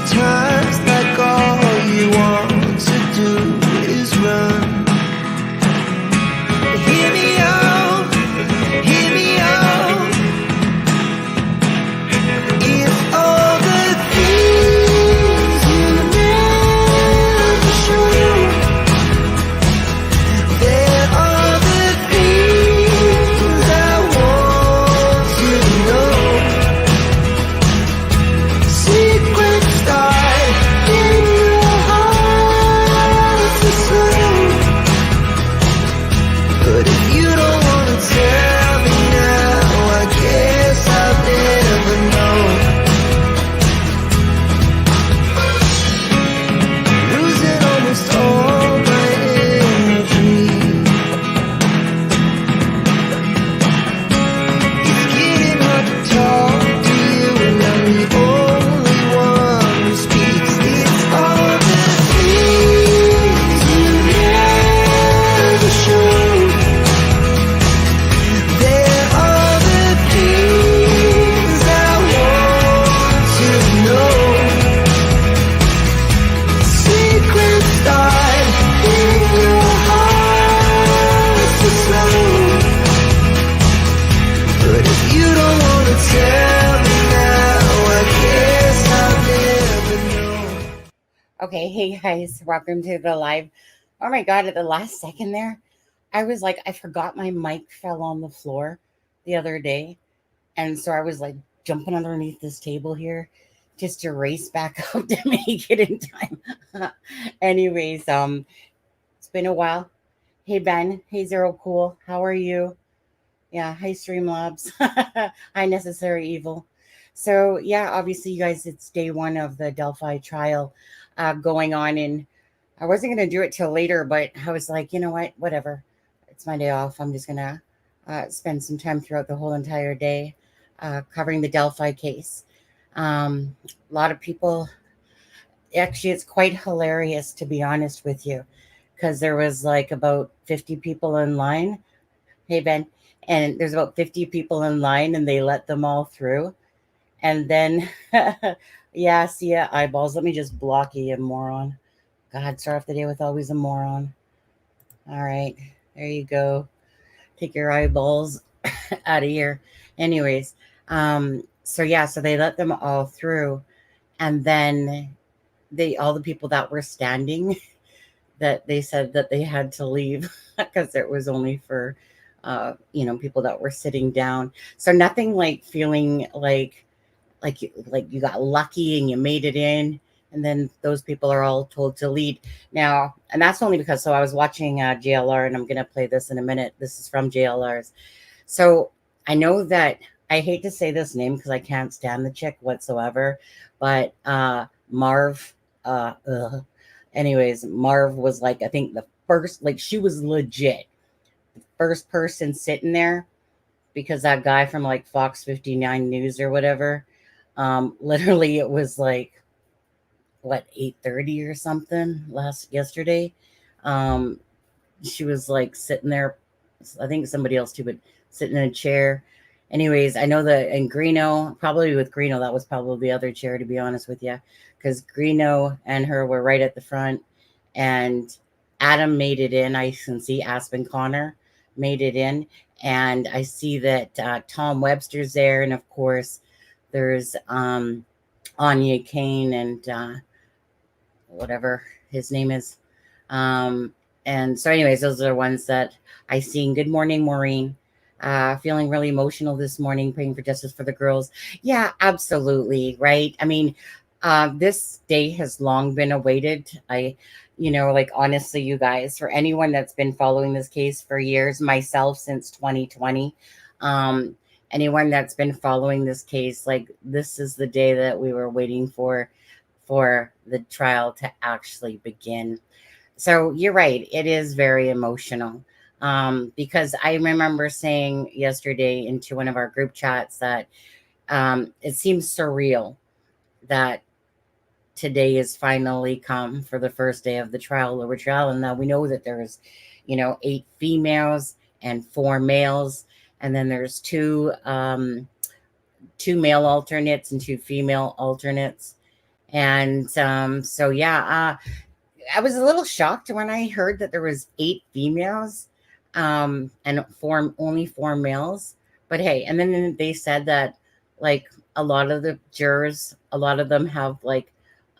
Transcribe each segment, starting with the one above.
Sometimes like all you want to do is run. Hear me out, hear me out. If all the things you never show, there are the things I want you to know. Secrets die in your heart to slow. But if you don't wanna tell me now, I guess I'll never know. Losing almost all my energy. It's getting hard to talk to you, and I'm the only one who speaks. It's all the things you never show. There are the things I want to know. Secrets die in your heart to slow. But if you don't wanna tell me now, I guess I'll never know. Okay, hey guys, welcome to the live. Oh my god, at the last second there, I was like, I forgot my mic fell on the floor the other day. And so I was like jumping underneath this table here just to race back up to make it in time. Anyways, it's been a while. Hey Ben, hey Zero Cool, how are you? Yeah, hi Streamlabs. Hi Necessary Evil. So yeah, obviously you guys, it's day one of the Delphi trial going on, and I wasn't gonna do it till later, but I was like, you know what, whatever. It's my day off. I'm just gonna spend some time throughout the whole entire day covering the Delphi case. A lot of people, actually, it's quite hilarious to be honest with you, because there was like about 50 people in line. Hey Ben, and there's about 50 people in line, and they let them all through, and then yeah, see ya, eyeballs. Let me just block you, you moron. God, start off the day with always a moron. All right, there you go. Take your eyeballs out of here. Anyways, so yeah, so they let them all through, and then all the people that were standing, that they said that they had to leave because it was only for people that were sitting down. So nothing like feeling like you got lucky and you made it in, and then those people are all told to leave now. And that's only because, so I was watching JLR, and I'm gonna play this in a minute. This is from JLR's. So I know that, I hate to say this name because I can't stand the chick whatsoever, but Marv, anyways, Marv was like, I think the first, like, she was legit the first person sitting there, because that guy from like Fox 59 News or whatever, literally it was like, what, 8:30 or something yesterday. She was like sitting there, I think somebody else too, but sitting in a chair. Anyways, I know that in Greeno, probably with Greeno, that was probably the other chair, to be honest with you, because Greeno and her were right at the front, and Adam made it in. I can see Aspen Connor made it in, and I see that Tom Webster's there, and of course there's Anya Kane and whatever his name is. And so anyways, those are the ones that I seen. Good morning, Maureen. Feeling really emotional this morning, praying for justice for the girls. Yeah, absolutely. Right. I mean, this day has long been awaited. Like, honestly, you guys, for anyone that's been following this case for years, myself since 2020, anyone that's been following this case, like, this is the day that we were waiting for the trial to actually begin. So you're right. It is very emotional. Because I remember saying yesterday into one of our group chats that it seems surreal that today is finally come for the first day of the trial over trial. And now we know that there's, 8 females and 4 males. And then there's 2 male alternates and 2 female alternates. And so yeah, I was a little shocked when I heard that there was 8 females, and only 4 males. But hey, and then they said that like a lot of the jurors, a lot of them have like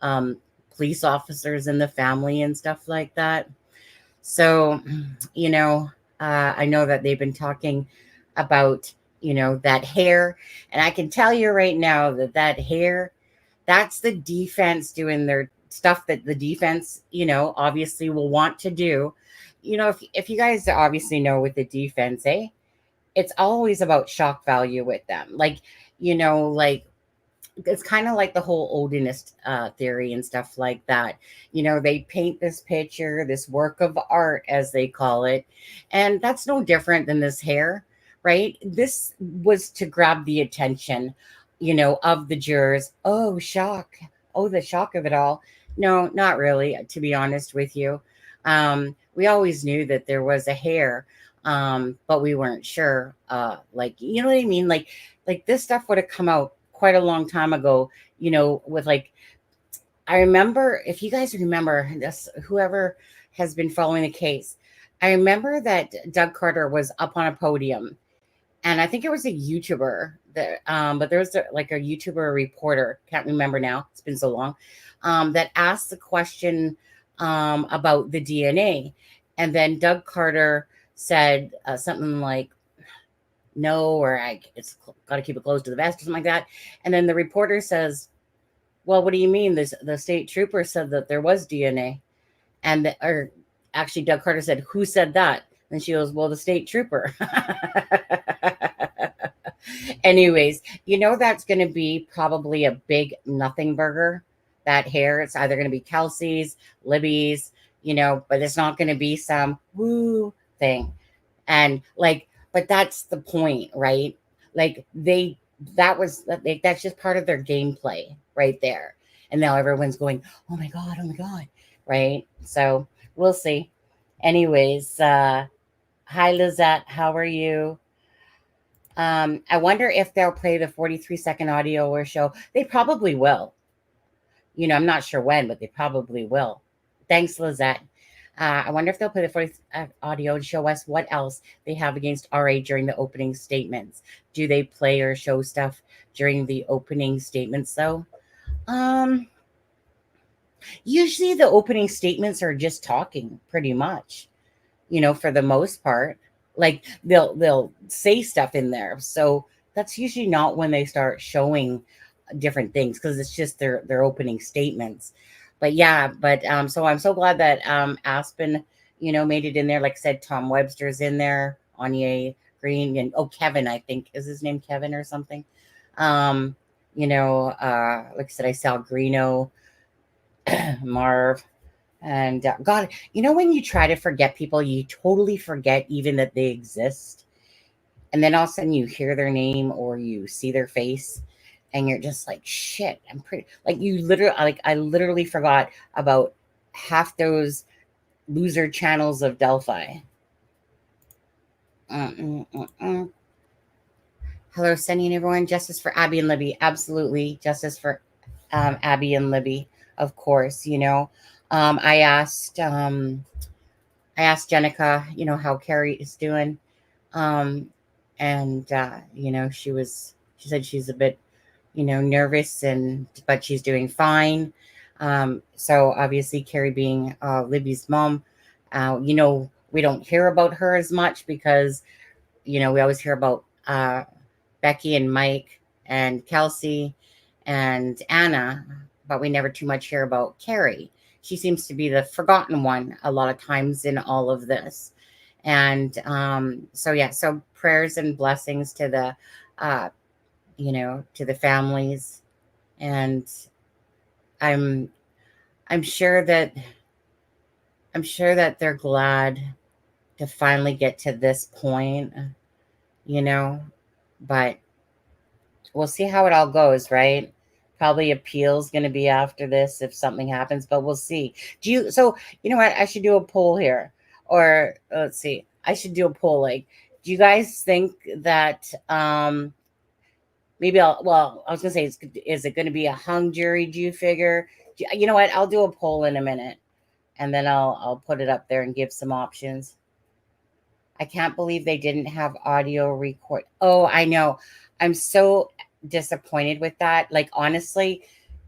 um, police officers in the family and stuff like that. So, you know, I know that they've been talking about, that hair. And I can tell you right now that that hair, that's the defense doing their stuff that the defense, obviously will want to do. If you guys obviously know with the defense, it's always about shock value with them. Like it's kind of like the whole Odinist theory and stuff like that. They paint this picture, this work of art, as they call it, and that's no different than this hair, right? This was to grab the attention, of the jurors. Oh, shock! Oh, the shock of it all. No, not really. To be honest with you, we always knew that there was a hair, but we weren't sure. Like, you know what I mean? Like this stuff would have come out quite a long time ago, with like, I remember, if you guys remember this, whoever has been following the case, I remember that Doug Carter was up on a podium, and I think it was a YouTuber that, but there was like a YouTuber reporter, can't remember now, it's been so long, that asked the question about the DNA. And then Doug Carter said something like, no, or it's got to keep it close to the vest or something like that. And then the reporter says, well, what do you mean? The state trooper said that there was DNA. Or actually, Doug Carter said, who said that? And she goes, well, the state trooper. Anyways, that's going to be probably a big nothing burger. That hair, it's either going to be Kelsey's, Libby's, but it's not going to be some woo thing. And like, but that's the point, right? Like that's just part of their gameplay right there. And now everyone's going, oh my God, oh my God. Right. So we'll see. Anyways, hi Lizette, how are you? I wonder if they'll play the 43-second audio or show. They probably will. I'm not sure when, but they probably will. Thanks, Lizette. I wonder if they'll play the 40 audio and show us what else they have against RA during the opening statements. Do they play or show stuff during the opening statements, though? Usually the opening statements are just talking, pretty much, for the most part. Like they'll say stuff in there. So that's usually not when they start showing different things, because it's just their opening statements. But yeah, so I'm so glad that Aspen, made it in there. Like I said, Tom Webster's in there, Anya Green, and Kevin, I think is his name, Kevin or something. Like I said, I saw Greeno, Marv, and God, when you try to forget people, you totally forget even that they exist. And then all of a sudden you hear their name or you see their face, and you're just like, shit, I'm pretty, like, I literally forgot about half those loser channels of Delphi. Hello, sending everyone. Justice for Abby and Libby. Absolutely. Justice for Abby and Libby, of course. I asked Jenica, how Carrie is doing. And she said she's a bit, nervous, but she's doing fine. So obviously Carrie being Libby's mom, we don't hear about her as much because, we always hear about Becky and Mike and Kelsey and Anna, but we never too much hear about Carrie. She seems to be the forgotten one a lot of times in all of this. And so prayers and blessings to the to the families. And I'm sure that they're glad to finally get to this point, but we'll see how it all goes, right? Probably appeals going to be after this if something happens, but we'll see. So you know what? I should do a poll here, or let's see. I should do a poll. Like, do you guys think that Maybe I was gonna say, is it going to be a hung jury? Do you figure? You know what? I'll do a poll in a minute, and then I'll put it up there and give some options. I can't believe they didn't have audio record. Oh, I know. I'm so disappointed with that. Like, honestly,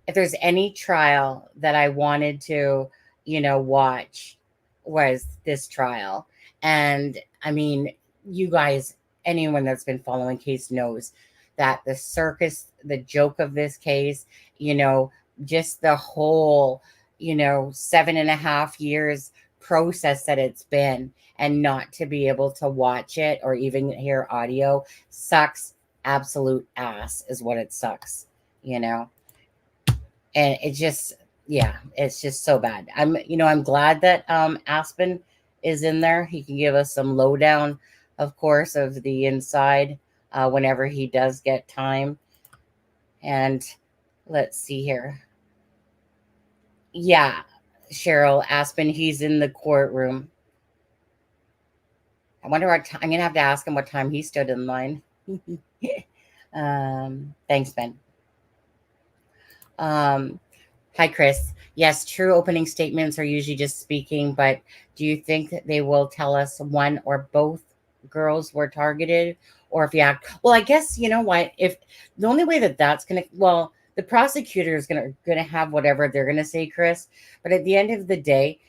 if there's any trial that I wanted to, watch, was this trial. And I mean, you guys, anyone that's been following case knows that the circus, the joke of this case, you know, just the whole, 7.5 years process that it's been, and not to be able to watch it or even hear audio sucks absolute ass, is what it sucks, you know? And it just, yeah, it's just so bad. I'm glad that Aspen is in there. He can give us some lowdown, of course, of the inside whenever he does get time. And let's see here. Yeah, Cheryl Aspen, he's in the courtroom. I wonder what I'm gonna have to ask him what time he stood in line. Thanks, Ben. Um, Hi, Chris. Yes, true opening statements are usually just speaking, but do you think that they will tell us one or both girls were targeted? Or if well, I guess you know what? If the only way that that's gonna, well, the prosecutor is gonna have whatever they're gonna say, Chris. But at the end of the day,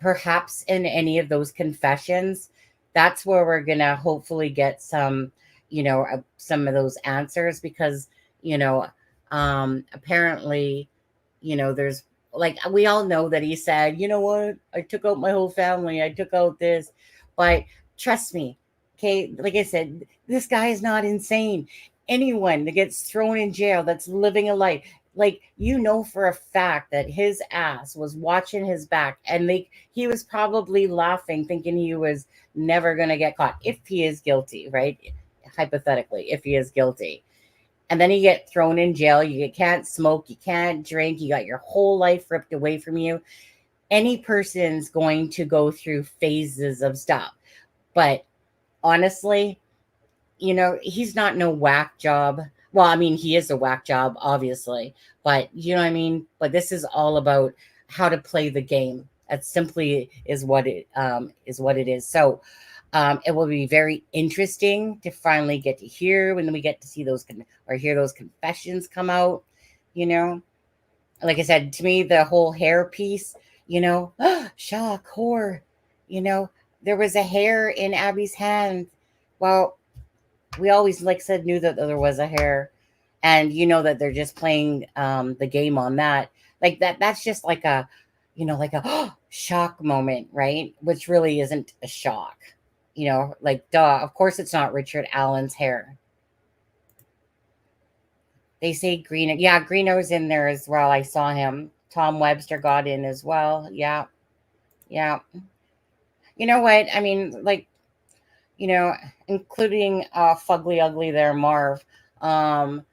perhaps in any of those confessions, that's where we're gonna hopefully get some of those answers, because you know apparently, there's, like, we all know that he said, you know what, I took out my whole family, I took out this. But trust me, okay, like I said, this guy is not insane. Anyone that gets thrown in jail, that's living a life, like, for a fact that his ass was watching his back, and he was probably laughing, thinking he was never going to get caught if he is guilty, right? Hypothetically, if he is guilty. And then you get thrown in jail, you can't smoke, you can't drink, you got your whole life ripped away from you. Any person's going to go through phases of stuff. But honestly, he's not no whack job. Well, I mean, he is a whack job, obviously, but you know what I mean? But this is all about how to play the game. That simply is what it is. So it will be very interesting to finally get to hear when we get to see those or hear those confessions come out. You know, like I said, to me, the whole hair piece, shock, horror, you know, there was a hair in Abby's hand. Well, we always, like I said, knew that there was a hair, and that they're just playing the game on that. Like that's just like a, like a shock moment, right? Which really isn't a shock. Like, duh, of course it's not Richard Allen's hair. They say Green. Yeah, Greeno's in there as well. I saw him. Tom Webster got in as well. Yeah. Yeah. You know what? I mean, like, you know, including Fugly Ugly there, Marv. Um,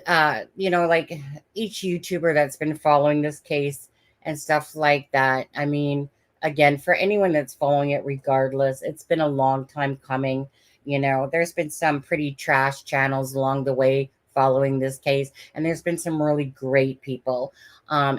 like each YouTuber that's been following this case and stuff like that. I mean, again, for anyone that's following it, regardless, it's been a long time coming. There's been some pretty trash channels along the way following this case, and there's been some really great people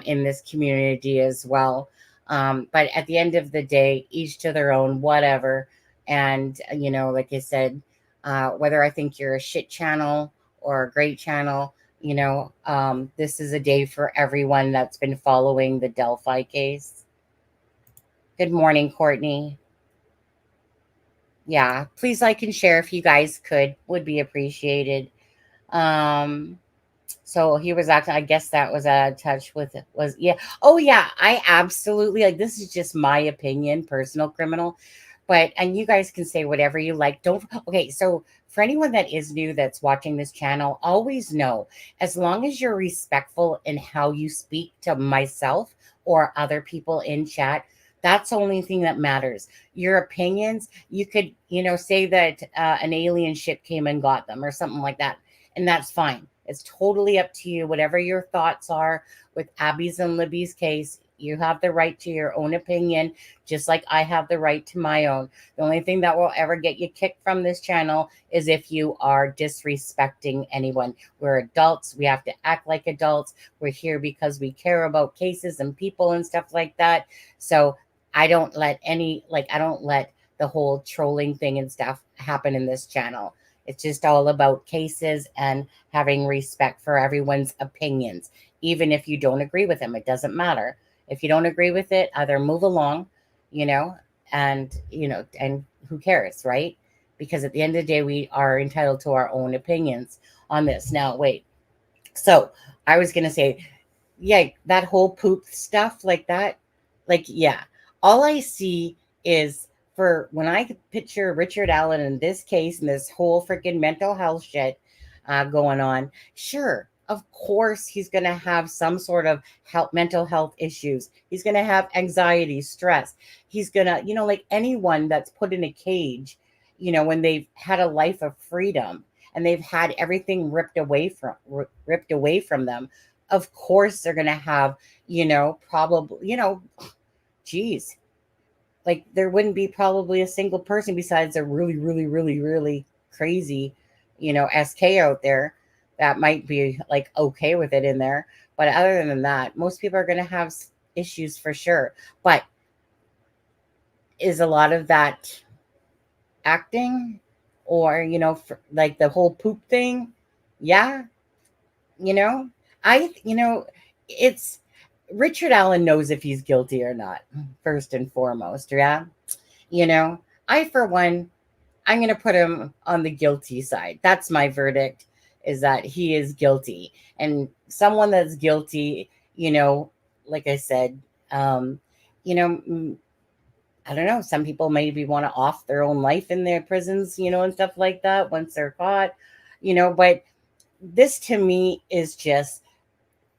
in this community as well. But at the end of the day, each to their own, whatever. And, like I said, whether I think you're a shit channel or a great channel, this is a day for everyone that's been following the Delphi case. Good morning, Courtney. Yeah, please like and share if you guys could, would be appreciated. So he was acting, I guess that was out of touch with it, was, yeah. Oh yeah, I absolutely, like, this is just my opinion, personal criminal. But, and you guys can say whatever you like. Don't, okay, so for anyone that is new that's watching this channel, always know, as long as you're respectful in how you speak to myself or other people in chat, that's the only thing that matters. Your opinions, you could, say that an alien ship came and got them or something like that, and that's fine. It's totally up to you. Whatever your thoughts are with Abby's and Libby's case, You have the right to your own opinion, just like I have the right to my own. The only thing that will ever get you kicked from this channel is if you are disrespecting anyone. We're adults. We have to act like adults. We're here because we care about cases and people and stuff like that. So I don't let I don't let the whole trolling thing and stuff happen in this channel. It's just all about cases and having respect for everyone's opinions. Even if you don't agree with them, it doesn't matter. If you don't agree with it, either move along, you know, and who cares, right? Because at the end of the day, we are entitled to our own opinions on this. Now, wait. So I was going to say, yeah, that whole poop stuff like that, yeah, all I see is, for when I picture Richard Allen in this case and this whole freaking mental health shit going on, sure, of course he's going to have some sort of mental health issues. He's going to have anxiety, stress. He's going to, like anyone that's put in a cage, when they've had a life of freedom and they've had everything ripped away from them, of course they're going to have, probably, geez, like there wouldn't be probably a single person besides a really, really, really, really crazy, SK out there that might be like okay with it in there. But other than that, most people are going to have issues for sure. But is a lot of that acting, or, like the whole poop thing? Yeah, you know, it's Richard Allen knows if he's guilty or not, first and foremost. Yeah. You know, I, for one, I'm going to put him on the guilty side. That's my verdict, is that he is guilty. And someone that's guilty, like I said, um, you know, mm, I don't know. Some people maybe want to off their own life in their prisons, and stuff like that once they're caught, but this to me is just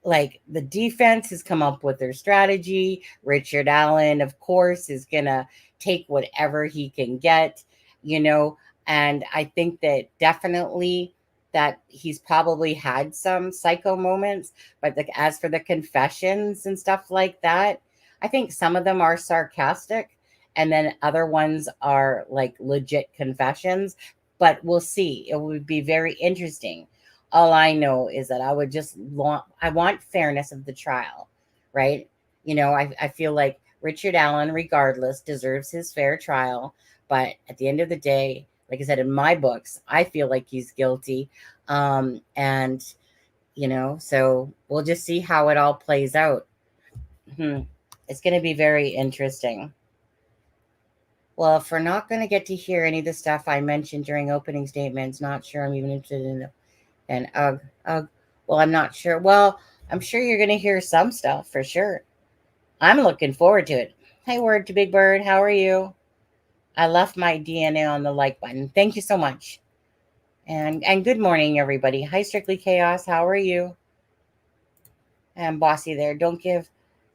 like the defense has come up with their strategy. Richard Allen, of course, is going to take whatever he can get, you know, and I think that definitely that he's probably had some psycho moments, but as for the confessions and stuff like that, I think some of them are sarcastic and then other ones are like legit confessions, but we'll see. It would be very interesting. All I know is that I want fairness of the trial, right? I feel like Richard Allen, regardless, deserves his fair trial. But at the end of the day, like I said, in my books, I feel like he's guilty. And, so we'll just see how it all plays out. It's going to be very interesting. Well, if we're not going to get to hear any of the stuff I mentioned during opening statements, not sure I'm even interested in it. And well, I'm not sure. Well, I'm sure you're going to hear some stuff for sure. I'm looking forward to it. Hey, word to Big Bird. How are you? I left my DNA on the like button. Thank you so much. And good morning, everybody. Hi, Strictly Chaos. How are you? And Bossy there. Don't give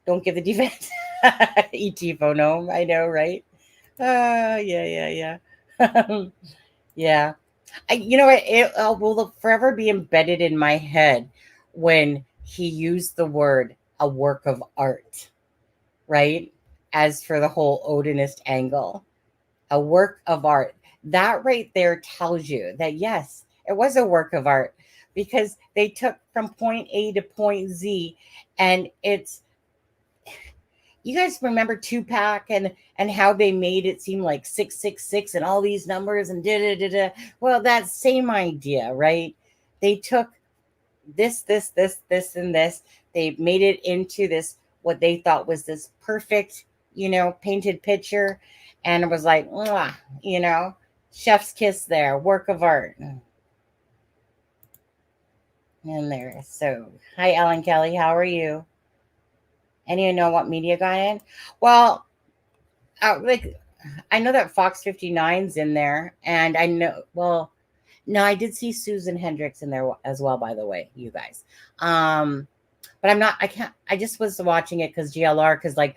the defense. ET phonome. I know, right? Yeah. Yeah. It will forever be embedded in my head when he used the word a work of art, right? As for the whole Odinist angle, a work of art. That right there tells you that, yes, it was a work of art because they took from point A to point Z, and you guys remember Tupac and how they made it seem like 666 and all these numbers and da da da da. Well, that same idea, right? They took this, and this. They made it into this what they thought was this perfect, painted picture, and it was like, mwah, chef's kiss there, work of art. And there. So, hi, Ellen Kelly. How are you? Any of you know what media got in? Well, I know that Fox 59's in there, and I know, well, no, I did see Susan Hendricks in there as well, by the way, you guys. But I just was watching it because GLR, because like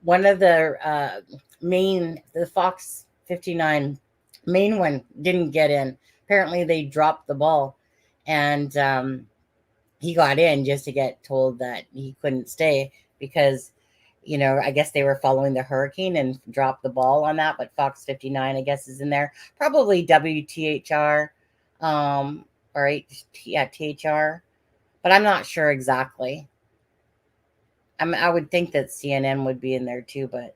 one of the the Fox 59 main one didn't get in. Apparently they dropped the ball. And he got in just to get told that he couldn't stay because, I guess they were following the hurricane and dropped the ball on that. But Fox 59, I guess, is in there. Probably WTHR, or yeah, THR, but I'm not sure exactly. I would think that CNN would be in there too, but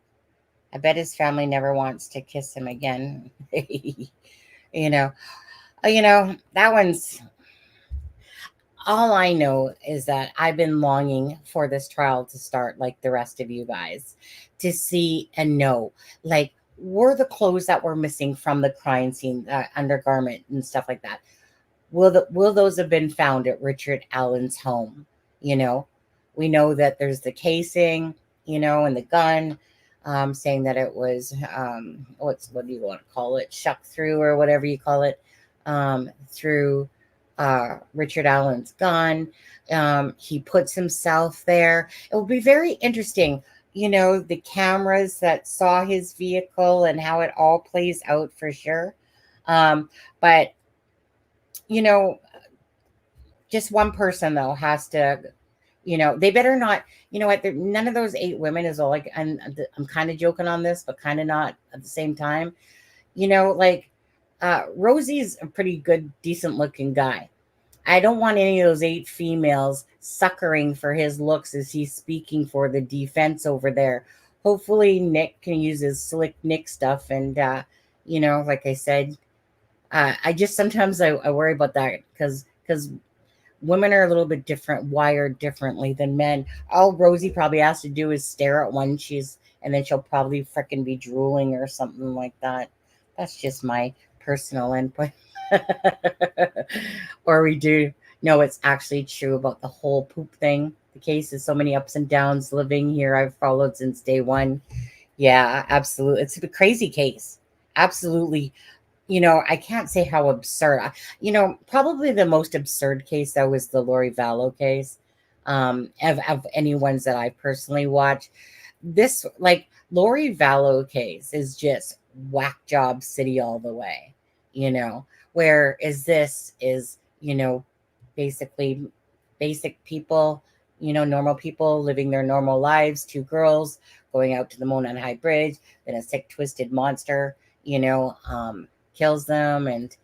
I bet his family never wants to kiss him again. you know, that one's all I know is that I've been longing for this trial to start, like the rest of you guys, to see and know, like, were the clothes that were missing from the crime scene, undergarment and stuff like that, will those have been found at Richard Allen's home? You know, we know that there's the casing, and the gun, saying that it was, what do you want to call it, shuck through or whatever you call it, through Richard Allen's gun. He puts himself there. It will be very interesting, the cameras that saw his vehicle and how it all plays out for sure. But you know, just one person though has to, they better not, what, none of those 8 women is all like, I'm kind of joking on this, but kind of not at the same time, like, Rosie's a pretty good, decent looking guy. I don't want any of those 8 females suckering for his looks as he's speaking for the defense over there. Hopefully Nick can use his slick Nick stuff, and like I said, I just sometimes I worry about that because women are a little bit different, wired differently than men. All Rosie probably has to do is stare at one, and then she'll probably freaking be drooling or something like that. That's just my personal input. Or we do know it's actually true about the whole poop thing. The case is so many ups and downs living here. I've followed since day one. Yeah, absolutely. It's a crazy case. Absolutely. I can't say how absurd. Probably the most absurd case though was the Lori Vallow case. Of any ones that I personally watched. This, like, Lori Vallow case is just whack job city all the way. Where is this is, basically basic people, normal people living their normal lives, 2 girls going out to the Monon High Bridge, then a sick, twisted monster, kills them, and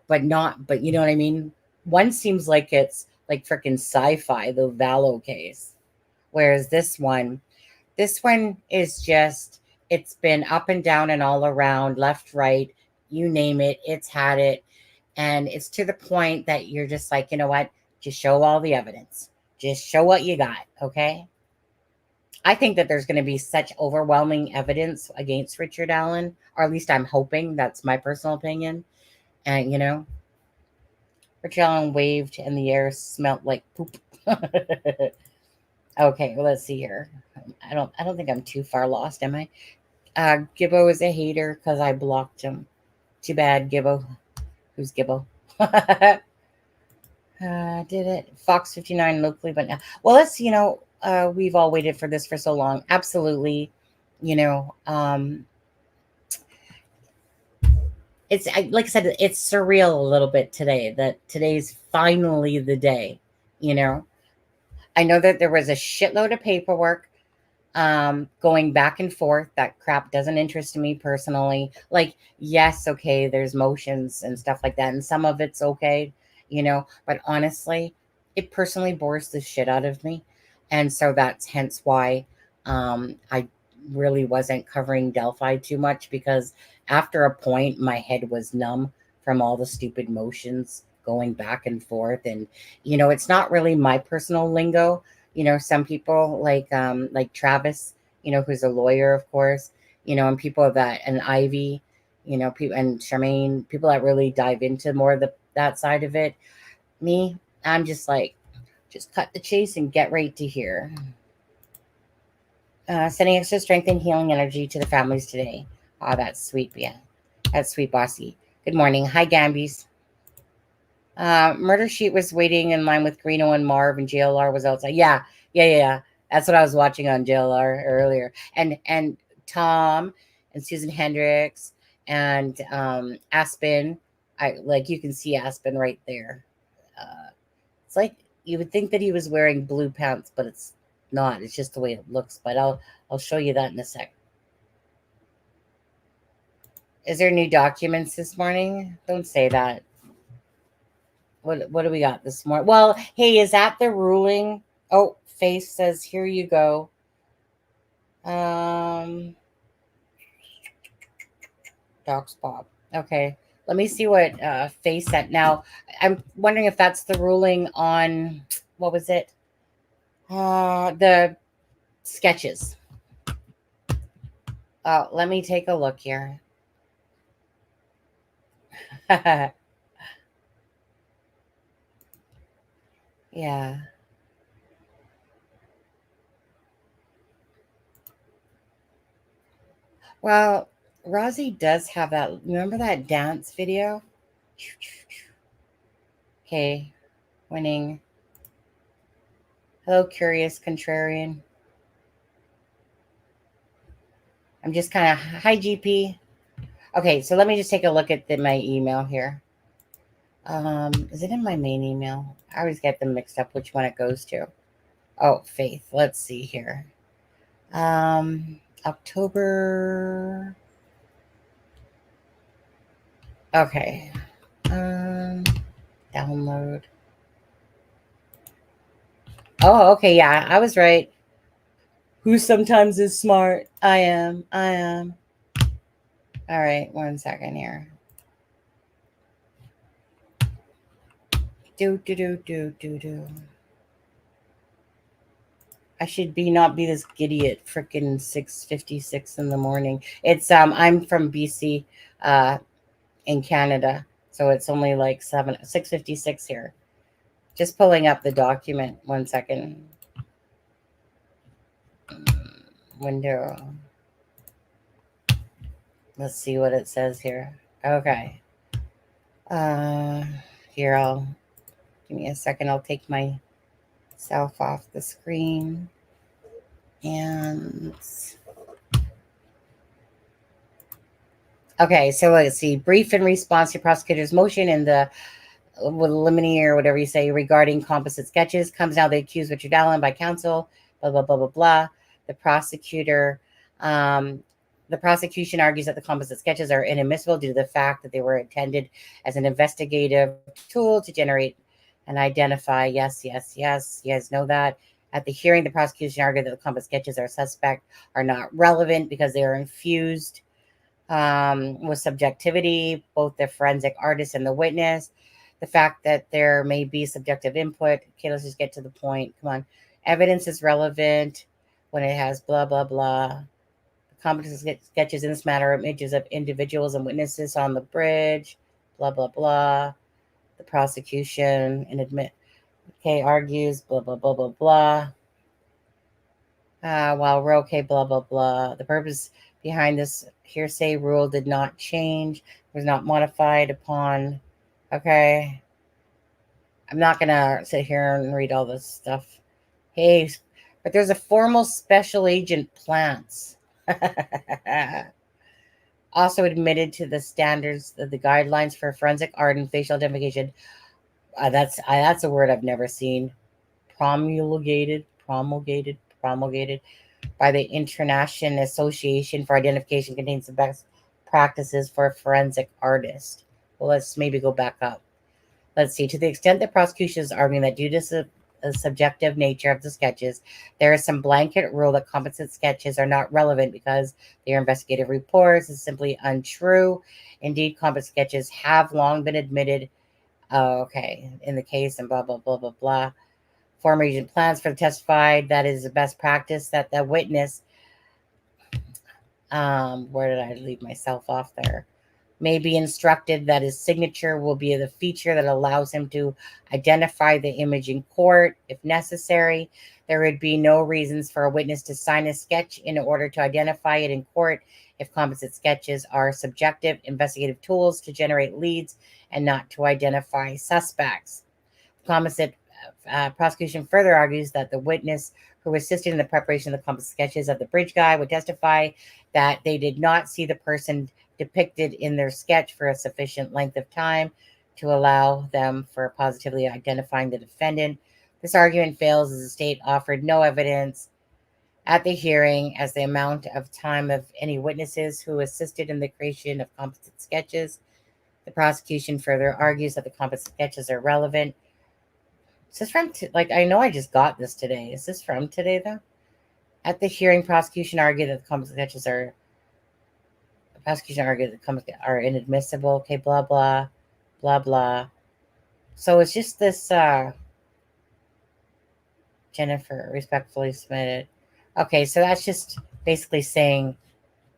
but you know what I mean? One seems like it's like freaking sci-fi, the Vallow case. Whereas this one is just, it's been up and down and all around, left, right, you name it, it's had it. And it's to the point that you're just like, you know what? Just show all the evidence. Just show what you got, okay? I think that there's going to be such overwhelming evidence against Richard Allen, or at least I'm hoping. That's my personal opinion. And, Richard Allen waved and the air smelled like poop. Okay, well, let's see here. I don't think I'm too far lost, am I? Gibbo is a hater because I blocked him. Too bad, Gibbo. Who's Gibbo? Did it. Fox 59 locally, but now. Well, we've all waited for this for so long. Absolutely. You know, um, like I said, it's surreal a little bit today that today's finally the day. You know, I know that there was a shitload of paperwork going back and forth. That crap doesn't interest me personally. Like, yes, okay, there's motions and stuff like that, and some of it's okay, but honestly, it personally bores the shit out of me. And so that's hence why I really wasn't covering Delphi too much, because after a point my head was numb from all the stupid motions going back and forth. And it's not really my personal lingo. Some people like Travis, who's a lawyer, of course, and people that, and Ivy, people, and Charmaine, people that really dive into more of that side of it. Me, I'm just like, just cut the chase and get right to here. Sending extra strength and healing energy to the families today. Oh, that's sweet, yeah. That's sweet, bossy. Good morning. Hi, Gambies. Murder Sheet was waiting in line with Greeno and Marv, and JLR was outside. Yeah. That's what I was watching on JLR earlier. And Tom and Susan Hendricks and Aspen. I like, you can see Aspen right there. It's like You would think that he was wearing blue pants, but it's not. It's just the way it looks. But I'll show you that in a sec. Is there new documents this morning? Don't say that. What do we got this morning? Well, hey, is that the ruling? Oh, Face says, here you go. Docs Bob. Okay. Let me see what Face sent. Now, I'm wondering if that's the ruling on, what was it? The sketches. Let me take a look here. Yeah. Well, Rosie does have that. Remember that dance video? Okay. Winning. Hello, Curious Contrarian. I'm just kind of, hi, GP. Okay, so let me just take a look at my email here. Is it in my main email? I always get them mixed up which one it goes to. Oh, Faith. Let's see here. October. Okay. Download. Oh, okay. Yeah, I was right. Who sometimes is smart? I am. All right, 1 second here. Do. I should not be this giddy at freaking 6:56 in the morning. It's I'm from BC, in Canada, so it's only like 6:56 here. Just pulling up the document. 1 second. Window. Let's see what it says here. Okay. Here, give me a second. I'll take myself off the screen. And okay, so let's see. Brief in response to prosecutor's motion in the limine or whatever you say regarding composite sketches comes now the accused Richard Allen by counsel, blah, blah, blah, blah, blah. The prosecution argues that the composite sketches are inadmissible due to the fact that they were intended as an investigative tool to generate and identify. Yes. You guys know that. At the hearing, the prosecution argued that the composite sketches are suspect, are not relevant because they are infused with subjectivity, both the forensic artist and the witness. The fact that there may be subjective input. Okay, let's just get to the point. Come on. Evidence is relevant when it has blah, blah, blah. Competent sketches in this matter, images of individuals and witnesses on the bridge, blah, blah, blah. The prosecution argues, blah, blah, blah, blah, blah. While we're okay, blah, blah, blah. The purpose behind this hearsay rule did not change, was not modified upon. Okay. I'm not going to sit here and read all this stuff. Hey, but there's a formal special agent Plants. Also admitted to the standards of the guidelines for forensic art and facial identification. That's a word I've never seen. Promulgated by the International Association for Identification, contains the best practices for a forensic artist. Well, let's maybe go back up. Let's see. To the extent that prosecution is arguing that due to the subjective nature of the sketches, there is some blanket rule that composite sketches are not relevant because they are investigative reports is simply untrue. Indeed, composite sketches have long been admitted. In the case and blah, blah, blah, blah, blah. Former agent Plans for the testified that is the best practice that the witness, where did I leave myself off there? May be instructed that his signature will be the feature that allows him to identify the image in court if necessary. There would be no reasons for a witness to sign a sketch in order to identify it in court if composite sketches are subjective investigative tools to generate leads and not to identify suspects. Composite prosecution further argues that the witness who assisted in the preparation of the composite sketches of the bridge guy would testify that they did not see the person depicted in their sketch for a sufficient length of time to allow them for positively identifying the defendant. This argument fails as the state offered no evidence at the hearing as the amount of time of any witnesses who assisted in the creation of composite sketches. The prosecution further argues that the composite sketches are relevant. Is this from, I know I just got this today. Is this from today, though? At the hearing, prosecution argued that the composite sketches are inadmissible. Okay, blah, blah, blah, blah. So it's just this, Jennifer respectfully submitted. Okay, so that's just basically saying,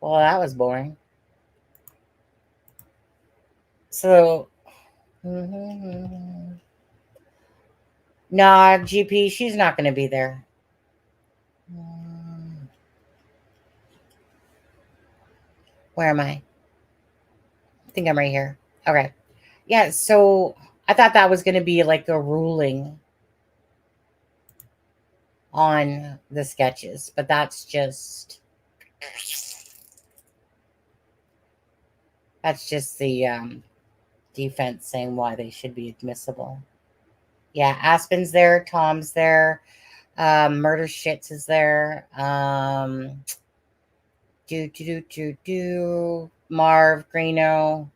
well, that was boring. So, nah, GP, she's not going to be there. Where am I? I think I'm right here. Okay. Yeah, so I thought that was going to be like a ruling on the sketches, but that's just the defense saying why they should be admissible. Yeah, Aspen's there, Tom's there, Murder Shits is there, Marv Greeno,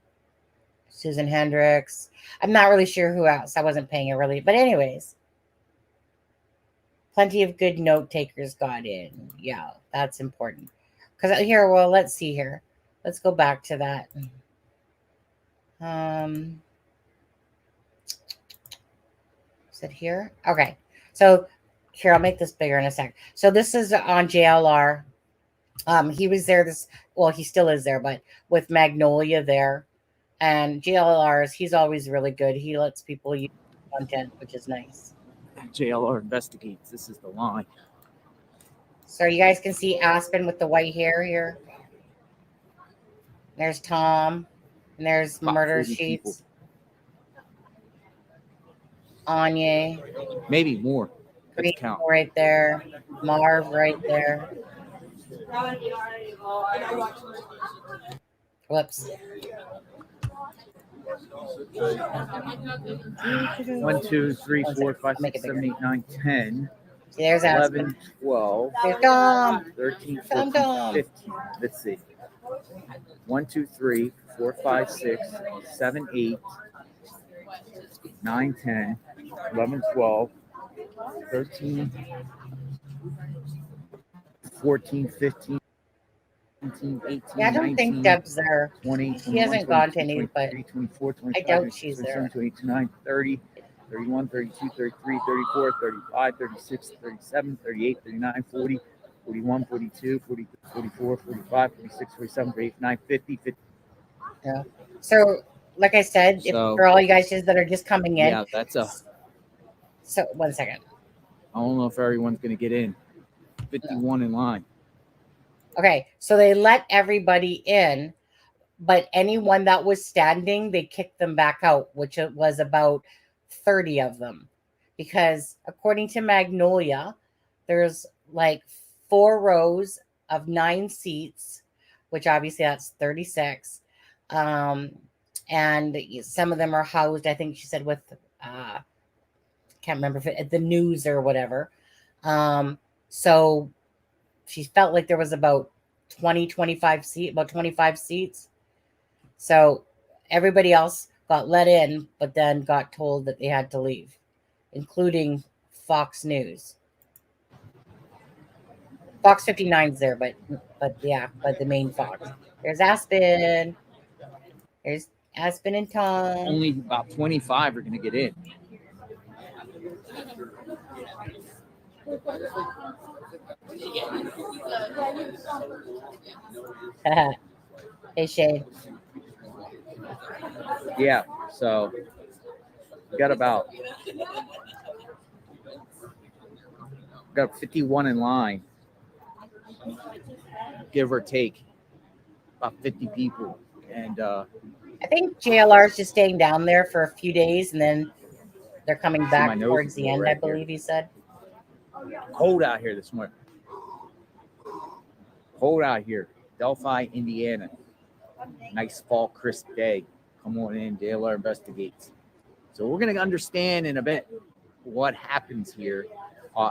Susan Hendricks. I'm not really sure who else. I wasn't paying it really, but anyways, plenty of good note takers got in. Yeah, that's important. Because here, well, let's see here. Let's go back to that. Is it here? Okay. So here, I'll make this bigger in a sec. So this is on JLR. He was there he still is there, but with Magnolia there. And JLR's, he's always really good. He lets people use content, which is nice. JLR investigates. This is the line. So you guys can see Aspen with the white hair here. There's Tom. And there's About Murder 40 Sheets. Anya. Maybe more. Let's Greeno count. right there. Marv right there. Whoops. 1, 2, 3, 4, 5, 6, 7, 8, 9, 10. See, there's 11, Aspen. 12, There's Tom. 13, Tom, 14, Tom. 15. Let's see. 1, 2, 3, 4, 5, 6, 7, 8, 9, 10, 11, 12, 13, 14, 15, 17, 18, Yeah, I don't 19, think Deb's there. 20, She 21, hasn't gone to 22, any, but 23, 24, 25, I doubt she's 27, there. 28, 29, 30, 31, 32, 33, 34, 35, 36, 37, 38, 39, 40, 41, 42, 43, 44, 45, 46, 47, 48, 49, 50, 50. Yeah. So, like I said, for all you guys that are just coming in. Yeah, that's a. So, 1 second. I don't know if everyone's going to get in. 51 in line. Okay, so they let everybody in, but anyone that was standing, they kicked them back out, which it was about 30 of them. Because according to Magnolia, there's like 4 rows of 9 seats, which obviously that's 36. And some of them are housed, I think she said, with can't remember if it, the news or whatever. So she felt like there was about 25 seats. So everybody else got let in, but then got told that they had to leave, including Fox News. Fox 59's there, but the main Fox. There's Aspen. There's Aspen and Tom. Only about 25 are going to get in. Hey, Shane. Yeah, so we got 51 in line, give or take, about 50 people. And I think JLR is just staying down there for a few days, and then they're coming back towards the end, I believe he said. Cold out here this morning. Cold out here. Delphi, Indiana. Nice fall, crisp day. Come on in, JLR investigates. So we're going to understand in a bit what happens here.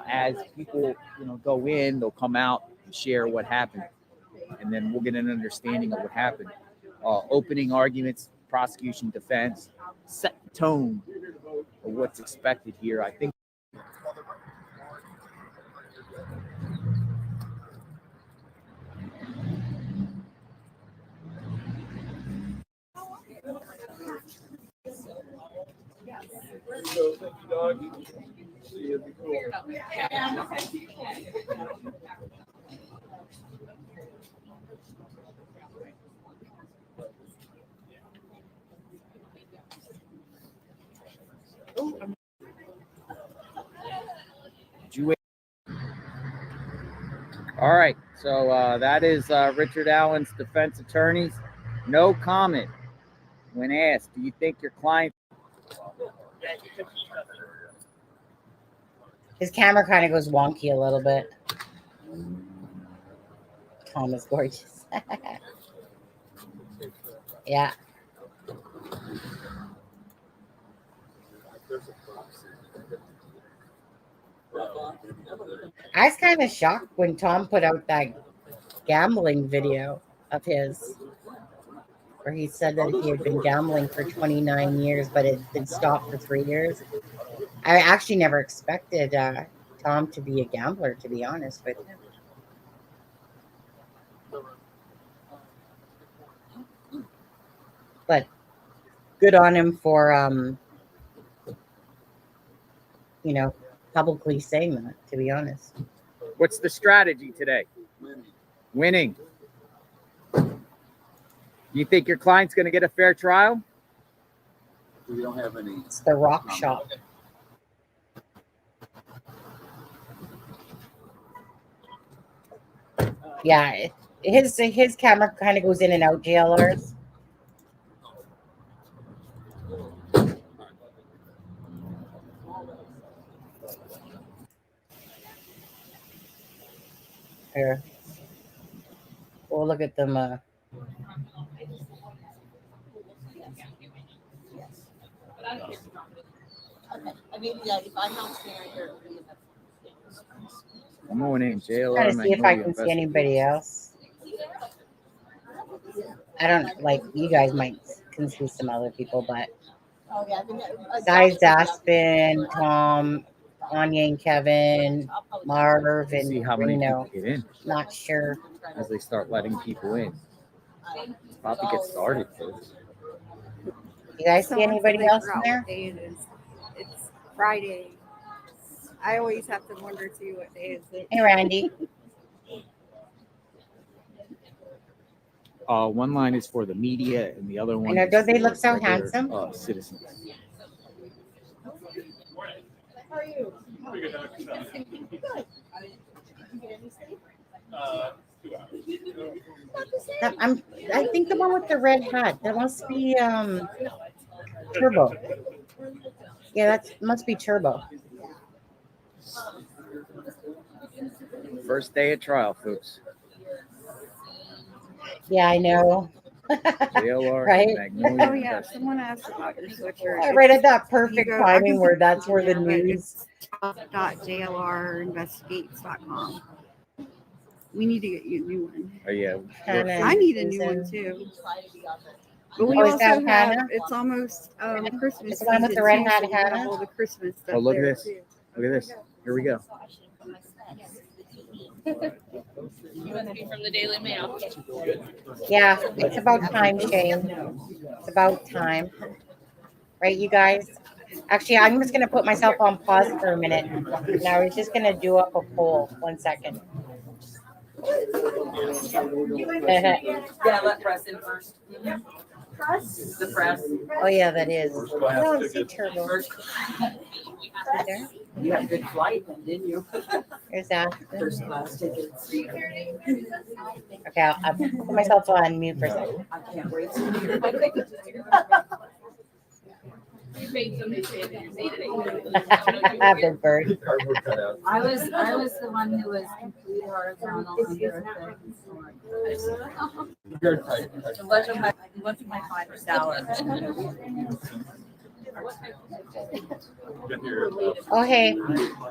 As people, go in, they'll come out and share what happened, and then we'll get an understanding of what happened. Opening arguments, prosecution, defense, set the tone of what's expected here. I think. All right, so that is Richard Allen's defense attorneys. No comment when asked. Do you think your client? His camera kind of goes wonky a little bit. Tom is gorgeous. Yeah. I was kind of shocked when Tom put out that gambling video of his, where he said that he had been gambling for 29 years, but it had been stopped for 3 years. I actually never expected Tom to be a gambler, to be honest with you. But good on him for, publicly saying that, to be honest. What's the strategy today? Winning. You think your client's going to get a fair trial? We don't have any. It's the rock shop. Yeah, his camera kind of goes in and out, JLR's. Here. We'll look at them. I mean, yeah, if I'm not standing here. I'm going in jail. Trying to see if I can see anybody else. I don't like you guys can see some other people, but guys, Aspen, Tom, Anya and Kevin, Marv, and See how many Reno. people get in Not sure. as they start letting people in. It's about to get started, folks. You guys see anybody else in there? What day it is. It's Friday. I always have to wonder too what day is it. Hey, Randy. One line is for the media, and the other one. know, is don't they for look so regular, handsome? Citizens. How are you? I think the one with the red hat. That must be Turbo. Yeah, that must be Turbo. First day of trial, folks. Yeah, I know. JLR, Right? Magnolia. Oh yeah, someone asked about your switcher. Right at that perfect You go- I timing can where send that's it where to the you, but news. .jlrinvestigates.com. We need to get you a new one. Oh yeah. Hannah I need a new Susan. one too. But we Oh, is also that have, Hannah? it's almost Christmas Is the one with season the red too, hat so we have Hannah? all the Christmas stuff Oh, look at there this. too. Look at this. Here we go. From the Daily Mail. Yeah, it's about time, Shane. It's about time. Right, you guys? Actually, I'm just going to put myself on pause for a minute. And I was just going to do up a poll. 1 second. Yeah, let press in first. Press? The press. Oh, yeah, that is. I don't see Turbo. First. There. You had a good flight, didn't you? There's that. First class tickets. Okay, I'll put myself on mute for a second. I can't wait. You made somebody say that you made it. Big Bird. I was the one who was completely horizontal under a thing. It wasn't my $5. Oh, hey,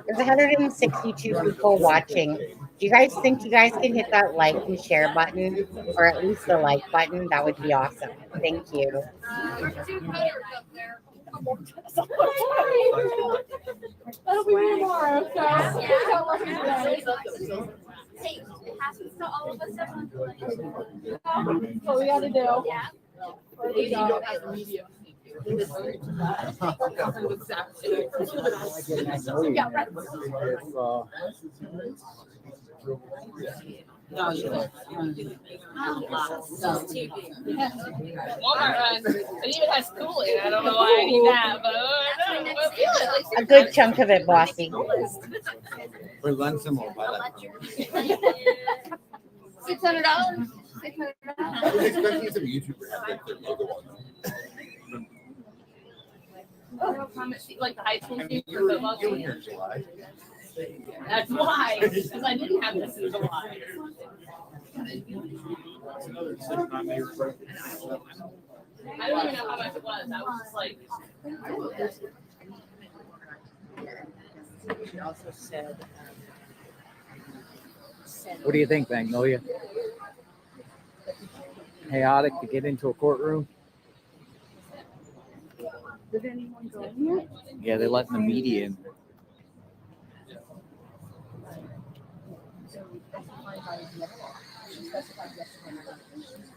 there's 162 people watching. Do you guys think you guys can hit that like and share button, or at least the like button? That would be awesome. Thank you. That'll be tomorrow, so. Hey, it happens to all of us every once. What we gotta do. Where we go as a medium. No, you don't. Walmart runs. It even has cooling. I don't know why I need that, but I feel it. Like, A good chunk of it, bossy. For lunch, some more. $600. $600. I was expecting some YouTubers to take their logo on them. like the high school I mean, team you for were football here team. in July. That's why, because I didn't have this in July. It's another 6-9 year birthday. I don't even know how much it was. I was just like, She also said, What do you think, Magnolia? Chaotic to get into a courtroom? Did anyone go in here? Yeah, they're letting the media in.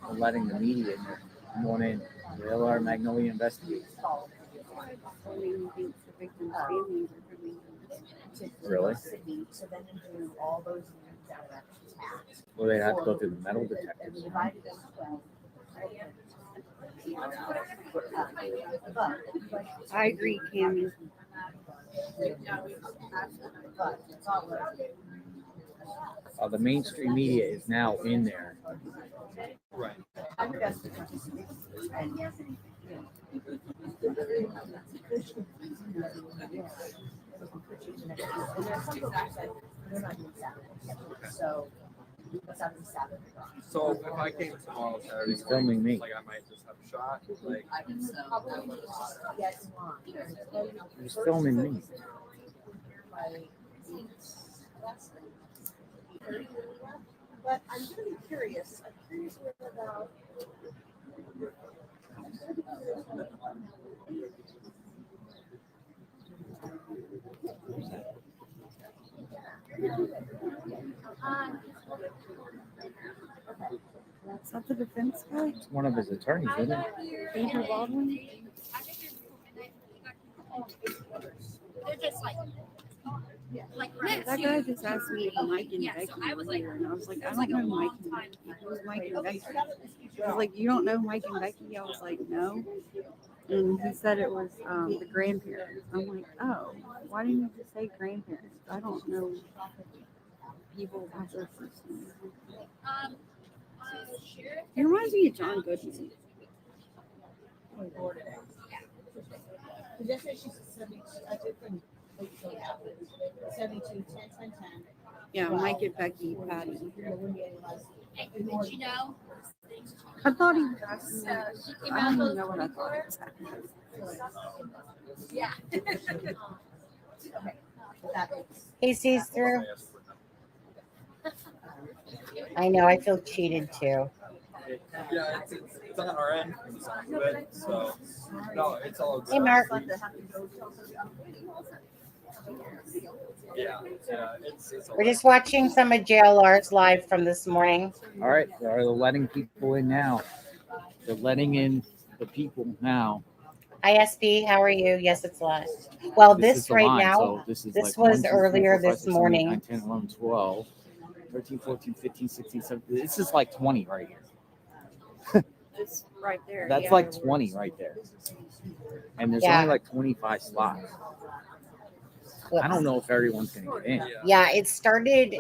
They're letting the media in. Come on in. They are Magnolia investigate. Really? Well, they have to go through the metal detectors. I agree, Cammy. The mainstream media is now in there. Right. So if I came tomorrow Saturday, He's filming me. like I might just have a shot. Like He's filming me. But I'm really curious. I'm curious about. Is that the defense guy? It's one of his attorneys, isn't it? Andrew Baldwin? They're just like That guy just asked me if Mike and Becky were here, and I was like, I don't know Mike and Becky. Who's Mike and Becky? I was like, you don't know Mike and Becky? I was like, no. And he said it was the grandparents. I'm like, oh, why didn't you just say grandparents? I don't know people with their systems. He reminds me of John Goodman. Yesterday she said 72. I did from 72, 10, 10, 10. Yeah, Mike and Becky, Patty. Did you know? I thought he was asking me. She came I out don't even those know what I thought he was asking. Yeah. He sees through. I know. I feel cheated too. yeah, it's on our end. It's on good. So no, it's all good. Hey, Mark. Yeah, it's We're just watching some of JLR's live from this morning. All right, they're letting people in now. They're letting in the people now. ISB, how are you? Yes, it's live. Well, this is the right line, now, so this is this like was 1, 2, 3, earlier 4, 5, this 6, 7, 8, morning. 9, 10, 11, 12, 13, 14, 15, 16, 17. This is like 20 right here. It's right there. That's yeah. like 20 right there. And there's Yeah. only like 25 slots. I don't know if everyone's going to get in. Yeah, it started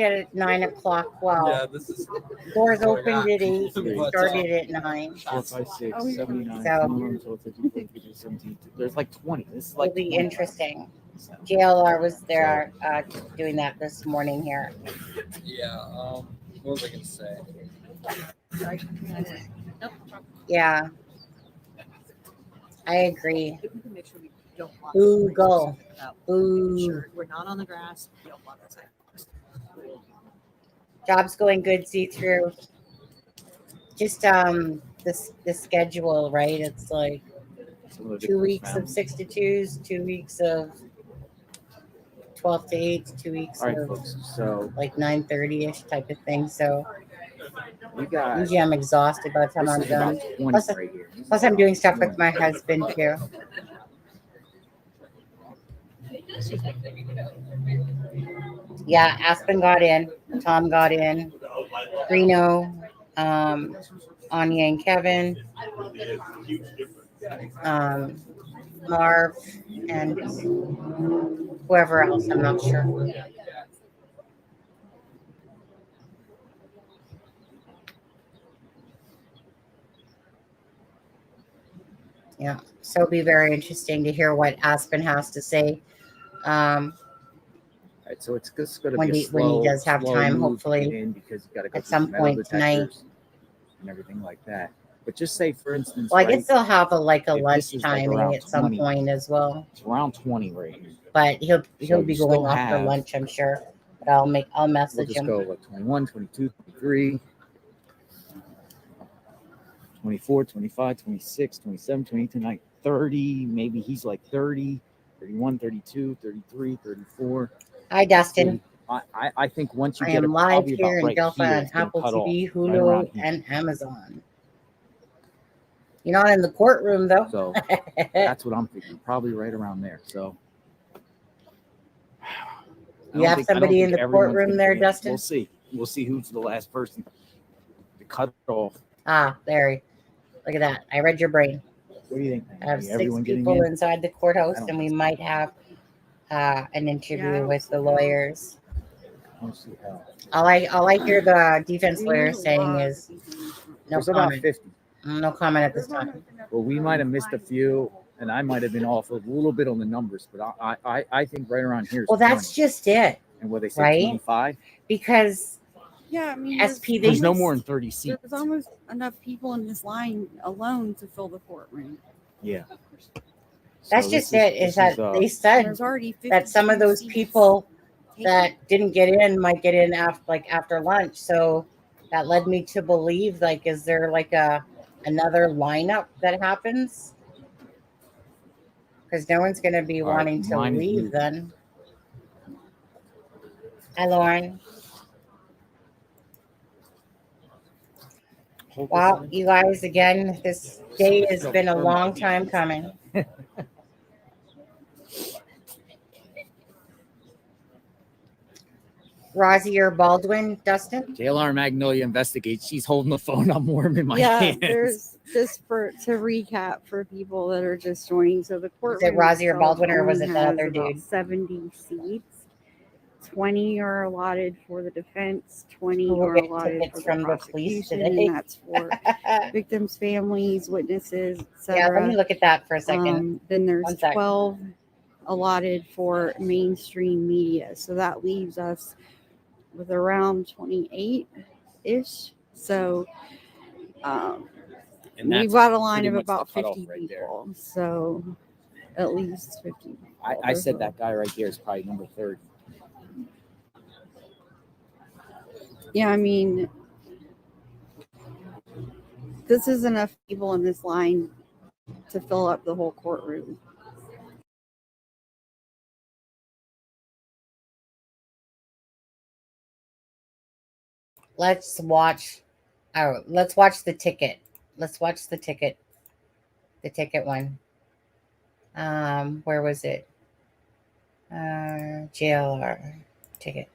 at 9 o'clock. Well, yeah, this is doors opened at 8. But, It started at 9. 4, 5, 6, 7, 8, 9, So- 10, 11, 12, 13, 14, 15, 17. There's like 20. This is It'll like be 20. interesting. JLR was there doing that this morning here. yeah. What was I gonna say? Yeah. I agree. If we can make sure we don't block Ooh, the go. races without Ooh. making sure we're not on the grass, we don't block the sidewalks. Job's going good, see through. Just the schedule, right? It's like Some of the 2 victims' weeks of families. 6 to 2s, 2 weeks of 12 to 8, 2 weeks All right, of folks. So like 9:30ish type of thing. So we got usually I'm exhausted by the time this I'm is about done. 20 Plus, right here. This is plus I'm about doing stuff with 20. my husband too. Yeah, Aspen got in, Tom got in, Reno, Anya and Kevin, Marv, and whoever else, I'm not sure. Yeah, so it'll be very interesting to hear what Aspen has to say. All right, so it's just going to When be a he- when he slow, does have slow time, move to hopefully, get in because you got to go at through some the metal point tonight. detectors and everything like that. But just say, for instance, Well, I right, guess they'll have a if this is lunchtime like around at some 20, point as well. it's around 20 right here. But he'll So be you going still off for have, lunch, I'm sure. But I'll we'll message just him. go like 21, 22, 23, 24, 25, 26, 27, 28, 29, 30. Maybe he's like 30, 31, 32, 33, 34. Hi, Dustin. I think once you I get am it live probably here about in right Delphi here, on it's going to Apple cut off TV, right around Hulu, here. and Amazon. You're not in the courtroom, though. So that's what I'm thinking, probably right around there. So You have somebody in the courtroom there, Dustin? We'll see. We'll see who's the last person to cut it off. Ah, there. Look at that. I read your brain. What do you think? I have 6 Everyone getting people in? inside the courthouse, I don't and we think so. might have an interview Yeah, I don't with see the how. lawyers. Let's see how. All I hear the defense I mean, lawyer there's a saying lot is of people in this room. no There's about comment. 50. No comment at this There's time. almost enough Well, we people might have to missed a find few, people. and I might have been off a little bit on the numbers, but I think right around here is Well, that's 20. just it, And what they say, right? 25? Because Yeah, I mean, SP, There's no almost- more than 30 seats. There's almost enough people in this line alone to fill the courtroom. Yeah. that's So just this it. Is that they said There's already that some of 52 those seats people taken. that didn't get in might get in after lunch. So that led me to believe, like, is there like another lineup that happens? Because no one's going to be All right, wanting to mine is leave moving. then. Hi, Lauren. Hold this Wow, in. you guys, again, this day has been a long time coming. Rosie or Baldwin, Dustin? JLR Magnolia investigates. She's holding the phone. I'm warming my Yeah, hands. there's just to recap for people that are just joining. So the courtroom Rosie or itself Baldwin, or was only it the has other about dude? 70 seats. 20 are allotted for the defense, 20 Who will are get allotted tickets for the from the police prosecution, today? and that's for victims' families, witnesses, Yeah, let me etc. look at that for a second. Then there's 1 sec. 12 allotted for mainstream media. So that leaves us with around 28-ish. So And we've that's got a line pretty of much the about cutoff 50 right there. people. So at least 50 people. I said that guy right there is probably number 30. Yeah, I mean, this is enough people in this line to fill up the whole courtroom. Let's watch. Oh, let's watch the ticket. Let's watch the ticket. The ticket one. Where was it? JLR ticket.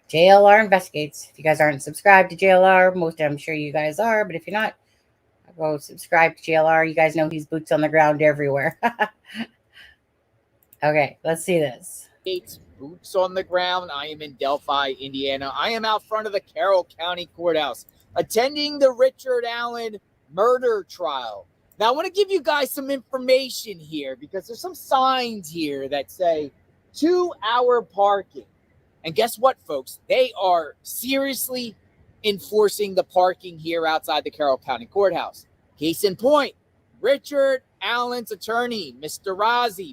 JLR investigates. If you guys aren't subscribed to JLR, most I'm sure you guys are, but if you're not, go subscribe to JLR. You guys know he's boots on the ground everywhere. Okay, let's see this. Boots on the ground. I am in Delphi, Indiana. I am out front of the Carroll County Courthouse attending the Richard Allen murder trial. Now, I want to give you guys some information here because there's some signs here that say 2-hour parking. And guess what, folks? They are seriously enforcing the parking here outside the Carroll County Courthouse. Case in point, Richard Allen's attorney, Mr.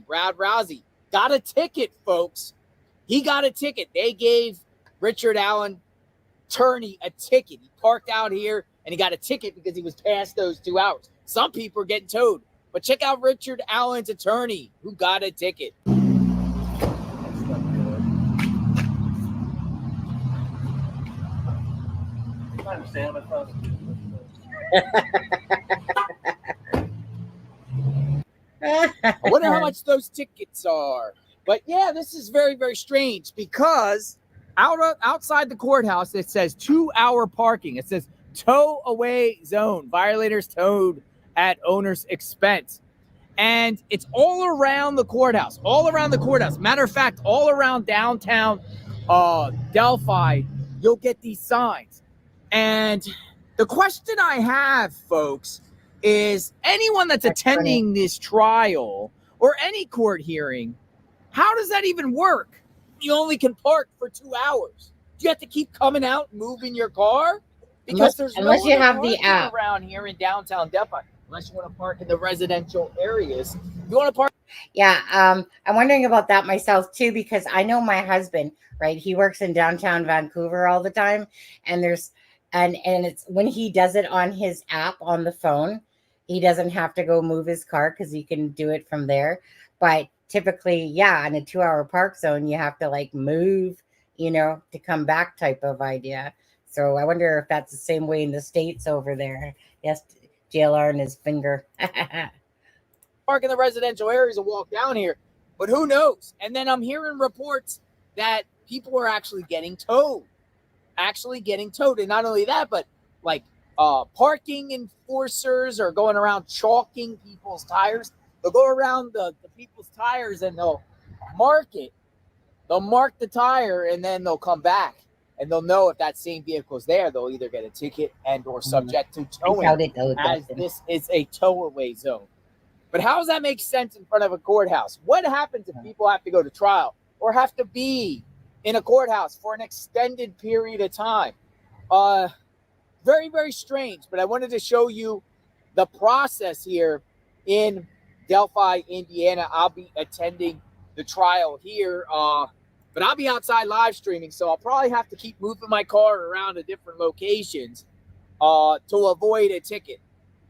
Brad Rozzi, got a ticket, folks. He got a ticket. They gave Richard Allen attorney a ticket. He parked out here and he got a ticket because he was past those 2 hours. Some people are getting towed. But check out Richard Allen's attorney who got a ticket. I wonder how much those tickets are. But yeah, this is very, very strange because outside the courthouse, it says 2-hour parking. It says tow away zone. Violators towed at owner's expense. And it's all around the courthouse. Matter of fact, all around downtown Delphi, you'll get these signs. And the question I have, folks, is anyone that's attending this trial or any court hearing, how does that even work? You only can park for 2 hours. Do you have to keep coming out, moving your car? Because unless you have the app around here in downtown Delphi. Unless you want to park in the residential areas. You want to park. Yeah, I'm wondering about that myself too, because I know my husband, right? He works in downtown Vancouver all the time, and it's when he does it on his app on the phone, he doesn't have to go move his car because he can do it from there. But typically, yeah, in a 2-hour park zone, you have to like move, to come back type of idea. So I wonder if that's the same way in the States over there. Yes, JLR and his finger. Park in the residential areas and walk down here, but who knows? And then I'm hearing reports that people are actually getting towed. And not only that, but like parking enforcers are going around chalking people's tires. They'll go around the people's tires and they'll mark it. They'll mark the tire and then they'll come back and they'll know if that same vehicle is there. They'll either get a ticket and or subject to towing, as this is a tow-away zone. But how does that make sense in front of a courthouse? What happens if people have to go to trial or have to be in a courthouse for an extended period of time? Very, very strange. But I wanted to show you the process here in Delphi, Indiana. I'll be attending the trial here, but I'll be outside live streaming, so I'll probably have to keep moving my car around to different locations to avoid a ticket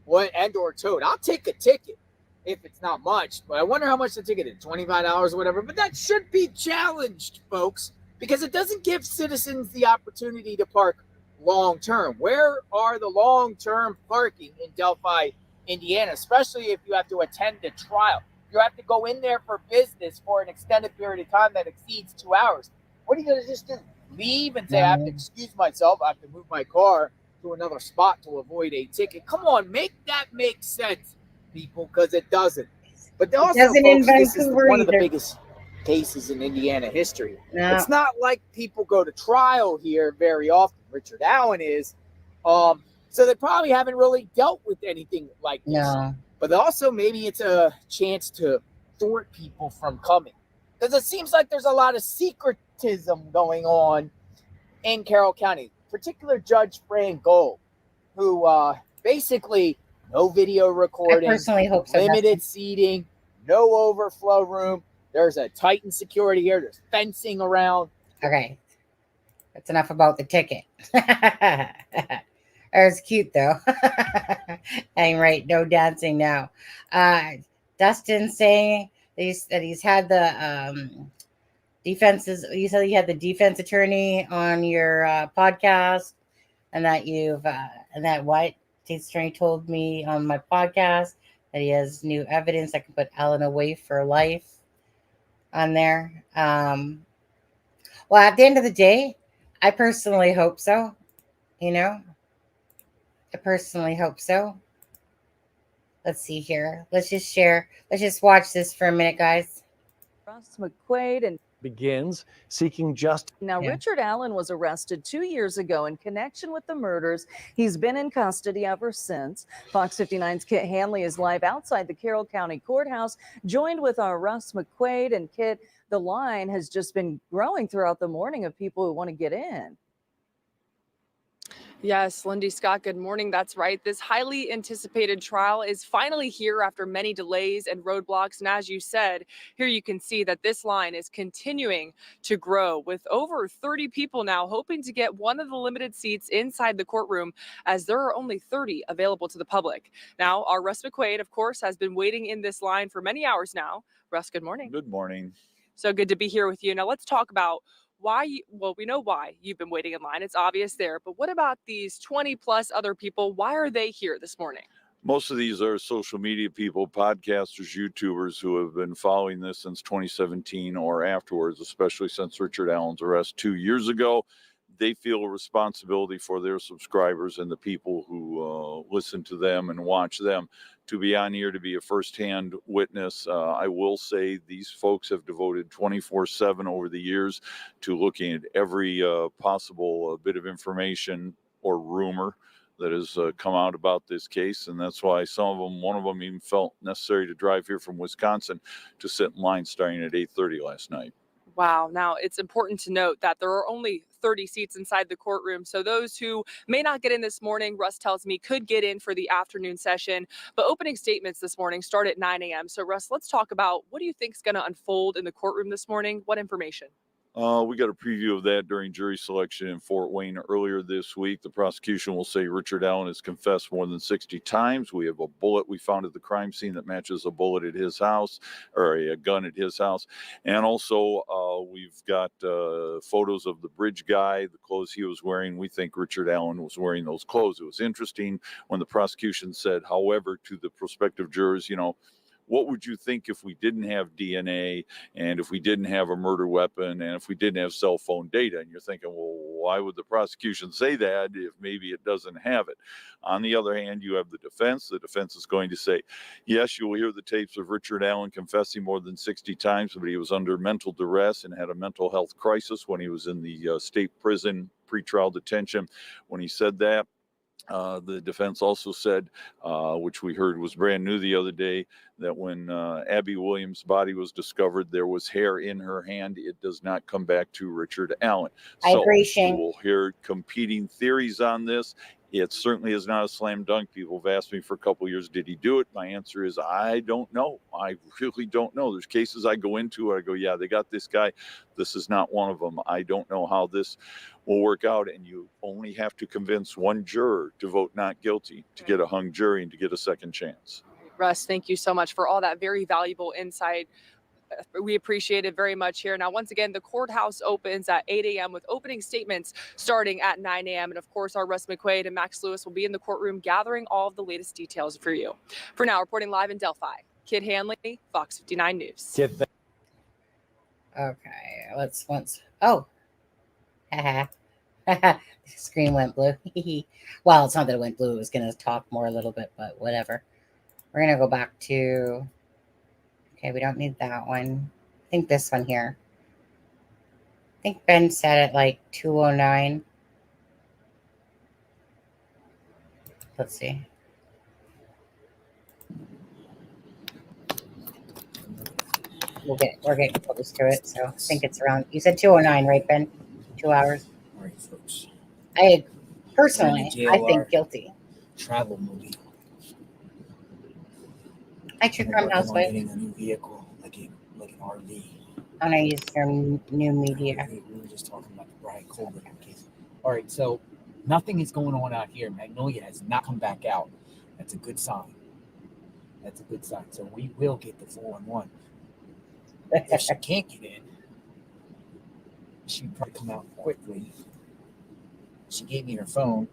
and or towed. I'll take a ticket if it's not much, but I wonder how much the ticket is, $25 or whatever. But that should be challenged, folks, because it doesn't give citizens the opportunity to park long-term. Where are the long-term parking in Delphi, Indiana, especially if you have to attend a trial? You have to go in there for business for an extended period of time that exceeds 2 hours. What are you going to just do? Leave and say, I have to excuse myself. I have to move my car to another spot to avoid a ticket. Come on, make that make sense, people, because it doesn't. But also, doesn't folks, in this is Vancouver one of the either. biggest cases in Indiana history. No. It's not like people go to trial here very often. Richard Allen is. So they probably haven't really dealt with anything like this. No. But also maybe it's a chance to thwart people from coming. Because it seems like there's a lot of secretism going on in Carroll County. Particular Judge Fran Gold, who basically no video recording, I personally hope so. limited seating, no overflow room. There's a Titan security here. There's fencing around. Okay. That's enough about the ticket. It was cute though. Ain't right. No dancing now. Dustin saying that he's had the defenses. You said you had the defense attorney on your podcast, and that state's attorney told me on my podcast that he has new evidence that can put Alan away for life on there. Well, at the end of the day, I personally hope so. I personally hope so. Let's see here. Let's just watch this for a minute, guys. Russ McQuaid and begins seeking justice. Now, Richard Allen was arrested 2 years ago in connection with the murders. He's been in custody ever since. Fox 59's Kit Hanley is live outside the Carroll County Courthouse, joined with our Russ McQuaid. And Kit, the line has just been growing throughout the morning of people who want to get in. Yes, Lindy Scott, good morning. That's right. This highly anticipated trial is finally here after many delays and roadblocks. And as you said, here you can see that this line is continuing to grow with over 30 people now hoping to get one of the limited seats inside the courtroom, as there are only 30 available to the public. Now, our Russ McQuaid, of course, has been waiting in this line for many hours now. Russ, good morning. Good morning. So good to be here with you. Now, let's talk about well, we know why you've been waiting in line. It's obvious there. But what about these 20 plus other people? Why are they here this morning? Most of these are social media people, podcasters, YouTubers who have been following this since 2017 or afterwards, especially since Richard Allen's arrest 2 years ago. They feel a responsibility for their subscribers and the people who listen to them and watch them to be on here to be a firsthand witness. I will say these folks have devoted 24/7 over the years to looking at every possible bit of information or rumor that has come out about this case. And that's why one of them even felt necessary to drive here from Wisconsin to sit in line starting at 8:30 last night. Wow. Now, it's important to note that there are only 30 seats inside the courtroom. So those who may not get in this morning, Russ tells me, could get in for the afternoon session. But opening statements this morning start at 9 a.m. So, Russ, let's talk about what do you think is going to unfold in the courtroom this morning? What information? We got a preview of that during jury selection in Fort Wayne earlier this week. The prosecution will say Richard Allen has confessed more than 60 times. We have a bullet we found at the crime scene that matches a bullet at his house, or a gun at his house. And also we've got photos of the bridge guy, the clothes he was wearing. We think Richard Allen was wearing those clothes. It was interesting when the prosecution said, however, to the prospective jurors, what would you think if we didn't have DNA and if we didn't have a murder weapon and if we didn't have cell phone data? And you're thinking, well, why would the prosecution say that if maybe it doesn't have it? On the other hand, you have the defense. The defense is going to say, yes, you will hear the tapes of Richard Allen confessing more than 60 times, but he was under mental duress and had a mental health crisis when he was in the state prison pretrial detention when he said that. The defense also said, which we heard was brand new the other day, that when Abby Williams' body was discovered, there was hair in her hand. It does not come back to Richard Allen. So we will hear competing theories on this. It certainly is not a slam dunk. People have asked me for a couple of years, did he do it? My answer is, I don't know. I really don't know. There's cases I go into where I go, yeah, they got this guy. This is not one of them. I don't know how this will work out. And you only have to convince one juror to vote not guilty to get a hung jury and to get a second chance. Russ, thank you so much for all that very valuable insight. We appreciate it very much here. Now, once again, the courthouse opens at 8 a.m. with opening statements starting at 9 a.m. And of course, our Russ McQuaid and Max Lewis will be in the courtroom gathering all of the latest details for you. For now, reporting live in Delphi, Kid Hanley, Fox 59 News. Okay, oh, the screen went blue. Well, it's not that it went blue. It was going to talk more a little bit, but whatever. We're going to go back to, okay, we don't need that one. I think this one here. I think Ben said it like 2:09. Let's see. We're getting close to it, so I think it's around. You said 2:09, right, Ben? 2 hours. All right, folks. I personally, I think guilty. Travel movie. Hi, True Crime Housewife. Getting a new vehicle, like an RV. I'm gonna use their new media. We were just talking about the Brian Colbert case. All right, so nothing is going on out here. Magnolia has not come back out. That's a good sign. That's a good sign. So we will get the 411. If she can't get in, she'd probably come out quickly. She gave me her phone.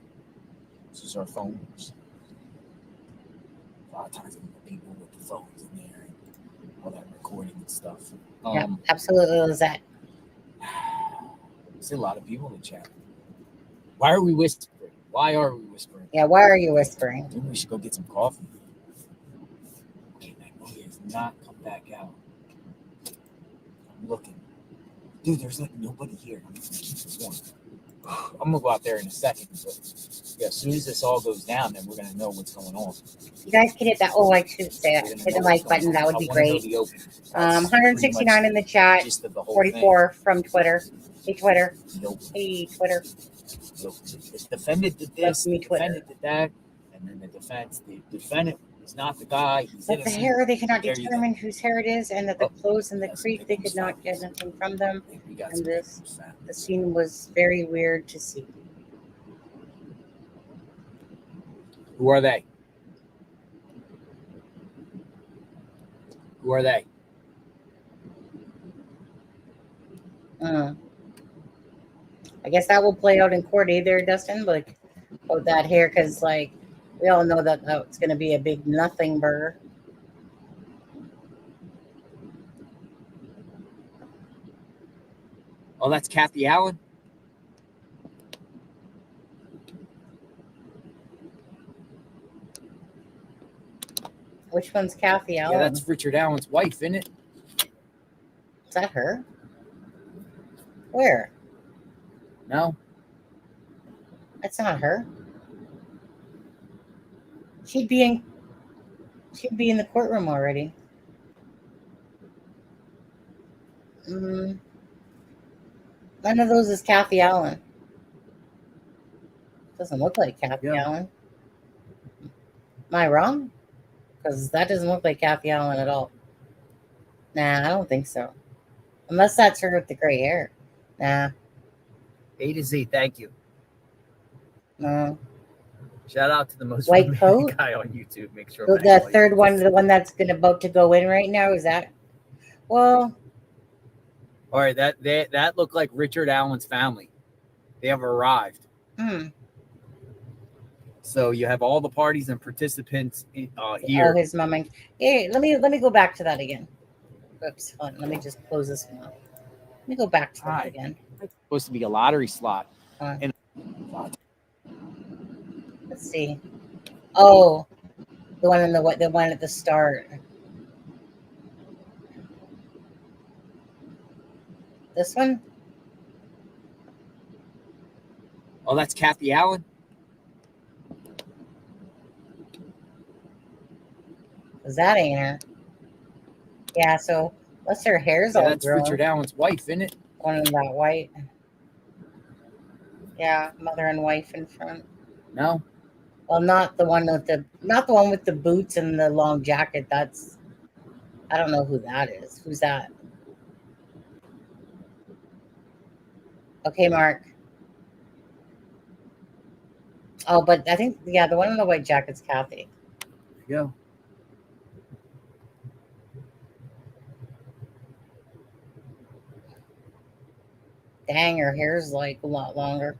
This is our phone. A lot of times people with the phones in there and all that recording and stuff. Yeah, absolutely, Lizette. There's a lot of people in the chat. Why are we whispering? Why are we whispering? Yeah, why are you whispering? Maybe we should go get some coffee. Okay, Magnolia has not come back out. I'm looking. Dude, there's like nobody here. I'm just gonna keep this one. I'm gonna go out there in a second, but yeah, as soon as this all goes down, then we're gonna know what's going on. You guys can hit that. Oh, I should say that. Hit the like button. That would be great. 169 in the chat. 44 from Twitter. Hey, Twitter. Nope. Hey, Twitter. Nope. The defendant did this, Me, the Twitter. defendant did that, and then the defendant is not the guy. He's But the innocent. hair, they cannot There you go. determine whose hair it is, and that the Oh, clothes in the yes, creek, they maybe could not stop. get anything from them. We got And some this, sound. the scene was very weird to see. Who are they? Who are they? I guess that will play out in court either, Dustin, like, about that hair, because, like, we all know that it's going to be a big nothing burger. Oh, that's Kathy Allen? Which one's Kathy Allen? Yeah, that's Richard Allen's wife, isn't it? Is that her? Where? No. That's not her. She'd be in the courtroom already. None of those is Kathy Allen. Doesn't look like Kathy Allen. Am I wrong? Because that doesn't look like Kathy Allen at all. Nah, I don't think so. Unless that's her with the gray hair. Nah. A to Z, thank you. No. Shout out to the most White romantic coat? guy on YouTube. Make sure The third one, the one that's about to go in right now, is that? Well, all right, that looked like Richard Allen's family. They have arrived. So you have all the parties and participants here. Oh, his mom. Hey, let me go back to that again. Oops, hold on, let me just close this one out. Let me go back to that again. It's supposed to be a lottery slot. And let's see. Oh, the one the one at the start. This one? Oh, that's Kathy Allen? Because that ain't her. Yeah, so unless her hair's all that's grown. Richard Allen's wife, isn't it? One in that white. Yeah, mother and wife in front. No. Well, not the one with the boots and the long jacket. That's, I don't know who that is. Who's that? Okay, Mark. Oh, but I think, yeah, the one in the white jacket's Kathy. There you go. Dang, her hair's like a lot longer.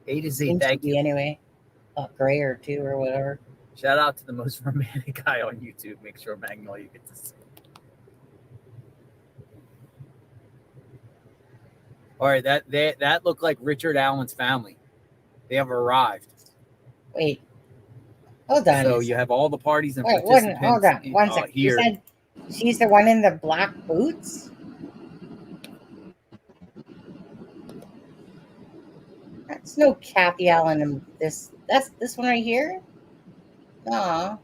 A to Z, Seems thank to be you. anyway. A lot grayer too, or whatever. Shout out to the most romantic guy on YouTube. Make sure Magnolia gets to see. All right, that looked like Richard Allen's family. They have arrived. Wait, hold on. So you have all the parties and Wait, participants hold on, one second. You here. said she's the one in the black boots? That's no Kathy Allen in this. That's this one right here? Aw.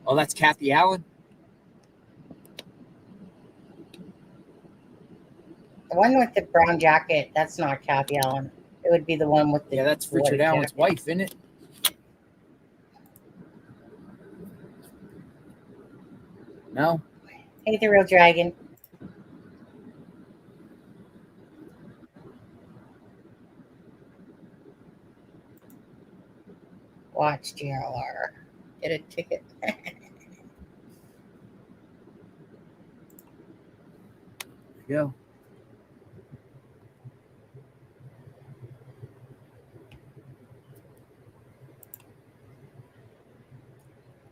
Oh, that's Kathy Allen? The one with the brown jacket, that's not Kathy Allen. It would be the one with the Yeah, that's Richard white Allen's jacket. wife, isn't it? No. Hey, the real dragon. Watch GLR. Get a ticket. Go.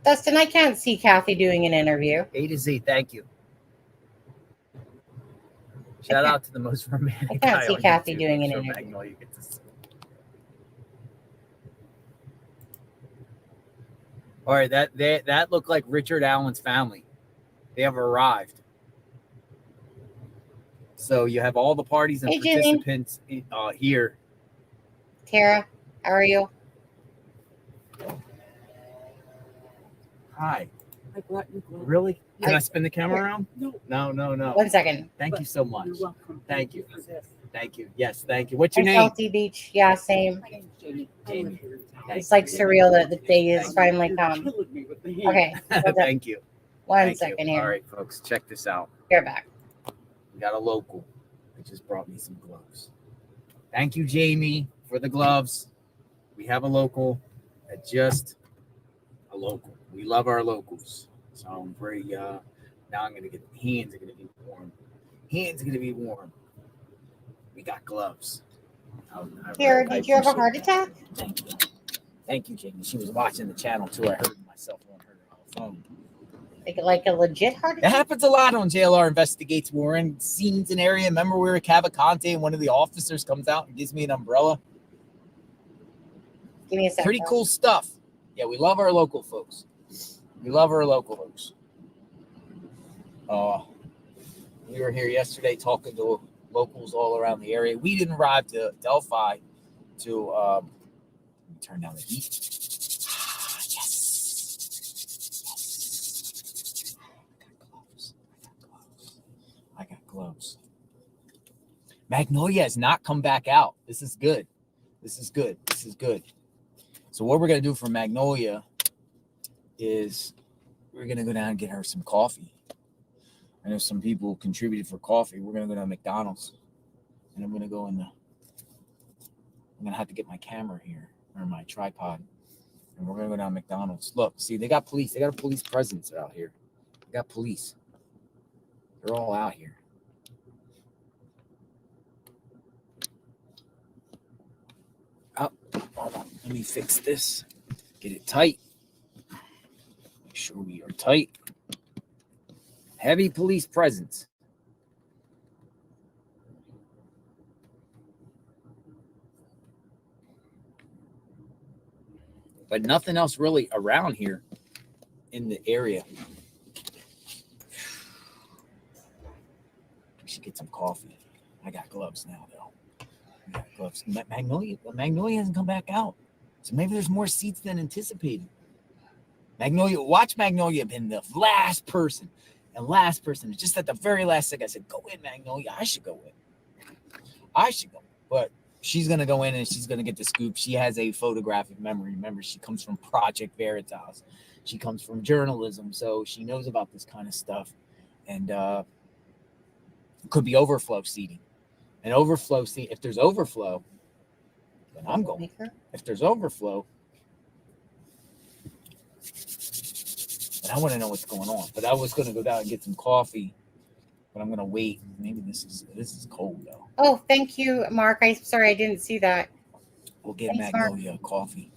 Dustin, I can't see Kathy doing an interview. A to Z, thank you. Shout out to the most romantic I guy can't see on Kathy YouTube. doing Make an sure interview. Magnolia gets to see. All right, that looked like Richard Allen's family. They have arrived. So you have all the parties and Hey, Janine. participants here. Tara, how are you? Hi. I brought you gloves. Really? Can I I- spin the camera around? No. No. 1 second. Thank you so much. You're welcome. Thank you. Thank you. Yes, thank you. What's your And name? Salty Beach. Yeah, same. Jamie. It's like surreal that the day is finally come. Okay. hold up. Thank you. 1 Thank second you. here. All right, folks, check this out. You're back. We got a local that just brought me some gloves. Thank you, Jamie, for the gloves. We have a local that just a local. We love our locals. So I'm very now I'm gonna get hands are gonna be warm. Hands are gonna be warm. We got gloves. Here, did you have a heart attack? Thank you. Thank you, Jamie. She was watching the channel too. I heard it myself on her phone. Like a legit heart It attack? happens a lot on JLR Investigates. We're in scenes and area. Remember we were at Cavalcante and one of the officers comes out and gives me an umbrella. Give me a second. Pretty cool stuff. Yeah, we love our local folks. We love our local folks. We were here yesterday talking to locals all around the area. We didn't arrive to Delphi to turn down the heat. Yes. I got gloves. Magnolia has not come back out. This is good. This is good. This is good. So what we're going to do for Magnolia is we're going to go down and get her some coffee. I know some people contributed for coffee. We're going to go to McDonald's. And I'm going to go in the... I'm going to have to get my camera here, or my tripod. And we're going to go down to McDonald's. Look, see, they got police. They got a police presence out here. They got police. They're all out here. Oh, hold on. Let me fix this. Get it tight. Make sure we are tight. Heavy police presence. But nothing else really around here in the area. We should get some coffee. I got gloves now, though. I got gloves. Magnolia hasn't come back out. So maybe there's more seats than anticipated. Magnolia, watch Magnolia been the last person. And last person, just at the very last second, I said, go in, Magnolia. I should go in. But she's going to go in and she's going to get the scoop. She has a photographic memory. Remember, she comes from Project Veritas. She comes from journalism, so she knows about this kind of stuff. And it could be overflow seating. And overflow seat, if there's overflow, then I'm going. If there's overflow, then I want to know what's going on. But I was going to go down and get some coffee, but I'm going to wait. Maybe this is cold, though. Oh, thank you, Mark. I'm sorry I didn't see that. We'll get Thanks, Magnolia coffee.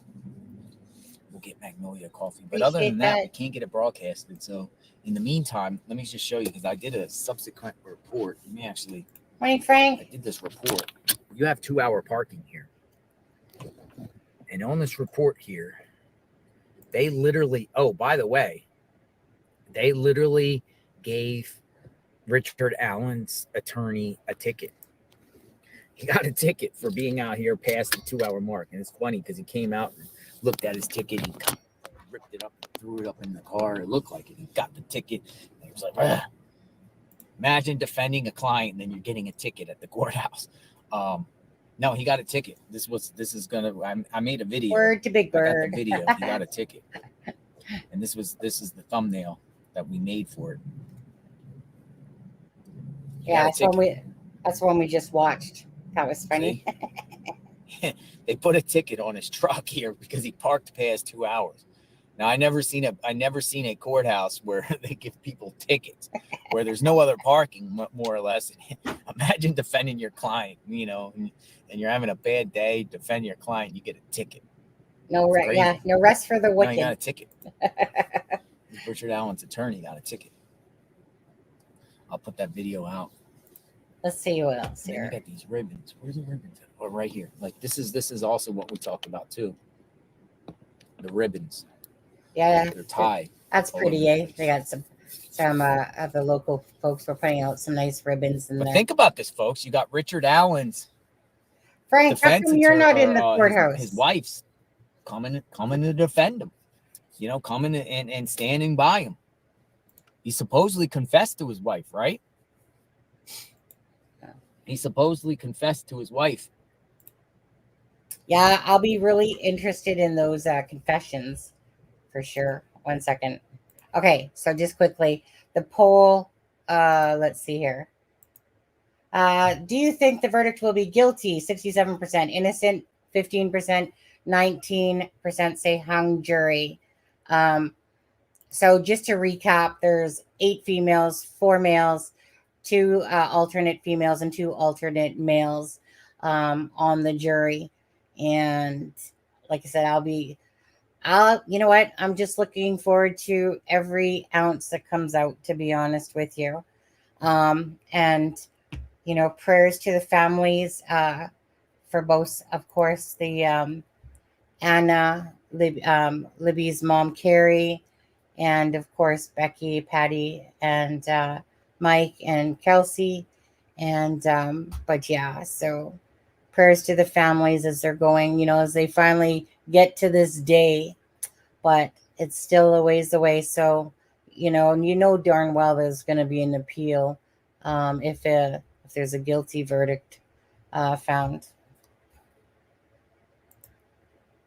We'll get Magnolia coffee. But Appreciate other than that, that. we can't get it broadcasted. So in the meantime, let me just show you, because I did a subsequent report. Let me actually... Morning, Frank. I did this report. You have 2-hour parking here. And on this report here, they literally... Oh, by the way, they literally gave Richard Allen's attorney a ticket. He got a ticket for being out here past the 2-hour mark. And it's funny because he came out and looked at his ticket. He ripped it up and threw it up in the car. It looked like it. He got the ticket. And he was like, ugh. Imagine defending a client and then you're getting a ticket at the courthouse. No, he got a ticket. I made a video. Word to Big I got Bird. the video. He got a ticket. And this is the thumbnail that we made for it. Yeah, that's one we just watched. That was funny. They put a ticket on his truck here because he parked past 2 hours. Now I never seen a courthouse where they give people tickets, where there's no other parking, more or less. Imagine defending your client, and you're having a bad day. Defend your client, you get a ticket. No rest for the No, wicked. you got a ticket. Richard Allen's attorney got a ticket. I'll put that video out. Let's see what else And then here. you got these ribbons. Where's the ribbons? Oh, right here. Like this is also what we talked about too. The ribbons. Yeah, They're tied. That's all pretty, over eh? They got some of the local folks were putting out some nice ribbons in But there. think about this, folks. You got Richard Allen's Frank, how defense come you're not in the attorney, courthouse? his wife's coming to defend him. Coming and standing by him. He supposedly confessed to his wife, right? He supposedly confessed to his wife. Yeah, I'll be really interested in those confessions for sure. 1 second. Okay, so just quickly, the poll. Let's see here. Do you think the verdict will be guilty? 67%, innocent 15%, 19% say hung jury. So just to recap, there's 8 females, 4 males, 2 alternate females, and 2 alternate males on the jury. And like I said, you know what? I'm just looking forward to every ounce that comes out, to be honest with you. And, you know, prayers to the families for both, of course, the Anna, Libby's mom, Carrie, and of course, Becky, Patty, and Mike and Kelsey. And, but yeah, so prayers to the families as they're going, you know, as they finally get to this day, but it's still a ways away. So, you know darn well there's going to be an appeal if there's a guilty verdict found.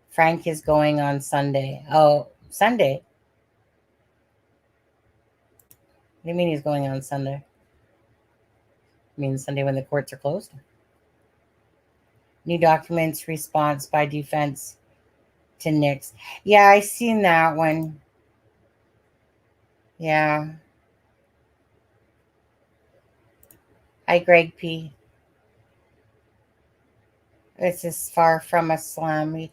Frank is going on Sunday. Oh, Sunday? What do you mean he's going on Sunday? I mean Sunday when the courts are closed? New documents, response by defense to Nix. Yeah, I seen that one. Yeah. Hi, Greg P. This is far from a slam.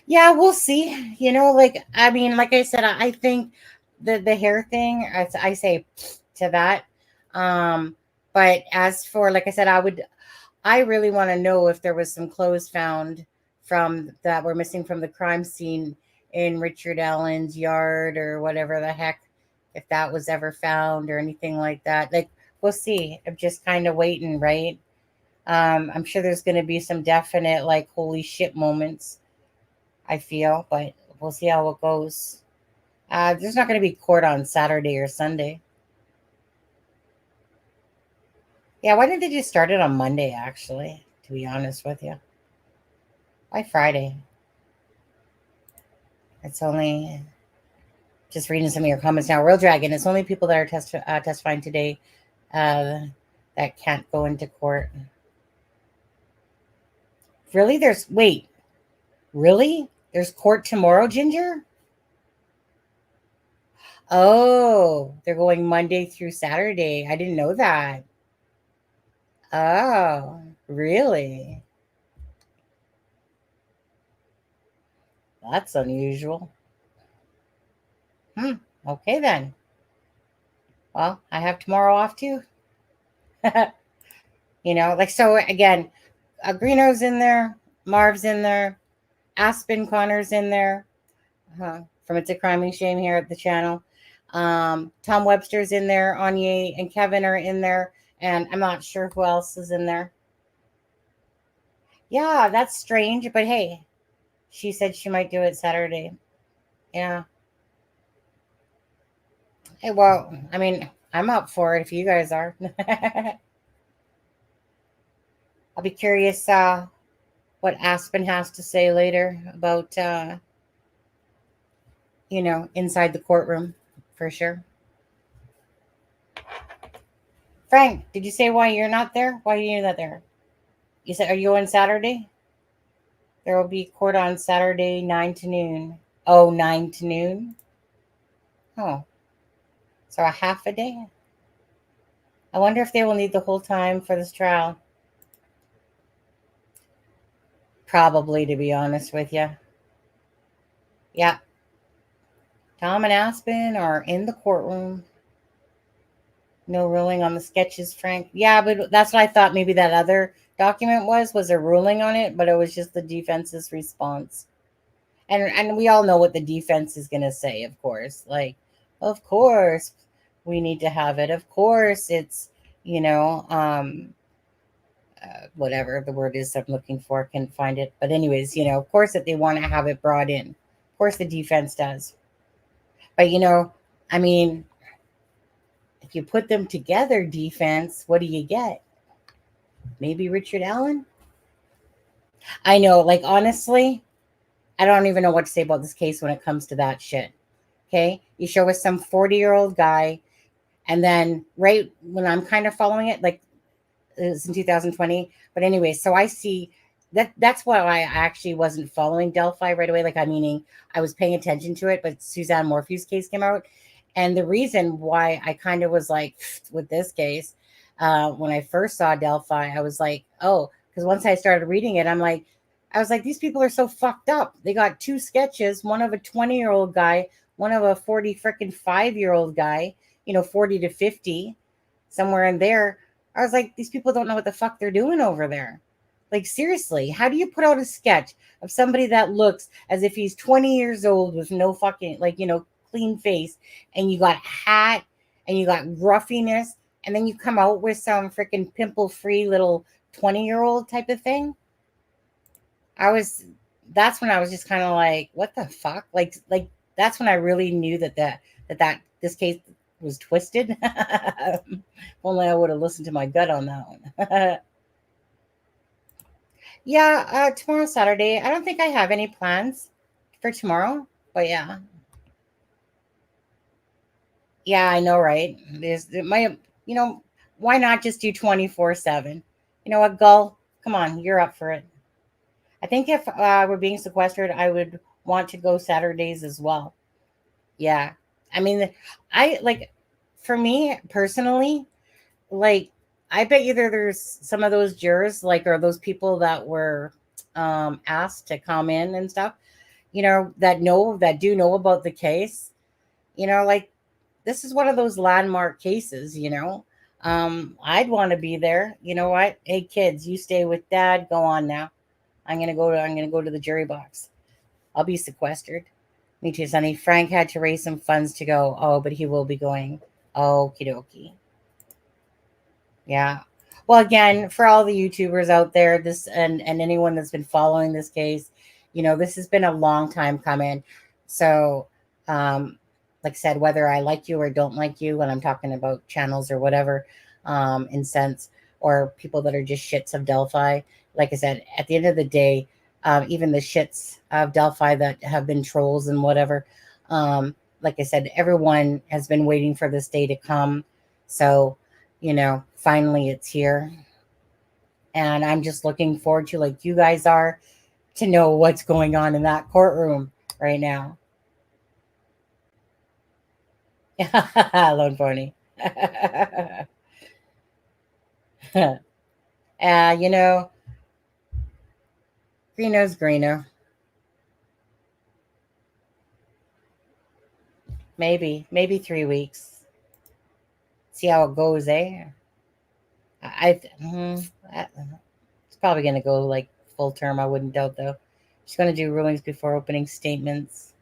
Yeah, we'll see. You know, like, I mean, like I said, I think the hair thing, I say to that. But as for, like I said, I really want to know if there was some clothes found that were missing from the crime scene in Richard Allen's yard or whatever the heck, if that was ever found or anything like that. Like, we'll see. I'm just kind of waiting, right? I'm sure there's going to be some definite, like, holy shit moments, I feel, but we'll see how it goes. There's not going to be court on Saturday or Sunday. Yeah, why didn't they just start it on Monday, actually, to be honest with you? Why Friday? It's only, just reading some of your comments now. Real Dragon, it's only people that are testifying today that can't go into court. Really? Really? There's court tomorrow, Ginger? Oh, they're going Monday through Saturday. I didn't know that. Oh, really? That's unusual. Okay then. Well, I have tomorrow off too. You know, like, so again, Greeno's in there, Marv's in there, Aspen Connor's in there, from It's a Crime and Shame here at the channel. Tom Webster's in there, Anya and Kevin are in there, and I'm not sure who else is in there. Yeah, that's strange, but hey, she said she might do it Saturday. Yeah. Hey, well, I mean, I'm up for it if you guys are. I'll be curious what Aspen has to say later about, inside the courtroom, for sure. Frank, did you say why you're not there? Why are you not there? You said, are you on Saturday? There will be court on Saturday, 9 to noon. Oh, 9 to noon? Oh. So a half a day? I wonder if they will need the whole time for this trial. Probably, to be honest with you. Yeah. Tom and Aspen are in the courtroom. No ruling on the sketches, Frank. Yeah, but that's what I thought maybe that other document was a ruling on it, but it was just the defense's response. And we all know what the defense is going to say, of course. Like, of course, we need to have it. Of course, it's, whatever the word is I'm looking for, can't find it. But anyways, of course that they want to have it brought in. Of course the defense does. But, I mean, if you put them together, defense, what do you get? Maybe Richard Allen? I know, like, honestly, I don't even know what to say about this case when it comes to that shit. Okay? You show us some 40-year-old guy, and then right when I'm kind of following it, like, it's in 2020. But anyway, so I see that's why I actually wasn't following Delphi right away. Like, I meaning I was paying attention to it, but Suzanne Morphew's case came out. And the reason why I kind of was like, with this case, when I first saw Delphi, I was like, oh, because once I started reading it, I was like, these people are so fucked up. They got two sketches, one of a 20-year-old guy, one of a 40 freaking 5-year-old guy, 40 to 50, somewhere in there. I was like, these people don't know what the fuck they're doing over there. Like, seriously, how do you put out a sketch of somebody that looks as if he's 20 years old with no fucking, clean face, and you got hat and you got gruffiness, and then you come out with some freaking pimple-free little 20-year-old type of thing? That's when I was just kind of like, what the fuck? Like that's when I really knew that this case was twisted. Only I would have listened to my gut on that one. Yeah, tomorrow, Saturday. I don't think I have any plans for tomorrow, but yeah. Yeah, I know, right? Why not just do 24/7? You know what, Gull? Come on, you're up for it. I think if we're being sequestered, I would want to go Saturdays as well. Yeah. I mean, for me personally, I bet you there's some of those jurors, or those people that were asked to come in and stuff, that do know about the case, this is one of those landmark cases, I'd want to be there. You know what? Hey, kids, you stay with dad. Go on now. I'm gonna go to the jury box. I'll be sequestered. Me too, Sonny. Frank had to raise some funds to go. Oh, but he will be going. Okie dokie. Yeah. Well, again, for all the YouTubers out there, this and anyone that's been following this case, this has been a long time coming. So, like I said, whether I like you or don't like you, when I'm talking about channels or whatever, in sense, or people that are just shits of Delphi, like I said, at the end of the day, even the shits of Delphi that have been trolls and whatever, like I said, everyone has been waiting for this day to come. So, finally it's here. And I'm just looking forward to, like you guys are, to know what's going on in that courtroom right now. Lone Pony. Greeno's Greeno. Maybe 3 weeks. See how it goes, eh? It's probably going to go like full term. I wouldn't doubt, though. She's going to do rulings before opening statements.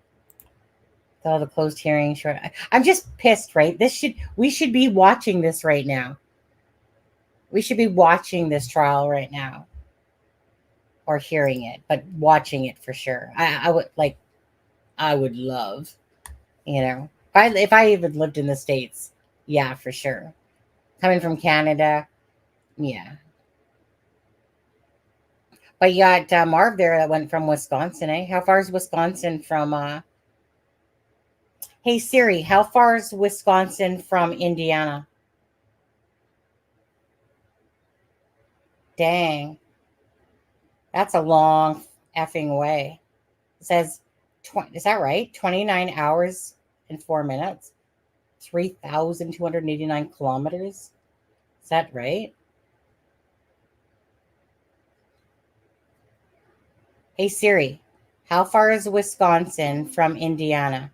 All the closed hearings. I'm just pissed, right? We should be watching this right now. We should be watching this trial right now, or hearing it, but watching it for sure. I would love, if I even lived in the States, yeah, for sure. Coming from Canada, yeah. But you got Marv there that went from Wisconsin, eh? How far is Wisconsin from? Hey Siri, how far is Wisconsin from Indiana? Dang. That's a long effing way. It says, is that right? 29 hours and 4 minutes? 3,289 kilometers? Is that right? Hey Siri, how far is Wisconsin from Indiana?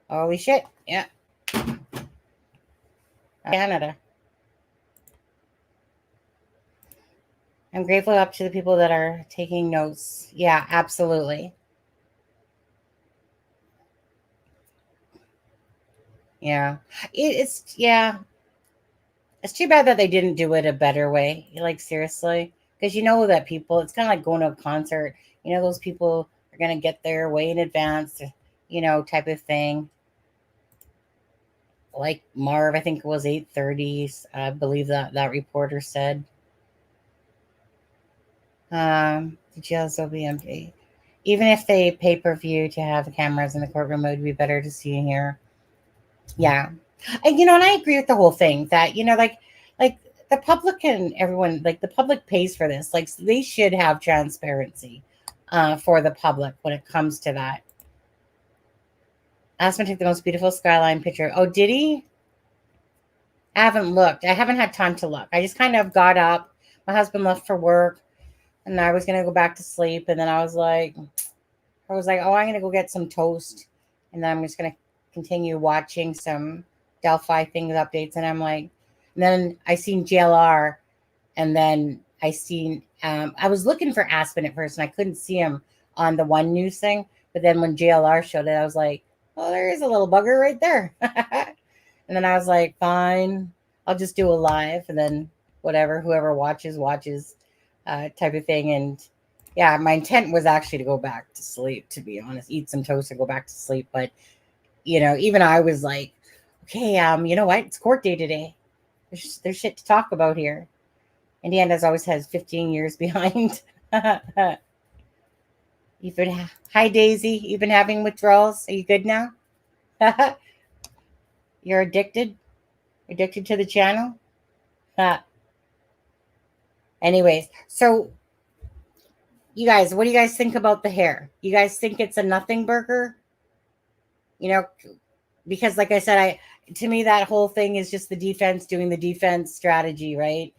Holy shit. Yeah. Canada. I'm grateful up to the people that are taking notes. Yeah, absolutely. Yeah. It's too bad that they didn't do it a better way. Seriously. Because that people, it's kind of like going to a concert. Those people are going to get there way in advance, type of thing. like Marv, I think it was 8:30. I believe that reporter said. The jails will be empty. Even if they pay-per-view to have the cameras in the courtroom, it would be better to see and hear. Yeah. And and I agree with the whole thing that, like the public and everyone, like the public pays for this. Like they should have transparency for the public when it comes to that. Aspen took the most beautiful skyline picture. Oh, did he? I haven't looked. I haven't had time to look. I just kind of got up. My husband left for work and I was going to go back to sleep. And then I was like, oh, I'm going to go get some toast. And then I'm just going to continue watching some Delphi things updates. And I'm like, and then I seen JLR. And then I seen, I was looking for Aspen at first and I couldn't see him on the one news thing. But then when JLR showed it, I was like, oh, there is a little bugger right there. And then I was like, fine, I'll just do a live. And then whatever, whoever watches type of thing. And yeah, my intent was actually to go back to sleep, to be honest, eat some toast and go back to sleep. But, even I was like, okay, you know what? It's court day today. There's shit to talk about here. Indiana's always has 15 years behind. Hi, Daisy. You've been having withdrawals. Are you good now? You're addicted? Addicted to the channel? Anyways, so you guys, what do you guys think about the hair? You guys think it's a nothing burger? Because like I said, to me, that whole thing is just the defense doing the defense strategy, right?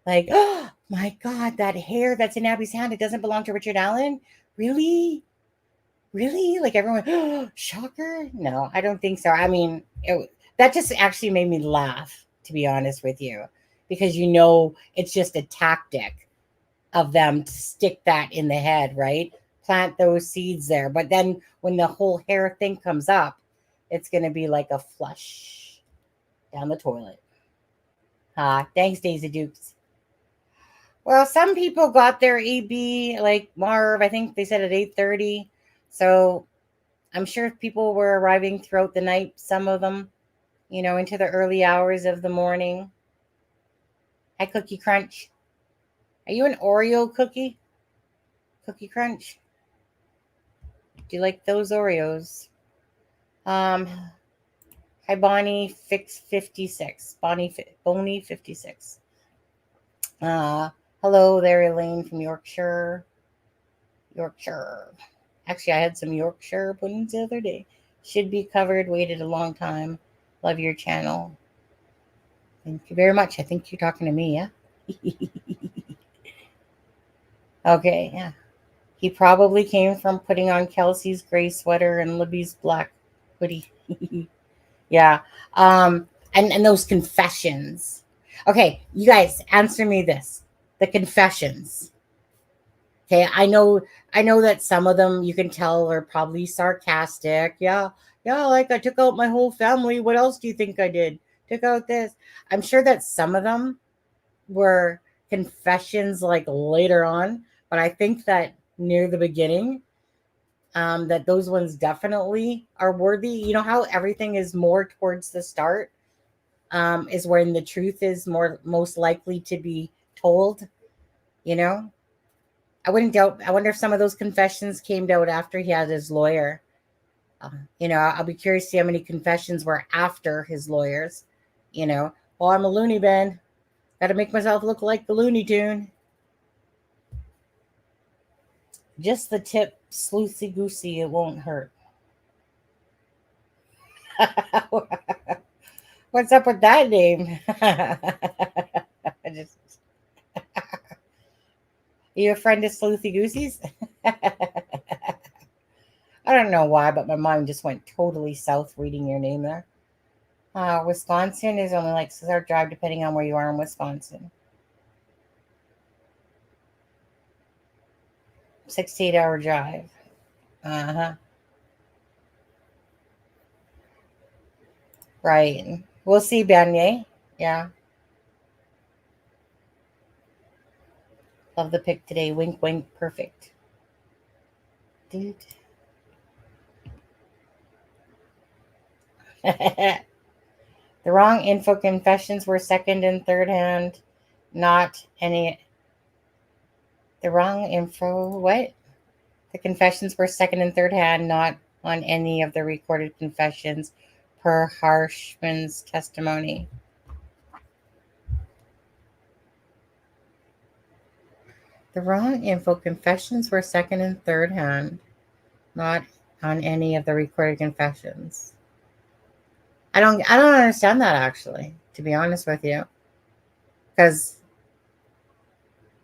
Like, oh my God, that hair that's in Abby's hand, it doesn't belong to Richard Allen? Really? Like everyone, oh, shocker? No, I don't think so. I mean, that just actually made me laugh, to be honest with you, because it's just a tactic of them to stick that in the head, right? Plant those seeds there. But then when the whole hair thing comes up, it's going to be like a flush down the toilet. Thanks, Daisy Dukes. Well, some people got their EB, like Marv, I think they said at 8:30. So I'm sure people were arriving throughout the night, some of them, into the early hours of the morning. Hi, Cookie Crunch. Are you an Oreo cookie? Cookie Crunch? Do you like those Oreos? Hi, Bonnie Fix 56. Bonnie 56. Hello there, Elaine from Yorkshire. Actually, I had some Yorkshire puddings the other day. Should be covered. Waited a long time. Love your channel. Thank you very much. I think you're talking to me, yeah? Okay, yeah. He probably came from putting on Kelsey's gray sweater and Libby's black hoodie. Yeah. And those confessions. Okay, you guys, answer me this. The confessions. Okay, I know that some of them you can tell are probably sarcastic. Yeah, like I took out my whole family. What else do you think I did? Took out this. I'm sure that some of them were confessions like later on, but I think that near the beginning, that those ones definitely are worthy. You know how everything is more towards the start, is when the truth is most likely to be told. I wouldn't doubt. I wonder if some of those confessions came out after he had his lawyer. I'll be curious to see how many confessions were after his lawyers. Well, I'm a loony bin. Got to make myself look like the Looney Tune. Just the tip, sleuthy goosey. It won't hurt. What's up with that name? You a friend of Sleuthy Goosies? I don't know why, but my mind just went totally south reading your name there. Wisconsin is only like 6-hour drive depending on where you are in Wisconsin. 6 to 8 hour drive. Right. We'll see, Beignet. Yeah. Love the pic today. Wink, wink. Perfect. Dude. The wrong info confessions were second and third hand, not any. The wrong info, what? The confessions were second and third hand, not on any of the recorded confessions per Harshman's testimony. The wrong info confessions were second and third hand, not on any of the recorded confessions. I don't understand that, actually, to be honest with you. Because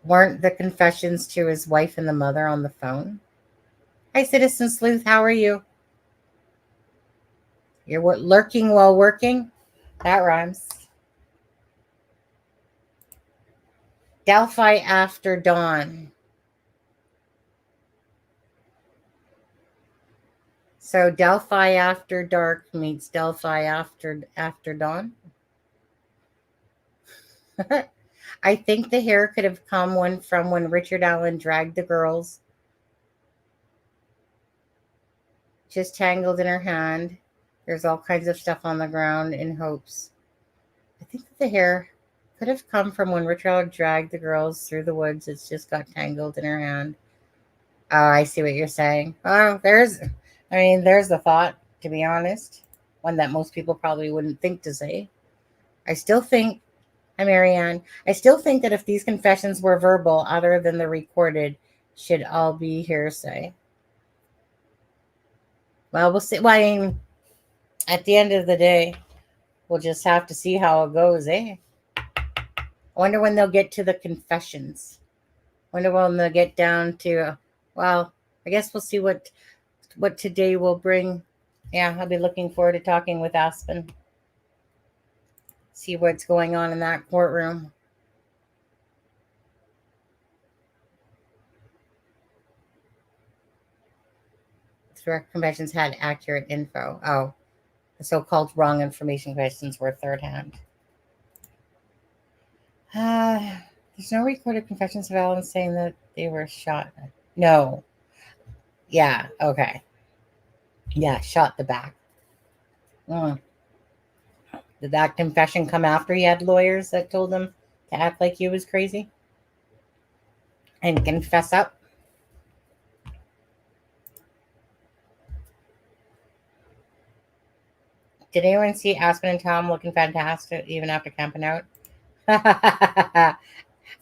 weren't the confessions to his wife and the mother on the phone? Hi, Citizen Sleuth, how are you? You're what, lurking while working? That rhymes. Delphi after dawn. So Delphi after dark meets Delphi after dawn. I think the hair could have come from when Richard Allen dragged the girls, just tangled in her hand. There's all kinds of stuff on the ground in hopes. I think that the hair could have come from when Richard Allen dragged the girls through the woods. It's just got tangled in her hand. Oh, I see what you're saying. Oh, there's the thought, to be honest. One that most people probably wouldn't think to say. I still think, hi, Marianne. I still think that if these confessions were verbal, other than the recorded, should all be hearsay. Well, we'll see. Well, I mean, at the end of the day, we'll just have to see how it goes, eh? I wonder when they'll get to the confessions. Wonder when they'll get down to, well, I guess we'll see what today will bring. Yeah, I'll be looking forward to talking with Aspen. See what's going on in that courtroom. Direct confessions had accurate info. Oh, the so-called wrong information questions were third hand. There's no recorded confessions of Allen saying that they were shot. No. Yeah, okay. Yeah, shot the back. Did that confession come after he had lawyers that told him to act like he was crazy? And confess up? Did anyone see Aspen and Tom looking fantastic even after camping out?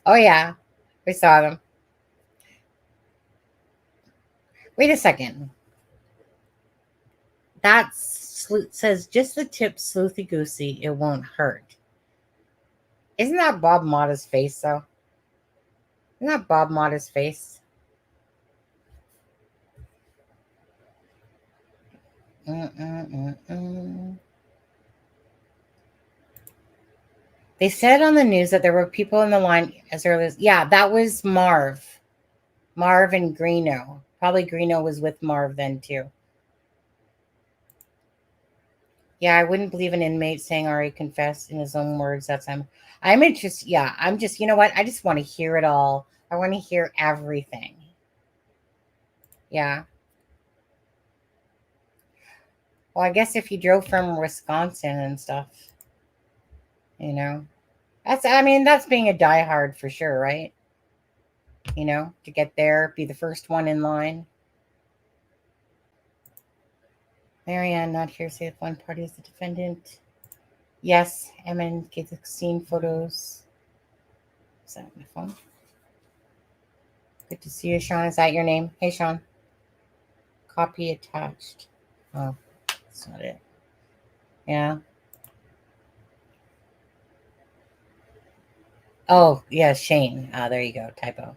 Oh, yeah. We saw them. Wait a second. That says just the tip sleuthy goosey. It won't hurt. Isn't that Bob Motta's face, though? Isn't that Bob Motta's face? They said on the news that there were people in the line as early as, yeah, that was Marv. Marv and Greeno. Probably Greeno was with Marv then, too. Yeah, I wouldn't believe an inmate saying Ari confessed in his own words. I'm interested. Yeah, I'm just, you know what? I just want to hear it all. I want to hear everything. Yeah. Well, I guess if you drove from Wisconsin and stuff, you know, that's being a diehard for sure, right? You know, to get there, be the first one in line. Marianne, not here. Say if one party is the defendant. Yes, Emin gave the scene photos. Is that my phone? Good to see you, Sean. Is that your name? Hey, Sean. Copy attached. Oh, that's not it. Yeah. Oh, yeah, Shane. There you go. Typo.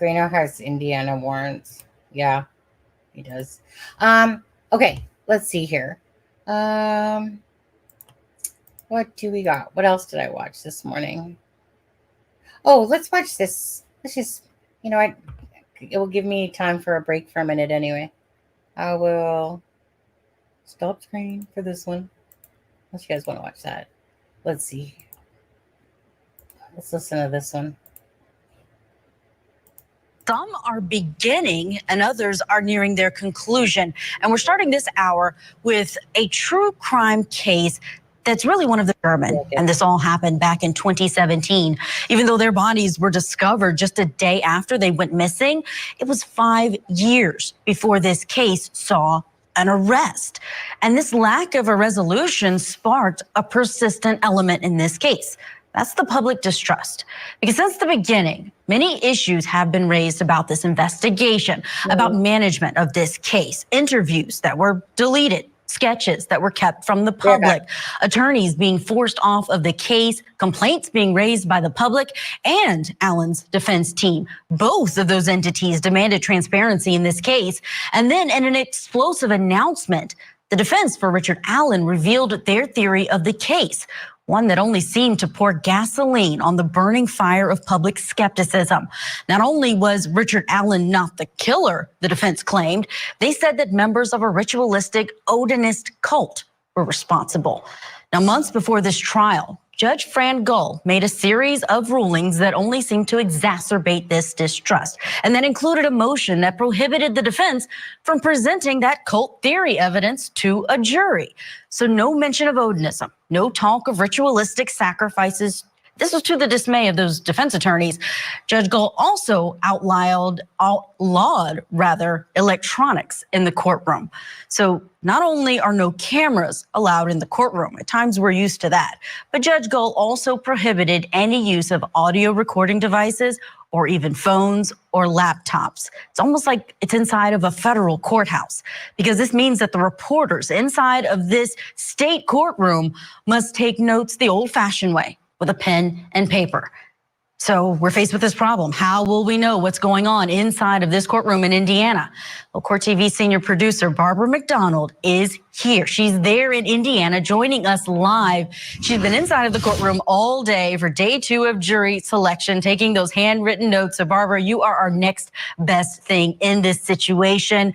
Greeno has Indiana warrants. Yeah, he does. Okay, let's see here. What do we got? What else did I watch this morning? Oh, let's watch this. Let's just, you know what? It will give me time for a break for a minute anyway. I will stop screen for this one. Unless you guys want to watch that. Let's see. Let's listen to this one. Some are beginning and others are nearing their conclusion. And we're starting this hour with a true crime case that's really one of the German. And this all happened back in 2017. Even though their bodies were discovered just a day after they went missing, it was 5 years before this case saw an arrest. And this lack of a resolution sparked a persistent element in this case. That's the public distrust. Because since the beginning, many issues have been raised about this investigation, about management of this case, interviews that were deleted, sketches that were kept from the public, attorneys being forced off of the case, complaints being raised by the public and Allen's defense team. Both of those entities demanded transparency in this case. And then in an explosive announcement, the defense for Richard Allen revealed their theory of the case, one that only seemed to pour gasoline on the burning fire of public skepticism. Not only was Richard Allen not the killer, the defense claimed, they said that members of a ritualistic Odinist cult were responsible. Now, months before this trial, Judge Fran Gull made a series of rulings that only seemed to exacerbate this distrust, and that included a motion that prohibited the defense from presenting that cult theory evidence to a jury. So no mention of Odinism, no talk of ritualistic sacrifices. This was to the dismay of those defense attorneys. Judge Gull also outlawed electronics in the courtroom. So not only are no cameras allowed in the courtroom, at times we're used to that, but Judge Gull also prohibited any use of audio recording devices or even phones or laptops. It's almost like it's inside of a federal courthouse, because this means that the reporters inside of this state courtroom must take notes the old-fashioned way, with a pen and paper. So we're faced with this problem. How will we know what's going on inside of this courtroom in Indiana? Well, Court TV senior producer Barbara McDonald is here. She's there in Indiana joining us live. She's been inside of the courtroom all day for day 2 of jury selection, taking those handwritten notes. So Barbara, you are our next best thing in this situation.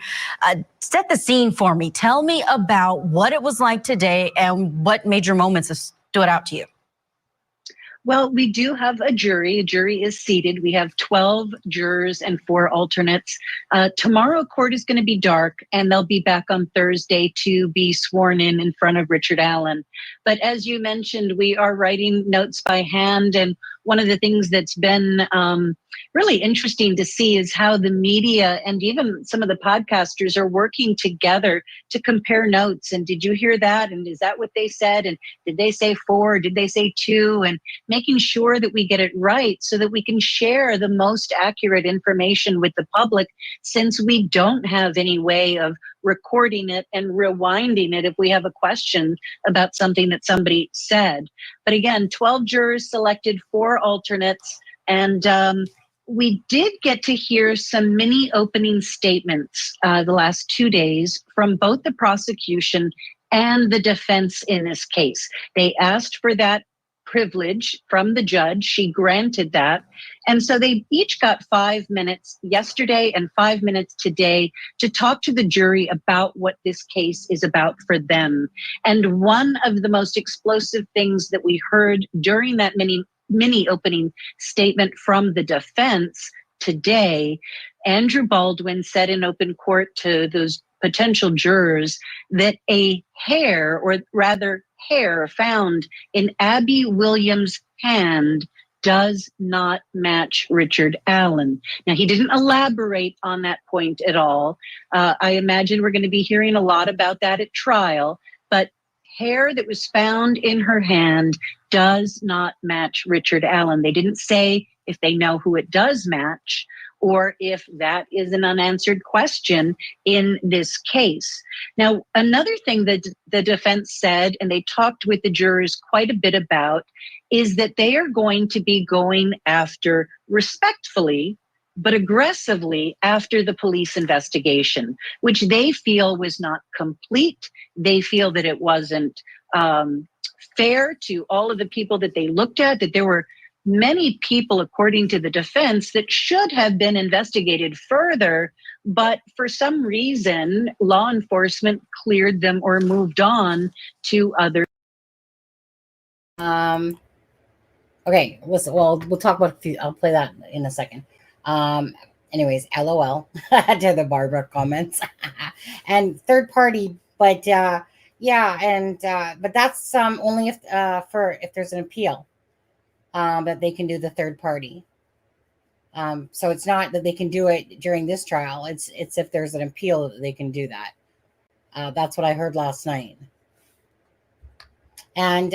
Set the scene for me. Tell me about what it was like today and what major moments have stood out to you. Well, we do have a jury. A jury is seated. We have 12 jurors and 4 alternates. Tomorrow, court is going to be dark, and they'll be back on Thursday to be sworn in front of Richard Allen. But as you mentioned, we are writing notes by hand, and one of the things that's been really interesting to see is how the media and even some of the podcasters are working together to compare notes. And did you hear that? And is that what they said? And did they say 4? Did they say 2? And making sure that we get it right so that we can share the most accurate information with the public, since we don't have any way of recording it and rewinding it if we have a question about something that somebody said. But again, 12 jurors selected, 4 alternates, and we did get to hear some mini opening statements the last 2 days from both the prosecution and the defense in this case. They asked for that privilege from the judge. She granted that. And so they each got 5 minutes yesterday and 5 minutes today to talk to the jury about what this case is about for them. And one of the most explosive things that we heard during that mini opening statement from the defense today, Andrew Baldwin said in open court to those potential jurors that a hair, or rather hair, found in Abby Williams' hand does not match Richard Allen. Now, he didn't elaborate on that point at all. I imagine we're going to be hearing a lot about that at trial, but hair that was found in her hand does not match Richard Allen. They didn't say if they know who it does match, or if that is an unanswered question in this case. Now, another thing that the defense said, and they talked with the jurors quite a bit about, is that they are going to be going after, respectfully, but aggressively, after the police investigation, which they feel was not complete. They feel that it wasn't fair to all of the people that they looked at, that there were many people, according to the defense, that should have been investigated further, but for some reason, law enforcement cleared them or moved on to other. Okay, listen. Well, we'll talk about. I'll play that in a second. Anyways, LOL to the Barbara comments and third party, but yeah, and but that's only if if there's an appeal that they can do the third party. So it's not that they can do it during this trial. It's if there's an appeal that they can do that. That's what I heard last night. And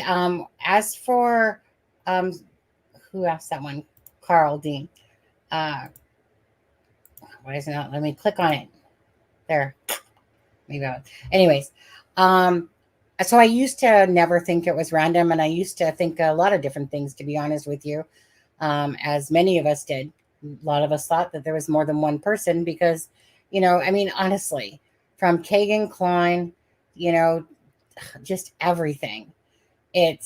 as for who asked that one? Carl Dean. Why is it not? Let me click on it. There. Maybe anyways. So I used to never think it was random, and I used to think a lot of different things, to be honest with you. As many of us did. A lot of us thought that there was more than one person because, I mean, honestly, from Kagan Klein, just everything. It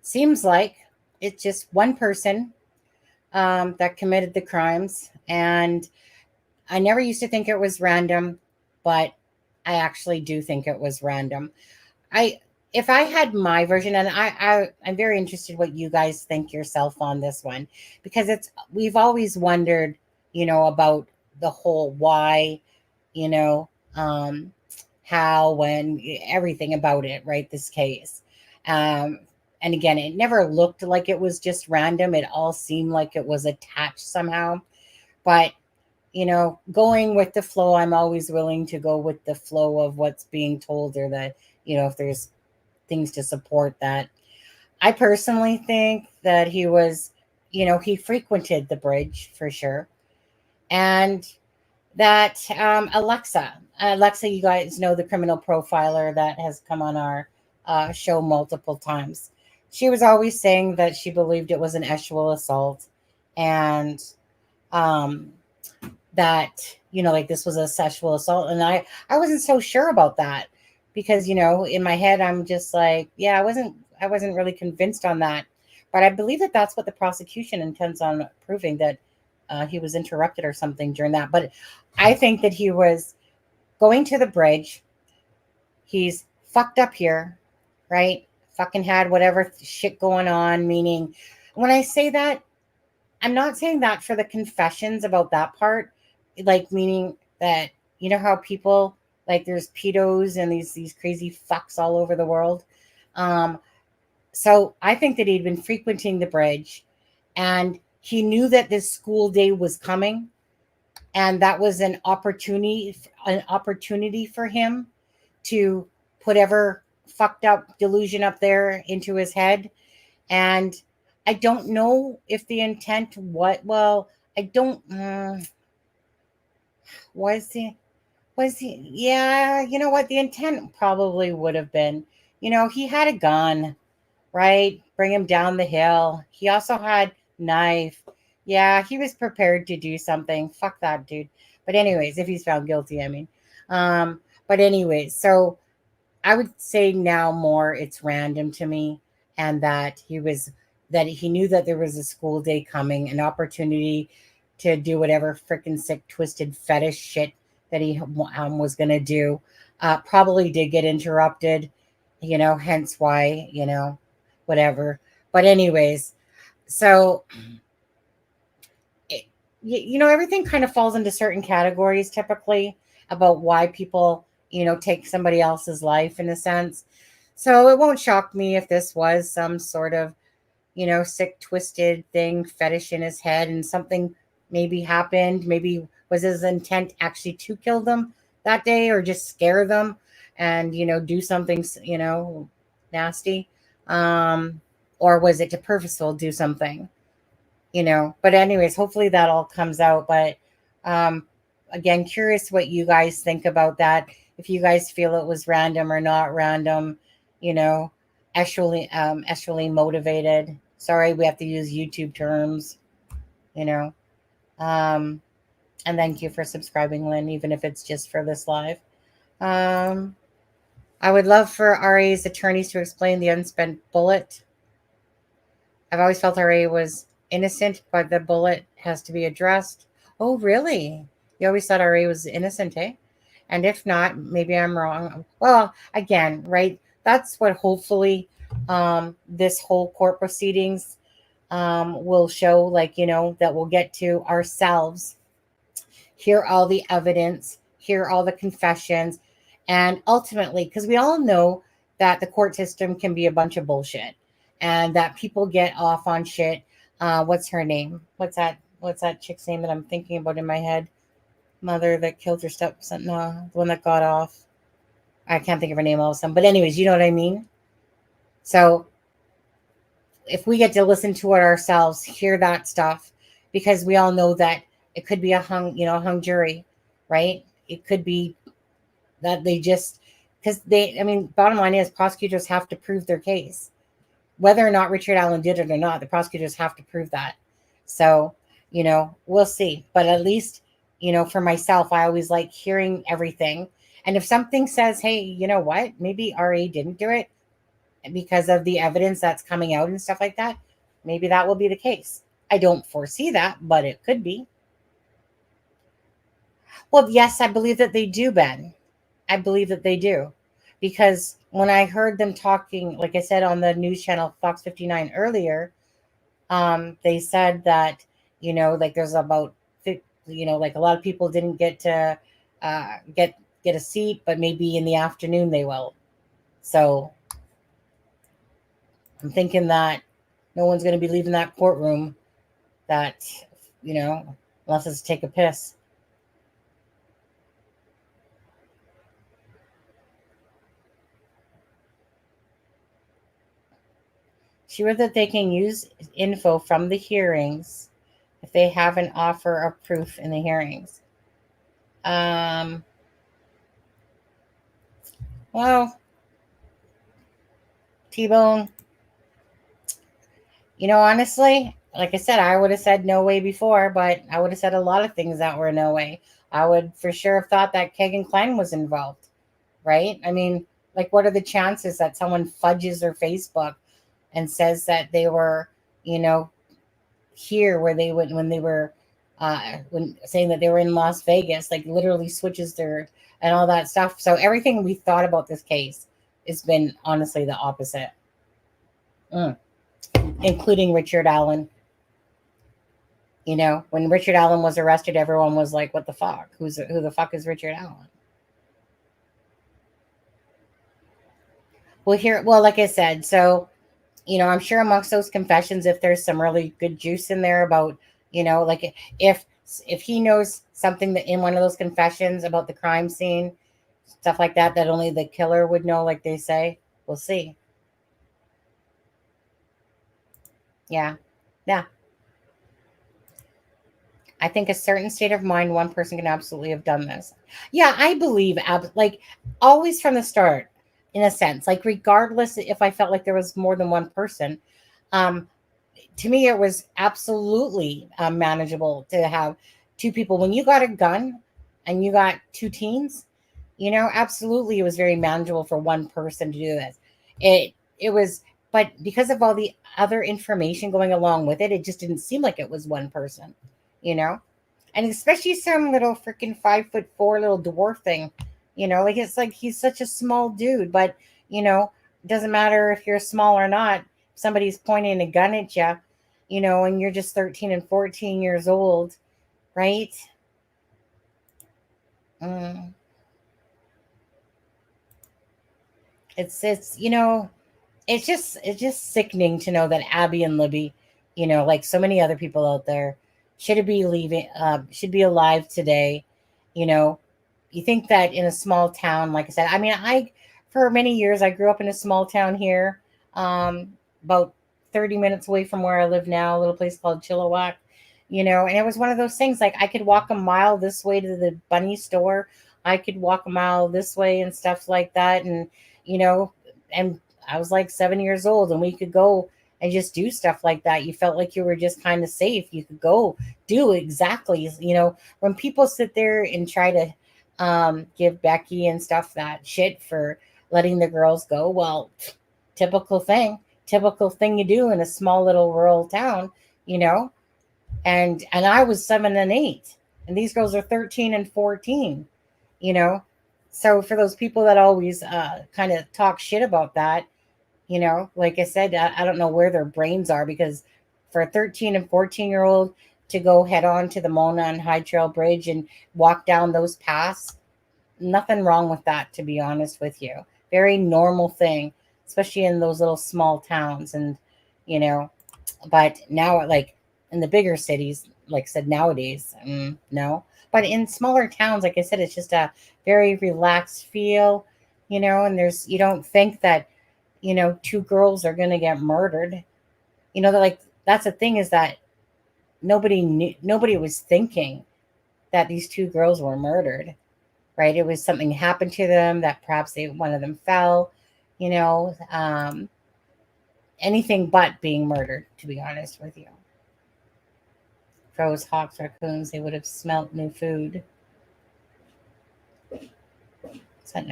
seems like it's just one person that committed the crimes. And I never used to think it was random, but I actually do think it was random. If I had my version, and I'm very interested what you guys think yourself on this one, because we've always wondered, about the whole why, how, when, everything about it, right? This case. And again, it never looked like it was just random. It all seemed like it was attached somehow. But, going with the flow, I'm always willing to go with the flow of what's being told, or that, if there's things to support that. I personally think that he was, he frequented the bridge for sure. And that Alexa, you guys know, the criminal profiler that has come on our show multiple times. She was always saying that she believed it was an sexual assault, and that, like this was a sexual assault. And I wasn't so sure about that because, in my head, I'm just like, yeah, I wasn't really convinced on that. But I believe that that's what the prosecution intends on proving, that he was interrupted or something during that. But I think that he was going to the bridge. He's fucked up here, right? Fucking had whatever shit going on. Meaning, when I say that, I'm not saying that for the confessions about that part. Like, meaning that, how people, like, there's pedos and these crazy fucks all over the world. So I think that he'd been frequenting the bridge, and he knew that this school day was coming, and that was an opportunity for him to put ever fucked up delusion up there into his head. And I don't know if the intent, I don't, yeah, you know what? The intent probably would have been, he had a gun, right? Bring him down the hill. He also had knife. Yeah, he was prepared to do something. Fuck that dude. But anyways, if he's found guilty, I mean. But anyways, so I would say now more it's random to me, and that he knew that there was a school day coming, an opportunity to do whatever freaking sick, twisted fetish shit that he was going to do. Probably did get interrupted, hence why, whatever. But anyways, so, everything kind of falls into certain categories typically about why people, take somebody else's life in a sense. So it won't shock me if this was some sort of, sick, twisted thing, fetish in his head, and something maybe happened. Maybe was his intent actually to kill them that day, or just scare them and, do something, nasty. Or was it to purposeful do something, but anyways, hopefully that all comes out. But again, curious what you guys think about that. If you guys feel it was random or not random, actually motivated. Sorry, we have to use YouTube terms, and thank you for subscribing, Lynn, even if it's just for this live. I would love for RA's attorneys to explain the unspent bullet. I've always felt RA was innocent, but the bullet has to be addressed. Oh, really? You always thought RA was innocent, eh? And if not, maybe I'm wrong. Well, again, right? That's what hopefully this whole court proceedings will show, like, that we'll get to ourselves, hear all the evidence, hear all the confessions, and ultimately, because we all know that the court system can be a bunch of bullshit and that people get off on shit. What's her name? What's that chick's name that I'm thinking about in my head? Mother that killed her stepson. No, the one that got off. I can't think of her name all of a sudden. But anyways, you know what I mean? So if we get to listen to it ourselves, hear that stuff, because we all know that it could be a hung jury, right? It could be that they just, because bottom line is prosecutors have to prove their case. Whether or not Richard Allen did it or not, the prosecutors have to prove that. So, we'll see. But at least, for myself, I always like hearing everything. And if something says, hey, you know what, maybe RA didn't do it because of the evidence that's coming out and stuff like that, maybe that will be the case. I don't foresee that, but it could be. Well, yes, I believe that they do, Ben. I believe that they do. Because when I heard them talking, like I said, on the news channel Fox 59 earlier, they said that, like there's about, like a lot of people didn't get to get a seat, but maybe in the afternoon they will. So I'm thinking that no one's going to be leaving that courtroom that, unless it's to take a piss. She wrote that they can use info from the hearings if they have an offer of proof in the hearings. Well, T-Bone, honestly, like I said, I would have said no way before, but I would have said a lot of things that were no way. I would for sure have thought that Kegan Klein was involved, right? Like, what are the chances that someone fudges their Facebook and says that they were, here where they would, when they were, when saying that they were in Las Vegas, like literally switches their, and all that stuff. So everything we thought about this case has been honestly the opposite. Including Richard Allen. When Richard Allen was arrested, everyone was like, what the fuck? Who the fuck is Richard Allen? Well, like I said, so, I'm sure amongst those confessions, if there's some really good juice in there about, like if he knows something that in one of those confessions about the crime scene, stuff like that, that only the killer would know, like they say, we'll see. Yeah. I think a certain state of mind, one person can absolutely have done this. Yeah, I believe, like, always from the start, in a sense, like, regardless if I felt like there was more than one person, to me, it was absolutely manageable to have two people. When you got a gun and you got two teens, absolutely, it was very manageable for one person to do this. It was, but because of all the other information going along with it, it just didn't seem like it was one person. And especially some little freaking 5'4" little dwarf thing, like, it's like he's such a small dude, but it doesn't matter if you're small or not. If somebody's pointing a gun at you, and you're just 13 and 14 years old, right? It's it's just sickening to know that Abby and Libby, like so many other people out there, should be alive today. You think that in a small town, like I said, for many years, I grew up in a small town here, about 30 minutes away from where I live now, a little place called Chilliwack, and it was one of those things, like I could walk a mile this way to the bunny store. I could walk a mile this way and stuff like that. And, and I was like 7 years old and we could go and just do stuff like that. You felt like you were just kind of safe. You could go do exactly, when people sit there and try to give Becky and stuff that shit for letting the girls go. Well, typical thing you do in a small little rural town, and I was 7 and 8 and these girls are 13 and 14, so for those people that always kind of talk shit about that, like I said, I don't know where their brains are, because for a 13 and 14-year-old to go head on to the Mona and High Trail Bridge and walk down those paths, nothing wrong with that, to be honest with you. Very normal thing, especially in those little small towns. And, you know, but now, like in the bigger cities, like I said, nowadays, no. But in smaller towns, like I said, it's just a very relaxed feel, you know, and you don't think that, you know, two girls are going to get murdered. You know, that's the thing, is that nobody was thinking that these two girls were murdered, right? It was something happened to them, that perhaps one of them fell, you know, anything but being murdered, to be honest with you. Crows, hawks, raccoons, they would have smelt new food.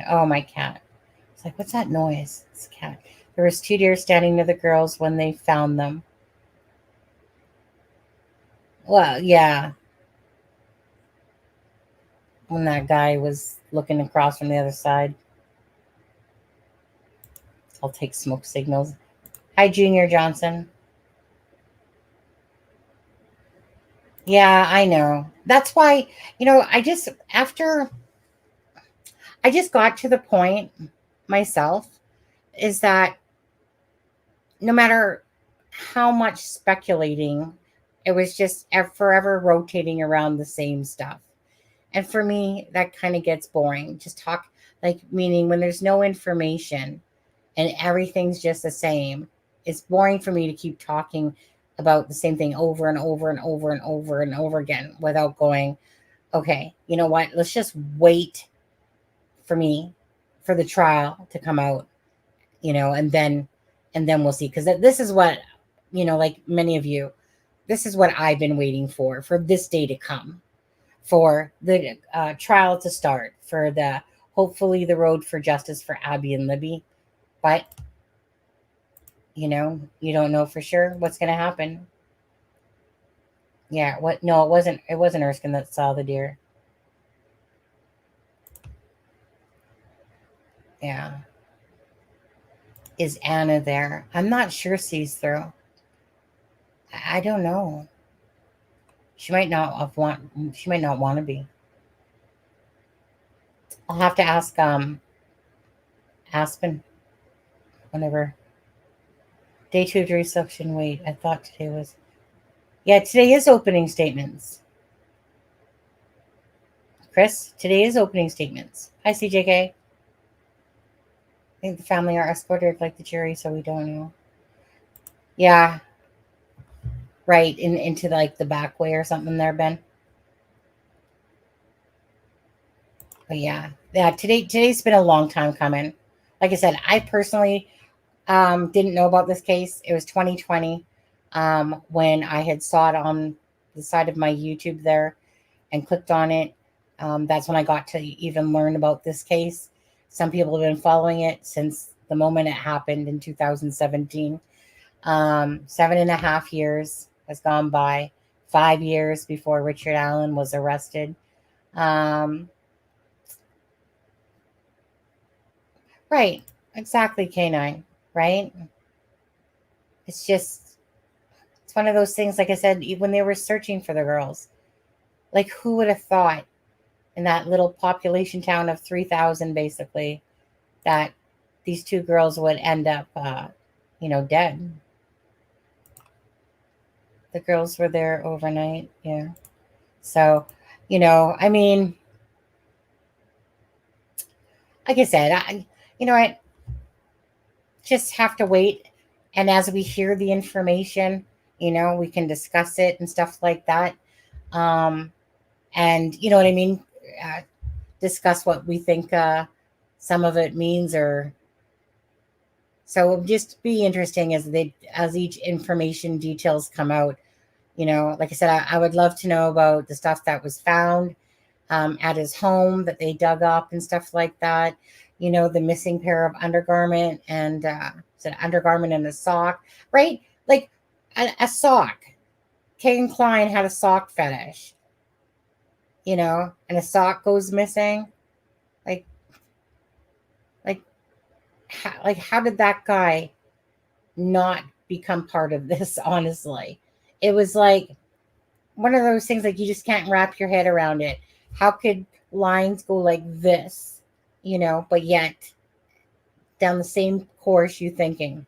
Oh, my cat. It's like, what's that noise? It's a cat. There was 2 deer standing near the girls when they found them. Well, yeah. When that guy was looking across from the other side. I'll take smoke signals. Hi, Junior Johnson. Yeah, I know. That's why, you know, I just got to the point myself, is that no matter how much speculating, it was just forever rotating around the same stuff. And for me, that kind of gets boring. Just talk, like, meaning when there's no information and everything's just the same, it's boring for me to keep talking about the same thing over and over and over and over and over again without going, okay, you know what? Let's just wait for the trial to come out, you know, and then we'll see. Because this is what, you know, like many of you, this is what I've been waiting for this day to come, for the trial to start, for hopefully the road for justice for Abby and Libby. But, you know, you don't know for sure what's going to happen. Yeah, no, it wasn't Erskine that saw the deer. Yeah. Is Anna there? I'm not sure, sees through. I don't know. She might not want to be. I'll have to ask Aspen whenever. Day 2 of jury selection. Wait, I thought today was. Yeah, today is opening statements. Chris, today is opening statements. Hi, CJK. I think the family are escorted like the jury, so we don't know. Yeah. Right, into like the back way or something there, Ben. But yeah, today's been a long time coming. Like I said, I personally didn't know about this case. It was 2020 when I had saw it on the side of my YouTube there and clicked on it. That's when I got to even learn about this case. Some people have been following it since the moment it happened in 2017. 7.5 years has gone by. 5 years before Richard Allen was arrested. Right, exactly, K9, right? It's one of those things, like I said, when they were searching for the girls, like, who would have thought in that little population town of 3,000, basically, that these two girls would end up, dead. The girls were there overnight, yeah. So, I mean, like I said, I just have to wait. And as we hear the information, we can discuss it and stuff like that. And you know what I mean? Discuss what we think some of it means, or so it'll just be interesting as each information details come out. Like I said, I would love to know about the stuff that was found at his home that they dug up and stuff like that. The missing pair of undergarment and undergarment and a sock, right? Like a sock. Kagan Klein had a sock fetish, and a sock goes missing. How did that guy not become part of this? Honestly, it was like one of those things like you just can't wrap your head around it. How could lines go like this, but yet down the same course you thinking,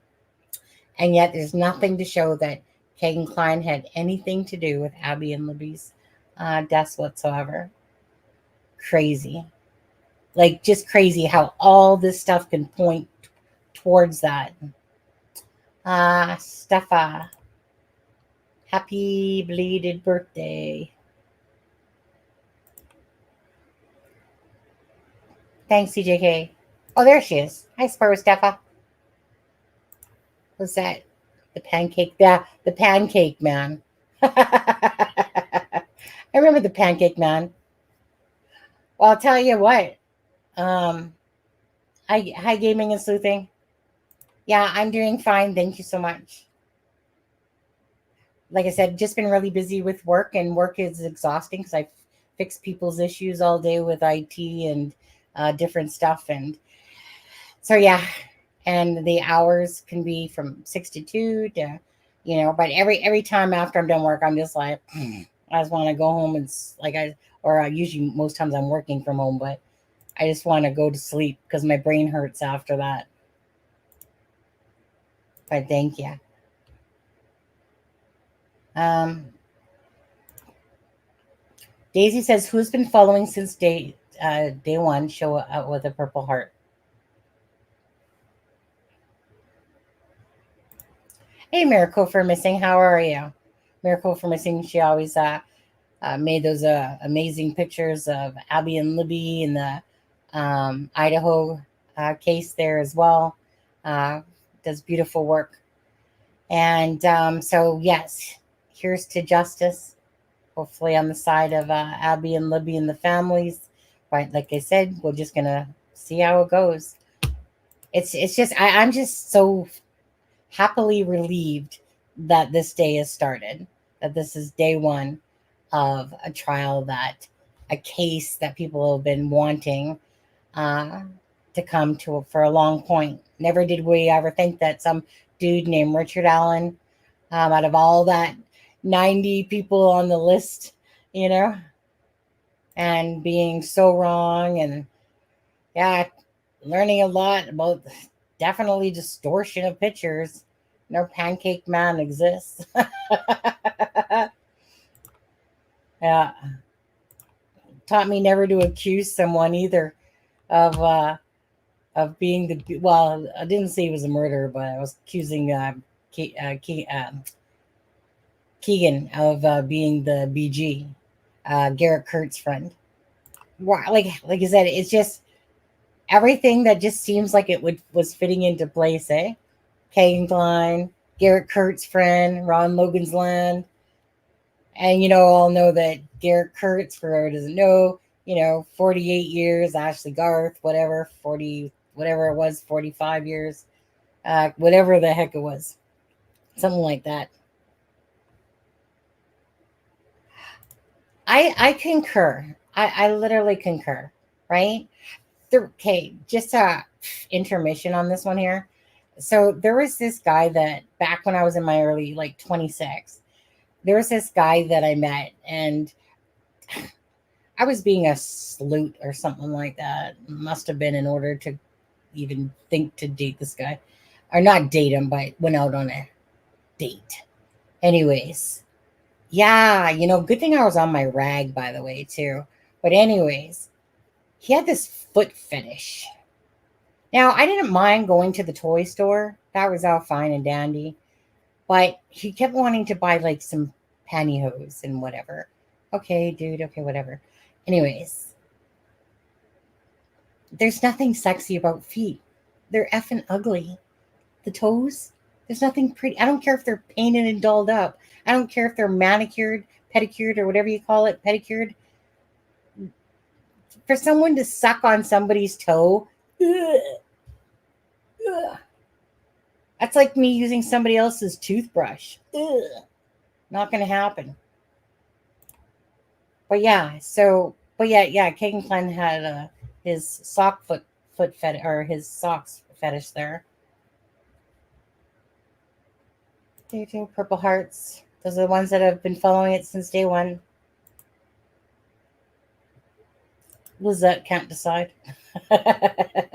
and yet there's nothing to show that Kagan Klein had anything to do with Abby and Libby's deaths whatsoever. Crazy. Like, just crazy how all this stuff can point towards that. Steffa, happy belated birthday. Thanks, CJK. Oh, there she is. Hi, Spurs, Steffa. What's that? The pancake, the pancake man. I remember the pancake man. Well, I'll tell you what. Hi, gaming and sleuthing. Yeah, I'm doing fine. Thank you so much. Like I said, just been really busy with work, and work is exhausting because I fix people's issues all day with IT and different stuff. And so, yeah, and the hours can be from 6 to 2 to, but every time after I'm done work, I'm just like, I just want to go home and usually most times I'm working from home, but I just want to go to sleep because my brain hurts after that. But thank you. Daisy says, who's been following since day one? Show up with a purple heart. Hey, Miracle for Missing. How are you? Miracle for Missing. She always made those amazing pictures of Abby and Libby in the Idaho case there as well. Does beautiful work. And so, yes, here's to justice. Hopefully on the side of Abby and Libby and the families. But like I said, we're just going to see how it goes. It's just, I'm just so happily relieved that this day has started, that this is day one of a trial, a case that people have been wanting to come to for a long point. Never did we ever think that some dude named Richard Allen, out of all that 90 people on the list, and being so wrong, and learning a lot about definitely distortion of pictures. No pancake man exists. Yeah. Taught me never to accuse someone either of being the, well, I didn't say he was a murderer, but I was accusing Keegan of being the BG, Garrett Kurt's friend. Like I said, it's just everything that just seems like it was fitting into place, eh? Kagan Klein, Garrett Kurt's friend, Ron Logan's land. And all know that Garrett Kurtz, for whoever doesn't know, 48 years, Ashley Garth, whatever, 40, whatever it was, 45 years, whatever the heck it was. Something like that. I concur. I literally concur, right? Okay, just a intermission on this one here. So there was this guy that back when I was in my early, 26, there was this guy that I met, and I was being a sleut or something like that. Must have been in order to even think to date this guy. Or not date him, but went out on a date. Anyways. Yeah, good thing I was on my rag, by the way, too. But anyways, he had this foot fetish. Now, I didn't mind going to the toy store. That was all fine and dandy. But he kept wanting to buy, some pantyhose and whatever. Okay, dude. Okay, whatever. Anyways, there's nothing sexy about feet. They're effing ugly. The toes, there's nothing pretty. I don't care if they're painted and dolled up. I don't care if they're manicured, pedicured, or whatever you call it, pedicured. For someone to suck on somebody's toe, ugh, that's like me using somebody else's toothbrush. Ugh, not going to happen. But yeah, Kagan Klein had his sock foot fetish, or his socks fetish there. Purple hearts. Those are the ones that have been following it since day one. Lizette can't decide. Hi,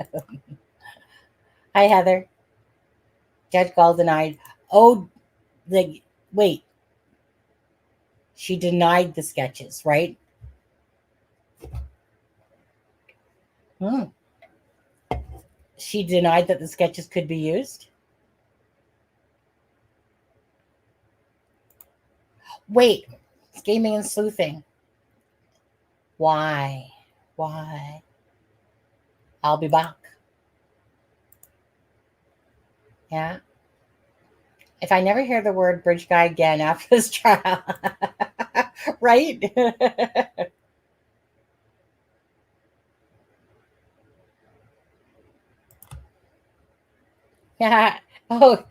Heather. Judge Gall denied. Oh, wait. She denied the sketches, right? She denied that the sketches could be used. Wait, scheming and sleuthing. Why? I'll be back. Yeah. If I never hear the word bridge guy again after this trial, right? Yeah. Oh,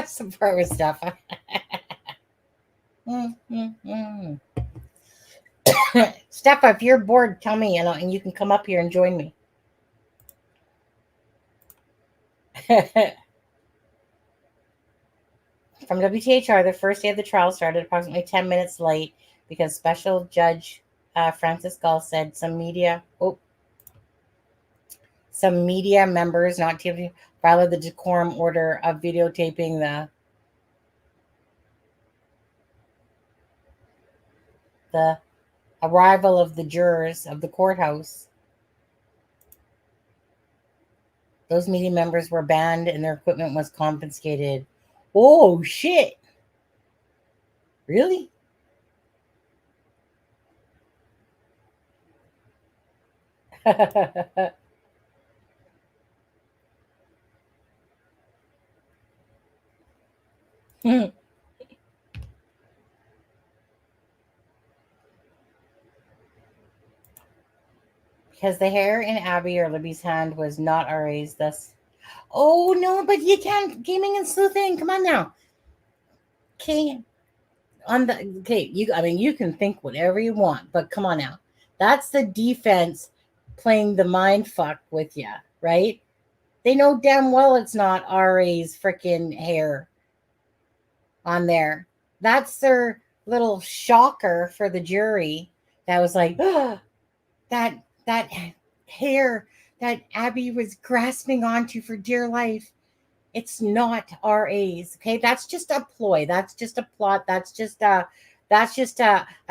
some pro stuff. Steph, if you're bored, tell me, and you can come up here and join me. From WTHR, the first day of the trial started approximately 10 minutes late because Special Judge Francis Gall said some media members, not TV, violated the decorum order of videotaping the arrival of the jurors of the courthouse. Those media members were banned and their equipment was confiscated. Oh, shit. Really? Because the hair in Abby or Libby's hand was not RA's, thus. Oh, no, but you can't. Gaming and sleuthing. Come on now. Okay. You can think whatever you want, but come on now. That's the defense playing the mind fuck with you, right? They know damn well it's not RA's freaking hair on there. That's their little shocker for the jury. That was like, oh, that hair that Abby was grasping onto for dear life. It's not RA's. Okay, that's just a ploy. That's just a plot. That's just a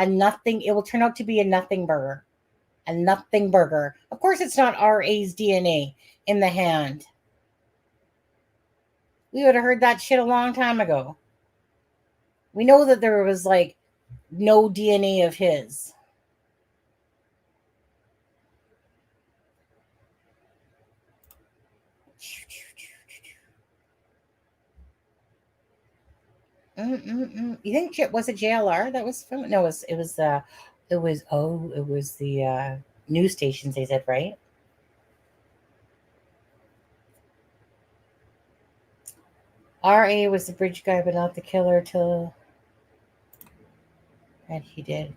nothing. It will turn out to be a nothing burger. A nothing burger. Of course, it's not RA's DNA in the hand. We would have heard that shit a long time ago. We know that there was like no DNA of his. You think it was a JLR that was filming? No, it was the news stations. They said, right? RA was the bridge guy, but not the killer till. And he did.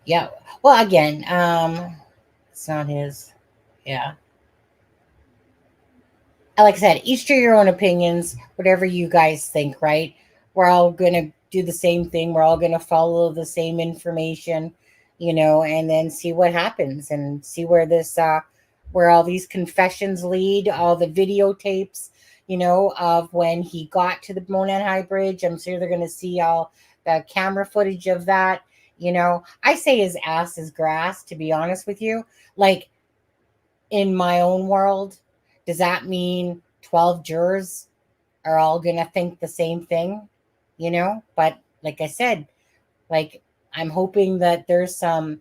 Yeah. Well, again, it's not his. Yeah. Like I said, each to your own opinions, whatever you guys think, right? We're all going to do the same thing. We're all going to follow the same information, and then see what happens and see where where all these confessions lead, all the videotapes, of when he got to the Monan High Bridge. I'm sure they're going to see all the camera footage of that. I say his ass is grass, to be honest with you. Like, in my own world, does that mean 12 jurors are all going to think the same thing? But like I said, I'm hoping that there's some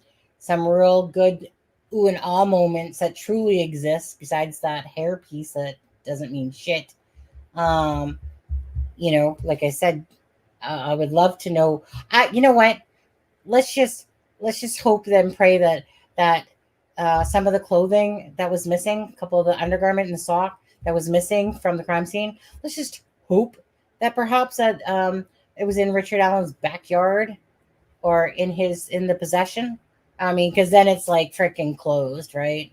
real good ooh and ah moments that truly exist besides that hair piece that doesn't mean shit. Like I said, I would love to know. You know what? Let's just hope and pray that some of the clothing that was missing, a couple of the undergarment and the sock that was missing from the crime scene. Let's just hope that perhaps that it was in Richard Allen's backyard or in the possession. I mean, because then it's like freaking closed, right?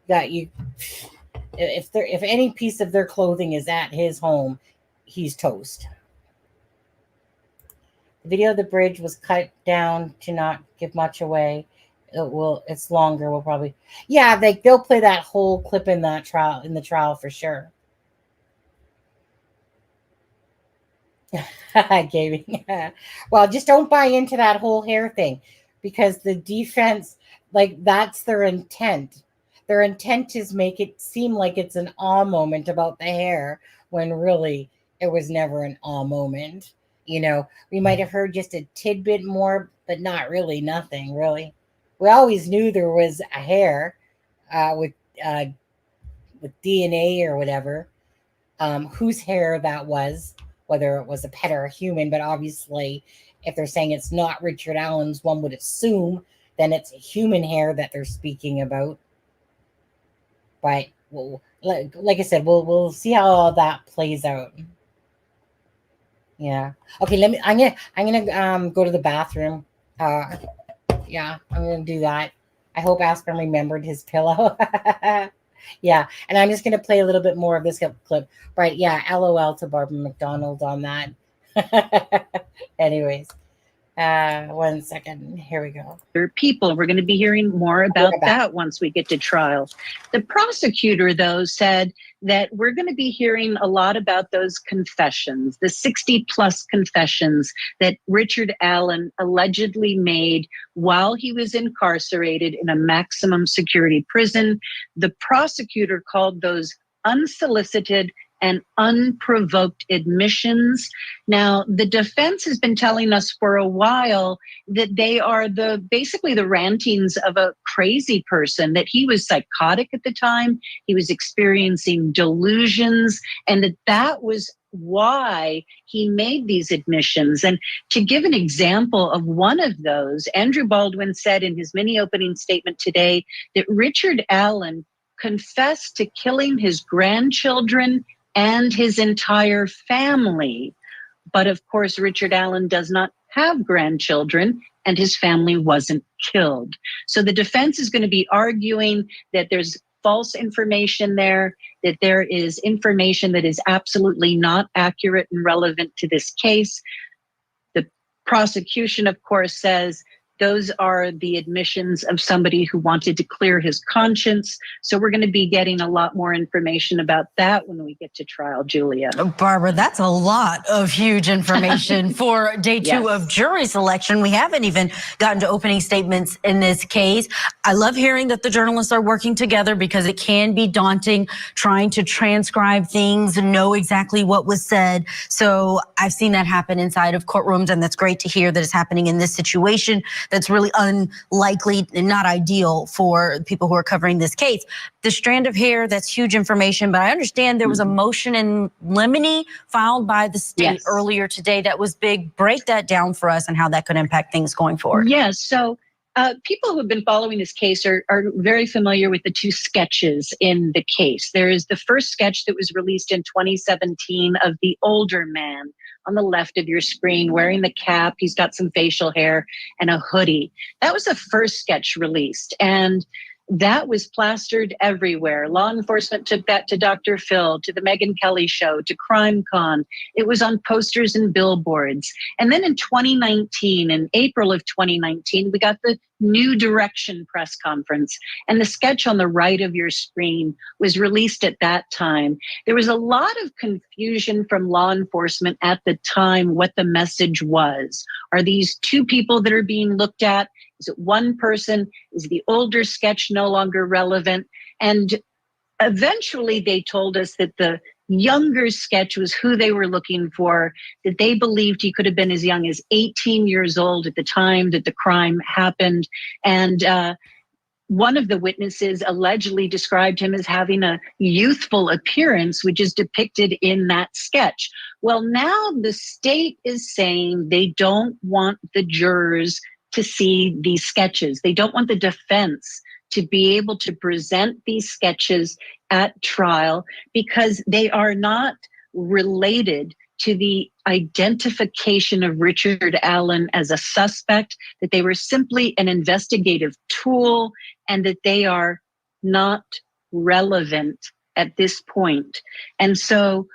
If any piece of their clothing is at his home, he's toast. The video of the bridge was cut down to not give much away. It's longer. We'll probably, yeah, they'll play that whole clip in the trial for sure. Gaming. Well, just don't buy into that whole hair thing, because the defense, like, that's their intent. Their intent is make it seem like it's an awe moment about the hair, when really it was never an awe moment. We might have heard just a tidbit more, but not really, nothing really. We always knew there was a hair with DNA or whatever, whose hair that was, whether it was a pet or a human. But obviously, if they're saying it's not Richard Allen's, one would assume then it's a human hair that they're speaking about. But like I said, we'll see how all that plays out. Yeah. Okay. I'm gonna go to the bathroom. Yeah, I'm gonna do that. I hope Aspen remembered his pillow. Yeah, and I'm just gonna play a little bit more of this clip. Right? Yeah. LOL to Barbara McDonald on that. Anyways, 1 second. Here we go. People. We're going to be hearing more about that once we get to trial. The prosecutor, though, said that we're going to be hearing a lot about those confessions, the 60 plus confessions that Richard Allen allegedly made while he was incarcerated in a maximum security prison. The prosecutor called those unsolicited and unprovoked admissions. Now, the defense has been telling us for a while that they are basically the rantings of a crazy person, that he was psychotic at the time, he was experiencing delusions, and that was why he made these admissions. And to give an example of one of those, Andrew Baldwin said in his mini opening statement today that Richard Allen confessed to killing his grandchildren and his entire family. But of course, Richard Allen does not have grandchildren, and his family wasn't killed. So the defense is going to be arguing that there's false information there, that there is information that is absolutely not accurate and relevant to this case. The prosecution, of course, says those are the admissions of somebody who wanted to clear his conscience. So we're going to be getting a lot more information about that when we get to trial, Julia. Barbara, that's a lot of huge information for day two of jury selection. We haven't even gotten to opening statements in this case. I love hearing that the journalists are working together, because it can be daunting trying to transcribe things and know exactly what was said. So I've seen that happen inside of courtrooms, and that's great to hear that it's happening in this situation. That's really unlikely and not ideal for people who are covering this case. The strand of hair, that's huge information, but I understand there was a motion in limine filed by the state earlier today that was big. Break that down for us and how that could impact things going forward. Yes. So people who have been following this case are very familiar with the two sketches in the case. There is the first sketch that was released in 2017 of the older man on the left of your screen wearing the cap. He's got some facial hair and a hoodie. That was the first sketch released, and that was plastered everywhere. Law enforcement took that to Dr. Phil, to the Megyn Kelly show, to CrimeCon. It was on posters and billboards. And then in 2019, in April of 2019, we got the New Direction press conference. And the sketch on the right of your screen was released at that time. There was a lot of confusion from law enforcement at the time what the message was. Are these two people that are being looked at? Is it one person? Is the older sketch no longer relevant? And eventually they told us that the younger sketch was who they were looking for, that they believed he could have been as young as 18 years old at the time that the crime happened. And one of the witnesses allegedly described him as having a youthful appearance, which is depicted in that sketch. Well, now the state is saying they don't want the jurors to see these sketches. They don't want the defense to be able to present these sketches at trial because they are not related to the identification of Richard Allen as a suspect, that they were simply an investigative tool, and that they are not relevant at this point. And so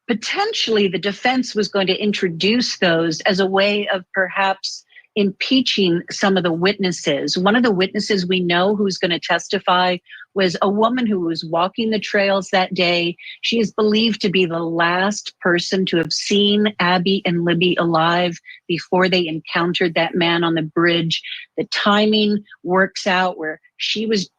potentially the defense was going to introduce those as a way of perhaps impeaching some of the witnesses. One of the witnesses we know who's going to testify was a woman who was walking the trails that day. She is believed to be the last person to have seen Abby and Libby alive before they encountered that man on the bridge. The timing works out where she was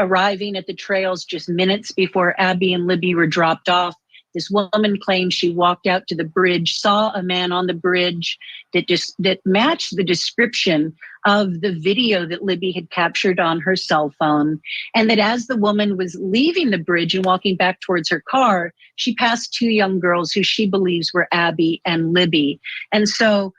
arriving at the trails just minutes before Abby and Libby were dropped off. This woman claims she walked out to the bridge, saw a man on the bridge that matched the description of the video that Libby had captured on her cell phone. And that as the woman was leaving the bridge and walking back towards her car, she passed two young girls who she believes were Abby and Libby. And so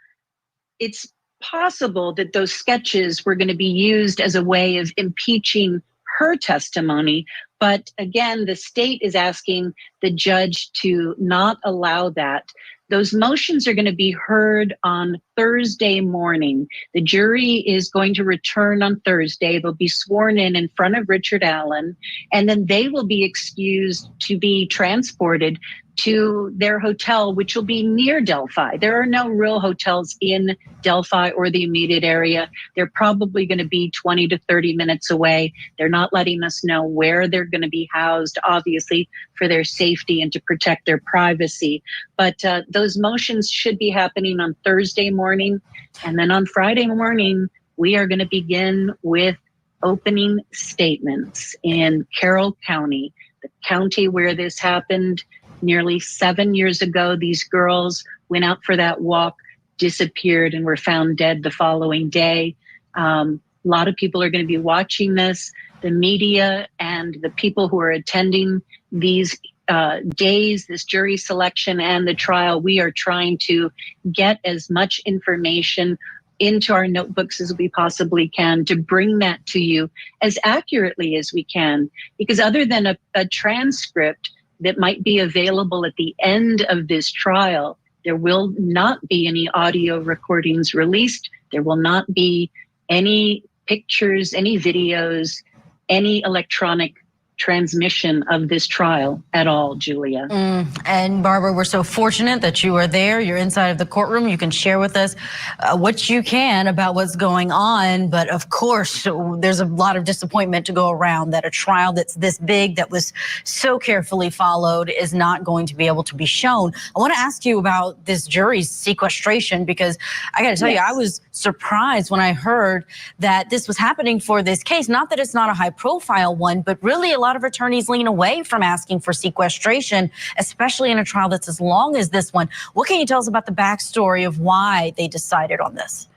it's possible that those sketches were going to be used as a way of impeaching her testimony. But again, the state is asking the judge to not allow that. Those motions are going to be heard on Thursday morning. The jury is going to return on Thursday. They'll be sworn in front of Richard Allen, and then they will be excused to be transported to their hotel, which will be near Delphi. There are no real hotels in Delphi or the immediate area. They're probably going to be 20 to 30 minutes away. They're not letting us know where they're going to be housed, obviously, for their safety and to protect their privacy. But those motions should be happening on Thursday morning. And then on Friday morning, we are going to begin with opening statements in Carroll County, the county where this happened. Nearly 7 years ago, these girls went out for that walk, disappeared, and were found dead the following day. A lot of people are going to be watching this. The media and the people who are attending these days, this jury selection and the trial, we are trying to get as much information into our notebooks as we possibly can to bring that to you as accurately as we can. Because other than a transcript that might be available at the end of this trial, there will not be any audio recordings released. There will not be any pictures, any videos, any electronic transmission of this trial at all, Julia. And Barbara, we're so fortunate that you are there. You're inside of the courtroom. You can share with us what you can about what's going on. But of course, there's a lot of disappointment to go around that a trial that's this big, that was so carefully followed, is not going to be able to be shown. I want to ask you about this jury's sequestration, because I got to tell you, I was surprised when I heard that this was happening for this case. Not that it's not a high profile one, but really a lot of attorneys lean away from asking for sequestration, especially in a trial that's as long as this one. What can you tell us about the backstory of why they decided on this?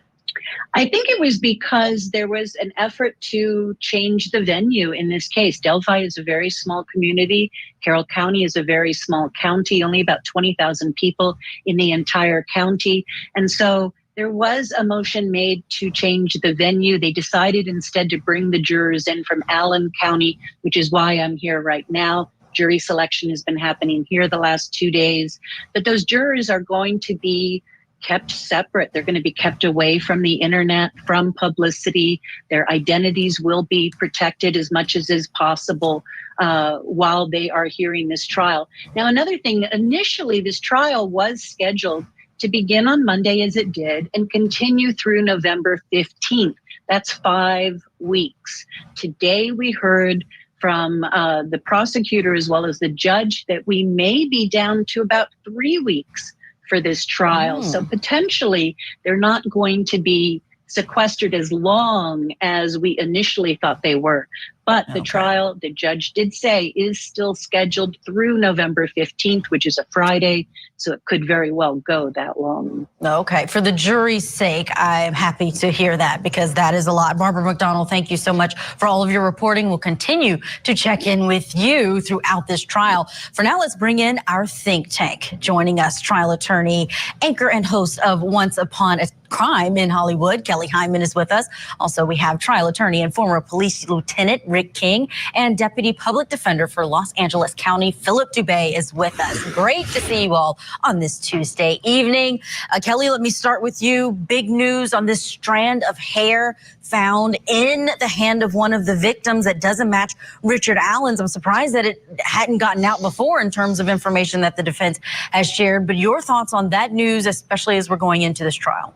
I think it was because there was an effort to change the venue in this case. Delphi is a very small community. Carroll County is a very small county, only about 20,000 people in the entire county. And so there was a motion made to change the venue. They decided instead to bring the jurors in from Allen County, which is why I'm here right now. Jury selection has been happening here the last 2 days. But those jurors are going to be kept separate. They're going to be kept away from the internet, from publicity. Their identities will be protected as much as is possible while they are hearing this trial. Now, another thing, initially this trial was scheduled to begin on Monday, as it did, and continue through November 15th. That's 5 weeks. Today we heard from the prosecutor as well as the judge that we may be down to about 3 weeks for this trial. So potentially they're not going to be sequestered as long as we initially thought they were. But the trial, the judge did say, is still scheduled through November 15th, which is a Friday. So it could very well go that long. Okay. For the jury's sake, I'm happy to hear that, because that is a lot. Barbara McDonald, thank you so much for all of your reporting. We'll continue to check in with you throughout this trial. For now, let's bring in our think tank. Joining us, trial attorney, anchor, and host of Once Upon a Crime in Hollywood, Kelly Hyman is with us. Also, we have trial attorney and former police lieutenant, Rick King, and Deputy Public Defender for Los Angeles County, Philip Dubé, is with us. Great to see you all on this Tuesday evening. Kelly, let me start with you. Big news on this strand of hair found in the hand of one of the victims that doesn't match Richard Allen's. I'm surprised that it hadn't gotten out before in terms of information that the defense has shared. But your thoughts on that news, especially as we're going into this trial?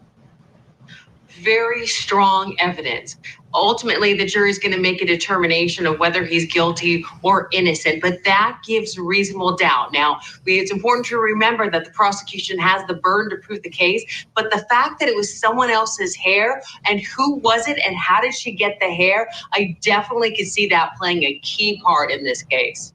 Very strong evidence. Ultimately, the jury is going to make a determination of whether he's guilty or innocent, but that gives reasonable doubt. Now, it's important to remember that the prosecution has the burden to prove the case, but the fact that it was someone else's hair and who was it and how did she get the hair, I definitely could see that playing a key part in this case.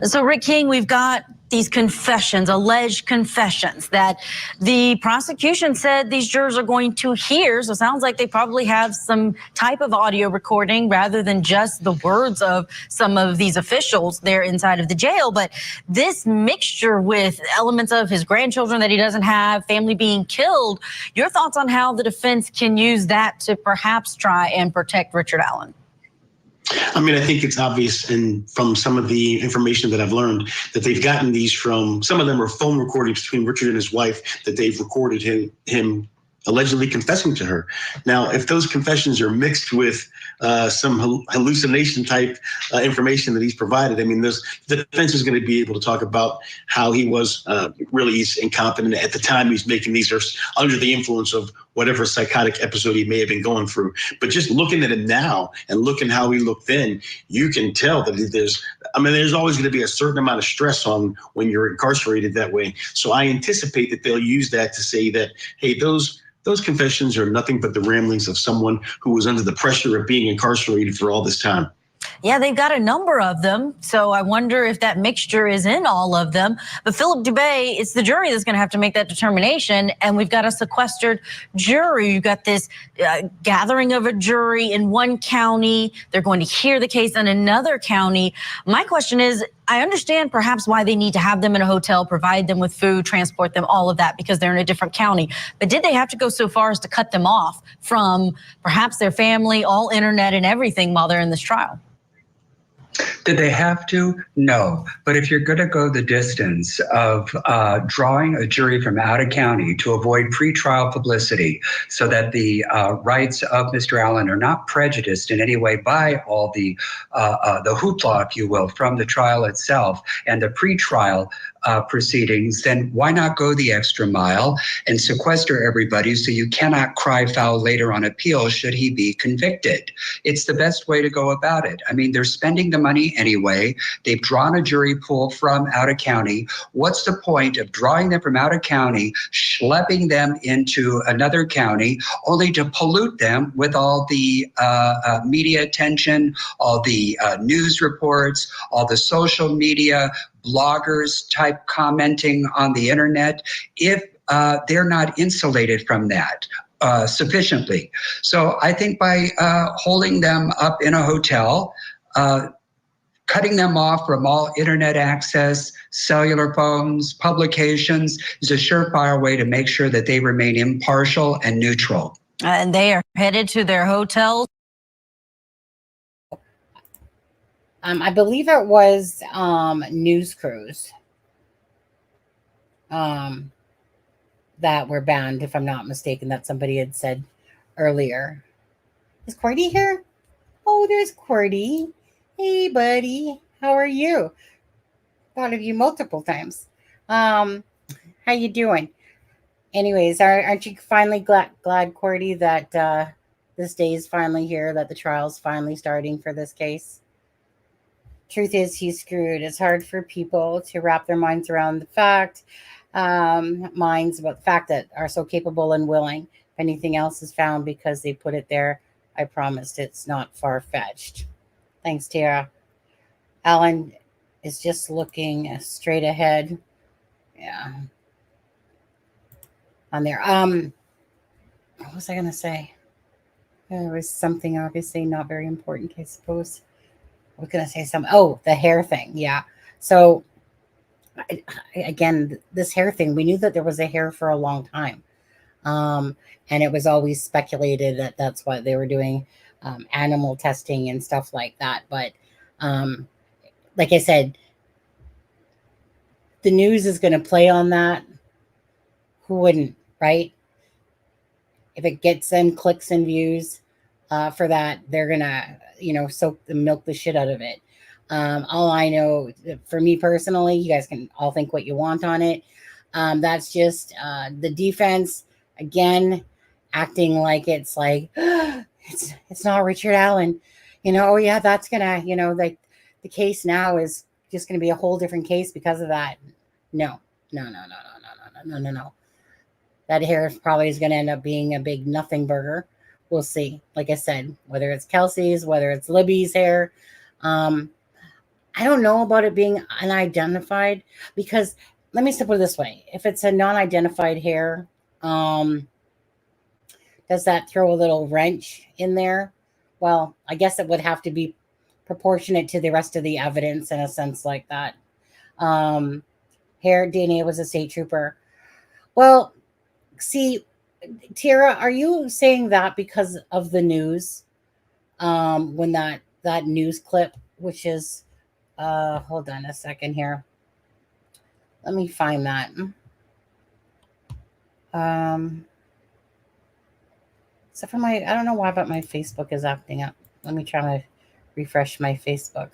So, Rick King, we've got these confessions, alleged confessions that the prosecution said these jurors are going to hear. So it sounds like they probably have some type of audio recording rather than just the words of some of these officials there inside of the jail. But this mixture with elements of his grandchildren that he doesn't have, family being killed, your thoughts on how the defense can use that to perhaps try and protect Richard Allen? I mean, I think it's obvious, and from some of the information that I've learned, that they've gotten these from, some of them are phone recordings between Richard and his wife that they've recorded him allegedly confessing to her. Now, if those confessions are mixed with some hallucination type information that he's provided, I mean, the defense is going to be able to talk about how he was really incompetent at the time he's making these, or under the influence of whatever psychotic episode he may have been going through. But just looking at him now and looking how he looked then, you can tell that there's always going to be a certain amount of stress on when you're incarcerated that way. So I anticipate that they'll use that to say that, hey, those confessions are nothing but the ramblings of someone who was under the pressure of being incarcerated for all this time. Yeah, they've got a number of them. So I wonder if that mixture is in all of them. But Philip Dubé, it's the jury that's going to have to make that determination. And we've got a sequestered jury. You've got this gathering of a jury in one county. They're going to hear the case in another county. My question is, I understand perhaps why they need to have them in a hotel, provide them with food, transport them, all of that, because they're in a different county. But did they have to go so far as to cut them off from perhaps their family, all internet and everything while they're in this trial? Did they have to? No. But if you're going to go the distance of drawing a jury from out of county to avoid pretrial publicity so that the rights of Mr. Allen are not prejudiced in any way by all the hoopla, if you will, from the trial itself and the pretrial proceedings, then why not go the extra mile and sequester everybody so you cannot cry foul later on appeal should he be convicted? It's the best way to go about it. I mean, they're spending the money anyway. They've drawn a jury pool from out of county. What's the point of drawing them from out of county, schlepping them into another county, only to pollute them with all the media attention, all the news reports, all the social media, bloggers type commenting on the internet, if they're not insulated from that sufficiently. So I think by holding them up in a hotel, cutting them off from all internet access, cellular phones, publications, is a surefire way to make sure that they remain impartial and neutral. And they are headed to their hotels. I believe it was news crews that were banned, if I'm not mistaken, that somebody had said earlier. Is Cordy here? Oh, there's Cordy. Hey, buddy. How are you? Thought of you multiple times. How you doing? Anyways, aren't you finally glad, Cordy, that this day is finally here, that the trial's finally starting for this case? Truth is, he's screwed. It's hard for people to wrap their minds around the fact, minds about the fact that are so capable and willing. If anything else is found because they put it there, I promised it's not far-fetched. Thanks, Tara. Alan is just looking straight ahead. Yeah. On there. What was I going to say? There was something obviously not very important, I suppose. I was going to say something. Oh, the hair thing. Yeah. So, again, this hair thing, we knew that there was a hair for a long time. And it was always speculated that that's what they were doing animal testing and stuff like that. But like I said, the news is going to play on that. Who wouldn't, right? If it gets them clicks and views for that, they're going to, milk the shit out of it. All I know, for me personally, you guys can all think what you want on it. That's just the defense, again, acting like it's like, it's not Richard Allen. Oh yeah, that's gonna, like the case now is just gonna be a whole different case because of that. No. That hair probably is gonna end up being a big nothing burger. We'll see. Like I said, whether it's Kelsey's, whether it's Libby's hair. I don't know about it being unidentified, because let me put it this way. If it's a non-identified hair, does that throw a little wrench in there? Well, I guess it would have to be proportionate to the rest of the evidence in a sense like that. Hair DNA was a state trooper. Well, see, Tara, are you saying that because of the news? When that news clip, which is hold on a second here. Let me find that. Except for I don't know why, but my Facebook is acting up. Let me try to refresh my Facebook.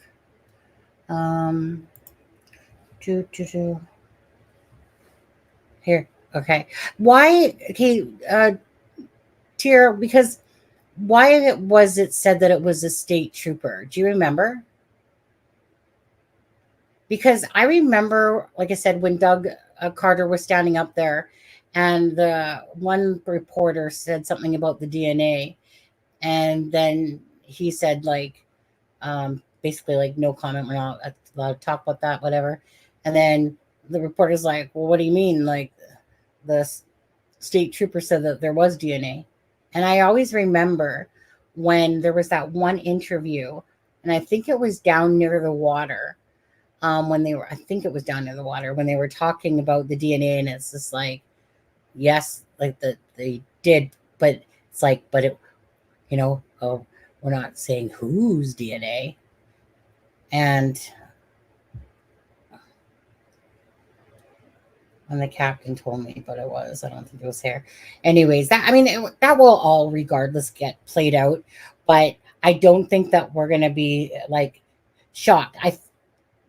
Here, okay. Why? Okay, Tara, because why was it said that it was a state trooper? Do you remember? Because I remember, like I said, when Doug Carter was standing up there, and the one reporter said something about the DNA, and then he said, like, basically, like, no comment, we're not allowed to talk about that, whatever. And then the reporter's like, well, what do you mean? Like, the state trooper said that there was DNA. And I always remember when there was that one interview, and I think it was down near the water, I think it was down near the water when they were talking about the DNA, and it's just like, yes, like they did, but it's like, but it, we're not saying whose DNA. And when the captain told me, but it was, I don't think it was hair. Anyways, that will all regardless get played out, but I don't think that we're going to be like shocked.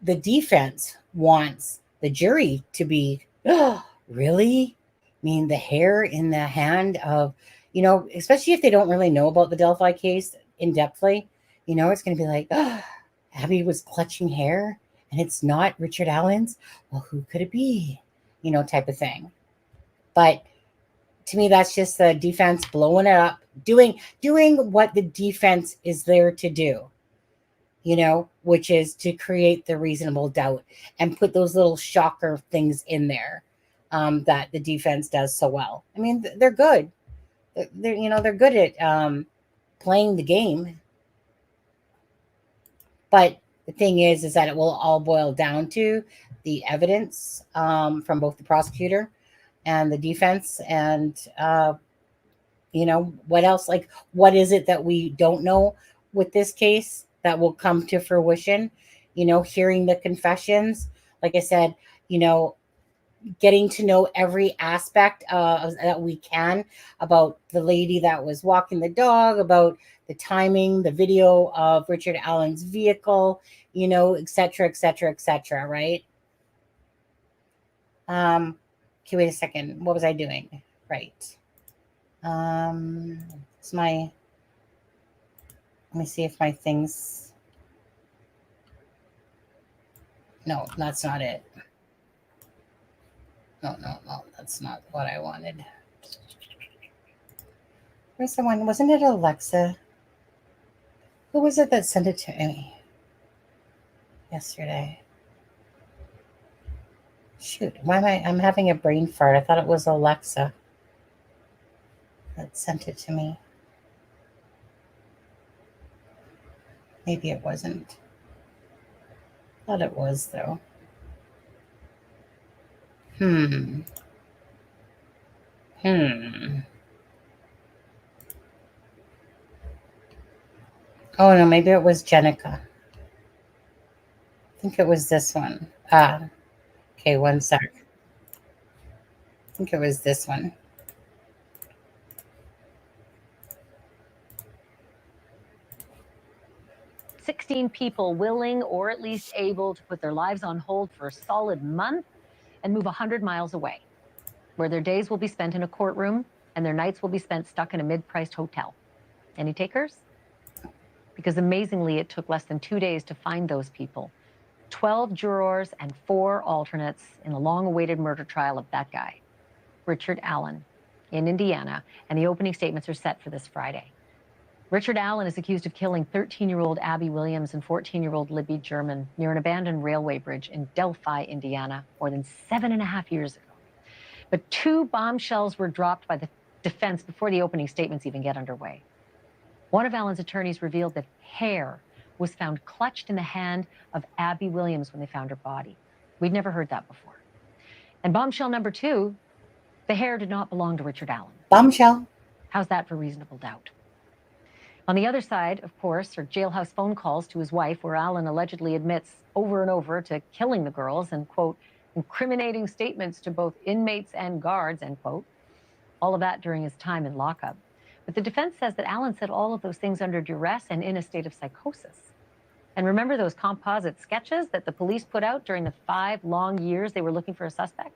The defense wants the jury to be, oh, really? I mean, the hair in the hand of, especially if they don't really know about the Delphi case in depthly, it's going to be like, oh, Abby was clutching hair and it's not Richard Allen's. Well, who could it be? Type of thing. But to me, that's just the defense blowing it up, doing what the defense is there to do, which is to create the reasonable doubt and put those little shocker things in there that the defense does so well. I mean, they're good. They're good at playing the game. But the thing is that it will all boil down to the evidence from both the prosecutor and the defense, and what else? Like, what is it that we don't know with this case that will come to fruition? Hearing the confessions, like I said, getting to know every aspect that we can about the lady that was walking the dog, about the timing, the video of Richard Allen's vehicle, et cetera, right? Okay, wait a second. What was I doing? Right. It's let me see if my things, no, that's not it. No, that's not what I wanted. Where's the one? Wasn't it Alexa? Who was it that sent it to me yesterday? Shoot, why am I'm having a brain fart. I thought it was Alexa that sent it to me. Maybe it wasn't. Thought it was, though. Oh no, maybe it was Jenica. I think it was this one. Okay, one sec. I think it was this one. People willing or at least able to put their lives on hold for a solid month and move 100 miles away, where their days will be spent in a courtroom and their nights will be spent stuck in a mid-priced hotel. Any takers? Because amazingly, it took less than 2 days to find those people. 12 jurors and 4 alternates in the long-awaited murder trial of that guy, Richard Allen, in Indiana, and the opening statements are set for this Friday. Richard Allen is accused of killing 13-year-old Abby Williams and 14-year-old Libby German near an abandoned railway bridge in Delphi, Indiana, more than 7.5 years ago. But 2 bombshells were dropped by the defense before the opening statements even get underway. One of Allen's attorneys revealed that hair was found clutched in the hand of Abby Williams when they found her body. We'd never heard that before. And bombshell number 2, the hair did not belong to Richard Allen. Bombshell. How's that for reasonable doubt? On the other side, of course, are jailhouse phone calls to his wife where Allen allegedly admits over and over to killing the girls and, quote, incriminating statements to both inmates and guards, end quote. All of that during his time in lockup. But the defense says that Allen said all of those things under duress and in a state of psychosis. And remember those composite sketches that the police put out during the 5 long years they were looking for a suspect?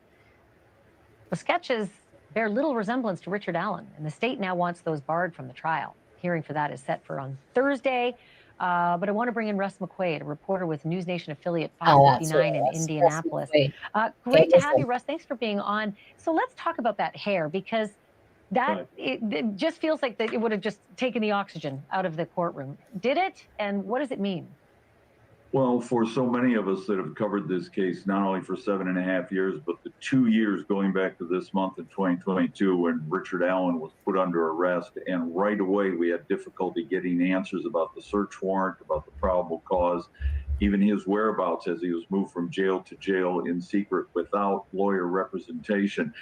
The sketches bear little resemblance to Richard Allen, and the state now wants those barred from the trial. Hearing for that is set for on Thursday. But I want to bring in Russ McQuaid, a reporter with News Nation affiliate 559 in Indianapolis. Great to have you, Russ. Thanks for being on. So let's talk about that hair, because that it just feels like that it would have just taken the oxygen out of the courtroom. Did it? And what does it mean? Well, for so many of us that have covered this case, not only for 7.5 years, but the 2 years going back to this month in 2022 when Richard Allen was put under arrest. And right away, we had difficulty getting answers about the search warrant, about the probable cause, even his whereabouts as he was moved from jail to jail in secret without lawyer representation.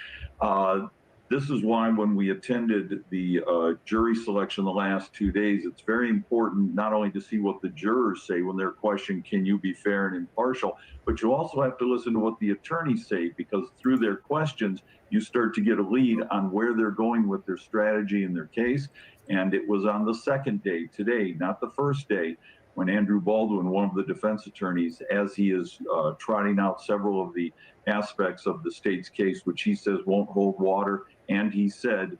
This is why when we attended the jury selection the last 2 days, it's very important not only to see what the jurors say when they're questioned, can you be fair and impartial, but you also have to listen to what the attorneys say, because through their questions, you start to get a lead on where they're going with their strategy in their case. And it was on the second day, today, not the first day, when Andrew Baldwin, one of the defense attorneys, as he is trotting out several of the aspects of the state's case, which he says won't hold water, and he said,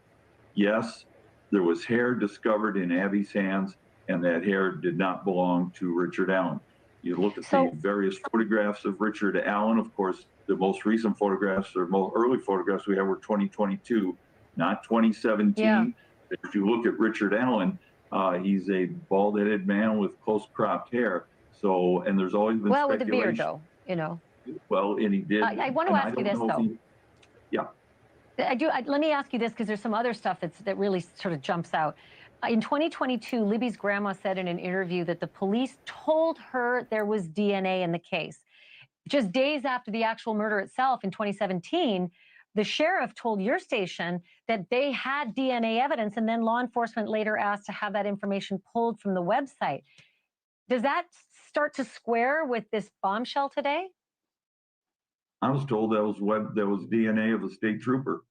yes, there was hair discovered in Abby's hands, and that hair did not belong to Richard Allen. You look at the various photographs of Richard Allen. Of course, the most recent photographs or most early photographs we have were 2022, not 2017. Yeah. If you look at Richard Allen, he's a bald-headed man with close-cropped hair. So, and there's always been speculation. With a beard, though, you know. Well, and he did. I want to ask you this, though. Yeah. Let me ask you this, because there's some other stuff that really sort of jumps out. In 2022, Libby's grandma said in an interview that the police told her there was DNA in the case. Just days after the actual murder itself in 2017, the sheriff told your station that they had DNA evidence, and then law enforcement later asked to have that information pulled from the website. Does that start to square with this bombshell today? I was told that was DNA of a state trooper,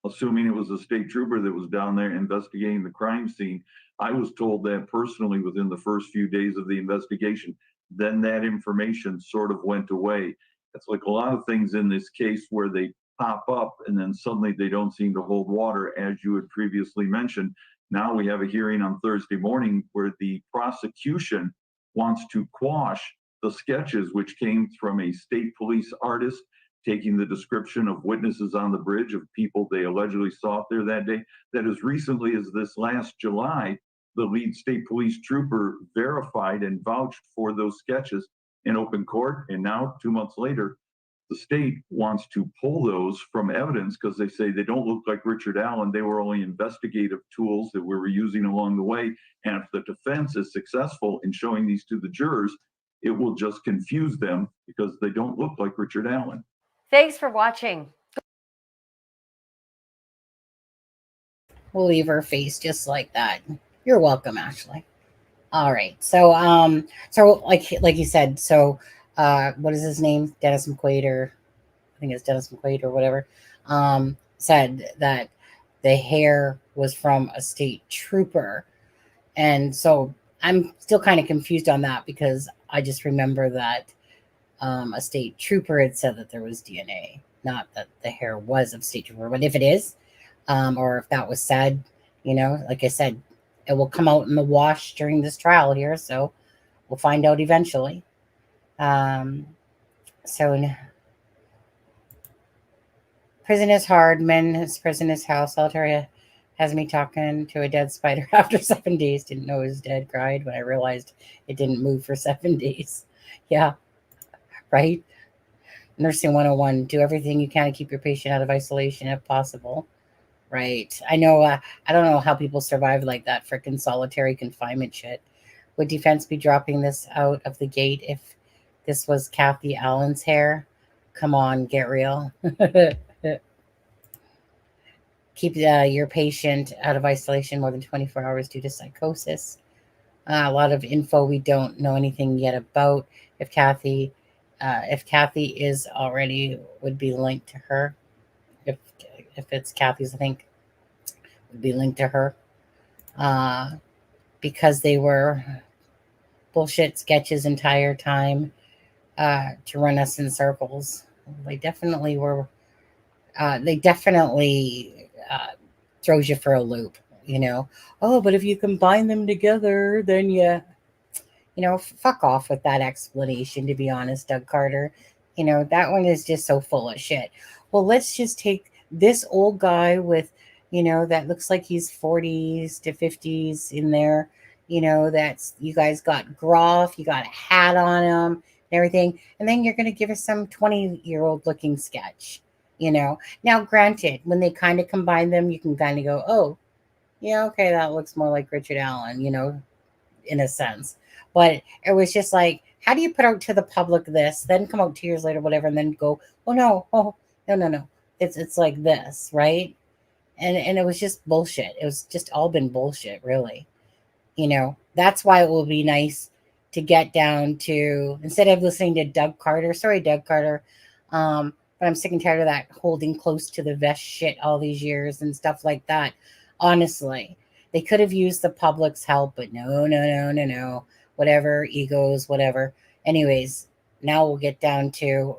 assuming it was a state trooper that was down there investigating the crime scene. I was told that personally within the first few days of the investigation. Then that information sort of went away. It's like a lot of things in this case where they pop up and then suddenly they don't seem to hold water, as you had previously mentioned. Now we have a hearing on Thursday morning where the prosecution wants to quash the sketches, which came from a state police artist taking the description of witnesses on the bridge of people they allegedly saw up there that day, that as recently as this last July, the lead state police trooper verified and vouched for those sketches in open court. And now 2 months later, the state wants to pull those from evidence because they say they don't look like Richard Allen. They were only investigative tools that we were using along the way. And if the defense is successful in showing these to the jurors, it will just confuse them because they don't look like Richard Allen. Thanks for watching. We'll leave her face just like that. You're welcome, Ashley. All right. So like you said, so what is his name? Dennis McQuaid, or I think it's Dennis McQuaid or whatever, said that the hair was from a state trooper. And so I'm still kind of confused on that because I just remember that a state trooper had said that there was DNA, not that the hair was of state trooper. But if it is, or if that was said, like I said, it will come out in the wash during this trial here. So we'll find out eventually. So prison is hard. Men's prison is hell. Solitary has me talking to a dead spider after 7 days. Didn't know it was dead. Cried when I realized it didn't move for 7 days. Yeah, right? Nursing 101. Do everything you can to keep your patient out of isolation if possible. Right. I know. I don't know how people survive like that freaking solitary confinement shit. Would defense be dropping this out of the gate if this was Kathy Allen's hair? Come on, get real. Keep your patient out of isolation more than 24 hours due to psychosis. A lot of info we don't know anything yet about. If Kathy is already, would be linked to her. If it's Kathy's, I think would be linked to her. Because they were bullshit sketches entire time to run us in circles. They definitely were. They definitely throws you for a loop. Oh, but if you combine them together, then fuck off with that explanation. To be honest, Doug Carter, that one is just so full of shit. Well, let's just take this old guy with, that looks like he's 40s to 50s in there. That's, you guys got Groff, you got a hat on him and everything. And then you're going to give us some 20-year-old looking sketch, Now, granted, when they kind of combine them, you can kind of go, oh, yeah, okay, that looks more like Richard Allen, in a sense. But it was just like, how do you put out to the public this, then come out 2 years later, whatever, and then go, oh, no. It's like this, right? And it was just bullshit. It was just all been bullshit, really. That's why it will be nice to get down to, instead of listening to Doug Carter, sorry, Doug Carter, but I'm sick and tired of that holding close to the vest shit all these years and stuff like that. Honestly, they could have used the public's help, but no. Whatever, egos, whatever. Anyways, now we'll get down to,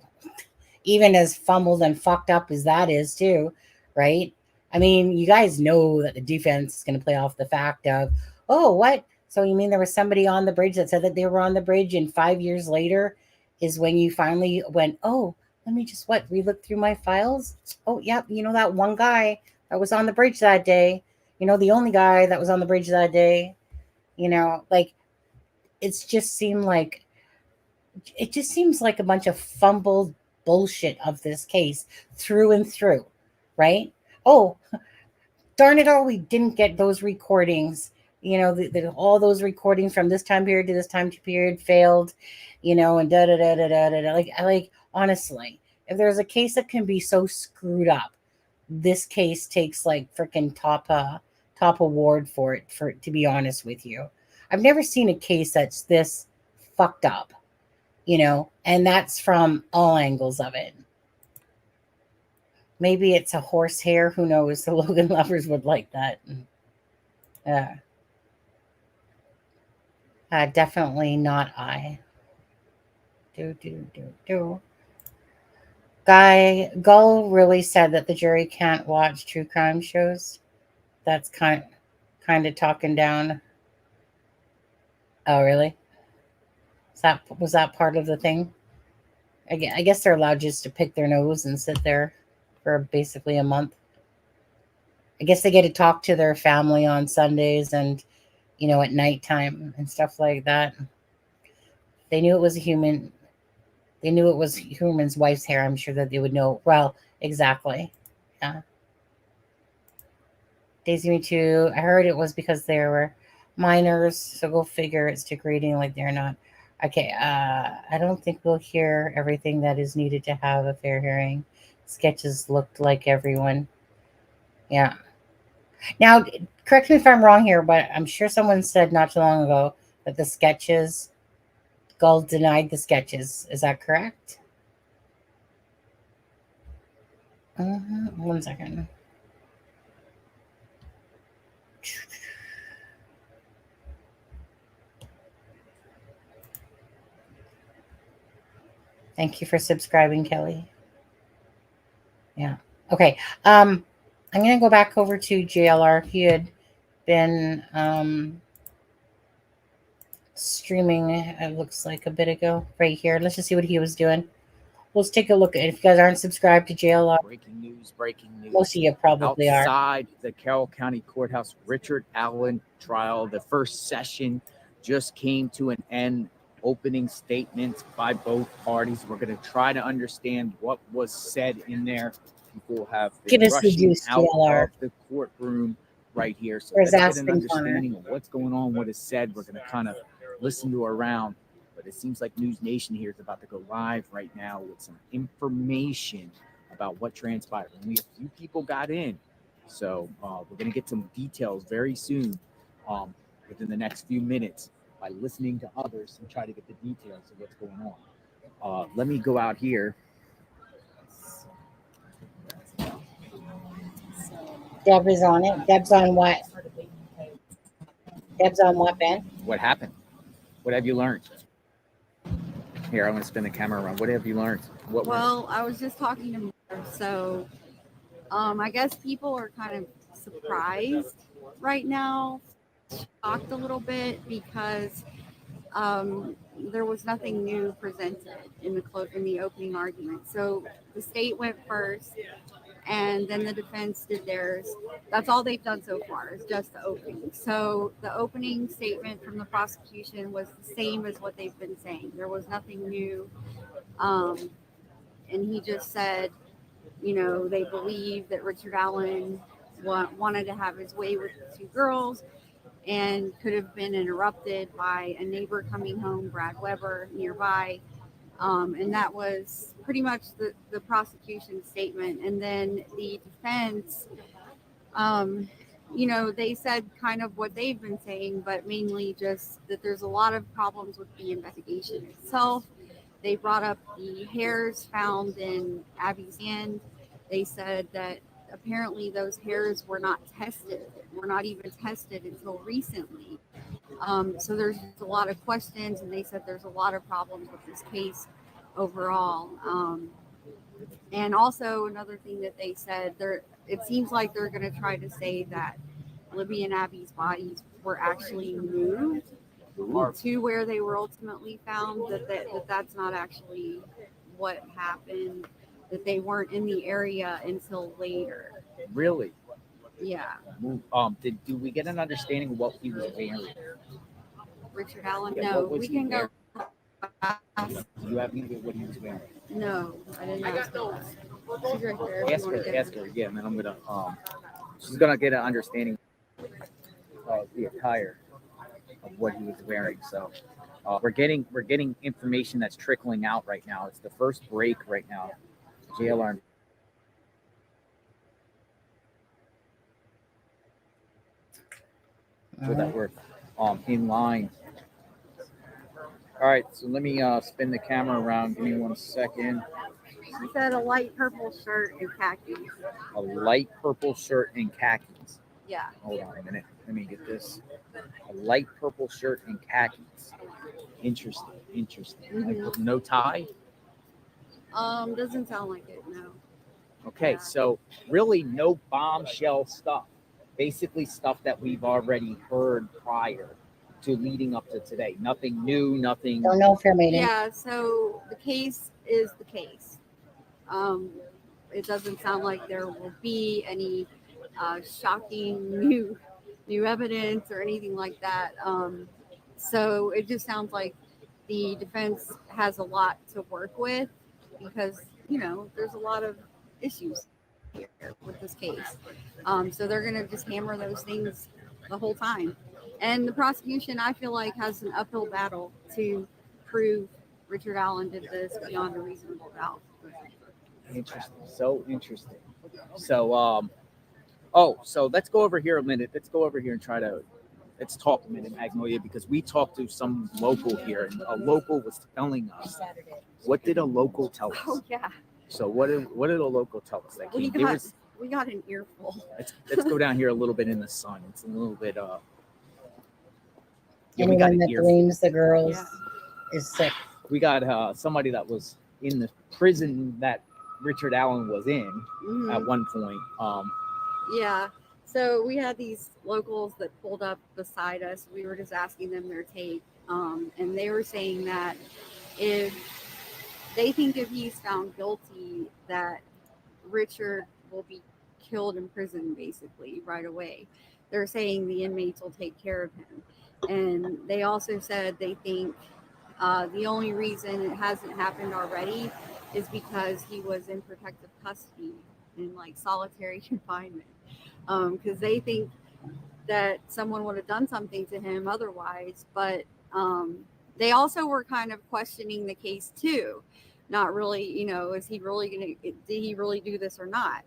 even as fumbled and fucked up as that is too, right? I mean, you guys know that the defense is going to play off the fact of, oh, what? So you mean there was somebody on the bridge that said that they were on the bridge, and 5 years later is when you finally went, oh, let me just relook through my files. Oh, yeah, that one guy that was on the bridge that day, the only guy that was on the bridge that day, like, it just seems like a bunch of fumbled bullshit of this case through and through, right? Oh, darn it all, we didn't get those recordings. All those recordings from this time period to this time period failed, and da-da-da-da-da-da. Like, honestly, if there's a case that can be so screwed up, this case takes like freaking top award for it, to be honest with you. I've never seen a case that's this fucked up, and that's from all angles of it. Maybe it's a horsehair, who knows? The Logan lovers would like that. Definitely not I. Gull really said that the jury can't watch true crime shows. That's kind of talking down. Oh, really? Was that part of the thing? I guess they're allowed just to pick their nose and sit there for basically a month. I guess they get to talk to their family on Sundays and, at nighttime and stuff like that. They knew it was a human. They knew it was human's wife's hair. I'm sure that they would know. Well, exactly. Yeah. Daisy Me Too. I heard it was because they were minors. So go figure, it's degrading like they're not. Okay. I don't think we'll hear everything that is needed to have a fair hearing. Sketches looked like everyone. Yeah. Now, correct me if I'm wrong here, but I'm sure someone said not too long ago But the sketches, Gull denied the sketches. Is that correct? 1 second. Thank you for subscribing, Kelly. Yeah. Okay. I'm gonna go back over to JLR. He had been streaming, it looks like a bit ago, right here. Let's just see what he was doing. Let's take a look at it. If you guys aren't subscribed to JLR, Breaking news, breaking news. most of you probably are. Outside the Carroll County Courthouse, Richard Allen trial, the first session just came to an end. Opening statements by both parties. We're going to try to understand what was said in there. People have been rushing out of the courtroom right here. So let's get an understanding of what's going on, what is said. We're going to kind of listen to around. But it seems like News Nation here is about to go live right now with some information about what transpired. Only a few people got in. So we're going to get some details very soon within the next few minutes by listening to others and try to get the details of what's going on. Let me go out here. Deb is on it. Deb's on what? Deb's on what, Ben? What happened? What have you learned? Here, I'm going to spin the camera around. What have you learned? Well, I was just talking to Mother, so I guess people are kind of surprised right now, shocked a little bit because there was nothing new presented in the opening argument. So the state went first, and then the defense did theirs. That's all they've done so far is just the opening. So the opening statement from the prosecution was the same as what they've been saying. There was nothing new. And he just said, you know, they believe that Richard Allen wanted to have his way with the two girls and could have been interrupted by a neighbor coming home, Brad Weber, nearby. And that was pretty much the prosecution statement. And then the defense, you know, they said kind of what they've been saying, but mainly just that there's a lot of problems with the investigation itself. They brought up the hairs found in Abby's hand. They said that apparently those hairs were not even tested until recently. So there's a lot of questions, and they said there's a lot of problems with this case overall. And also another thing that they said, it seems like they're going to try to say that Libby and Abby's bodies were actually moved to where they were ultimately found, that's not actually what happened, that they weren't in the area until later. Really? Yeah. Do we get an understanding of what he was wearing? Richard Allen? Yeah, No, what was we he can go. Do you have any idea what he was wearing? No, I didn't know. She's right there. Ask her. Yeah, and then I'm gonna she's gonna get an understanding of the attire of what he was wearing. So we're getting information that's trickling out right now. It's the first break right now. JLR. So that we're in line. All right, so let me spin the camera around. Give me 1 second. She said a light purple shirt and khakis. A light purple shirt and khakis. Yeah. Hold on a minute. Let me get this. A light purple shirt and khakis. Interesting. Mm-hmm. No tie? Doesn't sound like it, no. Okay, so really no bombshell stuff. Basically stuff that we've already heard prior to leading up to today. Nothing new, nothing. Don't know if you're mating. Yeah, so the case is the case. It doesn't sound like there will be any shocking new evidence or anything like that. So it just sounds like the defense has a lot to work with because, you know, there's a lot of issues here with this case. So they're going to just hammer those things the whole time. And the prosecution, I feel like, has an uphill battle to prove Richard Allen did this beyond a reasonable doubt. Interesting. So interesting. So, so let's go over here a minute. Let's go over here and try to let's talk a minute, Magnolia, because we talked to some local here, and a local was telling us. What did a local tell us? Oh yeah. So what did a local tell us? That We came? we got an earful. Let's go down here a little bit in the sun. It's a little bit yeah, we got Anyone an that earful. blames the girls is sick. We got somebody that was in the prison that Richard Allen was in at one point. Yeah. So we had these locals that pulled up beside us. We were just asking them their take. And they were saying that if he's found guilty, that Richard will be killed in prison basically right away. They're saying the inmates will take care of him. And they also said they think the only reason it hasn't happened already is because he was in protective custody in like solitary confinement. Because they think that someone would have done something to him otherwise. But they also were kind of questioning the case too. Not really, is he really did he really do this or not?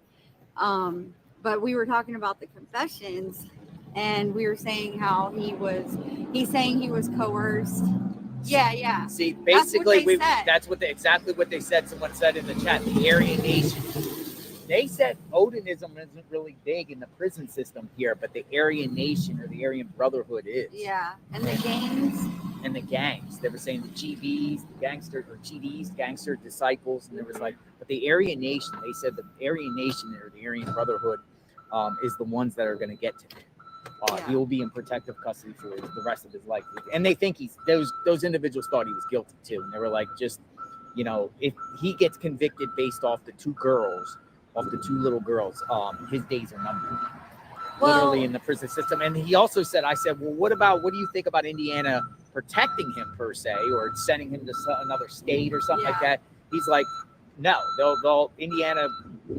But we were talking about the confessions, and we were saying how he's saying he was coerced. Yeah. See, basically, that's what exactly what they said. Someone said in the chat, the Aryan Nation. They said Odinism isn't really big in the prison system here, but the Aryan Nation or the Aryan Brotherhood is. Yeah, and the gangs. And the gangs. They were saying the GBs, the gangster, or GDs, gangster disciples, and there was but the Aryan Nation, they said the Aryan Nation or the Aryan Brotherhood is the ones that are going to get to him. He will be in protective custody for the rest of his life. And they think those individuals thought he was guilty too. And they were like, just, if he gets convicted based off the two little girls, his days are numbered. Literally in the prison system. And he also said, I said, well, what do you think about Indiana protecting him per se, or sending him to another state or something like that? He's like, no, they'll Indiana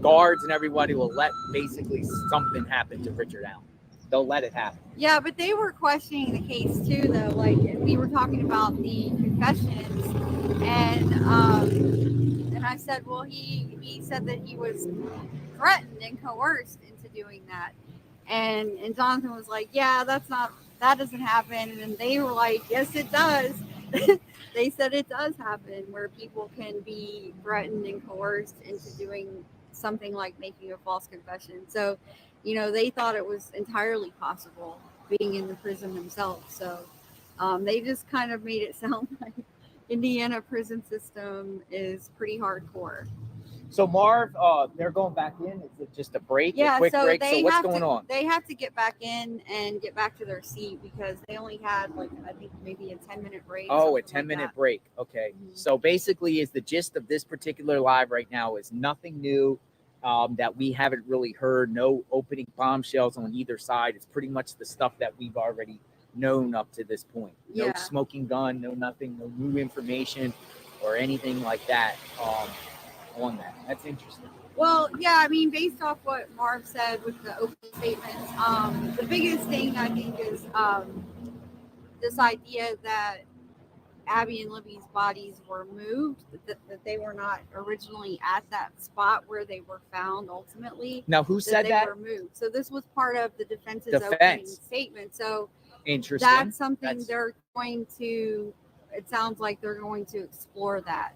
guards and everybody will let basically something happen to Richard Allen. They'll let it happen. Yeah, but they were questioning the case too, though. Like we were talking about the confessions, and I said, well, he said that he was threatened and coerced into doing that, and Jonathan was like, yeah, that doesn't happen, and they were like, yes, it does. They said it does happen where people can be threatened and coerced into doing something like making a false confession. So, they thought it was entirely possible being in the prison themselves. So they just kind of made it sound like Indiana prison system is pretty hardcore. So Marv, they're going back in. Is it just a break? Yeah, a quick break. So what's going on? They have to get back in and get back to their seat because they only had I think maybe a 10-minute break. Oh, a 10-minute break. Okay. Mm-hmm. So basically is the gist of this particular live right now is nothing new that we haven't really heard. No opening bombshells on either side. It's pretty much the stuff that we've already known up to this point. No smoking gun, no nothing, no new information or anything like that. On that. That's interesting. Well, yeah, I mean, based off what Marv said with the opening statements, the biggest thing I think is this idea that Abby and Libby's bodies were moved, that they were not originally at that spot where they were found ultimately. Now, who said that? They were moved. So this was part of the defense's opening statement. So interesting. That's something they're going to, it sounds like they're going to explore that.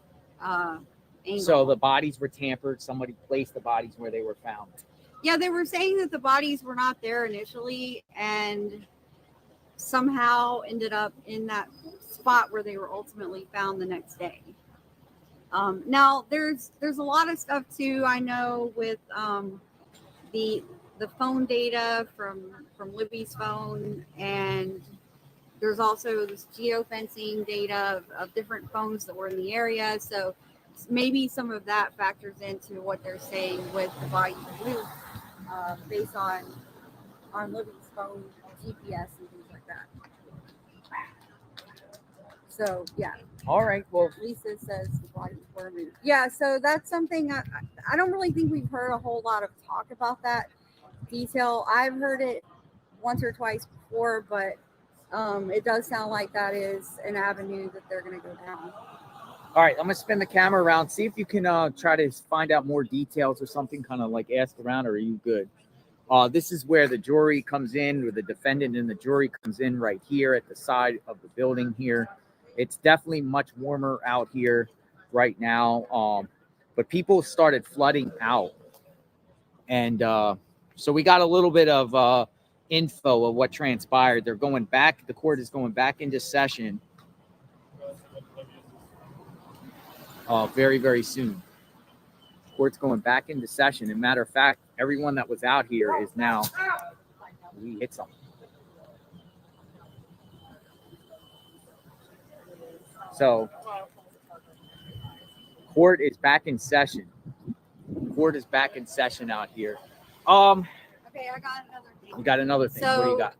Angle. So the bodies were tampered. Somebody placed the bodies where they were found. Yeah, they were saying that the bodies were not there initially and somehow ended up in that spot where they were ultimately found the next day. Now there's a lot of stuff too. I know with the phone data from Libby's phone, and there's also this geofencing data of different phones that were in the area. So maybe some of that factors into what they're saying with the body moved based on Libby's phone GPS and things like that. So yeah. All right. Well, Lisa says the bodies were moved. Yeah. So that's something I don't really think we've heard a whole lot of talk about that detail. I've heard it once or twice before, but it does sound like that is an avenue that they're going to go down. All right, I'm gonna spin the camera around. See if you can try to find out more details or something. Kind of like ask around, or are you good? This is where the jury comes in, where the defendant and the jury comes in right here at the side of the building here. It's definitely much warmer out here right now, but people started flooding out. And so we got a little bit of info of what transpired. They're going back. The court is going back into session very, very soon. Court's going back into session. As a matter of fact, everyone that was out here is now. We hit something. So, court is back in session. Court is back in session out here. Okay, I got another thing. You got another thing. What do you got?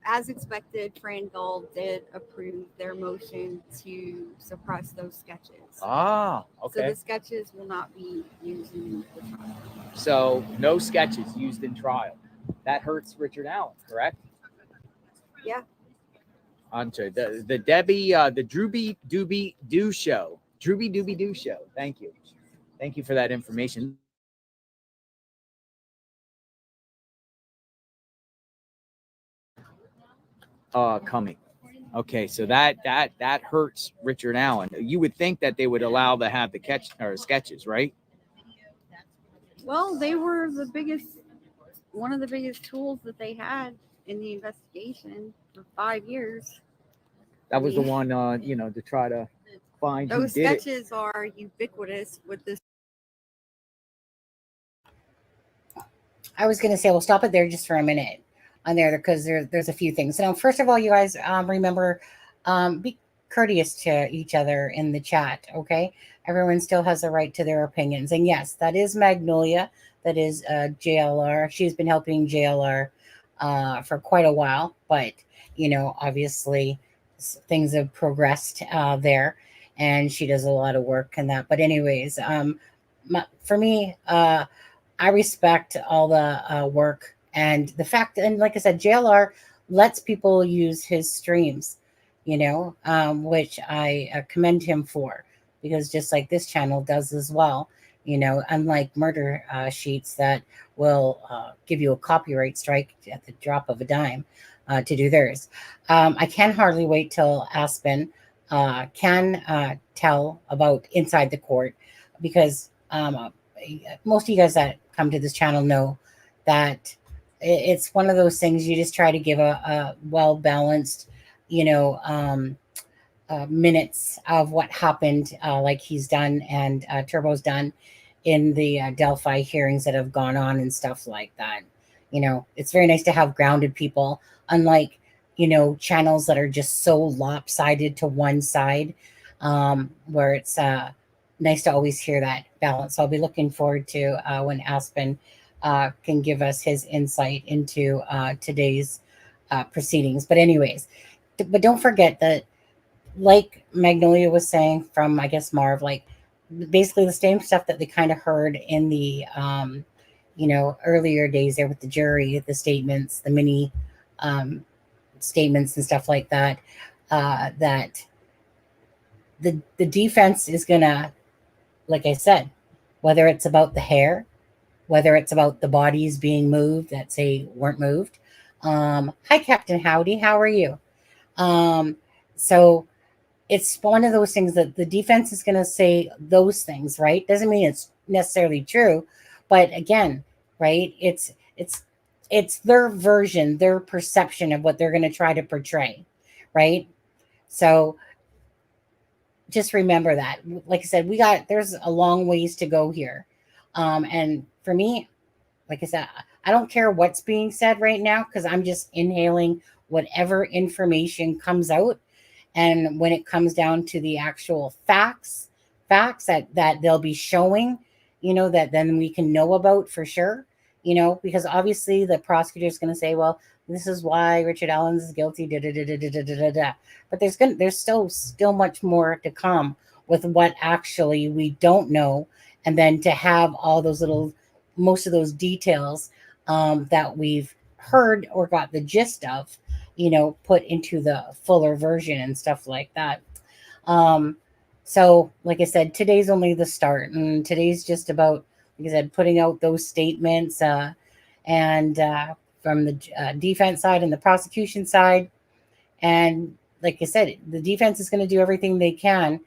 As expected, Fran Gold did approve their motion to suppress those sketches. Ah, So okay. the sketches will not be used in the trial. So no sketches used in trial. That hurts Richard Allen, correct? Yeah. I'm sorry. The Debbie, the Drooby Dooby Doo show. Drooby Dooby Doo show. Thank you. Thank you for that information. Coming. Okay, so that hurts Richard Allen. You would think that they would allow to have the sketches, right? Well, they were one of the biggest tools that they had in the investigation for 5 years. That was the one, to try to find who Those did it. sketches are ubiquitous with this. I was going to say, we'll stop it there just for a minute on there because there's a few things. Now, first of all, you guys remember, be courteous to each other in the chat, okay? Everyone still has a right to their opinions. And yes, that is Magnolia. That is JLR. She's been helping JLR for quite a while. But, obviously things have progressed there. And she does a lot of work in that. But anyways, for me, I respect all the work and the fact, and like I said, JLR lets people use his streams, which I commend him for, because just like this channel does as well, unlike murder sheets that will give you a copyright strike at the drop of a dime to do theirs. I can hardly wait till Aspen can tell about Inside the Court, because most of you guys that come to this channel know that it's one of those things you just try to give a well-balanced, minutes of what happened, like he's done and Turbo's done in the Delphi hearings that have gone on and stuff like that. It's very nice to have grounded people, unlike, channels that are just so lopsided to one side, where it's nice to always hear that balance. So I'll be looking forward to when Aspen can give us his insight into today's proceedings. But anyways, but don't forget that, like Magnolia was saying from, I guess, Marv, like basically the same stuff that they kind of heard in the, earlier days there with the jury, the statements, the mini statements and stuff like that, that the defense is going to, like I said, whether it's about the hair, whether it's about the bodies being moved that say weren't moved. Hi, Captain Howdy. How are you? So it's one of those things that the defense is going to say those things, right? Doesn't mean it's necessarily true, but again, right? It's their version, their perception of what they're going to try to portray, right? So just remember that. Like I said, there's a long ways to go here. And for me, like I said, I don't care what's being said right now, because I'm just inhaling whatever information comes out. And when it comes down to the actual facts that they'll be showing, that then we can know about for sure, because obviously the prosecutor is going to say, well, this is why Richard Allen is guilty, but there's still much more to come with what actually we don't know. And then to have all those most of those details that we've heard or got the gist of, put into the fuller version and stuff like that. So like I said, today's only the start, and today's just about, like I said, putting out those statements and from the defense side and the prosecution side. And like I said, the defense is going to do everything they can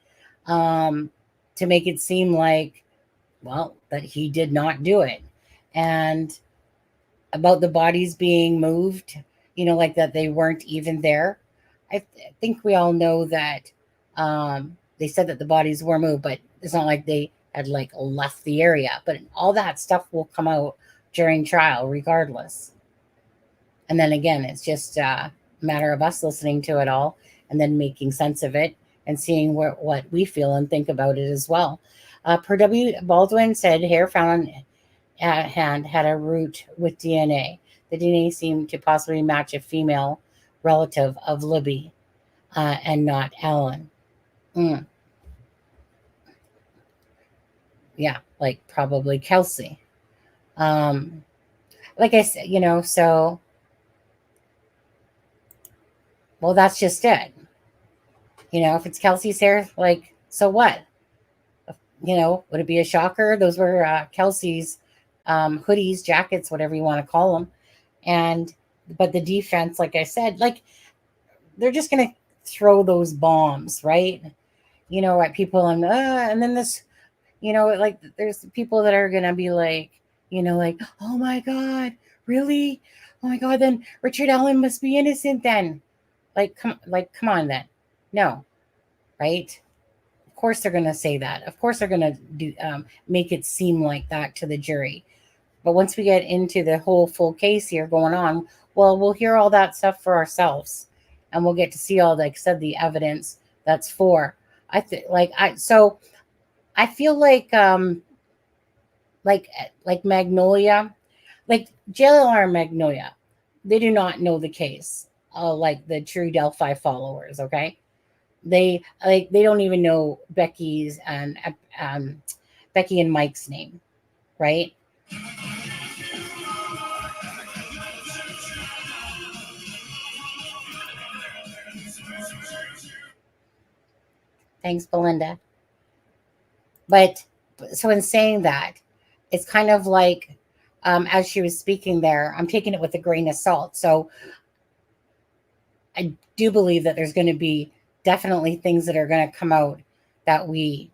to make it seem like, well, that he did not do it. And about the bodies being moved, like that they weren't even there. I think we all know that they said that the bodies were moved, but it's not like they had like left the area. But all that stuff will come out during trial regardless. And then again, it's just a matter of us listening to it all and then making sense of it and seeing what we feel and think about it as well. Per W. Baldwin said hair found at hand had a root with DNA. The DNA seemed to possibly match a female relative of Libby and not Ellen. Yeah, like probably Kelsey. Like I said, so, well, that's just it. If it's Kelsey's hair, like, so what? Would it be a shocker? Those were Kelsey's hoodies, jackets, whatever you want to call them. But the defense, like I said, like, they're just going to throw those bombs, right? At people, and then this, like, there's people that are going to be like, like, oh my God, really? Oh my God, then Richard Allen must be innocent then. Come on then. No, right? Of course they're going to say that. Of course they're going to do make it seem like that to the jury. But once we get into the whole full case here going on, well, we'll hear all that stuff for ourselves, and we'll get to see all, like I said, the evidence that's for. I feel like Magnolia, like JLR and Magnolia, they do not know the case. Like the true Delphi followers, okay? They don't even know Becky's and Becky and Mike's name, right? Thanks, Belinda. But so in saying that, it's kind of like as she was speaking there, I'm taking it with a grain of salt. So I do believe that there's going to be definitely things that are going to come out that we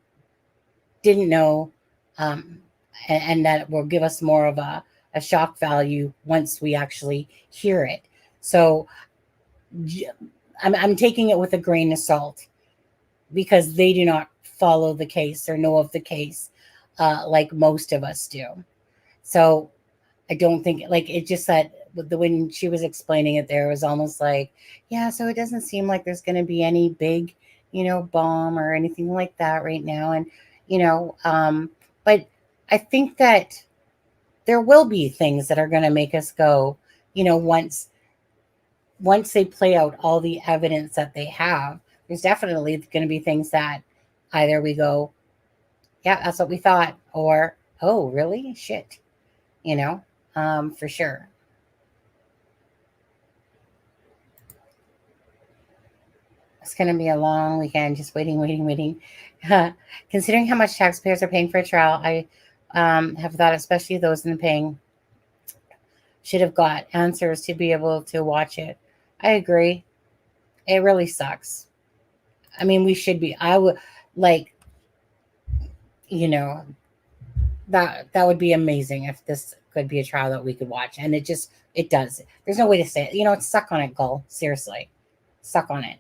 didn't know, and that will give us more of a shock value once we actually hear it. So I'm taking it with a grain of salt because they do not follow the case or know of the case like most of us do. So I don't think, like, it just that when she was explaining it there, it was almost like, yeah, so it doesn't seem like there's going to be any big, bomb or anything like that right now. And, but I think that there will be things that are going to make us go, once they play out all the evidence that they have, there's definitely going to be things that either we go, yeah, that's what we thought, or, oh, really? Shit, for sure. It's going to be a long weekend, just waiting. Considering how much taxpayers are paying for a trial, I have thought, especially those in the paying, should have got answers to be able to watch it. I agree. It really sucks. I mean, we should be. I would like, that would be amazing if this could be a trial that we could watch. And it does. There's no way to say it. It's suck on it, Gull. Seriously. Suck on it.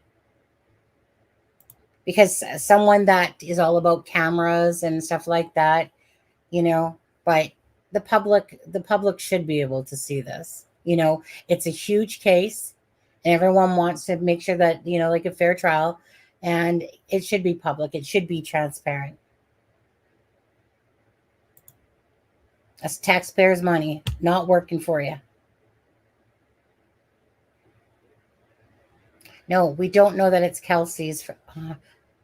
Because someone that is all about cameras and stuff like that, but the public should be able to see this. It's a huge case and everyone wants to make sure that, like a fair trial, and it should be public. It should be transparent. That's taxpayers' money not working for you. No, we don't know that it's Kelsey's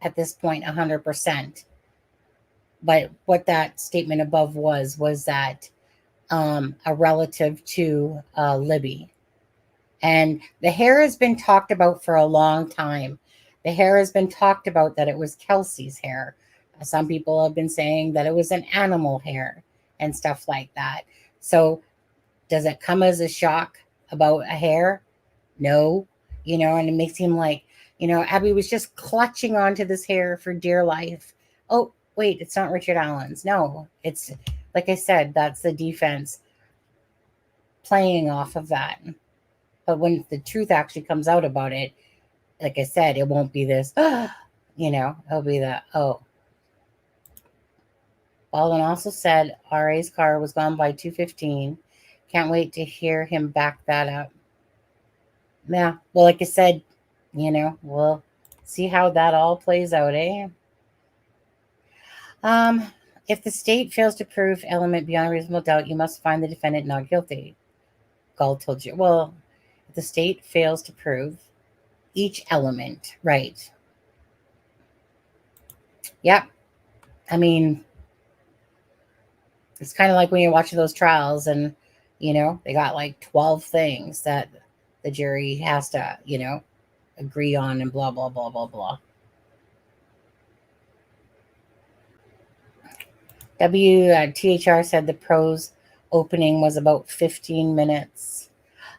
at this point 100%. But what that statement above was that a relative to Libby. And the hair has been talked about for a long time. The hair has been talked about that it was Kelsey's hair. Some people have been saying that it was an animal hair and stuff like that. So Does it come as a shock about a hair? No. And it makes him like, Abby was just clutching onto this hair for dear life. Oh, wait, it's not Richard Allen's. No, it's, like I said, that's the defense playing off of that. But when the truth actually comes out about it, like I said, it won't be this, it'll be the, oh. Baldwin also said RA's car was gone by 2:15. Can't wait to hear him back that up. Yeah, well, like I said, we'll see how that all plays out, eh? If the state fails to prove element beyond reasonable doubt, you must find the defendant not guilty. Gall told you. Well, if the state fails to prove each element, right? Yep. I mean, it's kind of like when you're watching those trials and, they got like 12 things that the jury has to, agree on and blah, blah, blah, blah, blah. WTHR said the pros opening was about 15 minutes.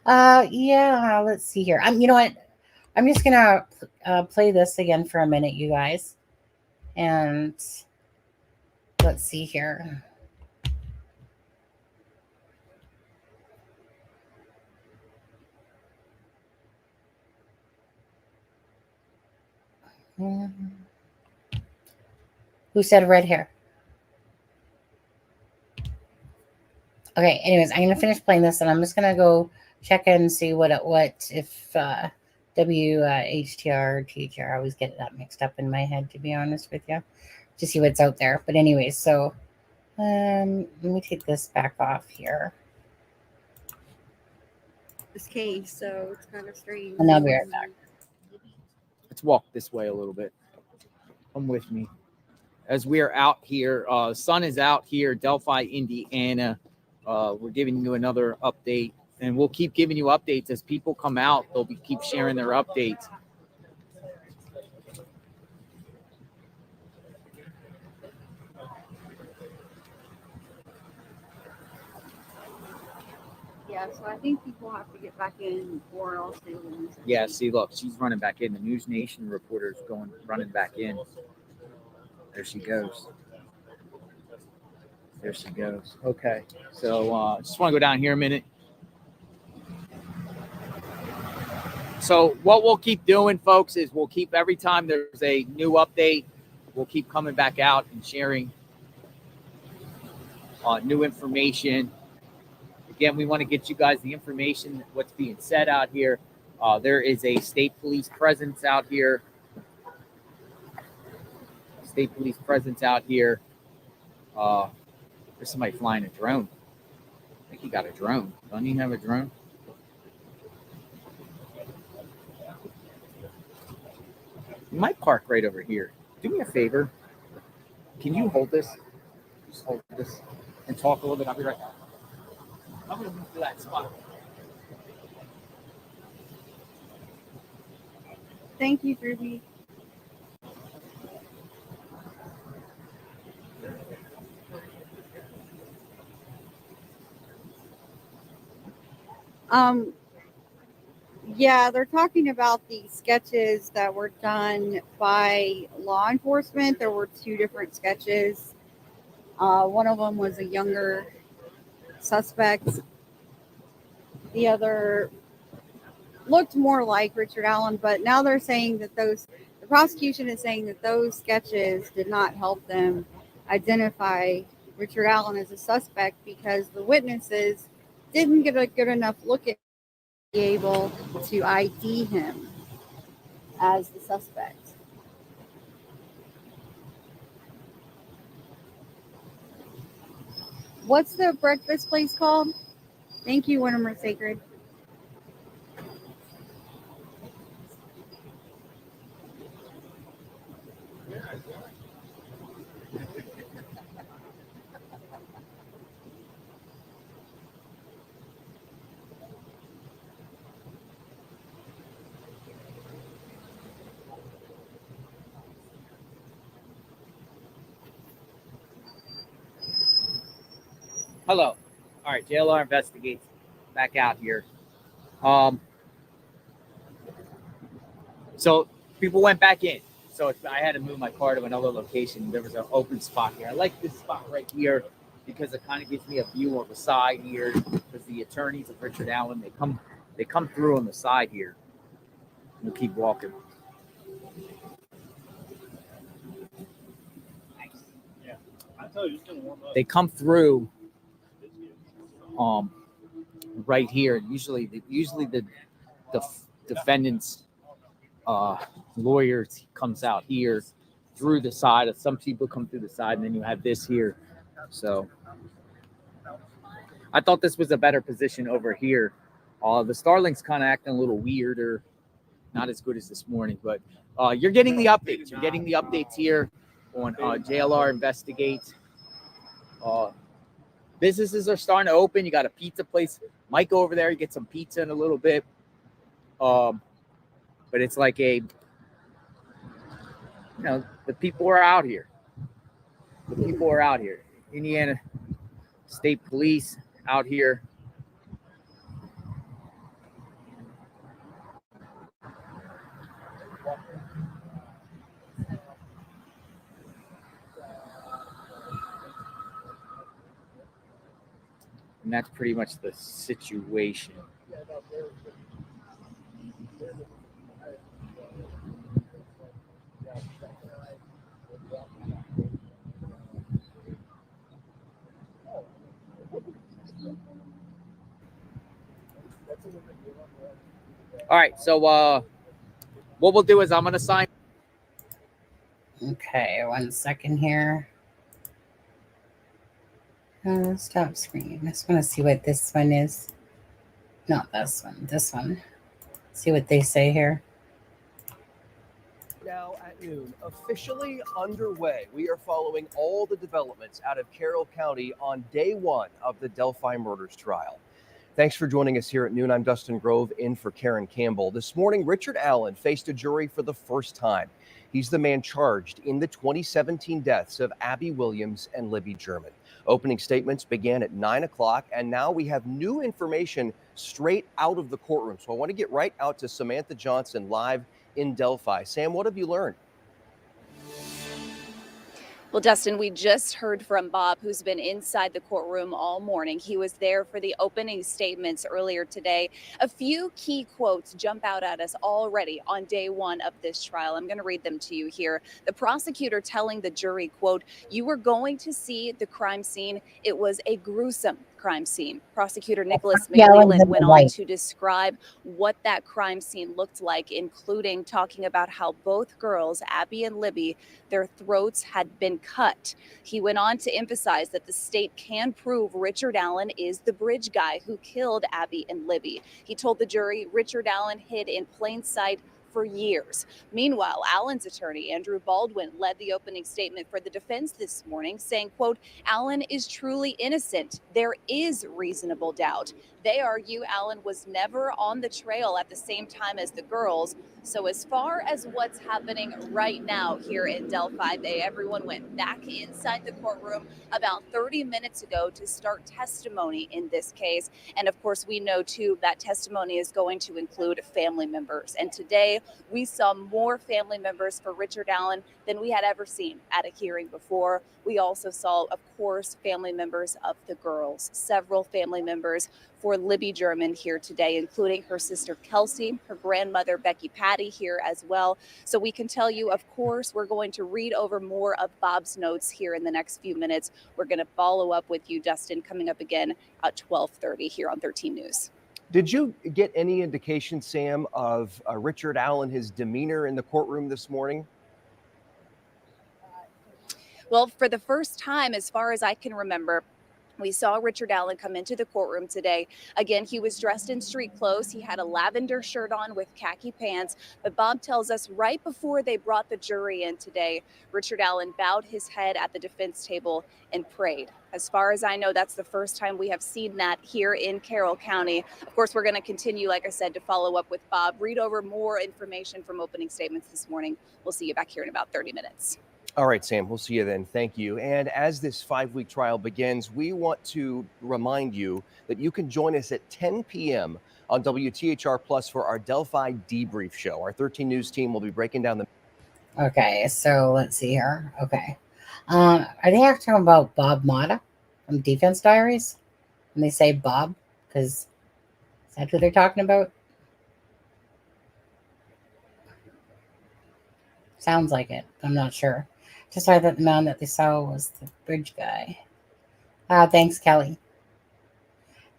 Yeah, let's see here. You know what? I'm just going to play this again for a minute, you guys. And let's see here. Who said red hair? Okay, anyways, I'm going to finish playing this, and I'm just going to go check and see if WHTR or THR, I always get that mixed up in my head, to be honest with you, to see what's out there. But anyways, so let me take this back off here. This case, so it's kind of strange. And I'll be right back. Let's walk this way a little bit. Come with me. As we are out here, sun is out here, Delphi, Indiana. We're giving you another update, and we'll keep giving you updates as people come out. They'll keep sharing their updates. Yeah, so I think people have to get back in or else they will lose. Yeah, see, look, she's running back in. The News Nation reporter's running back in. There she goes. There she goes. Okay, so just want to go down here a minute. So what we'll keep doing, folks, is we'll keep every time there's a new update, we'll keep coming back out and sharing new information. Again, we want to get you guys the information, what's being said out here. There is a state police presence out here. State police presence out here. There's somebody flying a drone. I think he got a drone. Don't you have a drone? You might park right over here. Do me a favor. Can you hold this? Just hold this and talk a little bit. I'll be right back. I'm going to move to that spot. Thank you, Ruby. Yeah, they're talking about the sketches that were done by law enforcement. There were two different sketches. One of them was a younger suspect. The other looked more like Richard Allen, but now they're saying that the prosecution is saying that those sketches did not help them identify Richard Allen as a suspect because the witnesses didn't get a good enough look at be able to ID him as the suspect. What's the breakfast place called? Thank you, Wintermer Sacred. Hello. All right, JLR investigates. back out here. So people went back in. So I had to move my car to another location. There was an open spot here. I like this spot right here because it kind of gives me a view of the side here. Because the attorneys of Richard Allen, they come through on the side here. We'll keep walking. Yeah, I tell you, it's gonna warm up. They come through right here. Usually the defendant's lawyer comes out here through the side. Some people come through the side, and then you have this here. So I thought this was a better position over here. The Starlink's kind of acting a little weirder, not as good as this morning, but you're getting the updates. You're getting the updates here on JLR Investigate. Businesses are starting to open. You got a pizza place. Might go over there, get some pizza in a little bit. But it's like the people are out here. The people are out here. Indiana State Police out here. And that's pretty much the situation. All right, so what we'll do is I'm going to sign. Okay, 1 second here. Stop screen. I just want to see what this one is. Not this one, this one. See what they say here. Now at noon, officially underway. We are following all the developments out of Carroll County on day one of the Delphi murders trial. Thanks for joining us here at noon. I'm Dustin Grove in for Karen Campbell. This morning, Richard Allen faced a jury for the first time. He's the man charged in the 2017 deaths of Abby Williams and Libby German. Opening statements began at 9 o'clock, and now we have new information straight out of the courtroom. So I want to get right out to Samantha Johnson live in Delphi. Sam, what have you learned? Well, Dustin, we just heard from Bob, who's been inside the courtroom all morning. He was there for the opening statements earlier today. A few key quotes jump out at us already on day one of this trial. I'm going to read them to you here. The prosecutor telling the jury, quote, "You were going to see the crime scene. It was a gruesome crime scene." Prosecutor Nicholas McLeland went on to describe what that crime scene looked like, including talking about how both girls, Abby and Libby, their throats had been cut. He went on to emphasize that the state can prove Richard Allen is the bridge guy who killed Abby and Libby. He told the jury Richard Allen hid in plain sight for years. Meanwhile, Allen's attorney, Andrew Baldwin, led the opening statement for the defense this morning, saying, quote, "Allen is truly innocent. There is reasonable doubt. They argue Allen was never on the trail at the same time as the girls. So as far as what's happening right now here in Delphi, everyone went back inside the courtroom about 30 minutes ago to start testimony in this case. And of course, we know too that testimony is going to include family members. And today we saw more family members for Richard Allen than we had ever seen at a hearing before. We also saw, of course, family members of the girls, several family members for Libby German here today, including her sister Kelsey, her grandmother Becky Patty here as well. So we can tell you, of course, we're going to read over more of Bob's notes here in the next few minutes. We're going to follow up with you, Dustin, coming up again at 12:30 here on 13 News. Did you get any indication, Sam, of Richard Allen, his demeanor in the courtroom this morning? Well, for the first time, as far as I can remember, we saw Richard Allen come into the courtroom today. Again, he was dressed in street clothes. He had a lavender shirt on with khaki pants. But Bob tells us right before they brought the jury in today, Richard Allen bowed his head at the defense table and prayed. As far as I know, that's the first time we have seen that here in Carroll County. Of course, we're going to continue, like I said, to follow up with Bob, read over more information from opening statements this morning. We'll see you back here in about 30 minutes. All right, Sam, we'll see you then. Thank you. And as this 5-week trial begins, we want to remind you that you can join us at 10 p.m. on WTHR Plus for our Delphi Debrief Show. Our 13 News team will be breaking down the... Okay, so let's see here. Okay. Are they talking about Bob Motta from Defense Diaries? And they say Bob, because is that who they're talking about? Sounds like it. I'm not sure. Just saw that the man that they saw was the bridge guy. Thanks, Kelly.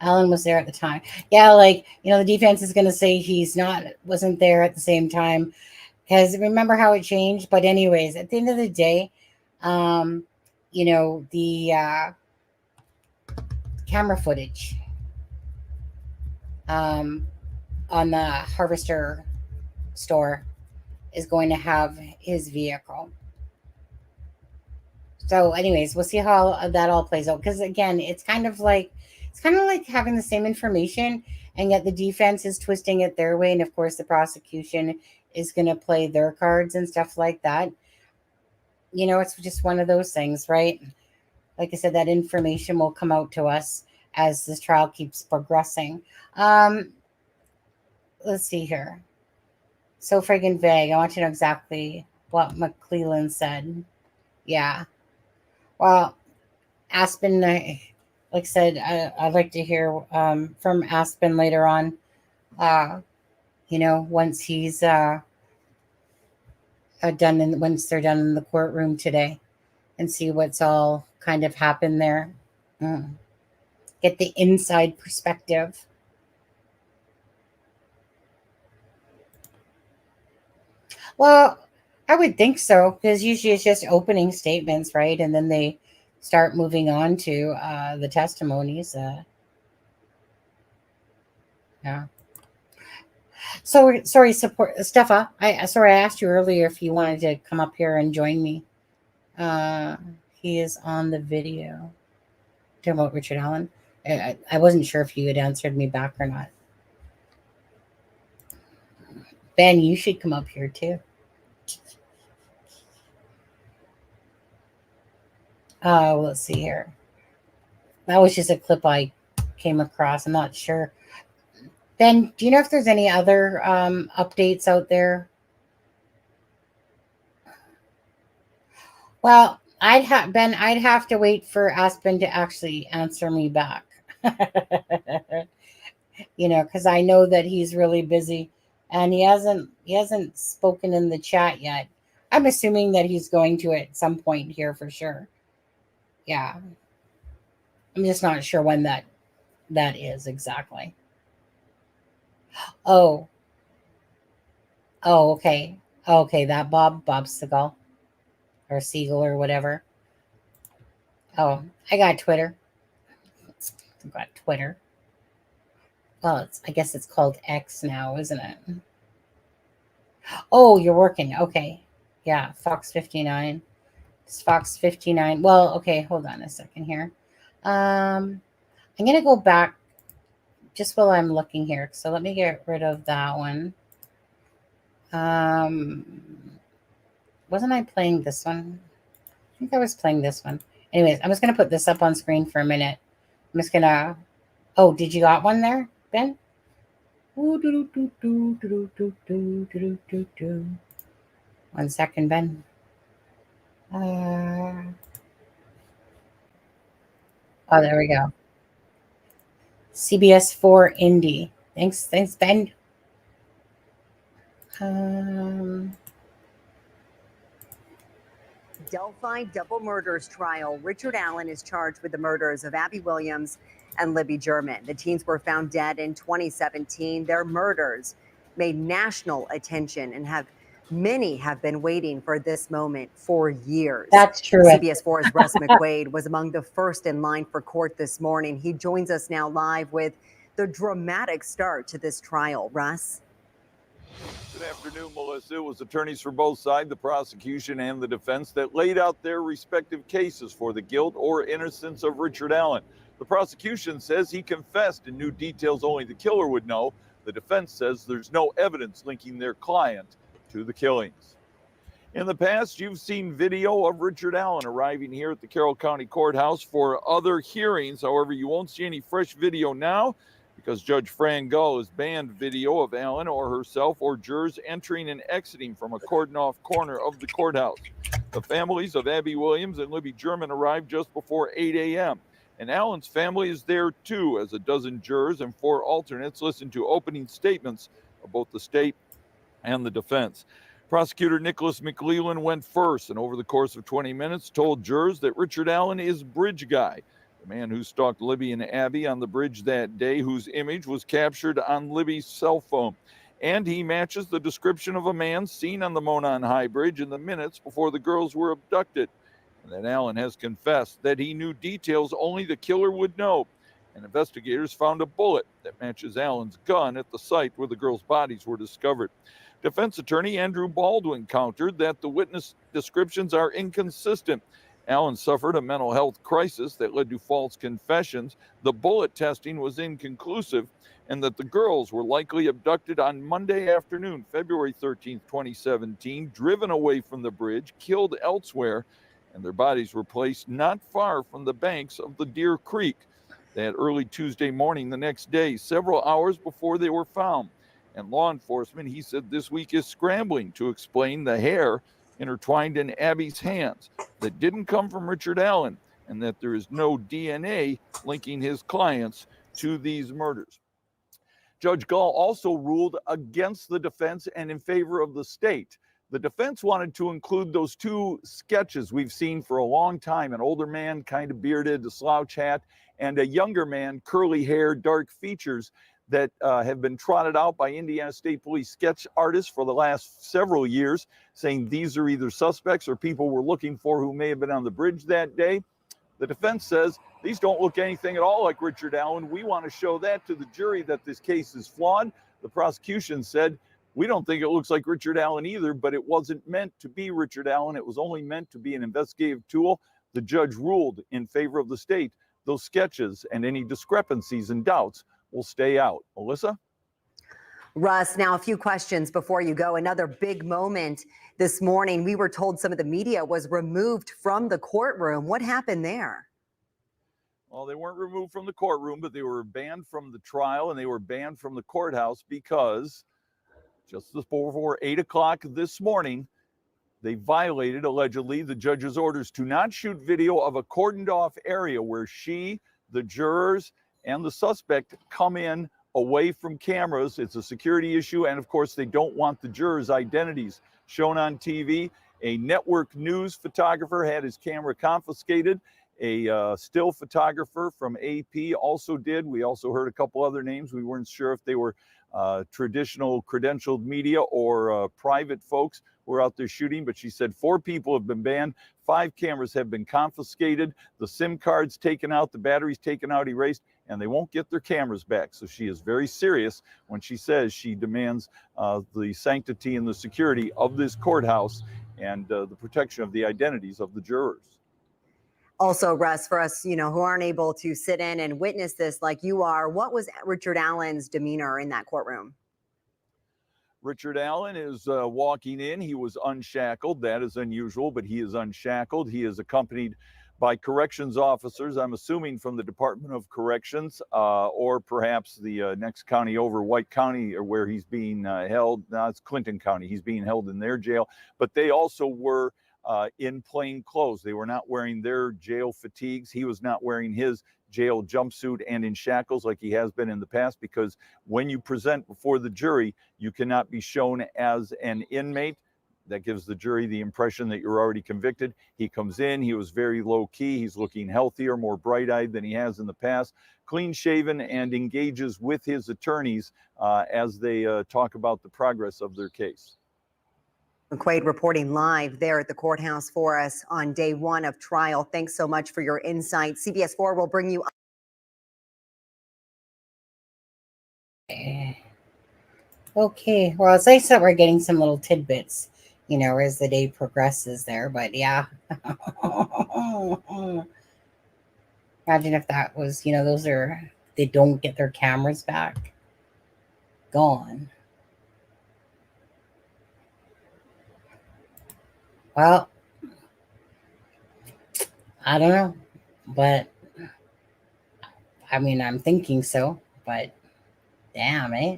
Alan was there at the time. Yeah, like, the defense is going to say wasn't there at the same time. Because remember how it changed? But anyways, at the end of the day, the camera footage on the Harvester store is going to have his vehicle. So anyways, we'll see how that all plays out. Because again, it's kind of like having the same information, and yet the defense is twisting it their way. And of course, the prosecution is going to play their cards and stuff like that. It's just one of those things, right? Like I said, that information will come out to us as this trial keeps progressing. Let's see here. So friggin' vague. I want you to know exactly what McClellan said. Yeah. Well, Aspen, like I said, I'd like to hear from Aspen later on, once he's once they're done in the courtroom today, and see what's all kind of happened there. Get the inside perspective. Well, I would think so, because usually it's just opening statements, right? And then they start moving on to the testimonies. Yeah. So sorry, support Steffa. I asked you earlier if you wanted to come up here and join me. He is on the video. Talking about Richard Allen. I wasn't sure if you had answered me back or not. Ben, you should come up here too. Let's see here. That was just a clip I came across. I'm not sure. Ben, do you know if there's any other updates out there? Well, I'd have to wait for Aspen to actually answer me back. Because I know that he's really busy, and he hasn't spoken in the chat yet. I'm assuming that he's going to at some point here for sure. Yeah. I'm just not sure when that is exactly. Oh, okay. Okay, that Bob Segal or Siegel or whatever. Oh, I got Twitter. Well, I guess it's called X now, isn't it? Oh, you're working. Okay. Yeah, Fox 59. It's Fox 59. Well, okay, hold on a second here. I'm going to go back just while I'm looking here. So let me get rid of that one. Wasn't I playing this one? I think I was playing this one. Anyways, I'm just going to put this up on screen for a minute. I'm just going to... Oh, did you got one there, Ben? 1 second, Ben. Oh, there we go. CBS 4 Indie. Thanks, Ben. Delphi double murders trial. Richard Allen is charged with the murders of Abby Williams and Libby German. The teens were found dead in 2017. Their murders made national attention, and many have been waiting for this moment for years. That's true. CBS 4's Russ McQuaid was among the first in line for court this morning. He joins us now live with the dramatic start to this trial. Russ? Good afternoon, Melissa. It was attorneys for both sides, the prosecution and the defense, that laid out their respective cases for the guilt or innocence of Richard Allen. The prosecution says he confessed and knew details only the killer would know. The defense says there's no evidence linking their client to the killings. In the past, you've seen video of Richard Allen arriving here at the Carroll County Courthouse for other hearings. However, you won't see any fresh video now because Judge Fran Gull has banned video of Allen or herself or jurors entering and exiting from a cordoned-off corner of the courthouse. The families of Abby Williams and Libby German arrived just before 8 a.m. And Allen's family is there too, as a dozen jurors and 4 alternates listen to opening statements of both the state and the defense. Prosecutor Nicholas McLeland went first, and over the course of 20 minutes told jurors that Richard Allen is Bridge Guy, the man who stalked Libby and Abby on the bridge that day, whose image was captured on Libby's cell phone. And he matches the description of a man seen on the Monon High Bridge in the minutes before the girls were abducted. And that Allen has confessed that he knew details only the killer would know. And investigators found a bullet that matches Allen's gun at the site where the girls' bodies were discovered. Defense attorney Andrew Baldwin countered that the witness descriptions are inconsistent. Allen suffered a mental health crisis that led to false confessions. The bullet testing was inconclusive, and that the girls were likely abducted on Monday afternoon, February 13th, 2017, driven away from the bridge, killed elsewhere, and their bodies were placed not far from the banks of the Deer Creek. That early Tuesday morning the next day, several hours before they were found. And law enforcement, he said, this week is scrambling to explain the hair intertwined in Abby's hands that didn't come from Richard Allen, and that there is no DNA linking his clients to these murders. Judge Gull also ruled against the defense and in favor of the state. The defense wanted to include those 2 sketches we've seen for a long time, an older man, kind of bearded, a slouch hat, and a younger man, curly hair, dark features, that have been trotted out by Indiana State Police sketch artists for the last several years, saying these are either suspects or people we're looking for who may have been on the bridge that day. The defense says these don't look anything at all like Richard Allen. We want to show that to the jury that this case is flawed. The prosecution said, we don't think it looks like Richard Allen either, but it wasn't meant to be Richard Allen. It was only meant to be an investigative tool. The judge ruled in favor of the state. Those sketches and any discrepancies and doubts will stay out. Alyssa? Russ, now a few questions before you go. Another big moment this morning. We were told some of the media was removed from the courtroom. What happened there? Well, they weren't removed from the courtroom, but they were banned from the trial and they were banned from the courthouse because just before 8 o'clock this morning, they violated, allegedly, the judge's orders to not shoot video of a cordoned off area where she, the jurors, and the suspect come in away from cameras. It's a security issue, and of course they don't want the jurors' identities shown on TV. A network news photographer had his camera confiscated. A still photographer from AP also did. We also heard a couple other names. We weren't sure if they were traditional credentialed media or private folks who were out there shooting, but she said 4 people have been banned. 5 cameras have been confiscated. The SIM cards taken out, the batteries taken out, erased, and they won't get their cameras back. So she is very serious when she says she demands the sanctity and the security of this courthouse and the protection of the identities of the jurors. Also, Russ, for us, who aren't able to sit in and witness this like you are, what was Richard Allen's demeanor in that courtroom? Richard Allen is walking in. He was unshackled. That is unusual, but he is unshackled. He is accompanied by corrections officers, I'm assuming from the Department of Corrections, or perhaps the next county over, White County, or where he's being held. Now it's Clinton County. He's being held in their jail, but they also were in plain clothes. They were not wearing their jail fatigues. He was not wearing his jail jumpsuit and in shackles like he has been in the past, because when you present before the jury, you cannot be shown as an inmate. That gives the jury the impression that you're already convicted. He comes in, he was very low key. He's looking healthier, more bright-eyed than he has in the past, clean shaven, and engages with his attorneys as they talk about the progress of their case. McQuaid reporting live there at the courthouse for us on day 1 of trial. Thanks so much for your insight. CBS 4 will bring you. Okay, well, it's nice that we're getting some little tidbits, as the day progresses there, but yeah. Imagine if that was, they don't get their cameras back. Gone. Well, I don't know, but I mean, I'm thinking so, but damn, eh?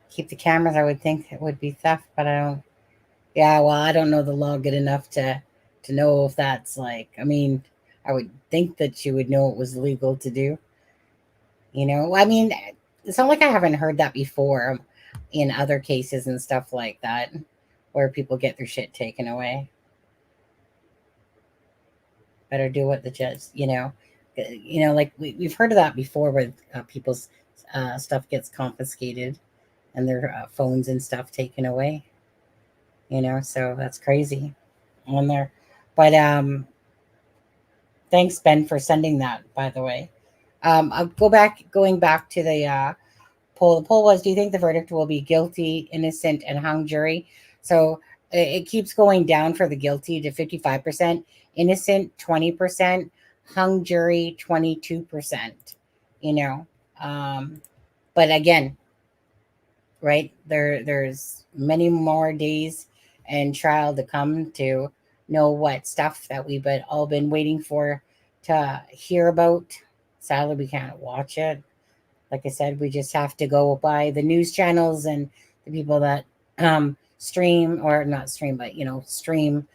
Keep the cameras, I would think it would be theft, but I don't. Yeah, well, I don't know the law good enough to know if that's like. I mean, I would think that you would know it was legal to do. You know, I mean, it's not like I haven't heard that before in other cases and stuff like that, where people get their shit taken away. Better do what the judge, like we've heard of that before, where people's stuff gets confiscated and their phones and stuff taken away. So that's crazy on there. But thanks, Ben, for sending that, by the way. I'll going back to the poll. The poll was, do you think the verdict will be guilty, innocent, and hung jury? So it keeps going down for the guilty to 55%, innocent 20%, hung jury 22%. But again, right, there's many more days and trial to come to know what stuff that we've all been waiting for to hear about. Sadly, we can't watch it. Like I said, we just have to go by the news channels and the people that stream, or not stream, but stream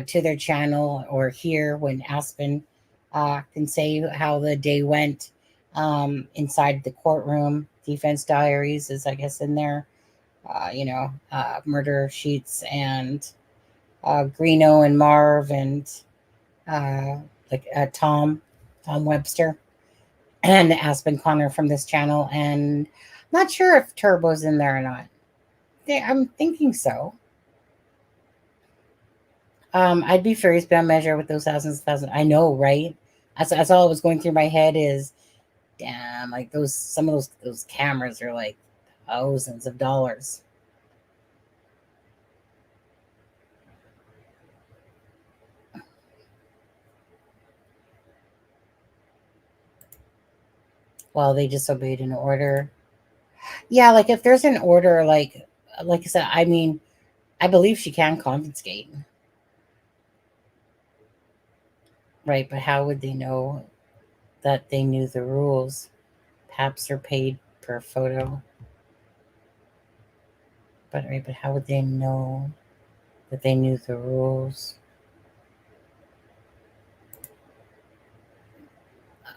to their channel, or hear when Aspen can say how the day went inside the courtroom. Defense diaries is, I guess, in there. Murder sheets, and Greeno and Marv, and Tom Webster, and Aspen Connor from this channel. And not sure if Turbo's in there or not. I'm thinking so. I'd be furious beyond measure with those thousands. I know, right? That's all that was going through my head is, damn, like some of those cameras are like thousands of dollars. Well, they disobeyed an order. Yeah, like if there's an order, like I said, I mean, I believe she can confiscate. Right, but how would they know that they knew the rules? Perhaps are paid per photo. But how would they know that they knew the rules?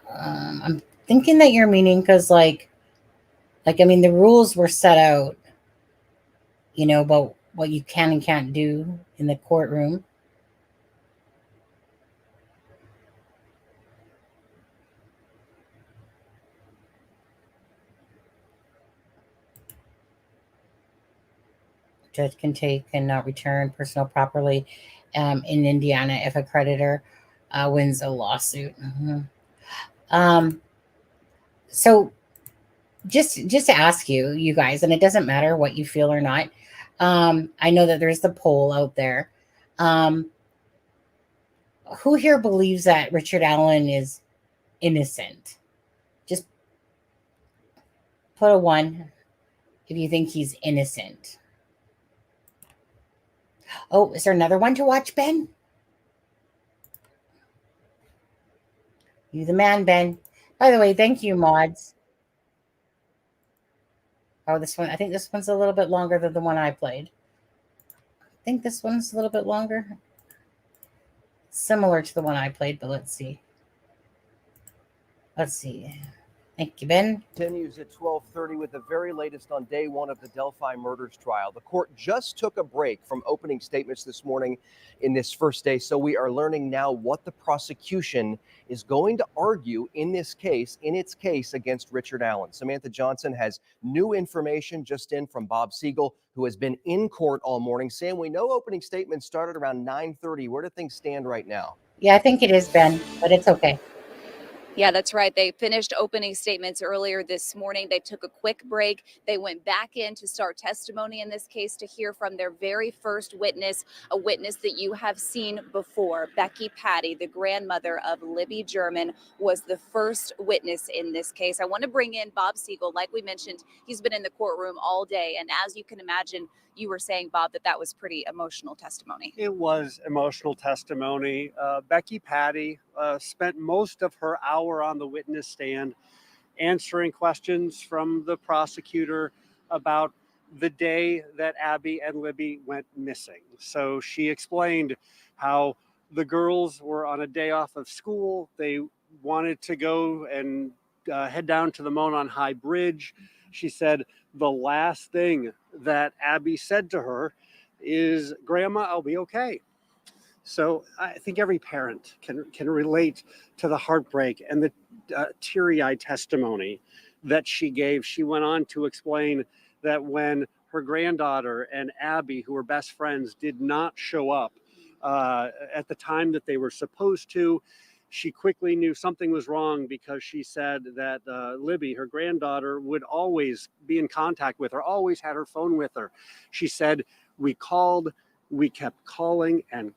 I'm thinking that you're meaning because I mean, the rules were set out, about what you can and can't do in the courtroom. Judge can take and not return personal property in Indiana if a creditor wins a lawsuit. So just to ask you guys, and it doesn't matter what you feel or not. I know that there's the poll out there. Who here believes that Richard Allen is innocent? Just put a 1 if you think he's innocent. Oh, is there another one to watch, Ben? You the man, Ben. By the way, thank you, mods. Oh, this one. I think this one's a little bit longer than the one I played. I think this one's a little bit longer. Similar to the one I played, but let's see. Let's see. Thank you, Ben. Continues at 12:30 with the very latest on day one of the Delphi murders trial. The court just took a break from opening statements this morning in this first day, so we are learning now what the prosecution is going to argue in its case against Richard Allen. Samantha Johnson has new information just in from Bob Siegel, who has been in court all morning. Sam, we know opening statements started around 9:30. Where do things stand right now? Yeah, I think it is, Ben, but it's okay. Yeah, that's right. They finished opening statements earlier this morning. They took a quick break. They went back in to start testimony in this case to hear from their very first witness, a witness that you have seen before. Becky Patty, the grandmother of Libby German, was the first witness in this case. I want to bring in Bob Siegel. Like we mentioned, he's been in the courtroom all day. And as you can imagine, you were saying, Bob, that was pretty emotional testimony. It was emotional testimony. Becky Patty spent most of her hour on the witness stand answering questions from the prosecutor about the day that Abby and Libby went missing. So she explained how the girls were on a day off of school. They wanted to go and head down to the Monon High Bridge. She said the last thing that Abby said to her is, "Grandma, I'll be okay." So I think every parent can relate to the heartbreak and the teary-eyed testimony that she gave. She went on to explain that when her granddaughter and Abby, who were best friends, did not show up at the time that they were supposed to, she quickly knew something was wrong, because she said that Libby, her granddaughter, would always be in contact with her, always had her phone with her. She said, we called, we kept calling, and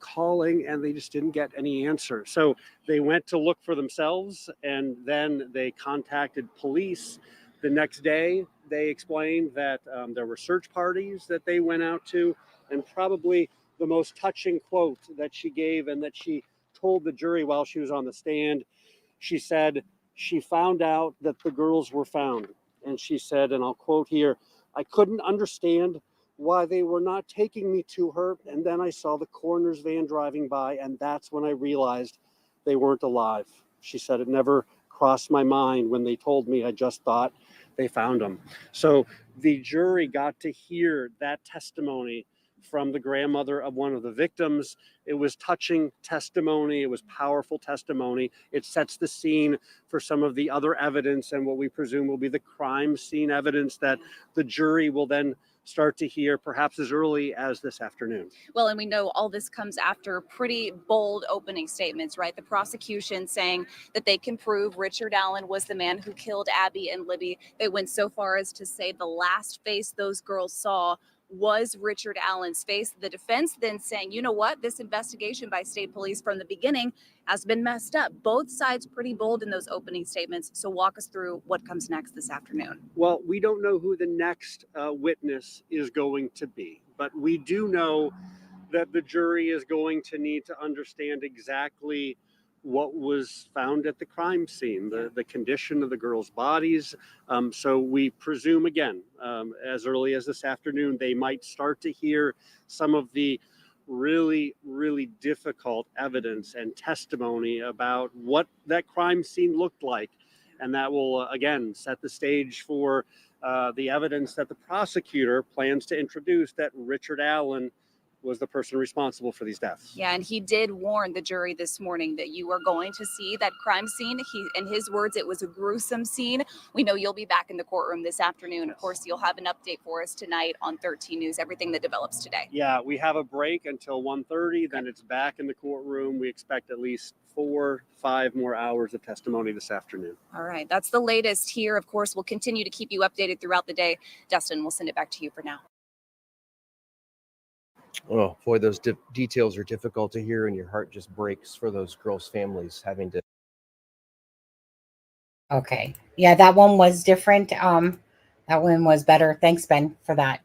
they just didn't get any answer. So they went to look for themselves, and then they contacted police. The next day, they explained that there were search parties that they went out to, and probably the most touching quote that she gave and that she told the jury while she was on the stand, she said she found out that the girls were found. And she said, and I'll quote here, "I couldn't understand why they were not taking me to her. And then I saw the coroner's van driving by, and that's when I realized they weren't alive." She said, "It never crossed my mind when they told me. I just thought they found them." So the jury got to hear that testimony from the grandmother of one of the victims. It was touching testimony. It was powerful testimony. It sets the scene for some of the other evidence and what we presume will be the crime scene evidence that the jury will then start to hear perhaps as early as this afternoon. Well, and we know all this comes after pretty bold opening statements, right? The prosecution saying that they can prove Richard Allen was the man who killed Abby and Libby. They went so far as to say the last face those girls saw was Richard Allen's face. The defense then saying, you know what, this investigation by state police from the beginning has been messed up. Both sides pretty bold in those opening statements. So walk us through what comes next this afternoon. Well, we don't know who the next witness is going to be, but we do know that the jury is going to need to understand exactly what was found at the crime scene, the condition of the girls' bodies. So we presume, again, as early as this afternoon, they might start to hear some of the really, really difficult evidence and testimony about what that crime scene looked like. And that will, again, set the stage for the evidence that the prosecutor plans to introduce that Richard Allen was the person responsible for these deaths. Yeah, and he did warn the jury this morning that you are going to see that crime scene. In his words, it was a gruesome scene. We know you'll be back in the courtroom this afternoon. Of course, you'll have an update for us tonight on 13 News, everything that develops today. Yeah, we have a break until 1:30, then it's back in the courtroom. We expect at least 4-5 more hours of testimony this afternoon. All right, that's the latest here. Of course, we'll continue to keep you updated throughout the day. Dustin, we'll send it back to you for now. Oh boy, those details are difficult to hear, and your heart just breaks for those girls' families having to. Okay. Yeah, that one was different. That one was better. Thanks, Ben, for that.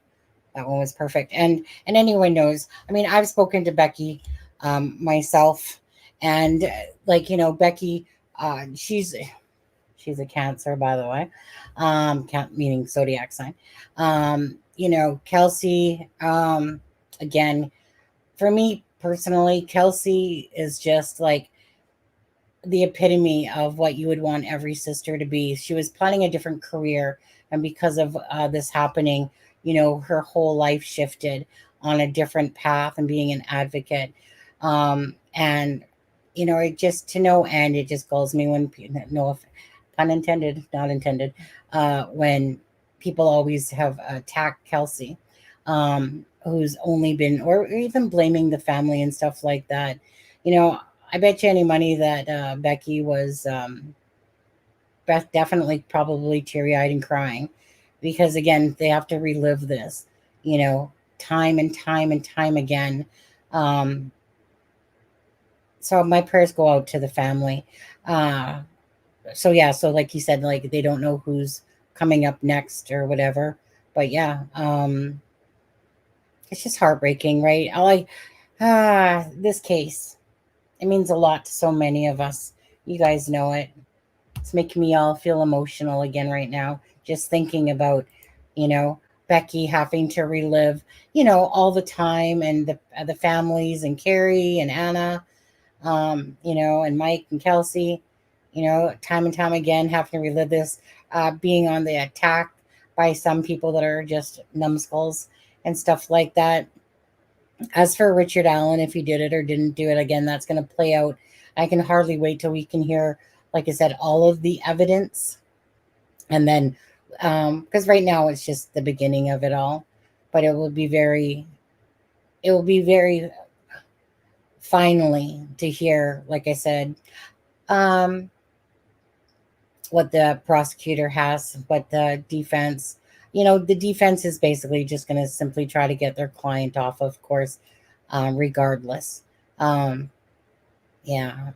That one was perfect. And anyone knows, I mean, I've spoken to Becky myself, and Becky, she's a Cancer, by the way. Meaning zodiac sign. Kelsey, again, for me personally, Kelsey is just like the epitome of what you would want every sister to be. She was planning a different career, and because of this happening, her whole life shifted on a different path and being an advocate. It just to no end, it just galls me when pun intended, not intended, when people always have attacked Kelsey, who's only been, or even blaming the family and stuff like that. I bet you any money that Becky was definitely probably teary-eyed and crying because again, they have to relive this, time and time and time again. So my prayers go out to the family. So yeah, so like you said, like they don't know who's coming up next or whatever. But yeah, it's just heartbreaking, right? This case, it means a lot to so many of us. You guys know it. It's making me all feel emotional again right now. Just thinking about, Becky having to relive, all the time, and the families, and Carrie and Anna, and Mike and Kelsey, time and time again having to relive this, being on the attack by some people that are just numbskulls and stuff like that. As for Richard Allen, if he did it or didn't do it, again, that's going to play out. I can hardly wait till we can hear, like I said, all of the evidence. And then, because right now it's just the beginning of it all, but it will be very finally to hear, like I said, what the prosecutor has, what the defense, the defense is basically just going to simply try to get their client off, of course, regardless. Yeah.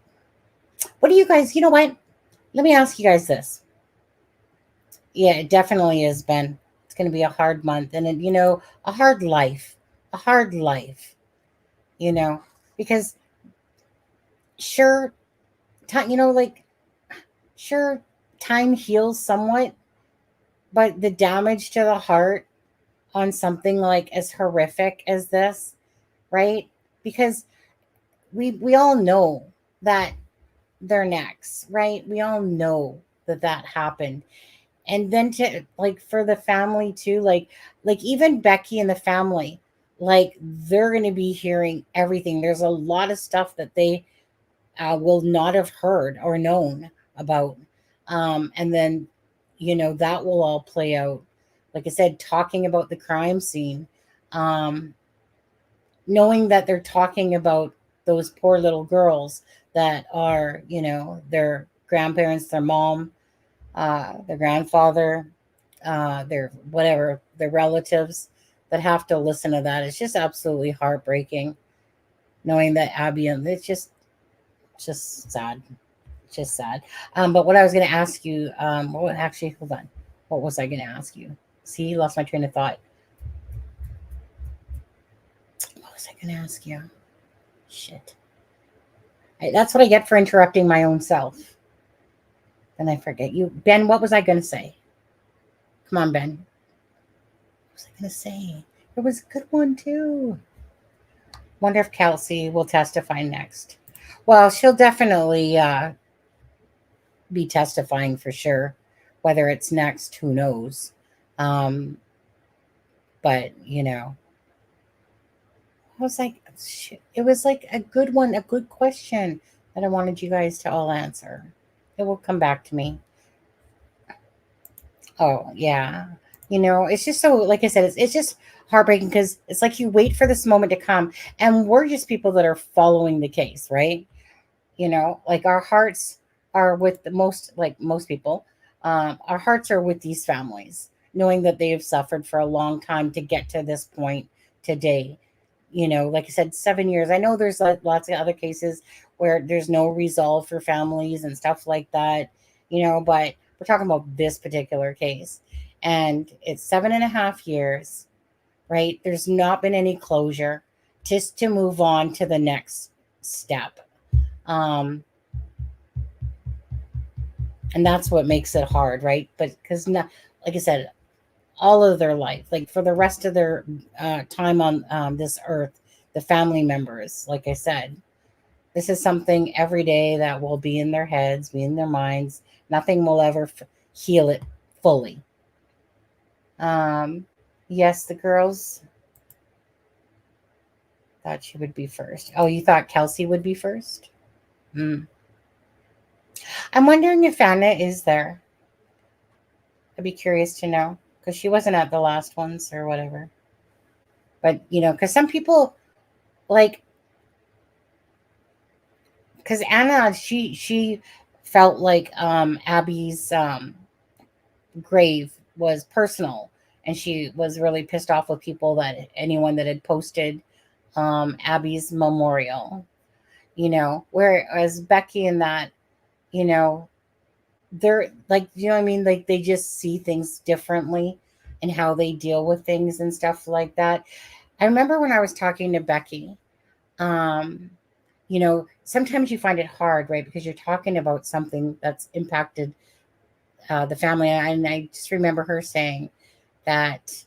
What do you guys, you know what? Let me ask you guys this. Yeah, it definitely has been. It's going to be a hard month and, a hard life, because sure, time, sure, time heals somewhat, but the damage to the heart on something like as horrific as this, right? Because we all know that they're next, right? We all know that happened. And then to for the family too, like even Becky and the family, they're going to be hearing everything. There's a lot of stuff that they will not have heard or known about. And then, that will all play out. Like I said, talking about the crime scene, knowing that they're talking about those poor little girls that are, their grandparents, their mom, their grandfather, their whatever, their relatives that have to listen to that. It's just absolutely heartbreaking knowing that Abby, and it's just sad. It's just sad. But what I was going to ask you, actually, hold on. What was I going to ask you? See, lost my train of thought. What was I going to ask you? Shit. That's what I get for interrupting my own self. Then I forget you. Ben, what was I going to say? Come on, Ben. What was I going to say? It was a good one, too. Wonder if Kelsey will testify next. Well, she'll definitely be testifying for sure. Whether it's next, who knows? But, I was like, it was like a good one, a good question that I wanted you guys to all answer. It will come back to me. Oh, yeah. It's just so, like I said, it's just heartbreaking because it's like you wait for this moment to come. And we're just people that are following the case, right? Our hearts are with most people. Our hearts are with these families, knowing that they have suffered for a long time to get to this point today. Like I said, 7 years. I know there's lots of other cases where there's no resolve for families and stuff like that, but we're talking about this particular case. And it's 7.5 years, right? There's not been any closure, just to move on to the next step. And that's what makes it hard, right? But because, like I said, all of their life, like for the rest of their time on this earth, the family members, like I said, this is something every day that will be in their heads, be in their minds. Nothing will ever heal it fully. Yes, the girls thought she would be first. Oh, you thought Kelsey would be first? I'm wondering if Anna is there. I'd be curious to know because she wasn't at the last ones or whatever. But, because some people because Anna, she felt like Abby's grave was personal, and she was really pissed off with people, that anyone that had posted Abby's memorial, whereas Becky and that, you know, they're like, you know what I mean? Like they just see things differently and how they deal with things and stuff like that. I remember when I was talking to Becky, um, sometimes you find it hard, right? Because you're talking about something that's impacted the family. And I just remember her saying that,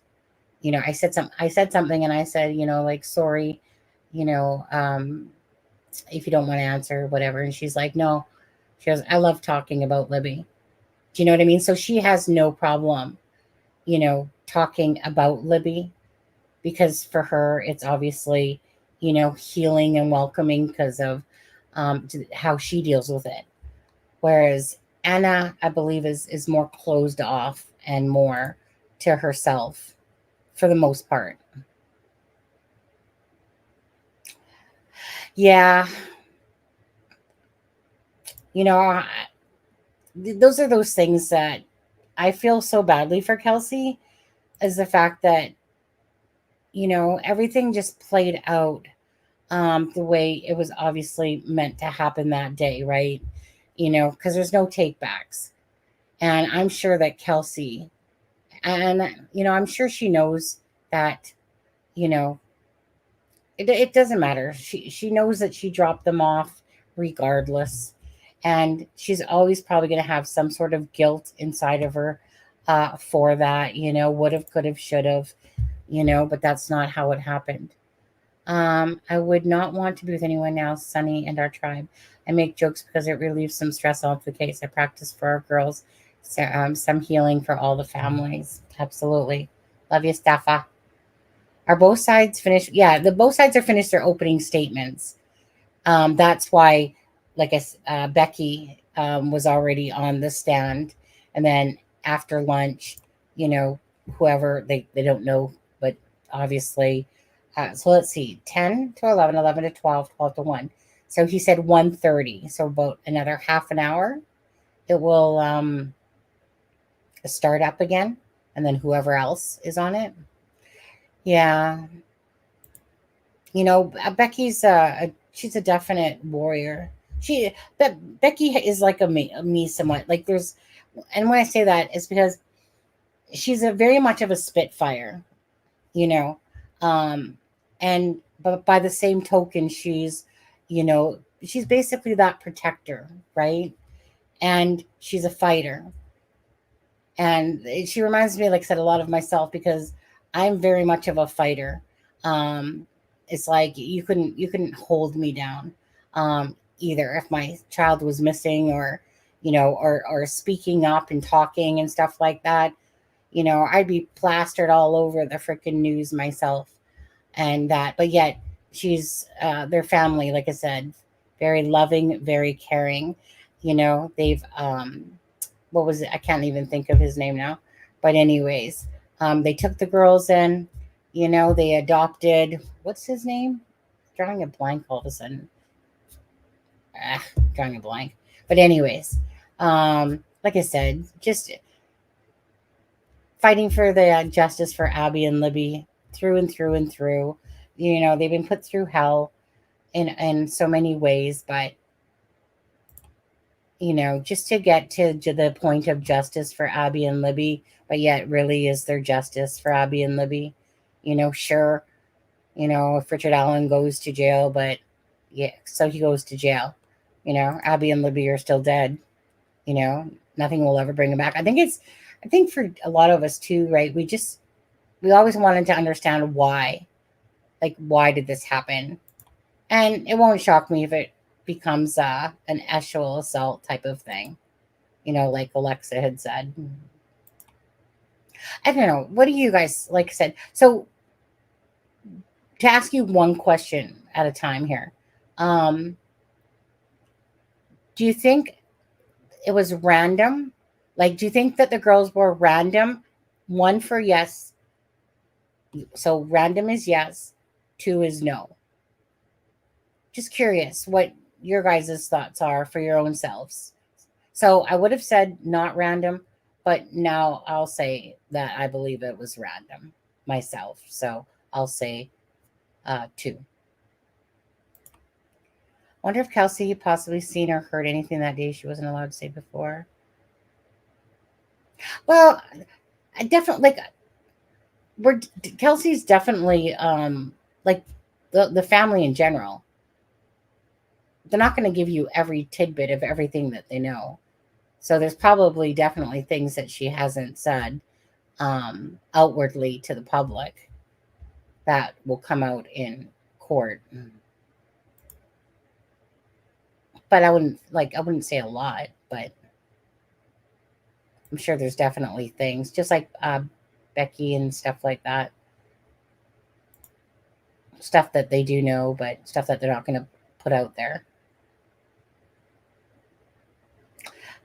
I said something, and I said, like, sorry, you know, um, if you don't want to answer, whatever. And she's like, no, she goes, I love talking about Libby. Do you know what I mean? So she has no problem, talking about Libby, because for her, it's obviously, healing and welcoming because of how she deals with it. Whereas Anna, I believe, is more closed off and more to herself for the most part. Yeah, you know, I, those are those things that I feel so badly for Kelsey, is the fact that, everything just played out the way it was obviously meant to happen that day, right? Because there's no takebacks. And I'm sure that Kelsey, and, I'm sure she knows that, you know, it doesn't matter. She knows that she dropped them off regardless. And she's always probably going to have some sort of guilt inside of her for that, would have, could have, should have, but that's not how it happened. I would not want to be with anyone else, Sunny and our tribe. I make jokes because it relieves some stress off the case. I practice for our girls, so, some healing for all the families. Absolutely. Love you, Staffa. Are both sides finished? Yeah, both sides are finished their opening statements. That's why, Becky was already on the stand, and then after lunch, whoever they don't know, but obviously, so let's see, 10 to 11, 11 to 12, 12 to 1. So he said 1:30. So about another half an hour, it will start up again, and then whoever else is on it. Yeah, Becky's she's a definite warrior. Becky is like a me somewhat. Like there's, and when I say that, it's because she's a very much of a spitfire, you know, um, and but by the same token, she's basically that protector, right? And she's a fighter, and she reminds me, like I said, a lot of myself, because I'm very much of a fighter. It's like you couldn't hold me down, either if my child was missing, or or speaking up and talking and stuff like that. I'd be plastered all over the freaking news myself, and that. But yet she's their family, like I said, very loving, very caring. They've what was it? I can't even think of his name now. But anyways, they took the girls in. They adopted. What's his name? Drawing a blank all of a sudden. Drawing a blank. But anyways, like I said, just fighting for the justice for Abby and Libby through and through and through. They've been put through hell in so many ways, but just to get to the point of justice for Abby and Libby, but yet really is there justice for Abby and Libby? Sure, if Richard Allen goes to jail, but yeah, so he goes to jail. Abby and Libby are still dead. Nothing will ever bring him back. I think for a lot of us too, right? We always wanted to understand why. Like, why did this happen? And it won't shock me if it becomes an sexual assault type of thing, like Alexa had said. I don't know. What do you guys, like I said? So to ask you one question at a time here, do you think it was random? Like, do you think that the girls were random? One for yes. So random is yes. 2 is no. Just curious what your guys' thoughts are for your own selves. So I would have said not random, but now I'll say that I believe it was random myself. So I'll say 2. Wonder if Kelsey possibly seen or heard anything that day she wasn't allowed to say before. Well, I definitely Kelsey's definitely like the family in general. They're not going to give you every tidbit of everything that they know. So there's probably definitely things that she hasn't said outwardly to the public that will come out in court. But I wouldn't say a lot, but I'm sure there's definitely things just like Becky and stuff like that. Stuff that they do know, but stuff that they're not going to put out there.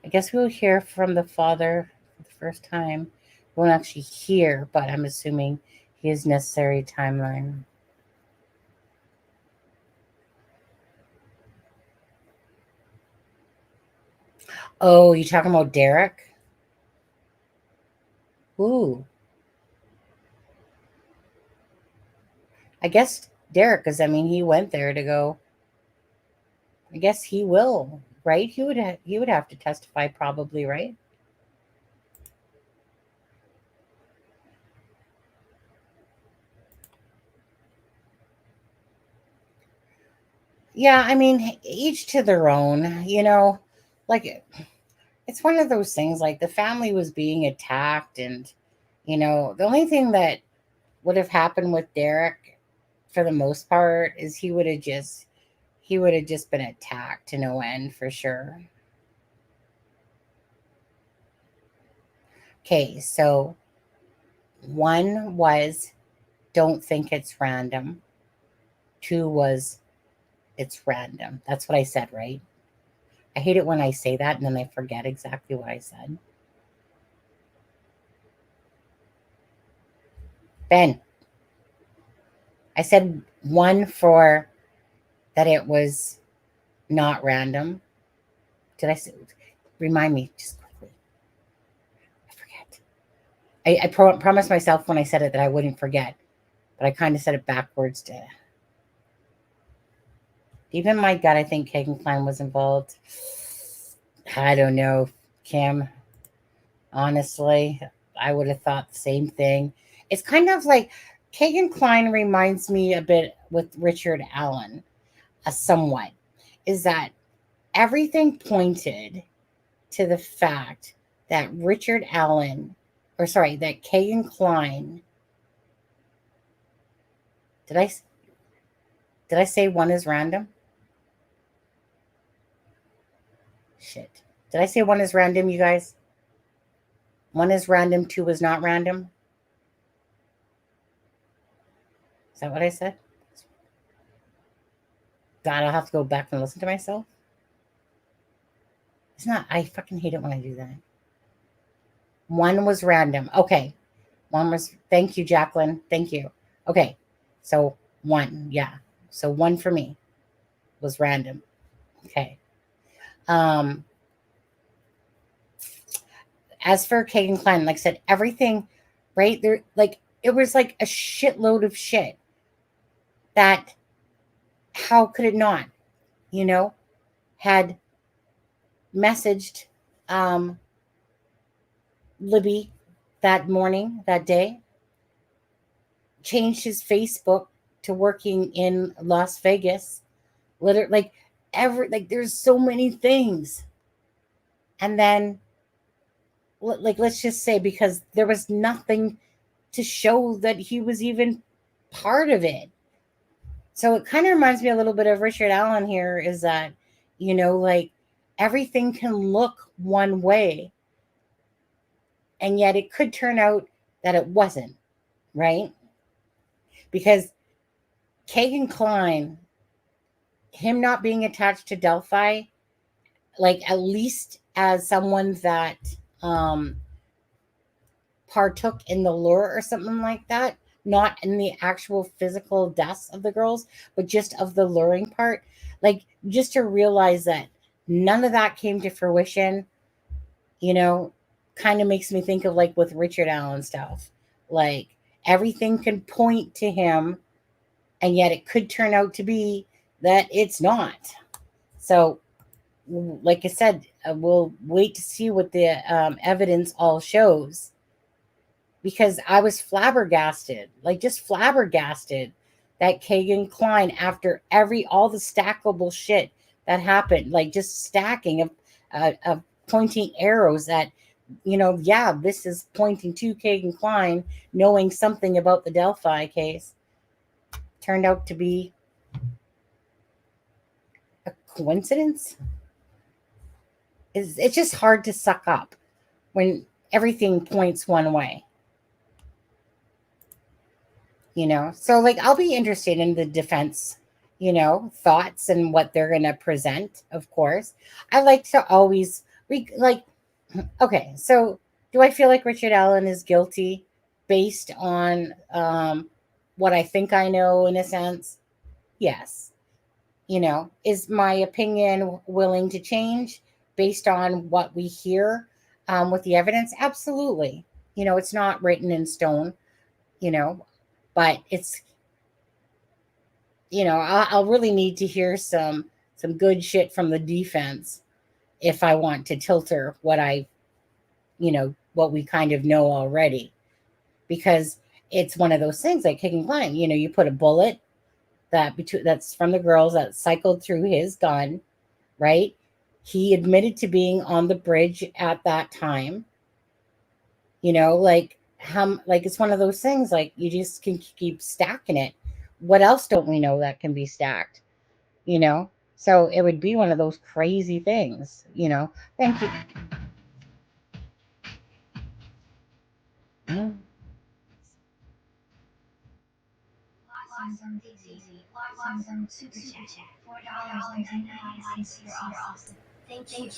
I guess we'll hear from the father for the first time. We won't actually hear, but I'm assuming he is necessary timeline. Oh, you talking about Derek? Ooh. I guess Derek, because I mean, he went there to go. I guess he will, right? He would have to testify, probably, right? Yeah, I mean, each to their own. Like it's one of those things. Like the family was being attacked, and the only thing that would have happened with Derek, for the most part, is he would have just been attacked to no end for sure. Okay, so 1 was don't think it's random. 2 was it's random. That's what I said, right? I hate it when I say that and then I forget exactly what I said. Ben, I said 1 for that it was not random. Did I say? Remind me just quickly. I forget. I promised myself when I said it that I wouldn't forget, but I kind of said it backwards. Even my gut, I think Kagan Klein was involved. I don't know, Kim. Honestly, I would have thought the same thing. It's kind of like Kagan Klein reminds me a bit with Richard Allen, somewhat, is that everything pointed to the fact that Richard Allen, that Kagan Klein, did I say 1 is random? Shit. Did I say 1 is random, you guys? 1 is random, 2 is not random? Is that what I said? God, I'll have to go back and listen to myself. It's not, I fucking hate it when I do that. 1 was random. Okay. 1 was, thank you, Jacqueline. Thank you. Okay. So 1, yeah. So 1 for me was random. Okay. As for Kagan Klein, like I said, everything, right there, like it was like a shitload of shit that, how could it not, had messaged Libby that morning, that day, changed his Facebook to working in Las Vegas, literally, there's so many things. And then, let's just say, because there was nothing to show that he was even part of it. So it kind of reminds me a little bit of Richard Allen here, is that, everything can look one way, and yet it could turn out that it wasn't, right? Because Kagan Klein, him not being attached to Delphi, at least as someone that partook in the lure or something like that, not in the actual physical deaths of the girls, but just of the luring part, just to realize that none of that came to fruition you know, kind of makes me think of like with Richard Allen stuff. Like everything can point to him, and yet it could turn out to be that it's not. So, like I said, we'll wait to see what the evidence all shows, because I was flabbergasted, like just flabbergasted, that Kagan Klein, after all the stackable shit that happened, like just stacking of pointing arrows at, yeah, this is pointing to Kagan Klein, knowing something about the Delphi case, turned out to be a coincidence. It's just hard to suck up when everything points one way. So like I'll be interested in the defense, thoughts and what they're going to present, of course. I like to always okay, so do I feel like Richard Allen is guilty based on what I think I know, in a sense? Yes. Is my opinion willing to change based on what we hear with the evidence? Absolutely. It's not written in stone, but it's, I'll really need to hear some good shit from the defense if I want to tilter what what we kind of know already, because it's one of those things like kicking blind. You put a bullet that's from the girls that cycled through his gun, right? He admitted to being on the bridge at that time. Like it's one of those things, like you just can keep stacking it. What else don't we know that can be stacked? So it would be one of those crazy things. Thank you. Thank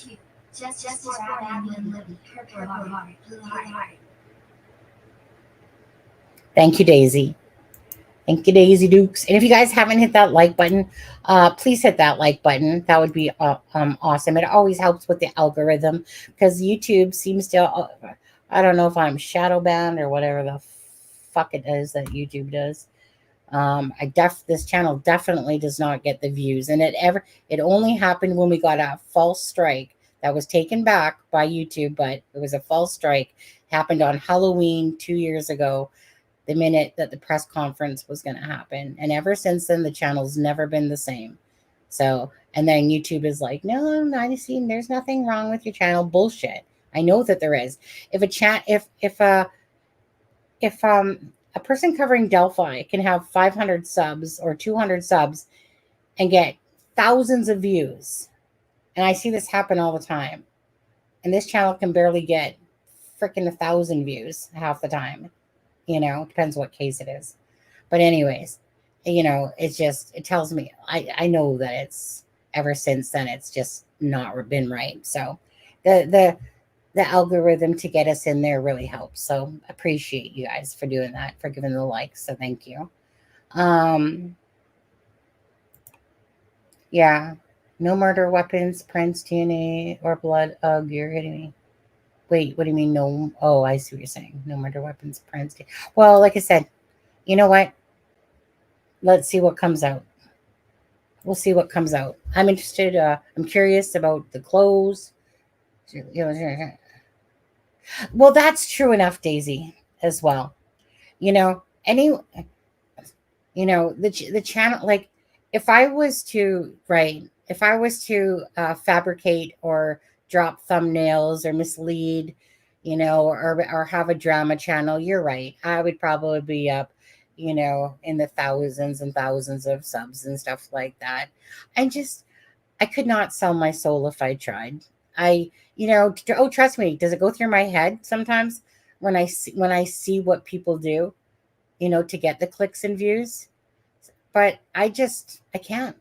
you. Just for Abby and Libby. Her heart. Thank you, Daisy. Thank you, Daisy Dukes. And if you guys haven't hit that like button, please hit that like button. That would be awesome. It always helps with the algorithm, because YouTube seems to, I don't know if I'm shadow banned or whatever the fuck it is that YouTube does. This channel definitely does not get the views, and it only happened when we got a false strike that was taken back by YouTube, but it was a false strike. Happened on Halloween 2 years ago, the minute that the press conference was going to happen. And ever since then, the channel's never been the same. So, and then YouTube is like, no, not seen. There's nothing wrong with your channel. Bullshit. I know that there is. If a person covering Delphi can have 500 subs or 200 subs and get thousands of views, and I see this happen all the time, and this channel can barely get freaking 1,000 views half the time. Depends what case it is. But anyways, it tells me, I know that it's, ever since then, it's just not been right. So the algorithm to get us in there really helps. So appreciate you guys for doing that, for giving the likes. So thank you. Yeah. No murder weapons, prints, DNA, or blood. Ugh, you're hitting me. Wait, what do you mean no? Oh, I see what you're saying. No murder weapons, prints. Well, like I said, you know what? Let's see what comes out. We'll see what comes out. I'm interested. I'm curious about the clothes. Well, that's true enough, Daisy, as well. The channel, like, if I was to fabricate or drop thumbnails or mislead, or have a drama channel, you're right. I would probably be up, in the thousands and thousands of subs and stuff like that. I could not sell my soul if I tried. Trust me, does it go through my head sometimes when I see what people do, to get the clicks and views? But I can't,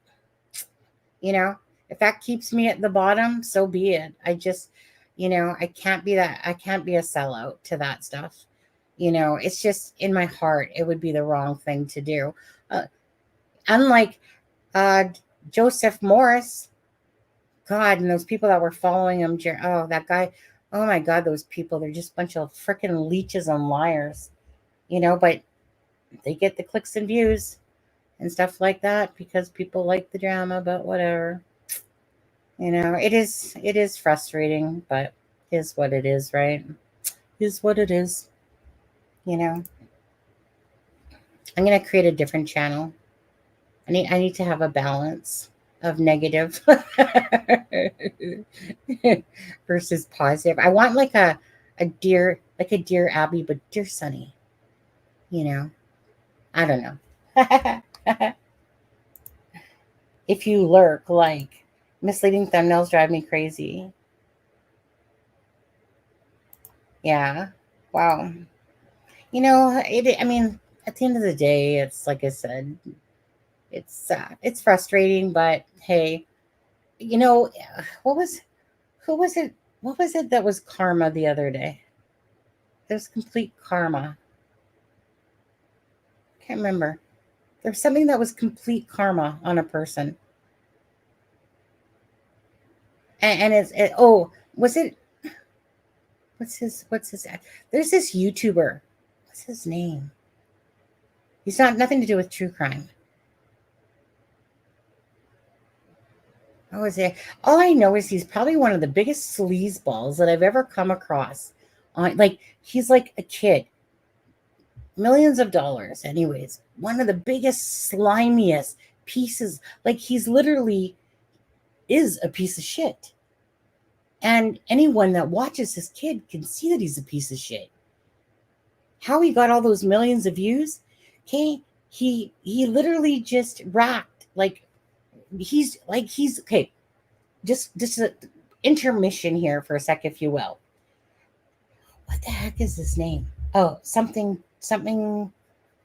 if that keeps me at the bottom, so be it. I can't be that. I can't be a sellout to that stuff. It's just in my heart, it would be the wrong thing to do. Unlike Joseph Morris, God, and those people that were following him. Oh, that guy, Oh my God, those people, they're just a bunch of freaking leeches and liars, but they get the clicks and views and stuff like that because people like the drama, but whatever. It is frustrating, but is what it is, right? Is what it is. I'm gonna create a different channel. I need to have a balance of negative versus positive. I want like a dear Abby, but dear Sunny. I don't know. If you lurk, like misleading thumbnails drive me crazy. Yeah. Wow. I mean, at the end of the day, it's like I said, it's frustrating, but hey, what was who was it? What was it that was karma the other day? There's complete karma. Can't remember. There's something that was complete karma on a person. And was it what's his there's this YouTuber. What's his name? He's nothing to do with true crime. What was it? All I know is he's probably one of the biggest sleazeballs that I've ever come across. He's like a kid. Millions of dollars, anyways. One of the biggest, slimiest pieces. Like he's literally is a piece of shit. And anyone that watches this kid can see that he's a piece of shit. How he got all those millions of views? Okay, he literally just racked he's okay. Just an intermission here for a sec, if you will. What the heck is his name? Oh, something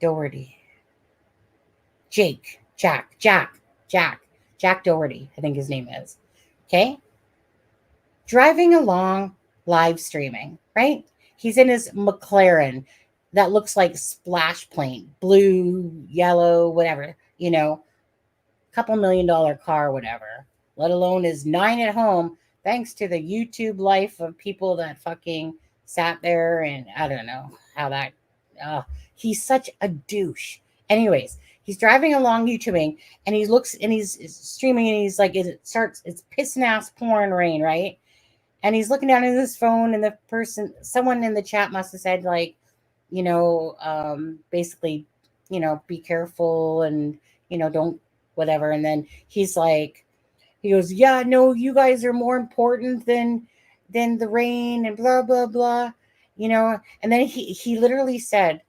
Doherty. Jack Doherty, I think his name is. Okay. Driving along, live streaming, right? He's in his McLaren that looks like splash paint, blue, yellow, whatever, couple $1 million car, whatever, let alone his 9 at home, thanks to the YouTube life of people that fucking sat there. And I don't know how that, he's such a douche. Anyways, he's driving along YouTubing and he looks and he's streaming and he's like, it's pissing ass pouring rain, right? And he's looking down at his phone and someone in the chat must have said basically, be careful and, don't whatever. And then he goes, yeah, no, you guys are more important than the rain and blah, blah, blah, and then he literally said,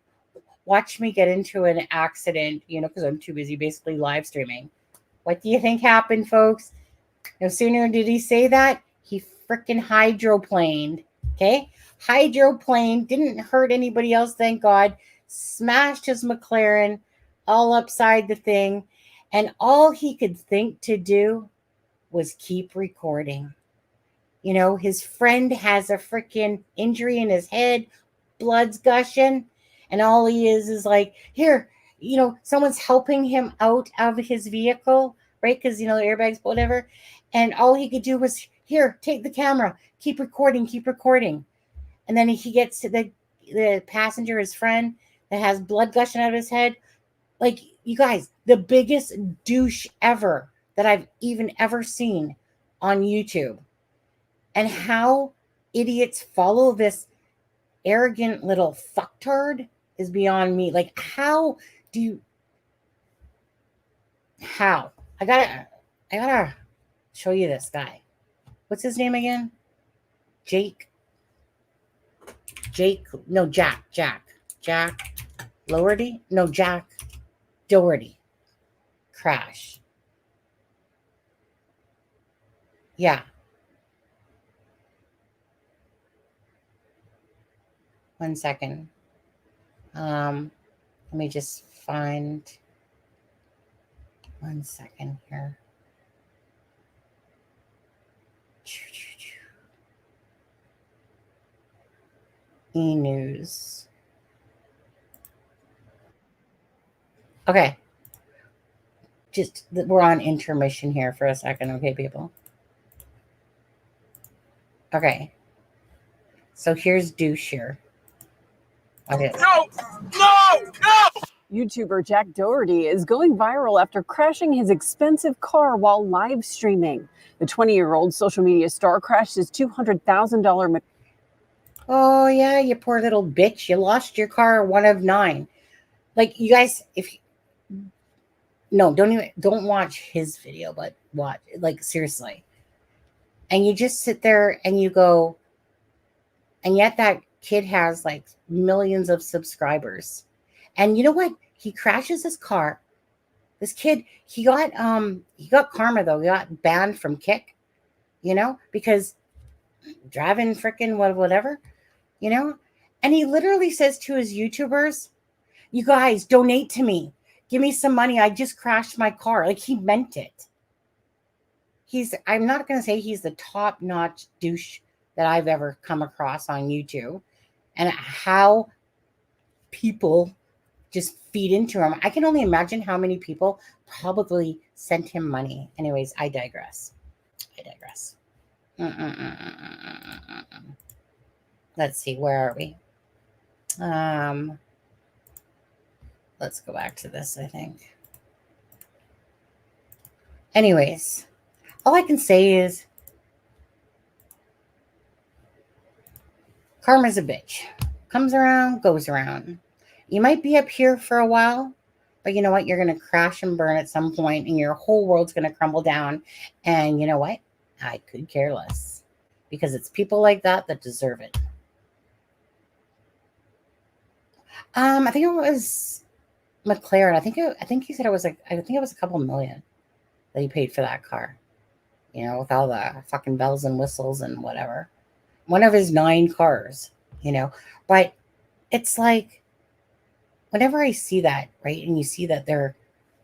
watch me get into an accident, because I'm too busy basically live streaming. What do you think happened, folks? No sooner did he say that, he freaking hydroplaned. Okay. Hydroplane, didn't hurt anybody else, thank God. Smashed his McLaren all upside the thing. And all he could think to do was keep recording. His friend has a freaking injury in his head, blood's gushing. And all he is like, here, someone's helping him out of his vehicle, right? Because, the airbags, whatever. And all he could do was, here, take the camera, keep recording. And then he gets to the passenger, his friend, that has blood gushing out of his head. Like, you guys, the biggest douche ever that I've even ever seen on YouTube. And how idiots follow this arrogant little fucktard is beyond me. Like, how? I gotta show you this guy. What's his name again? Jack Doherty? No, Jack Doherty. Crash. Yeah. One second. Let me just find 1 second here. E-News. Okay. We're on intermission here for a second, okay, people? Okay. So here's douche here. Okay. No! YouTuber Jack Doherty is going viral after crashing his expensive car while live streaming. The 20-year-old social media star crashed his $200,000. Oh yeah, you poor little bitch. You lost your car, one of 9. Like, you guys, don't watch his video, but watch, like, seriously. And you just sit there and you go, and yet that kid has like millions of subscribers. And you know what? He crashes his car. This kid, he got karma though. He got banned from Kick, because driving freaking whatever, And he literally says to his YouTubers, "You guys donate to me. Give me some money. I just crashed my car." Like, he meant it. I'm not going to say he's the top-notch douche that I've ever come across on YouTube, and how people just feed into him. I can only imagine how many people probably sent him money. Anyways, I digress. Let's see, where are we? Let's go back to this, I think. Anyways, all I can say is karma's a bitch. Comes around, goes around. You might be up here for a while, but you know what? You're going to crash and burn at some point, and your whole world's going to crumble down. And you know what? I could care less, because it's people like that that deserve it. I think it was McLaren. I think he said it was like, I think it was a couple million that he paid for that car. With all the fucking bells and whistles and whatever. One of his 9 cars, But it's like, whenever I see that, right, and you see that they're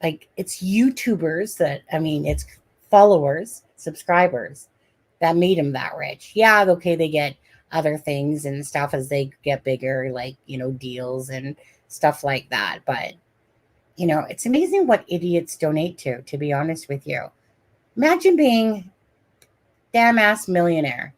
like, it's YouTubers it's followers, subscribers that made him that rich. Yeah, okay, they get other things and stuff as they get bigger, like, deals and stuff like that. But, it's amazing what idiots donate to be honest with you. Imagine being damn ass millionaire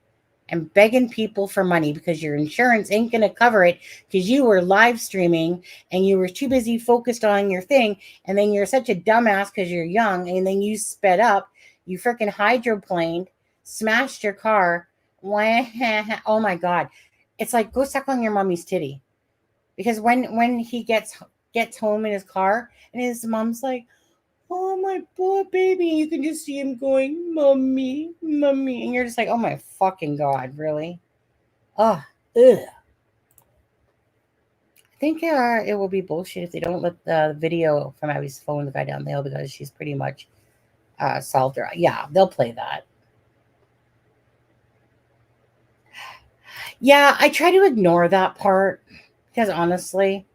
and begging people for money because your insurance ain't going to cover it because you were live streaming and you were too busy focused on your thing. And then you're such a dumbass because you're young, and then you sped up, you freaking hydroplaned, smashed your car. Oh my God. It's like, go suck on your mommy's titty. Because when he gets home in his car and his mom's like, "Oh, my poor baby," you can just see him going, "Mommy, mommy," and you're just like, oh my fucking God, really? Oh, ugh. I think it will be bullshit if they don't let the video from Abby's phone the guy down the hill, because she's pretty much solved her. Yeah, they'll play that. Yeah, I try to ignore that part because honestly,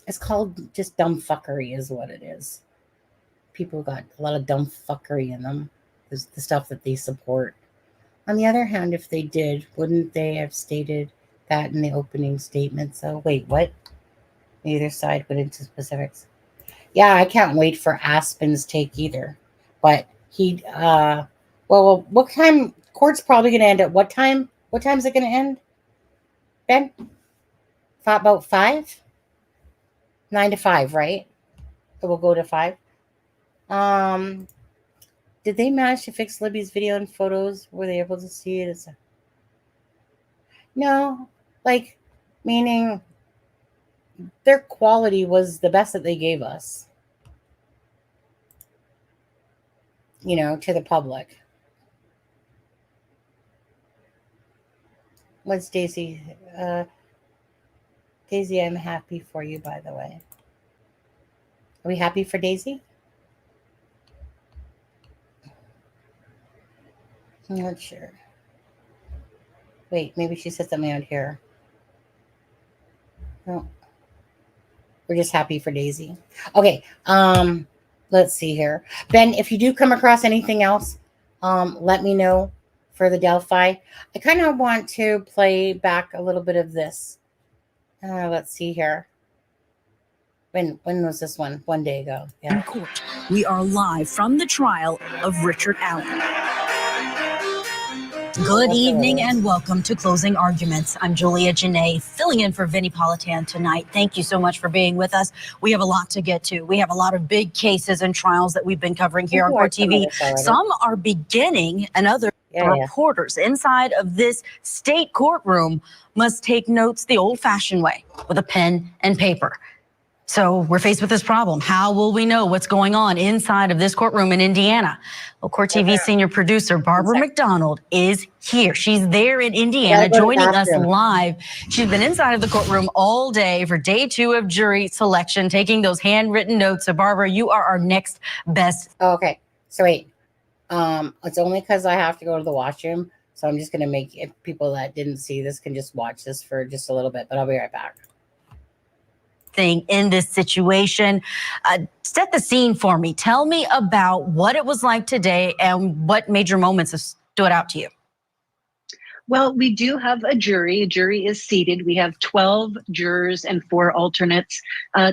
it's called just dumb fuckery is what it is. People got a lot of dumb fuckery in them. There's the stuff that they support. On the other hand, if they did, wouldn't they have stated that in the opening statement? So wait, what? Neither side went into specifics. Yeah, I can't wait for Aspen's take either. But he, well, what time? Court's probably going to end at what time? What time is it going to end, Ben? About 5? 9 to 5, right? So we'll go to 5. Did they manage to fix Libby's video and photos? Were they able to see it? No, like, meaning their quality was the best that they gave us, to the public. What's Daisy? Daisy, I'm happy for you, by the way. Are we happy for Daisy? I'm not sure. Wait, maybe she said something out here. No. We're just happy for Daisy. Okay, let's see here. Ben, if you do come across anything else, let me know for the Delphi. I kind of want to play back a little bit of this. Let's see here. When was this one? 1 day ago. Yeah. In court, we are live from the trial of Richard Allen. Good evening and welcome to Closing Arguments. I'm Julia Janae, filling in for Vinnie Politan tonight. Thank you so much for being with us. We have a lot to get to. We have a lot of big cases and trials that we've been covering here on Court TV. Some are beginning, and other reporters inside of this state courtroom must take notes the old-fashioned way, with a pen and paper. So we're faced with this problem. How will we know what's going on inside of this courtroom in Indiana? Well, Court TV senior producer Barbara McDonald is here. She's there in Indiana joining us live. She's been inside of the courtroom all day for day 2 of jury selection, taking those handwritten notes. So Barbara, you are our next best. Okay, so wait. It's only because I have to go to the washroom. So I'm just going to make if people that didn't see this can just watch this for just a little bit, but I'll be right back. Thing in this situation. Set the scene for me. Tell me about what it was like today and what major moments have stood out to you. Well, we do have a jury. A jury is seated. We have 12 jurors and 4 alternates.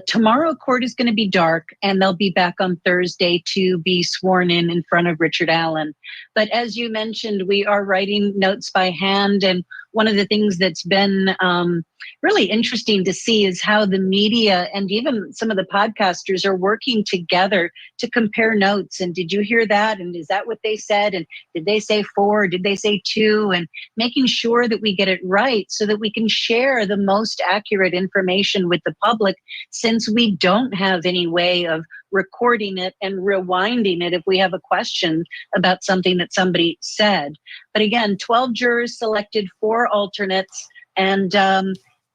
Tomorrow, court is going to be dark, and they'll be back on Thursday to be sworn in front of Richard Allen. But as you mentioned, we are writing notes by hand, and one of the things that's been really interesting to see is how the media and even some of the podcasters are working together to compare notes. And did you hear that? And is that what they said? And did they say 4? Did they say 2? And making sure that we get it right so that we can share the most accurate information with the public, since we don't have any way of recording it and rewinding it if we have a question about something that somebody said. But again, 12 jurors selected, 4 alternates, and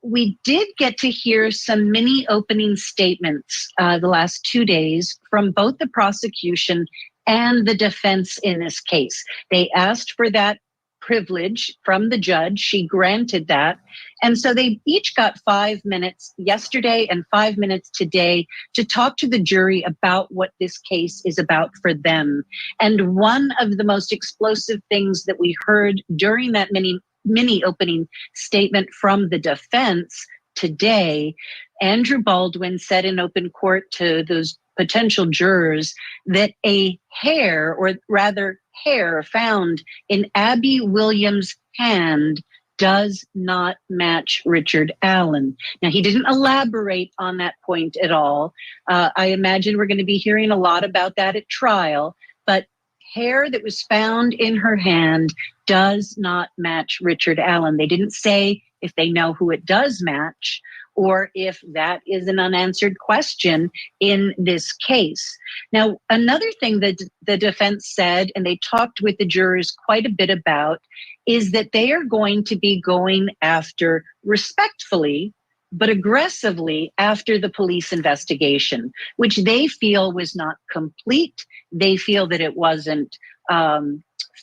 we did get to hear some mini opening statements the last 2 days from both the prosecution and the defense in this case. They asked for that privilege from the judge. She granted that. And so they each got 5 minutes yesterday and 5 minutes today to talk to the jury about what this case is about for them. And one of the most explosive things that we heard during that mini opening statement from the defense today, Andrew Baldwin said in open court to those potential jurors that a hair, or rather hair, found in Abby Williams' hand does not match Richard Allen. Now, he didn't elaborate on that point at all. I imagine we're going to be hearing a lot about that at trial, but hair that was found in her hand does not match Richard Allen. They didn't say if they know who it does match or if that is an unanswered question in this case. Now, another thing that the defense said, and they talked with the jurors quite a bit about, is that they are going to be going after, respectfully but aggressively, after the police investigation, which they feel was not complete. They feel that it wasn't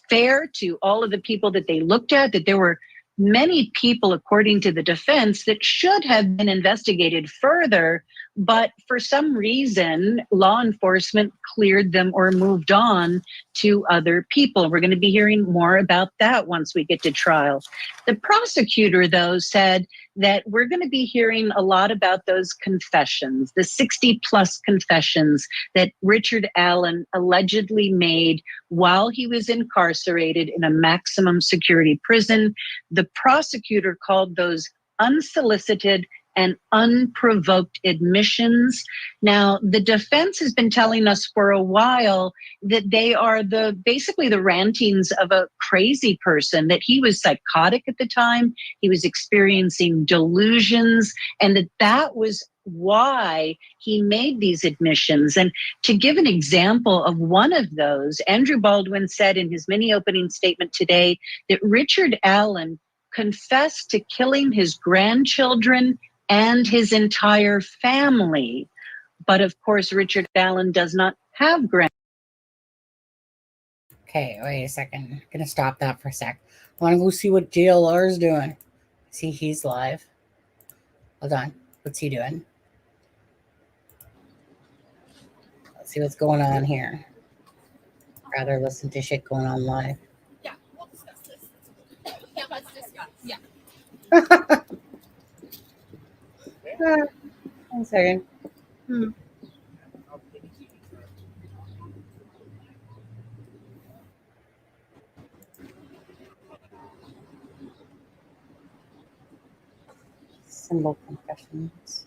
fair to all of the people that they looked at, that there were many people, according to the defense, that should have been investigated further, but for some reason, law enforcement cleared them or moved on to other people. We're going to be hearing more about that once we get to trial. The prosecutor, though, said that we're going to be hearing a lot about those confessions, the 60-plus confessions that Richard Allen allegedly made while he was incarcerated in a maximum security prison. The prosecutor called those unsolicited and unprovoked admissions. Now, the defense has been telling us for a while that they are basically the rantings of a crazy person, that he was psychotic at the time, he was experiencing delusions, and that was why he made these admissions. And to give an example of one of those, Andrew Baldwin said in his mini opening statement today that Richard Allen confessed to killing his grandchildren and his entire family. But of course, Richard Allen does not have grandchildren. Okay, wait a second. I'm going to stop that for a sec. I want to go see what JLR is doing. See, he's live. Hold on. What's he doing? Let's see what's going on here. Rather listen to shit going on live. Yeah, we'll discuss this. Yeah, let's discuss. Yeah. 1 second. Symbol confessions.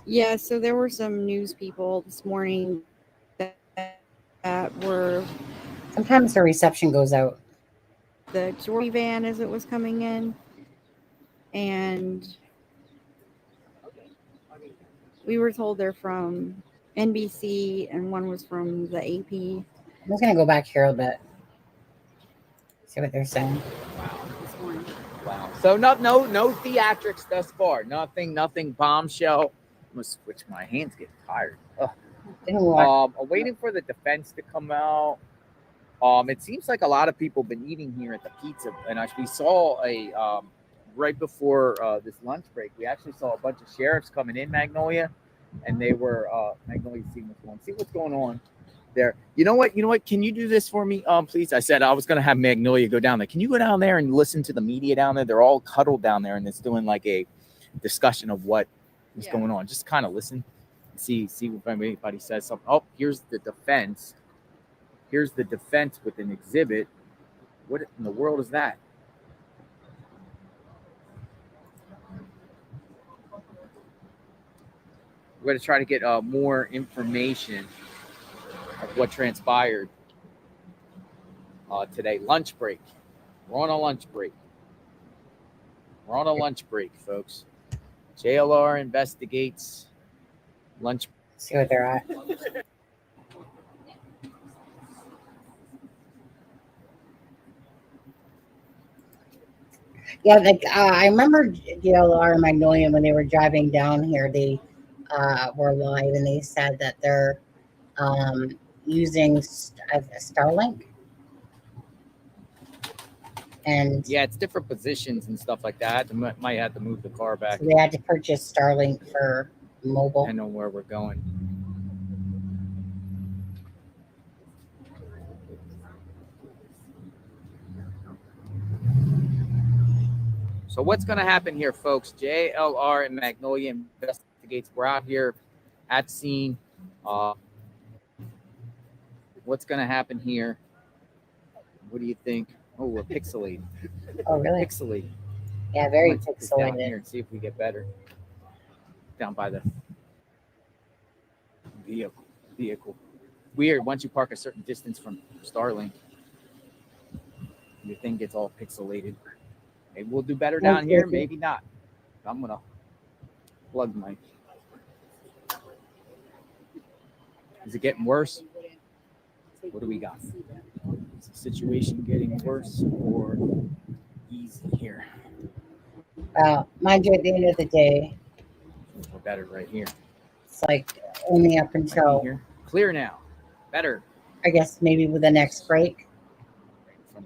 Yeah, so there were some news people this morning that were. Sometimes the reception goes out. The jury van as it was coming in, and we were told they're from NBC and one was from the AP. I'm just gonna go back here a bit. See what they're saying. Wow. So no theatrics thus far. Nothing bombshell. I'm gonna switch. My hands get tired. Ugh. I'm waiting for the defense to come out. It seems like a lot of people have been eating here at the pizza, and we saw a right before this lunch break. We actually saw a bunch of sheriffs coming in Magnolia, and they were Magnolia seeing what's going on there. You know what? Can you do this for me, please? I said I was gonna have Magnolia go down there. Can you go down there and listen to the media down there? They're all huddled down there, and it's doing like a discussion of what is going on. Just kind of listen, see if anybody says something. Oh, here's the defense. Here's the defense with an exhibit. What in the world is that? We're going to try to get more information of what transpired today. Lunch break. We're on a lunch break. We're on a lunch break, folks. JLR investigates lunch. See what they're at. Yeah, like I remember DLR and Magnolia when they were driving down here. They were live, and they said that they're using Starlink. And yeah, it's different positions and stuff like that. Might have to move the car back. So they had to purchase Starlink for mobile. I know where we're going. So what's going to happen here, folks? JLR and Magnolia investigates. We're out here at scene. What's going to happen here? What do you think? Oh, we're pixelated. Oh, really? Pixelated. Yeah, very Let's put this down pixelated. here and see if we get better. Down by the vehicle. Weird. Once you park a certain distance from Starlink, your thing gets all pixelated. Maybe we'll do better down here. Maybe not. I'm gonna plug my. Is it getting worse? What do we got? Is the situation getting worse or easy here? Mind you, at the end of the day, We're better right here. it's like only up until Here. Clear now. Better. I guess maybe with the next break.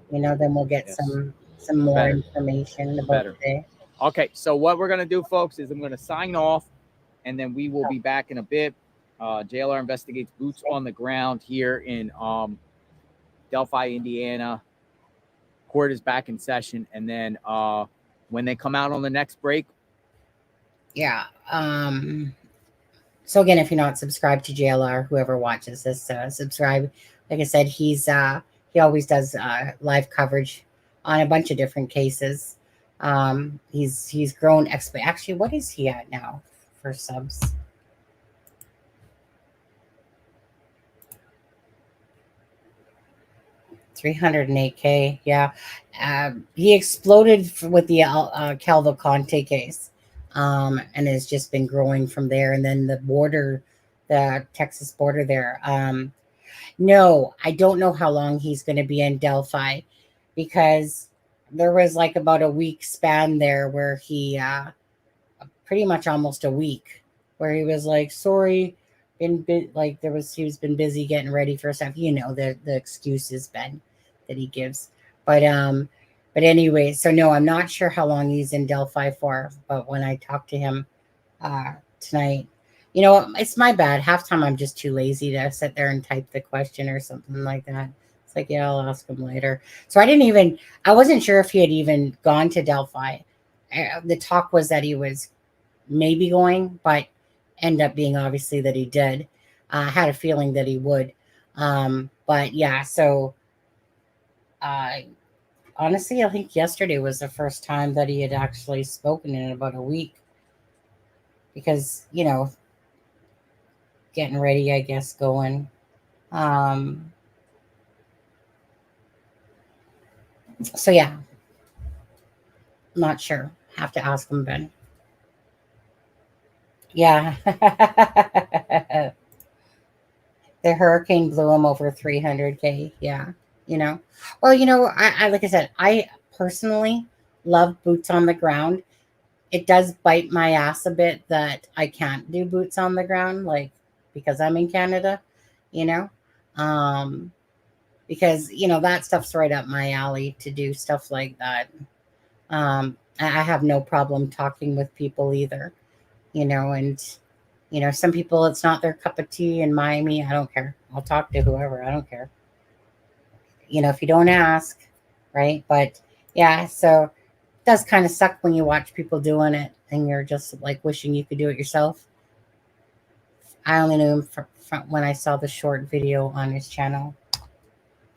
Then we'll get some more Better. information about Better. the day. Okay, so what we're gonna do, folks, is I'm gonna sign off, and then we will be back in a bit. JLR investigates boots on the ground here in Delphi, Indiana. Court is back in session, and then when they come out on the next break. Yeah. So again, if you're not subscribed to JLR, whoever watches this, subscribe. Like I said, he always does live coverage on a bunch of different cases. He's grown actually, what is he at now for subs? $308K. Yeah. He exploded with the Calvo Conte case, and has just been growing from there. And then the Texas border there. No, I don't know how long he's going to be in Delphi, because there was like about a week span there where he pretty much almost a week where he was like, sorry, he was been busy getting ready for stuff. The excuses Ben that he gives. But anyway, so no, I'm not sure how long he's in Delphi for, but when I talked to him tonight, it's my bad. Half time I'm just too lazy to sit there and type the question or something like that. It's like, yeah, I'll ask him later. So I wasn't sure if he had even gone to Delphi. The talk was that he was maybe going, but end up being obviously that he did. I had a feeling that he would. But yeah, so honestly, I think yesterday was the first time that he had actually spoken in about a week. Because, you know, getting ready, I guess, going. So yeah, not sure. Have to ask him, Ben. Yeah. The hurricane blew him over 300K. Yeah. You know, well, you know, I like I said, I personally love boots on the ground. It does bite my ass a bit that I can't do boots on the ground, like because I'm in Canada, you know, because, you know, that stuff's right up my alley to do stuff like that. I have no problem talking with people either, you know, and, you know, some people, it's not their cup of tea in Miami. I don't care. I'll talk to whoever. I don't care. You know, if you don't ask, right? But yeah, so it does kind of suck when you watch people doing it and you're just like wishing you could do it yourself. I only knew him from when I saw the short video on his channel.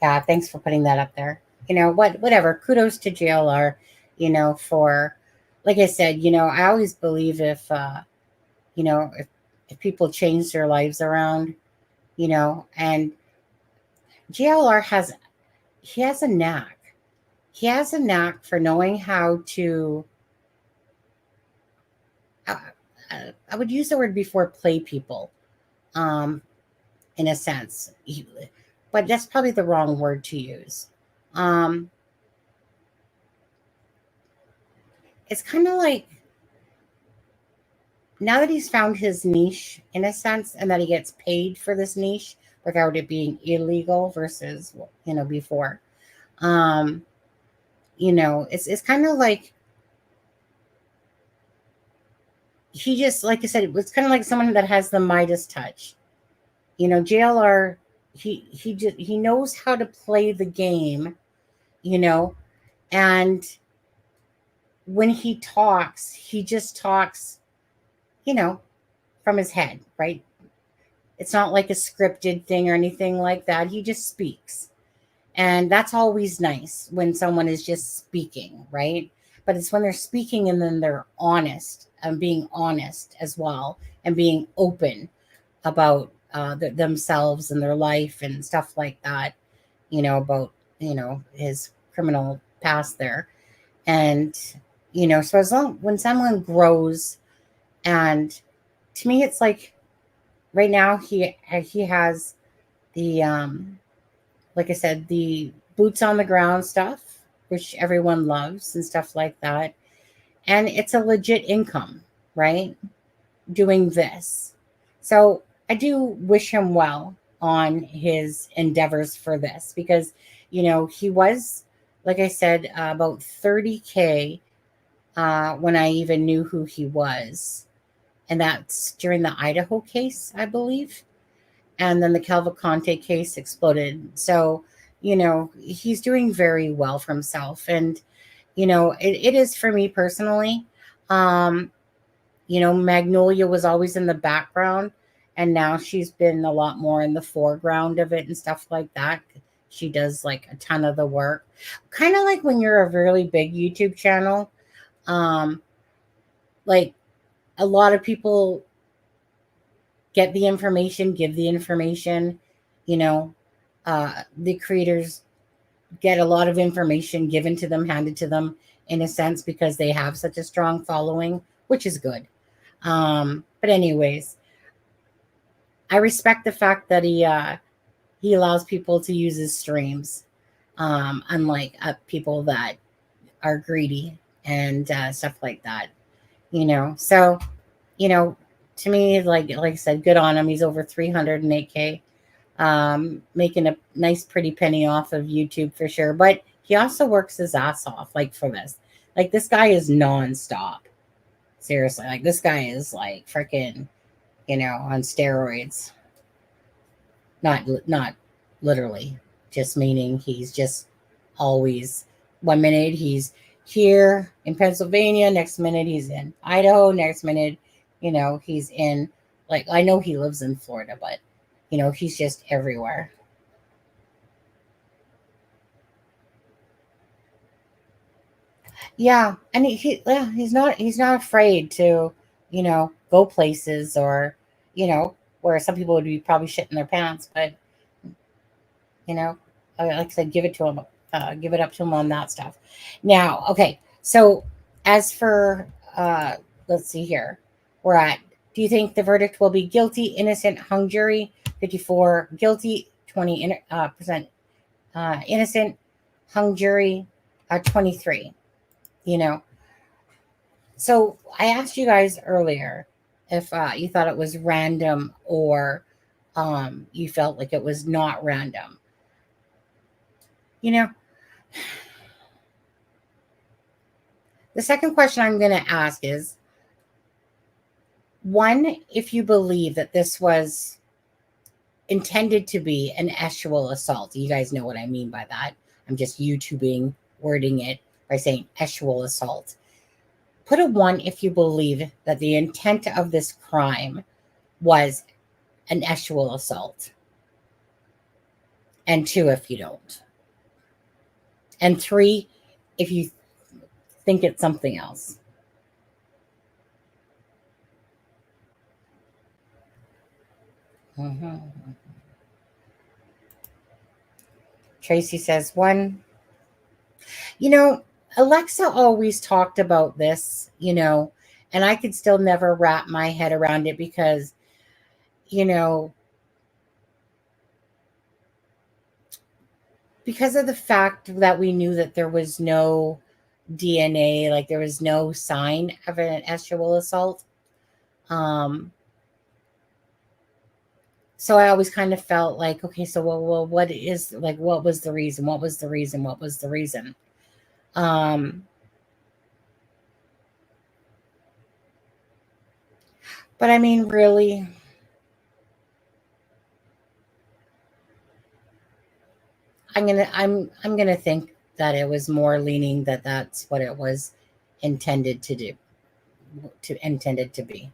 Yeah, thanks for putting that up there. You know, whatever. Kudos to JLR, you know, for, like I said, you know, I always believe if, you know, if people change their lives around, you know, and JLR he has a knack. He has a knack for knowing how to, I would use the word before, play people, in a sense. But that's probably the wrong word to use. It's kind of like, now that he's found his niche in a sense and that he gets paid for this niche without it being illegal versus, you know, before, you know, it's kind of like, he just, like I said, it's kind of like someone that has the Midas touch. You know, JLR, he knows how to play the game, you know, and when he talks, he just talks, you know, from his head, right? It's not like a scripted thing or anything like that. He just speaks. And that's always nice when someone is just speaking, right? But it's when they're speaking and then they're honest and being honest as well and being open about themselves and their life and stuff like that, you know, about, you know, his criminal past there. And, you know, so when someone grows, and to me, it's like right now he has the, like I said, the boots on the ground stuff, which everyone loves and stuff like that. And it's a legit income, right? Doing this. So I do wish him well on his endeavors for this because, you know, he was, like I said, about 30K when I even knew who he was. And that's during the Idaho case, I believe. And then the Cavalcante case exploded. So, you know, he's doing very well for himself. And, you know, it is for me personally. You know, Magnolia was always in the background, and now she's been a lot more in the foreground of it and stuff like that. She does like a ton of the work. Kind of like when you're a really big YouTube channel, like a lot of people get the information, give the information, you know, the creators get a lot of information given to them, handed to them in a sense because they have such a strong following, which is good. But anyways, I respect the fact that he allows people to use his streams, unlike people that are greedy and stuff like that, you know. So, you know, to me, like I said, good on him. He's over 308K, making a nice pretty penny off of YouTube for sure. But he also works his ass off, like for this. Like this guy is nonstop. Seriously, like this guy is like freaking, you know, on steroids. Not literally, just meaning he's just always, 1 minute he's here in Pennsylvania, next minute he's in Idaho, next minute, you know, he's in, like, I know he lives in Florida, but He's just everywhere. Yeah, and he's not afraid to, go places, or, where some people would be probably shitting their pants, but like I said, give it to him, give it up to him on that stuff. Now, okay, so as for let's see here, we're at. Do you think the verdict will be guilty, innocent, hung jury? 54 guilty, 20% innocent, hung jury, 23. So I asked you guys earlier if you thought it was random, or you felt like it was not random. The second question I'm going to ask is, one, if you believe that this was intended to be an sexual assault. You guys know what I mean by that. I'm just wording it by saying sexual assault. Put a 1 if you believe that the intent of this crime was an sexual assault. And 2 if you don't. And 3 if you think it's something else. Tracy says 1. Alexa always talked about this, and I could still never wrap my head around it because, because of the fact that we knew that there was no DNA, like there was no sign of an sexual assault. So I always kind of felt like, okay, so well, what was the reason? What was the reason? What was the reason? But I mean, really, I'm gonna think that it was more leaning that that's what it was intended to do, intended to be.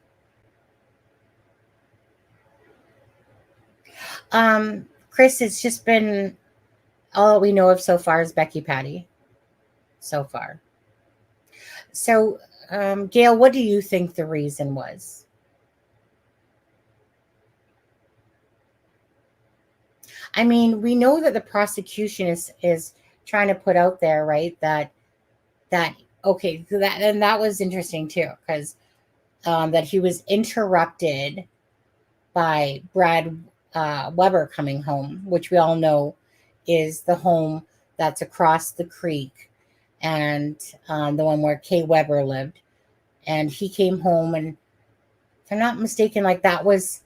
Chris, it's just been all that we know of so far is Becky Patty. So far. So, Gail, what do you think the reason was? I mean, we know that the prosecution is trying to put out there, right, that okay, and that was interesting too, because that he was interrupted by Brad Weber coming home, which we all know is the home that's across the creek, and the one where Kay Weber lived. And he came home, and if I'm not mistaken, like that was,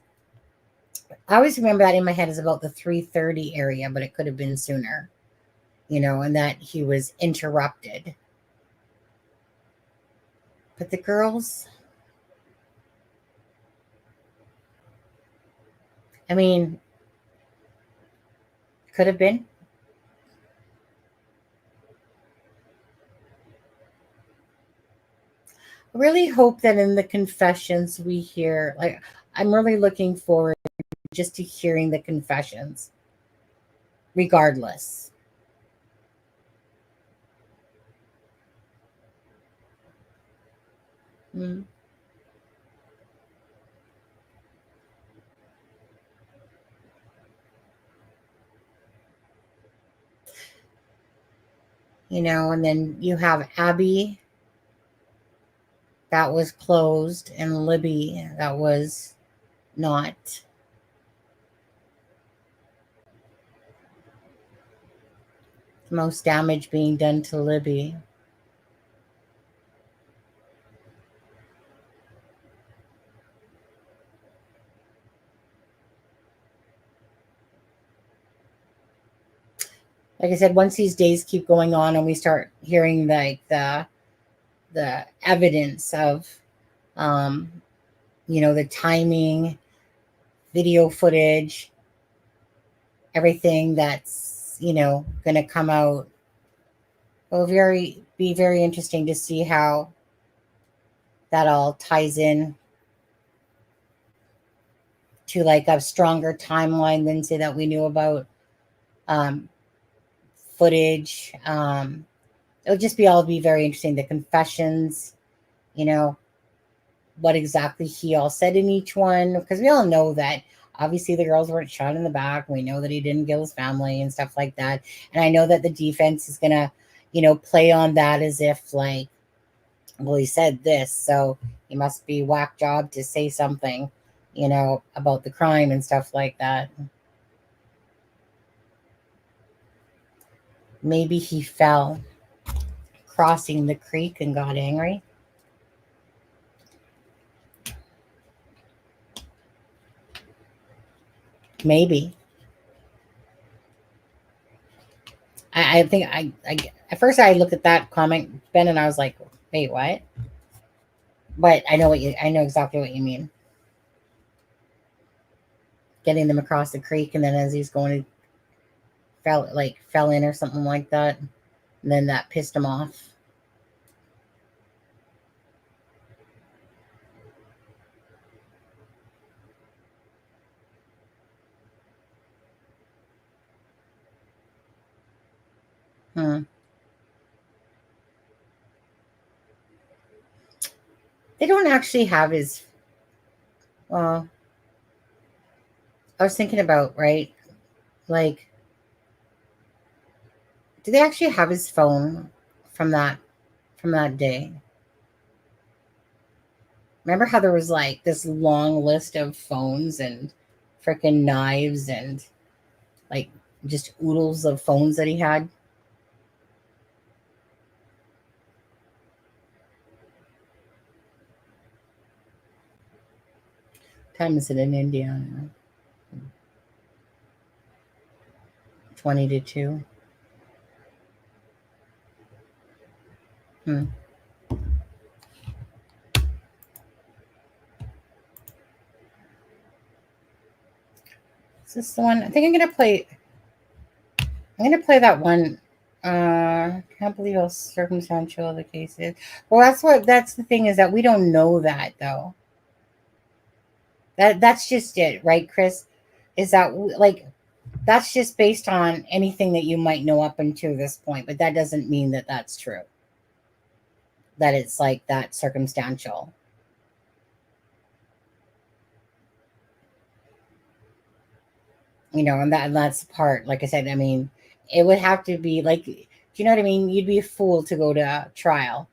I always remember that in my head is about the 3:30 area, but it could have been sooner, and that he was interrupted. But the girls, I mean, could have been. I really hope that in the confessions we hear, like, I'm really looking forward just to hearing the confessions, regardless. And then you have Abby, that was closed, and Libby, that was not. Most damage being done to Libby. Like I said, once these days keep going on and we start hearing like the evidence of the timing, video footage, everything that's going to come out, will be very interesting to see how that all ties in. to like a stronger timeline than say that we knew about footage. It'll just be very interesting. The confessions, you know, what exactly he all said in each one, because we all know that obviously the girls weren't shot in the back. We know that he didn't kill his family and stuff like that. And I know that the defense is gonna, play on that as if like, well, he said this, so he must be whack job to say something, about the crime and stuff like that. Maybe he fell crossing the creek and got angry. Maybe. I think I at first I looked at that comment, Ben, and I was like, wait, what? But I know exactly what you mean. Getting them across the creek, and then as he's going, fell in or something like that, and then that pissed him off. They don't actually have his. Well, I was thinking about, right, like, do they actually have his phone from that day? Remember how there was like this long list of phones and freaking knives and like just oodles of phones that he had? Time is it in Indiana? 20 to 2. Is this the one? I think I'm gonna play that one. Can't believe how circumstantial the case is. Well, that's the thing, is that we don't know that though. That's just it, right, Chris? Is that like that's just based on anything that you might know up until this point, but that doesn't mean that that's true. That it's like that circumstantial. And that's the part, like I said, I mean, it would have to be like, do you know what I mean? You'd be a fool to go to trial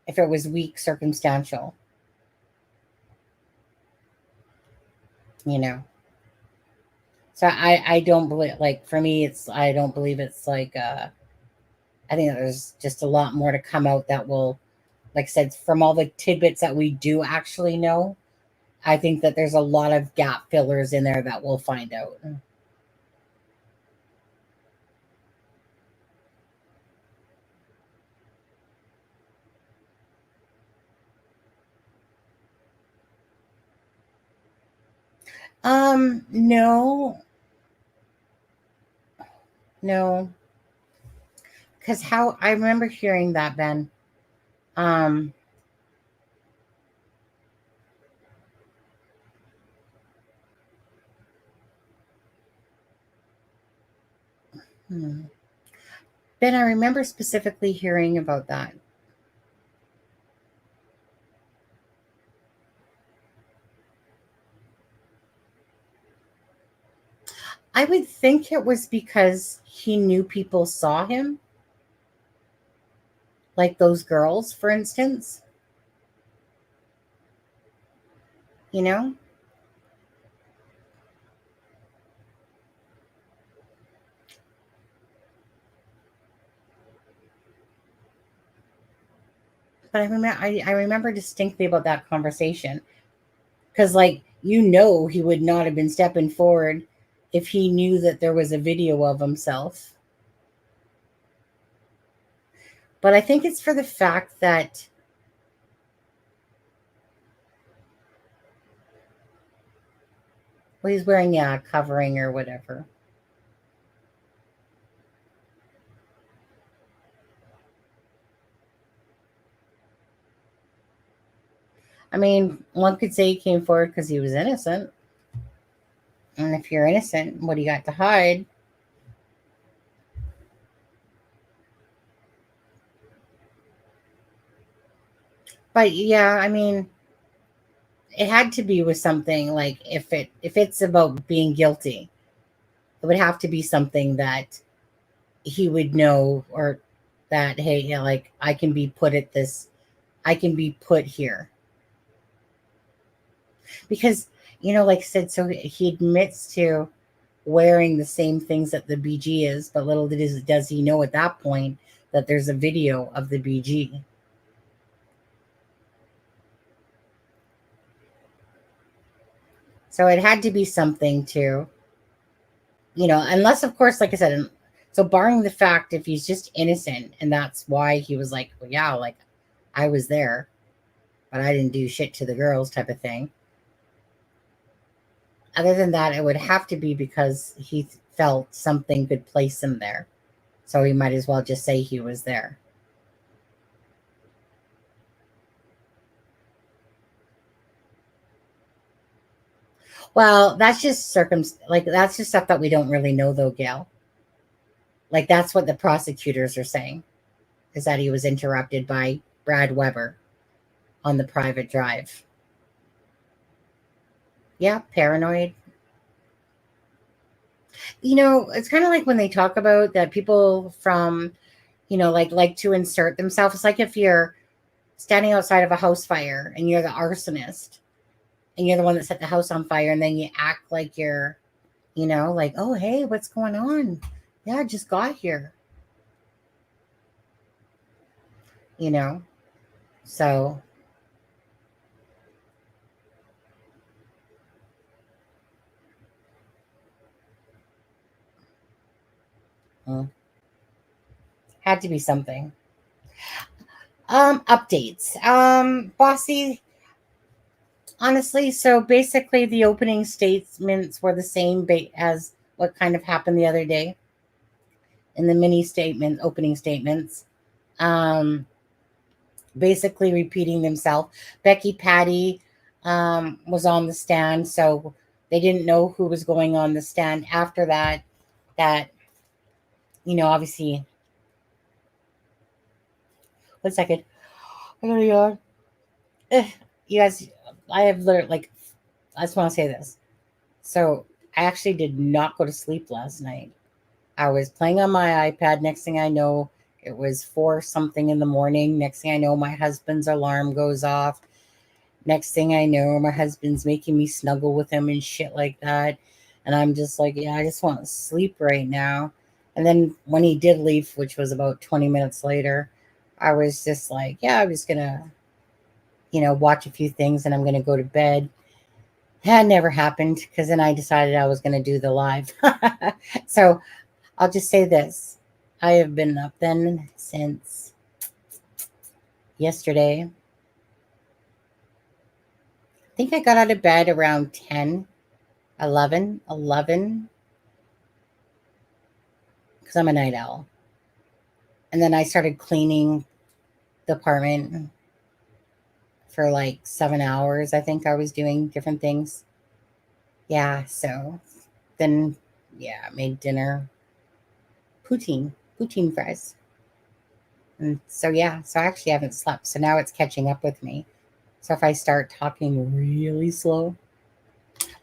if it was weak circumstantial. So I don't believe, like, for me, I don't believe it's like, I think that there's just a lot more to come out that will, like I said, from all the tidbits that we do actually know, I think that there's a lot of gap fillers in there that we'll find out. No, because how I remember hearing that, Ben. Ben, I remember specifically hearing about that. I would think it was because he knew people saw him. Like those girls, for instance. But I remember distinctly about that conversation. Because, like, he would not have been stepping forward if he knew that there was a video of himself. But I think it's for the fact that he's wearing a covering or whatever. I mean, one could say he came forward because he was innocent. And if you're innocent, what do you got to hide? But yeah, I mean, it had to be with something like if it's about being guilty, it would have to be something that he would know, or that, hey, yeah, like I can be put here. Because, like I said, so he admits to wearing the same things that the BG is, but little does he know at that point that there's a video of the BG. So it had to be something to, unless, of course, like I said, so barring the fact if he's just innocent and that's why he was like, well, yeah, like I was there, but I didn't do shit to the girls type of thing. Other than that, it would have to be because he felt something could place him there. So he might as well just say he was there. Well, that's just that's just stuff that we don't really know, though, Gail. Like, that's what the prosecutors are saying, is that he was interrupted by Brad Weber on the private drive. Yeah, paranoid. It's kind of like when they talk about that people from, like to insert themselves. It's like if you're standing outside of a house fire and you're the arsonist and you're the one that set the house on fire, and then you act like you're, like, oh, hey, what's going on? Yeah, I just got here. So had to be something. Updates. Bossy, honestly, so basically the opening statements were the same as what kind of happened the other day in the opening statements. Basically repeating themselves. Becky Patty was on the stand, so they didn't know who was going on the stand after that, obviously. 1 second. I gotta yawn. You guys, I have literally, I just want to say this. So I actually did not go to sleep last night. I was playing on my iPad. Next thing I know, it was 4 something in the morning. Next thing I know, my husband's alarm goes off. Next thing I know, my husband's making me snuggle with him and shit like that. And I'm just like, yeah, I just want to sleep right now. And then when he did leave, which was about 20 minutes later, I was just like, yeah, I'm just going to, watch a few things and I'm going to go to bed. That never happened because then I decided I was going to do the live. So I'll just say this. I have been up then since yesterday. I think I got out of bed around 10, 11, because I'm a night owl. And then I started cleaning the apartment for like 7 hours. I think I was doing different things. Yeah, so then, yeah, I made dinner. Poutine fries. And so, yeah, so I actually haven't slept. So now it's catching up with me. So if I start talking really slow,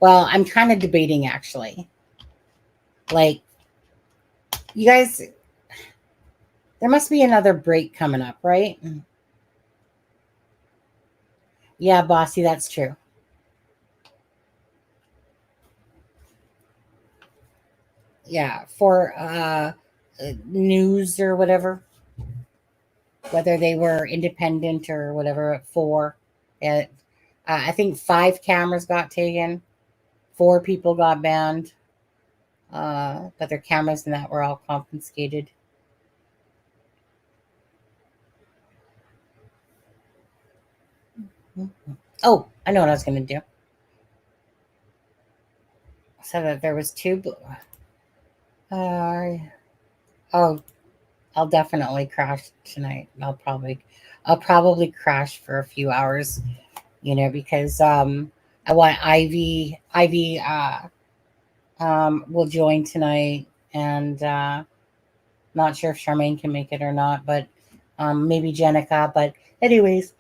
well, I'm kind of debating actually. Like, you guys, there must be another break coming up, right? Yeah, Bossy, that's true. Yeah, for news or whatever, whether they were independent or whatever, at 4. I think 5 cameras got taken, 4 people got banned, but their cameras and that were all confiscated. Oh, I know what I was going to do. So that there was 2. I'll definitely crash tonight. I'll probably crash for a few hours because I want Ivy will join tonight, and not sure if Charmaine can make it or not, but maybe Jenica. But anyways,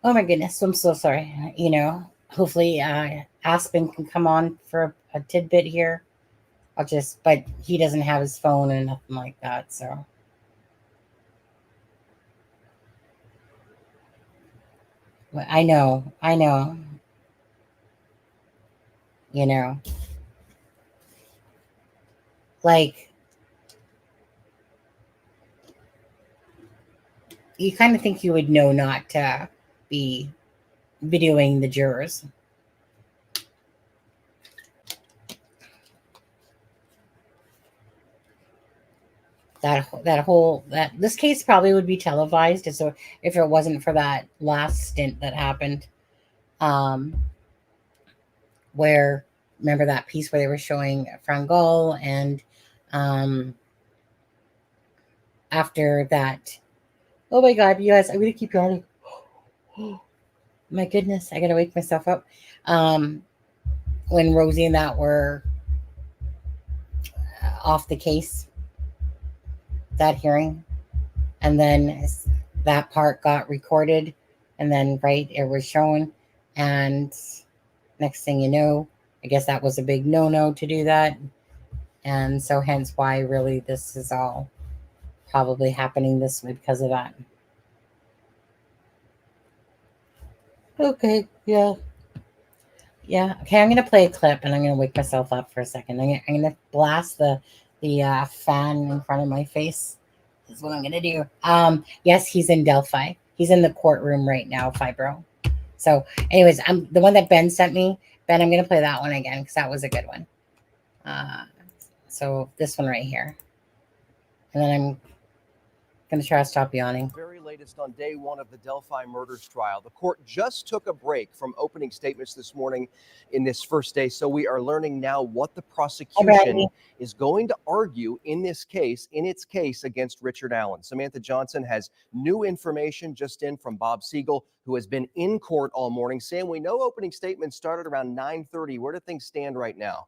oh my goodness, I'm so sorry. Hopefully Aspen can come on for a tidbit here. But he doesn't have his phone and nothing like that, so. I know. Like, you kind of think you would know not to be videoing the jurors. This case probably would be televised, so if it wasn't for that last stint that happened, where, remember that piece where they were showing Frangol, and after that, oh my god, you guys, I'm gonna keep yawning. My goodness, I gotta wake myself up. When Rosie and that were off the case, that hearing, and then that part got recorded, and then it was shown, and next thing you know, I guess that was a big no-no to do that, and so hence why really this is all probably happening this way because of that. Okay, yeah. Okay, I'm gonna play a clip, and I'm gonna wake myself up for a second. I'm gonna blast the fan in front of my face. Is what I'm gonna do. Yes, he's in Delphi. He's in the courtroom right now, Fibro. So, anyways, the one that Ben sent me. Ben, I'm gonna play that one again because that was a good one. So this one right here, and then I'm gonna try to stop yawning. Very latest on day one of the Delphi murders trial. The court just took a break from opening statements this morning in this first day. So we are learning now what the prosecution is going to argue in its case against Richard Allen. Samantha Johnson has new information just in from Bob Siegel, who has been in court all morning. Sam, we know opening statements started around 9:30. Where do things stand right now?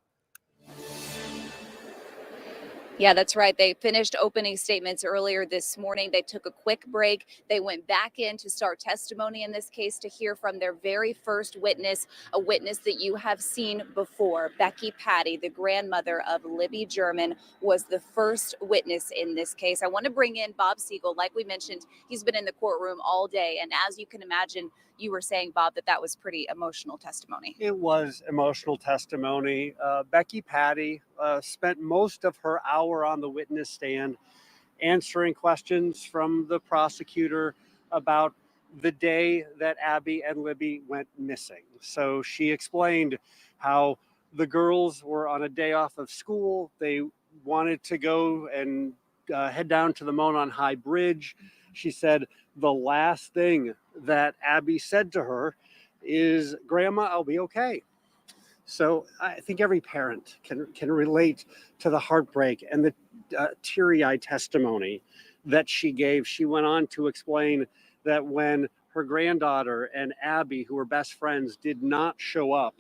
Yeah, that's right. They finished opening statements earlier this morning. They took a quick break. They went back in to start testimony in this case to hear from their very first witness, a witness that you have seen before. Becky Patty, the grandmother of Libby German, was the first witness in this case. I want to bring in Bob Siegel. Like we mentioned, he's been in the courtroom all day. And as you can imagine, you were saying, Bob, that was pretty emotional testimony. It was emotional testimony. Becky Patty spent most of her hour on the witness stand answering questions from the prosecutor about the day that Abby and Libby went missing. So she explained how the girls were on a day off of school. They wanted to go and head down to the Monon High Bridge. She said the last thing that Abby said to her is, "Grandma, I'll be okay." So I think every parent can relate to the heartbreak and the teary-eyed testimony that she gave. She went on to explain that when her granddaughter and Abby, who were best friends, did not show up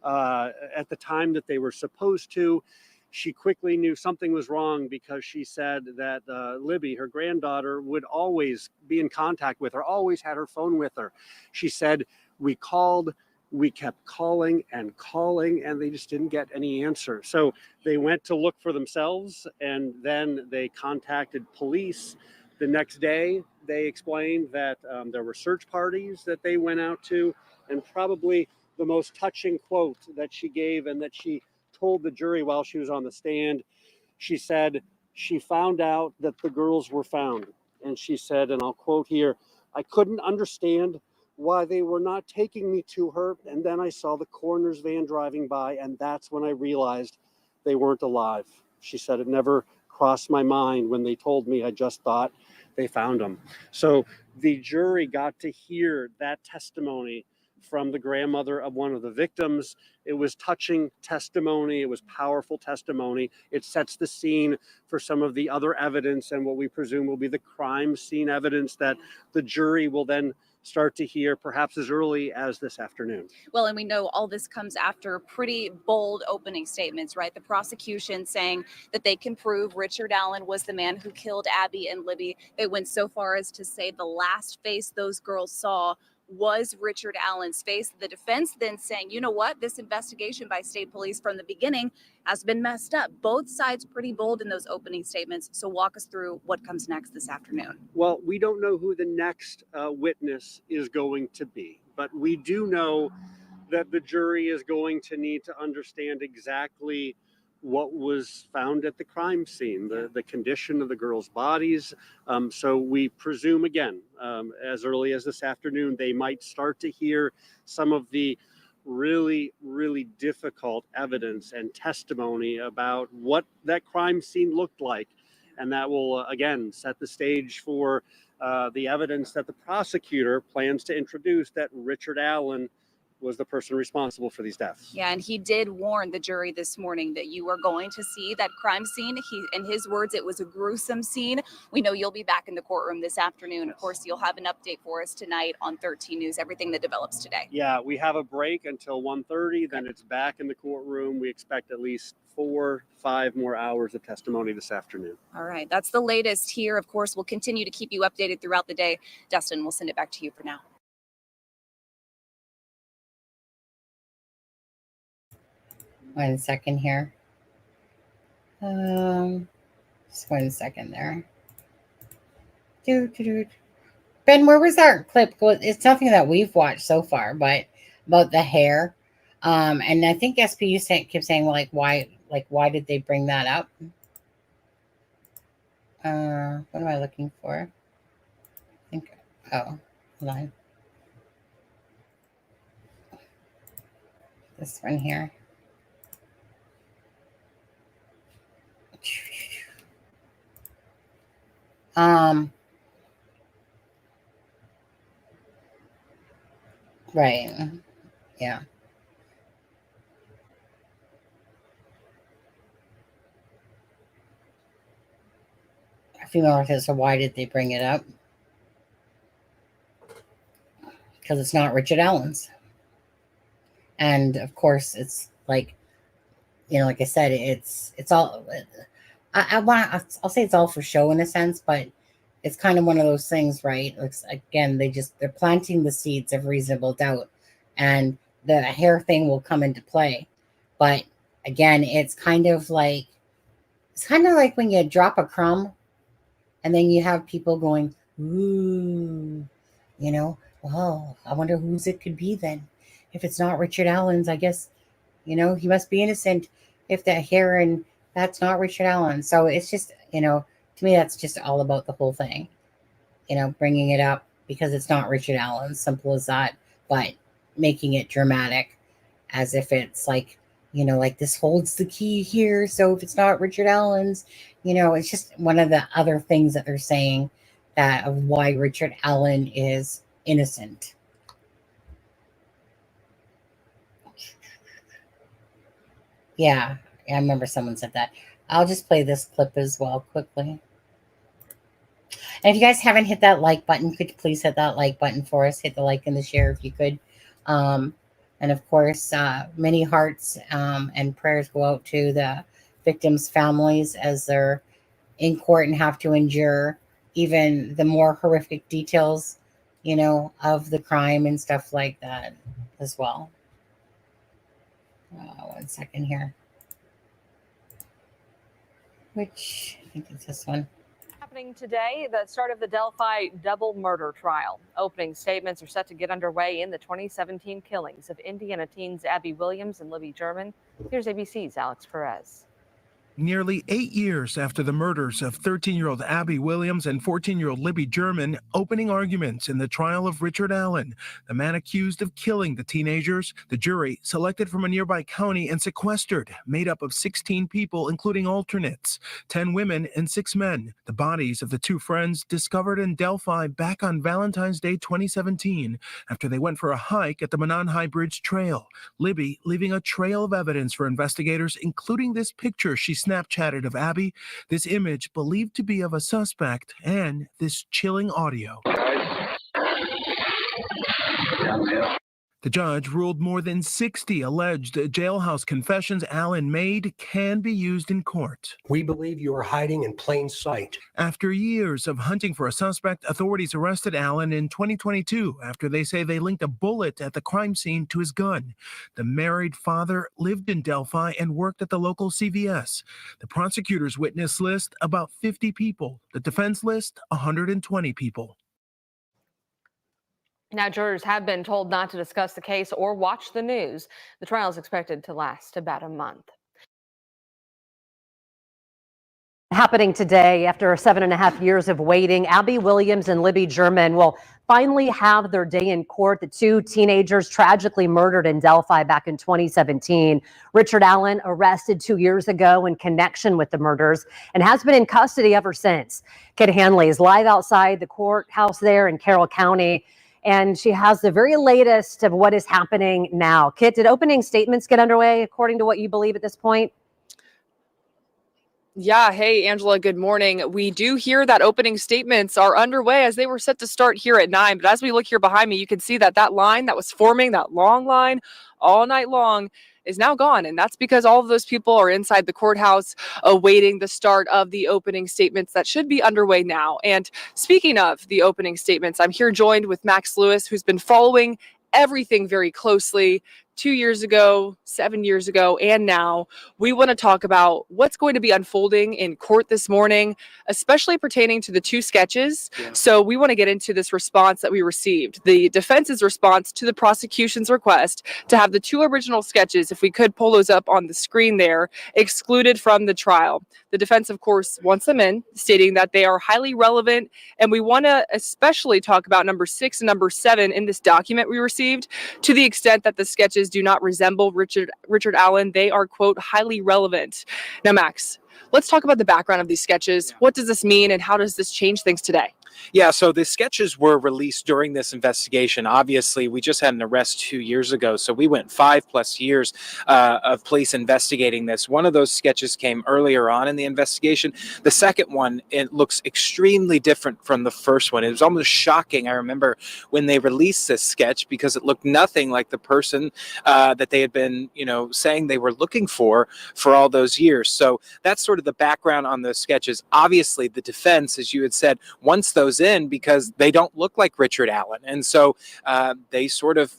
at the time that they were supposed to, she quickly knew something was wrong because she said that Libby, her granddaughter, would always be in contact with her, always had her phone with her. She said, we kept calling, and they just didn't get any answer. So they went to look for themselves, and then they contacted police. The next day, they explained that there were search parties that they went out to, and probably the most touching quote that she gave and that she told the jury while she was on the stand, she said she found out that the girls were found. And she said, and I'll quote here, "I couldn't understand why they were not taking me to her. And then I saw the coroner's van driving by, and that's when I realized they weren't alive." She said, "It never crossed my mind when they told me. I just thought they found them." So the jury got to hear that testimony from the grandmother of one of the victims. It was touching testimony. It was powerful testimony. It sets the scene for some of the other evidence and what we presume will be the crime scene evidence that the jury will then start to hear perhaps as early as this afternoon. Well, and we know all this comes after pretty bold opening statements, right? The prosecution saying that they can prove Richard Allen was the man who killed Abby and Libby. They went so far as to say the last face those girls saw was Richard Allen's face. The defense then saying, you know what, this investigation by state police from the beginning has been messed up. Both sides pretty bold in those opening statements. So walk us through what comes next this afternoon. Well, we don't know who the next witness is going to be, but we do know that the jury is going to need to understand exactly what was found at the crime scene, the condition of the girls' bodies. So we presume, again, as early as this afternoon, they might start to hear some of the really, really difficult evidence and testimony about what that crime scene looked like. And that will, again, set the stage for the evidence that the prosecutor plans to introduce that Richard Allen was the person responsible for these deaths. Yeah, and he did warn the jury this morning that you are going to see that crime scene. In his words, it was a gruesome scene. We know you'll be back in the courtroom this afternoon. Of course, you'll have an update for us tonight on 13 News, everything that develops today. Yeah, we have a break until 1:30, then it's back in the courtroom. We expect at least 4-5 more hours of testimony this afternoon. All right, that's the latest here. Of course, we'll continue to keep you updated throughout the day. Dustin, we'll send it back to you for now. One second here. Just 1 second there. Ben, where was our clip? It's nothing that we've watched so far, but about the hair. And I think SPU kept saying, well, why did they bring that up? What am I looking for? I think, hold on. This one here. Right. Yeah. A female artist, so why did they bring it up? Because it's not Richard Allen's. And of course, it's like, like I said, it's all, I'll say it's all for show in a sense, but it's kind of one of those things, right? It's, again, they're planting the seeds of reasonable doubt, and the hair thing will come into play. But again, it's kind of like when you drop a crumb and then you have people going, ooh, well, I wonder whose it could be then. If it's not Richard Allen's, I guess, he must be innocent if that hair and that's not Richard Allen. So it's just, to me, that's just all about the whole thing, bringing it up because it's not Richard Allen, simple as that, but making it dramatic as if it's like, like this holds the key here. So if it's not Richard Allen's, it's just one of the other things that they're saying that of why Richard Allen is innocent. Yeah, I remember someone said that. I'll just play this clip as well quickly. And if you guys haven't hit that like button, could you please hit that like button for us? Hit the like and the share if you could. And of course, many hearts and prayers go out to the victims' families as they're in court and have to endure even the more horrific details, of the crime and stuff like that as well. 1 second here. Which, I think it's this one. Happening today, the start of the Delphi double murder trial. Opening statements are set to get underway in the 2017 killings of Indiana teens Abby Williams and Libby German. Here's ABC's Alex Perez. Nearly 8 years after the murders of 13-year-old Abby Williams and 14-year-old Libby German, opening arguments in the trial of Richard Allen, the man accused of killing the teenagers. The jury, selected from a nearby county and sequestered, made up of 16 people, including alternates, 10 women and 6 men. The bodies of the two friends discovered in Delphi back on Valentine's Day 2017 after they went for a hike at the Manon High Bridge Trail. Libby leaving a trail of evidence for investigators, including this picture she Snapchatted of Abby, this image believed to be of a suspect, and this chilling audio. The judge ruled more than 60 alleged jailhouse confessions Allen made can be used in court. We believe you are hiding in plain sight. After years of hunting for a suspect, authorities arrested Allen in 2022 after they say they linked a bullet at the crime scene to his gun. The married father lived in Delphi and worked at the local CVS. The prosecutor's witness list, about 50 people. The defense list, 120 people. Now, jurors have been told not to discuss the case or watch the news. The trial is expected to last about a month. Happening today, after 7.5 years of waiting, Abby Williams and Libby German will finally have their day in court. The two teenagers tragically murdered in Delphi back in 2017. Richard Allen arrested 2 years ago in connection with the murders and has been in custody ever since. Kit Hanley is live outside the courthouse there in Carroll County, and she has the very latest of what is happening now. Kit, did opening statements get underway according to what you believe at this point? Yeah. Hey, Angela, good morning. We do hear that opening statements are underway as they were set to start here at 9. But as we look here behind me, you can see that that line that was forming, that long line all night long, is now gone. And that's because all of those people are inside the courthouse awaiting the start of the opening statements that should be underway now. And speaking of the opening statements, I'm here joined with Max Lewis, who's been following everything very closely 2 years ago, 7 years ago, and now. We want to talk about what's going to be unfolding in court this morning, especially pertaining to the two sketches. Yeah. So we want to get into this response that we received, the defense's response to the prosecution's request to have the two original sketches, if we could pull those up on the screen there, excluded from the trial. The defense, of course, wants them in, stating that they are highly relevant, and we want to especially talk about number 6 and number 7 in this document we received, to the extent that the sketches do not resemble Richard Allen. They are, quote, highly relevant. Now, Max, let's talk about the background of these sketches. What does this mean, and how does this change things today? Yeah, so the sketches were released during this investigation. Obviously, we just had an arrest 2 years ago, so we went 5+ years of police investigating this. One of those sketches came earlier on in the investigation. The second one, it looks extremely different from the first one. It was almost shocking. I remember when they released this sketch because it looked nothing like the person that they had been, saying they were looking for all those years. So that's sort of the background on those sketches. Obviously, the defense, as you had said, wants those in because they don't look like Richard Allen. And so they sort of,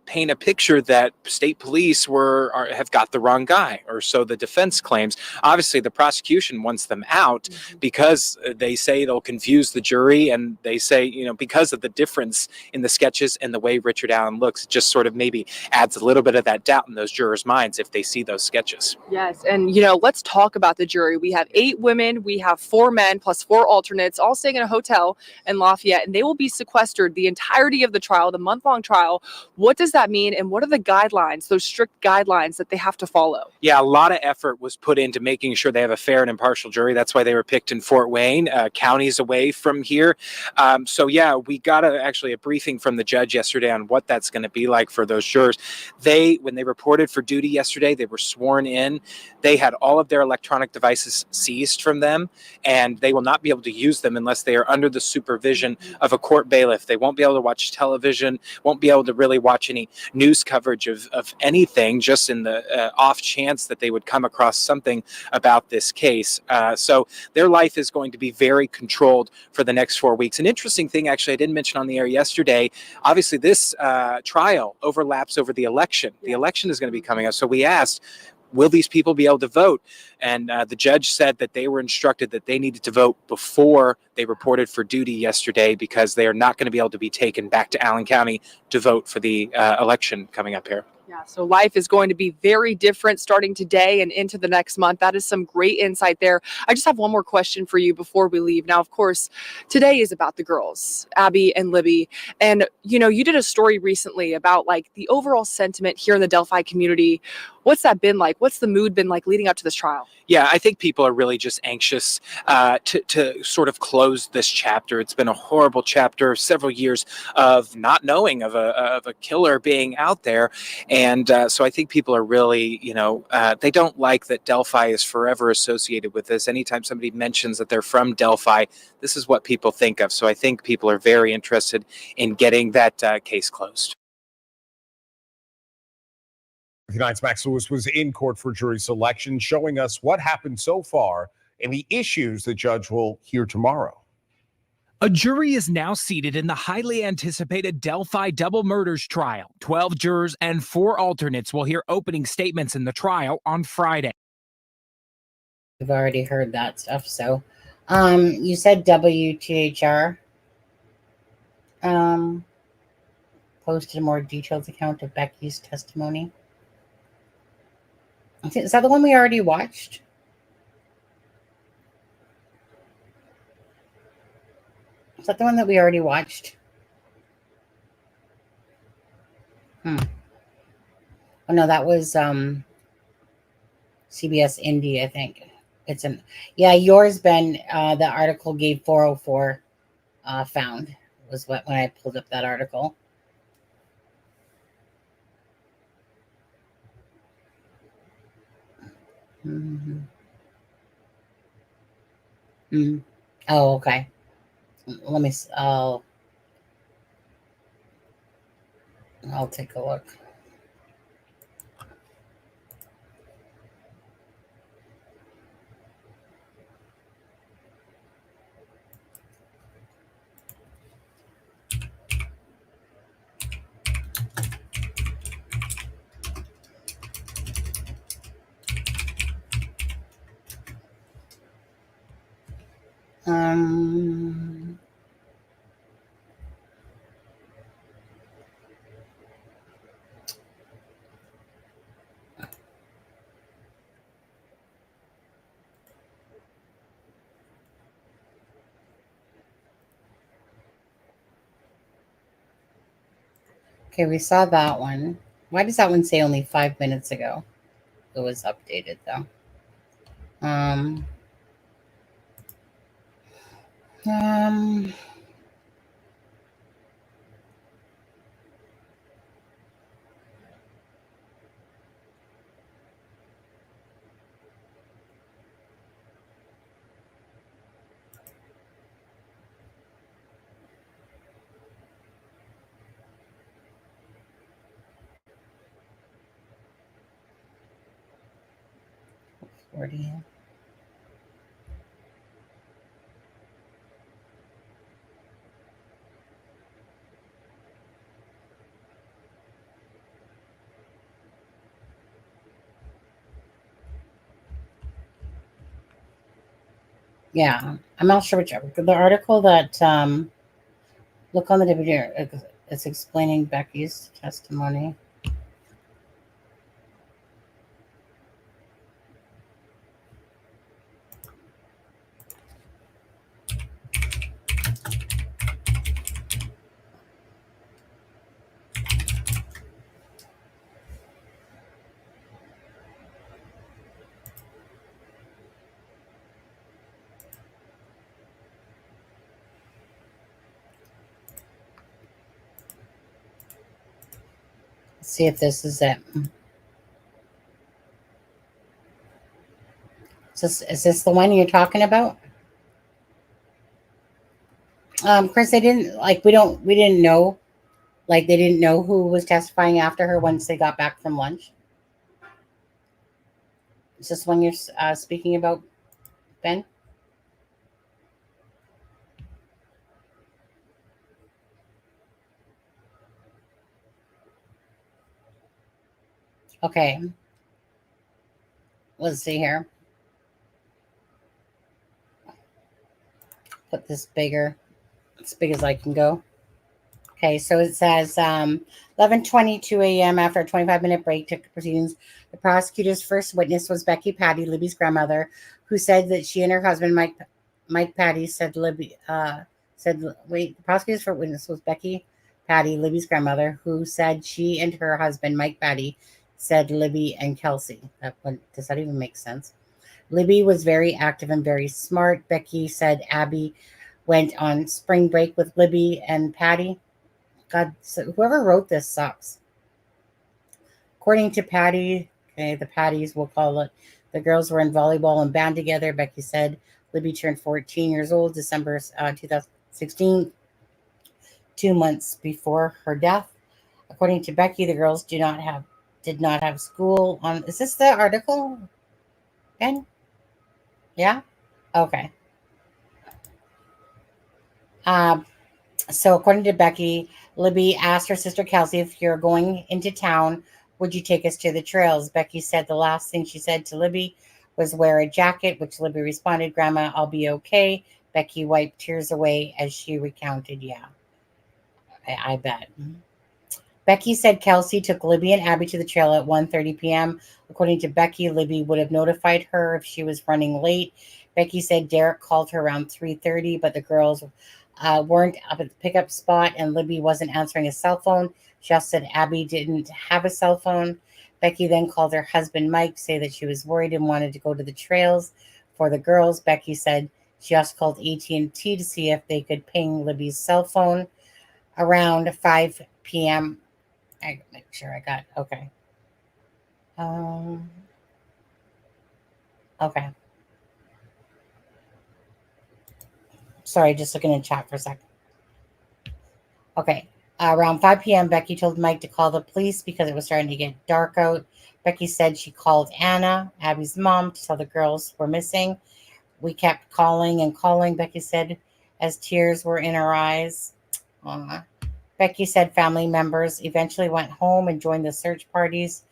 paint a picture that state police have got the wrong guy, or so the defense claims. Obviously, the prosecution wants them out because they say it'll confuse the jury. And they say, because of the difference in the sketches and the way Richard Allen looks, it just sort of maybe adds a little bit of that doubt in those jurors' minds if they see those sketches. Yes. And, let's talk about the jury. We have 8 women, we have 4 men plus 4 alternates, all staying in a hotel in Lafayette, and they will be sequestered the entirety of the trial, the month-long trial. What does that mean, and what are the guidelines, those strict guidelines that they have to follow? Yeah, a lot of effort was put into making sure they have a fair and impartial jury. That's why they were picked in Fort Wayne, counties away from here. So yeah, we got actually a briefing from the judge yesterday on what that's going to be like for those jurors. When they reported for duty yesterday, they were sworn in. They had all of their electronic devices seized from them, and they will not be able to use them unless they are under the supervision of a court bailiff. They won't be able to watch television, won't be able to really watch any news coverage of anything, just in the off chance that they would come across something about this case. So their life is going to be very controlled for the next 4 weeks. An interesting thing, actually, I didn't mention on the air yesterday, obviously this trial overlaps over the election. The election is going to be coming up. So we asked, will these people be able to vote? And the judge said that they were instructed that they needed to vote before they reported for duty yesterday, because they are not going to be able to be taken back to Allen County to vote for the election coming up here. Yeah, so life is going to be very different starting today and into the next month. That is some great insight there. I just have one more question for you before we leave. Now, of course, today is about the girls, Abby and Libby. And, you did a story recently about the overall sentiment here in the Delphi community. What's that been like? What's the mood been like leading up to this trial? Yeah, I think people are really just anxious to sort of close this chapter. It's been a horrible chapter, several years of not knowing of a killer being out there. And so I think people are really, they don't like that Delphi is forever associated with this. Anytime somebody mentions that they're from Delphi, this is what people think of. So I think people are very interested in getting that case closed. Tonight's Max Lewis was in court for jury selection, showing us what happened so far and the issues the judge will hear tomorrow. A jury is now seated in the highly anticipated Delphi double murders trial. 12 jurors and 4 alternates will hear opening statements in the trial on Friday. We've already heard that stuff. So, you said WTHR posted a more detailed account of Becky's testimony. Is that the one we already watched? Is that the one that we already watched? Oh no, that was CBS Indie, I think. Yours, Ben. The article gave 404 found was when I pulled up that article. Oh, okay. Let me. I'll take a look. Okay, we saw that one. Why does that one say only 5 minutes ago? It was updated though. Yeah, I'm not sure which the article that look on the DVD. It's explaining Becky's testimony. Let's see if this is it. Is this the one you're talking about? Chris, they didn't we didn't know, they didn't know who was testifying after her once they got back from lunch. Is this one you're speaking about, Ben? Okay. Let's see here. Put this bigger, as big as I can go. Okay, so it says 11:22 a.m. after a 25-minute break took proceedings. The prosecutor's first witness was Becky Patty, Libby's grandmother, who said that she and her husband, Mike Patty, the prosecutor's first witness was Becky Patty, Libby's grandmother, who said she and her husband, Mike Patty, said Libby and Kelsey. Does that even make sense? Libby was very active and very smart. Becky said Abby went on spring break with Libby and Patty. God, so whoever wrote this sucks. According to Patty, okay, the Patties, we'll call it, the girls were in volleyball and band together. Becky said Libby turned 14 years old, December 2016, 2 months before her death. According to Becky, the girls did not have school on. Is this the article? Ben? Yeah? Okay. So according to Becky, Libby asked her sister Kelsey, if you're going into town, would you take us to the trails? Becky said the last thing she said to Libby was wear a jacket, which Libby responded, Grandma, I'll be okay. Becky wiped tears away as she recounted, yeah. I bet. Becky said Kelsey took Libby and Abby to the trail at 1:30 p.m. According to Becky, Libby would have notified her if she was running late. Becky said Derek called her around 3:30, but the girls weren't up at the pickup spot and Libby wasn't answering his cell phone. She also said Abby didn't have a cell phone. Becky then called her husband Mike to say that she was worried and wanted to go to the trails for the girls. Becky said she also called AT&T to see if they could ping Libby's cell phone around 5 p.m. I make sure I got okay. Okay. Sorry, just looking in chat for a second. Okay. Around 5 p.m., Becky told Mike to call the police because it was starting to get dark out. Becky said she called Anna, Abby's mom, to tell the girls were missing. We kept calling and calling, Becky said, as tears were in her eyes. Aww. Becky said family members eventually went home and joined the search parties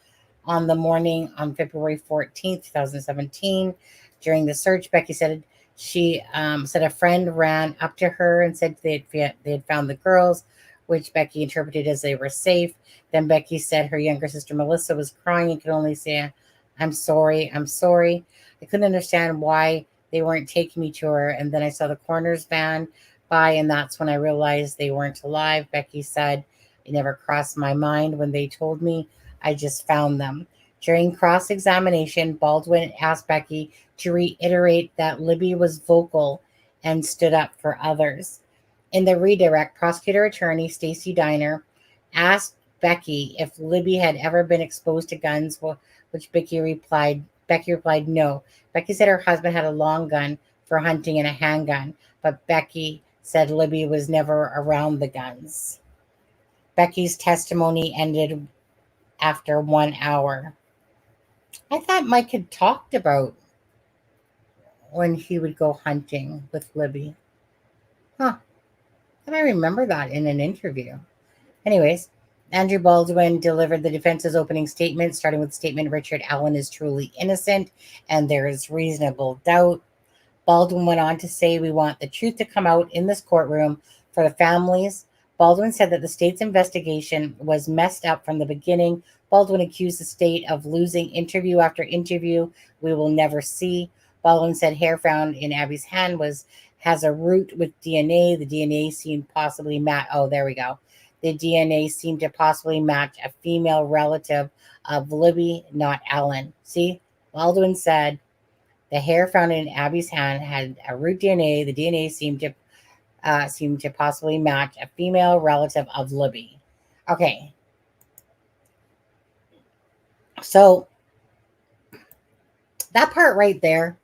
on the morning on February 14th, 2017. During the search, Becky said she said a friend ran up to her and said they had found the girls, which Becky interpreted as they were safe. Then Becky said her younger sister Melissa was crying and could only say, I'm sorry. I couldn't understand why they weren't taking me to her. And then I saw the coroner's van by, and that's when I realized they weren't alive. Becky said, it never crossed my mind when they told me. I just found them. During cross-examination, Baldwin asked Becky to reiterate that Libby was vocal and stood up for others. In the redirect, prosecutor attorney Stacey Diner asked Becky if Libby had ever been exposed to guns, which Becky replied no. Becky said her husband had a long gun for hunting and a handgun, but Becky said Libby was never around the guns. Becky's testimony ended after 1 hour. I thought Mike had talked about when he would go hunting with Libby. Huh. I remember that in an interview. Anyways, Andrew Baldwin delivered the defense's opening statement, starting with the statement, Richard Allen is truly innocent and there is reasonable doubt. Baldwin went on to say, we want the truth to come out in this courtroom for the families. Baldwin said that the state's investigation was messed up from the beginning. Baldwin accused the state of losing interview after interview we will never see. Baldwin said hair found in Abby's hand has a root with DNA. The DNA seemed possibly match. Oh, there we go. The DNA seemed to possibly match a female relative of Libby, not Allen. See, Baldwin said the hair found in Abby's hand had a root DNA. The DNA seemed to possibly match a female relative of Libby. Okay. So that part right there,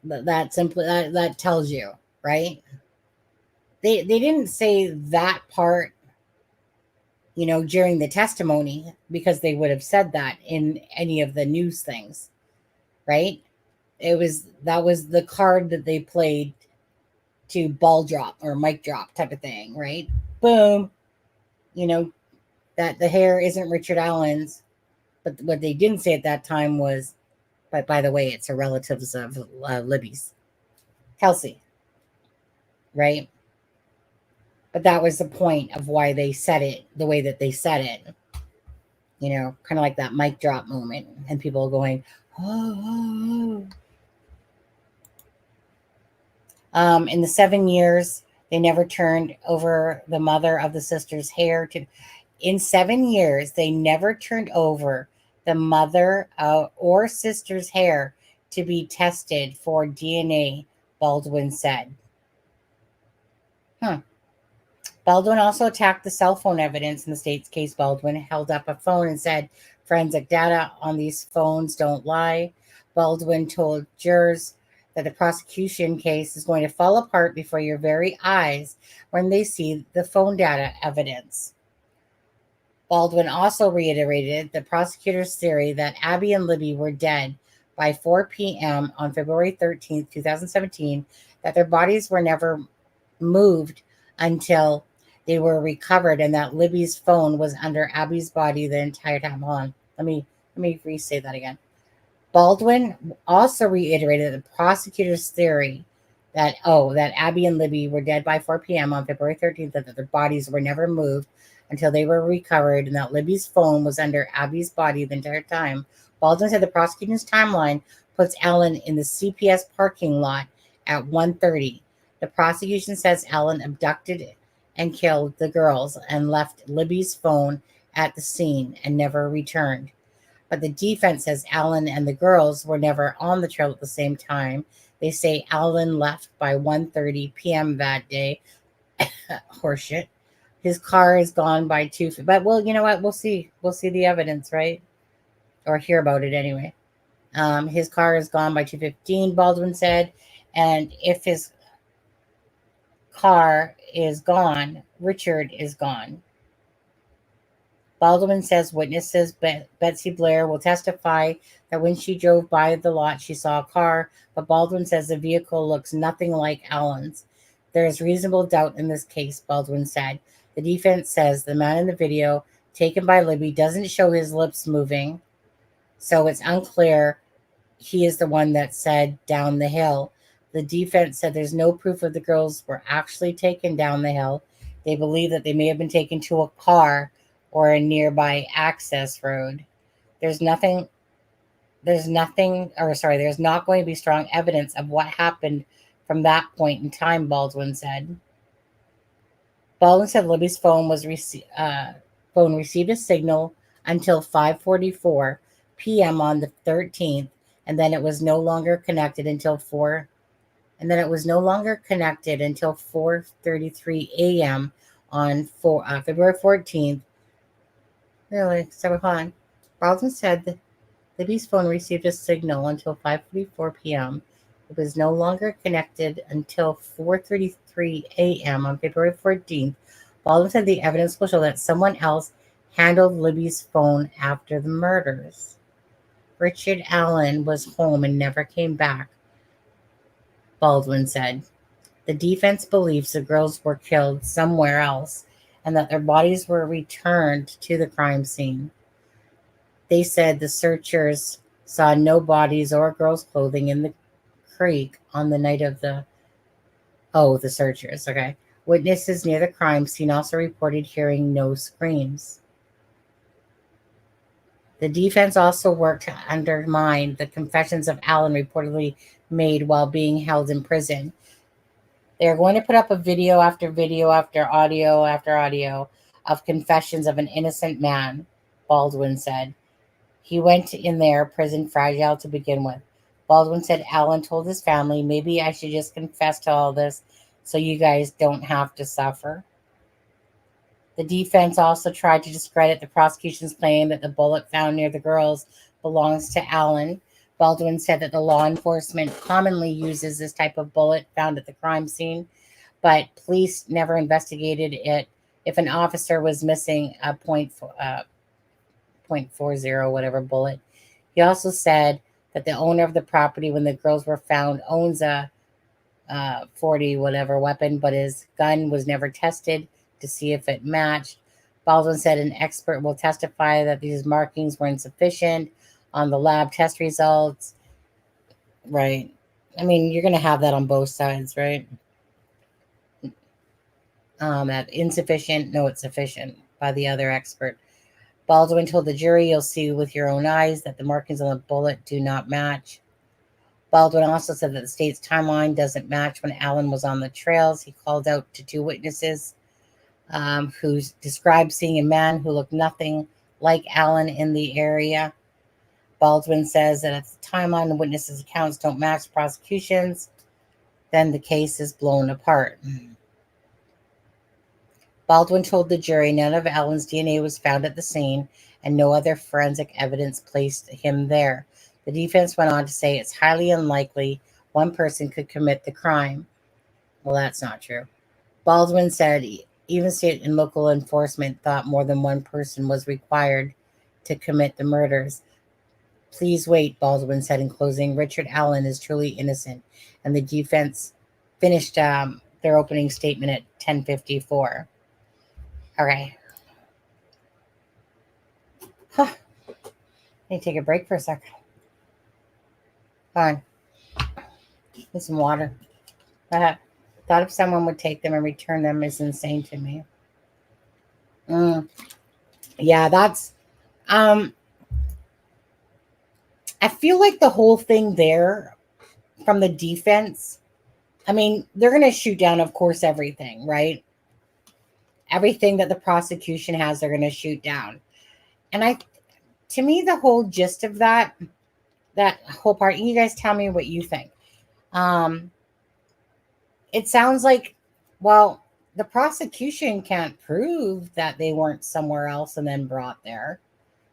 that tells you, right? They didn't say that part, during the testimony because they would have said that in any of the news things, right? That was the card that they played to ball drop or mic drop type of thing, right? Boom. That the hair isn't Richard Allen's, but what they didn't say at that time was, but by the way, it's a relatives of Libby's, Kelsey, right? But that was the point of why they said it the way that they said it, kind of like that mic drop moment, and people going, oh. In the 7 years, they never turned over the mother of the sister's hair to In 7 years, they never turned over the mother or sister's hair to be tested for DNA, Baldwin said. Baldwin also attacked the cell phone evidence in the state's case. Baldwin held up a phone and said, forensic data on these phones don't lie. Baldwin told jurors that the prosecution case is going to fall apart before your very eyes when they see the phone data evidence. Baldwin also reiterated the prosecutor's theory that Abby and Libby were dead by 4 p.m. on February 13, 2017, that their bodies were never moved until they were recovered, and that Libby's phone was under Abby's body the entire time. Hold on. Let me re-say that again. Baldwin also reiterated the prosecutor's theory that Abby and Libby were dead by 4 p.m. on February 13th, that their bodies were never moved until they were recovered, and that Libby's phone was under Abby's body the entire time. Baldwin said the prosecution's timeline puts Allen in the CPS parking lot at 1:30. The prosecution says Allen abducted and killed the girls and left Libby's phone at the scene and never returned. But the defense says Allen and the girls were never on the trail at the same time. They say Allen left by 1:30 p.m. that day. Horseshit. His car is gone by 2. But well, you know what? We'll see. We'll see the evidence, right? Or hear about it anyway. His car is gone by 2:15, Baldwin said. And if his car is gone, Richard is gone. Baldwin says witnesses Betsy Blair will testify that when she drove by the lot, she saw a car, but Baldwin says the vehicle looks nothing like Allen's. There is reasonable doubt in this case, Baldwin said. The defense says the man in the video taken by Libby doesn't show his lips moving, so it's unclear he is the one that said down the hill. The defense said there's no proof of the girls were actually taken down the hill. They believe that they may have been taken to a car or a nearby access road. There's not going to be strong evidence of what happened from that point in time, Baldwin said. Baldwin said Libby's phone received a signal until 5:44 p.m. on the 13th, and then it was no longer connected until 4:33 a.m. on February 14th. Really? So hold on. Baldwin said that Libby's phone received a signal until 5:44 p.m. It was no longer connected until 4:33 a.m. on February 14th. Baldwin said the evidence will show that someone else handled Libby's phone after the murders. Richard Allen was home and never came back, Baldwin said. The defense believes the girls were killed somewhere else and that their bodies were returned to the crime scene. They said the searchers saw no bodies or girls' clothing in the creek on the night of the searchers. Okay. Witnesses near the crime scene also reported hearing no screams. The defense also worked to undermine the confessions of Allen reportedly made while being held in prison. They are going to put up a video after video after audio of confessions of an innocent man, Baldwin said. He went in there prison fragile to begin with. Baldwin said Allen told his family, maybe I should just confess to all this so you guys don't have to suffer. The defense also tried to discredit the prosecution's claim that the bullet found near the girls belongs to Allen. Baldwin said that the law enforcement commonly uses this type of bullet found at the crime scene, but police never investigated it if an officer was missing a .40 whatever bullet. He also said that the owner of the property when the girls were found owns a .40 whatever weapon, but his gun was never tested to see if it matched. Baldwin said an expert will testify that these markings were insufficient on the lab test results. Right. I mean, you're going to have that on both sides, right? That insufficient, no, it's sufficient by the other expert. Baldwin told the jury, you'll see with your own eyes that the markings on the bullet do not match. Baldwin also said that the state's timeline doesn't match when Allen was on the trails. He called out to 2 witnesses. who described seeing a man who looked nothing like Allen in the area. Baldwin says that if the timeline and witnesses' accounts don't match prosecution's, then the case is blown apart. Baldwin told the jury none of Allen's DNA was found at the scene and no other forensic evidence placed him there. The defense went on to say it's highly unlikely one person could commit the crime. Well, that's not true. Baldwin said even state and local enforcement thought more than one person was required to commit the murders. Please wait, Baldwin said in closing. Richard Allen is truly innocent. And the defense finished their opening statement at 10:54. Okay. Huh. Need to take a break for a second. Fine. Need some water. Thought if someone would take them and return them is insane to me. Yeah, that's I feel like the whole thing there from the defense, I mean, they're going to shoot down, of course, everything, right? Everything that the prosecution has, they're going to shoot down. And to me, the whole gist of that whole part, you guys tell me what you think. It sounds like, well, the prosecution can't prove that they weren't somewhere else and then brought there.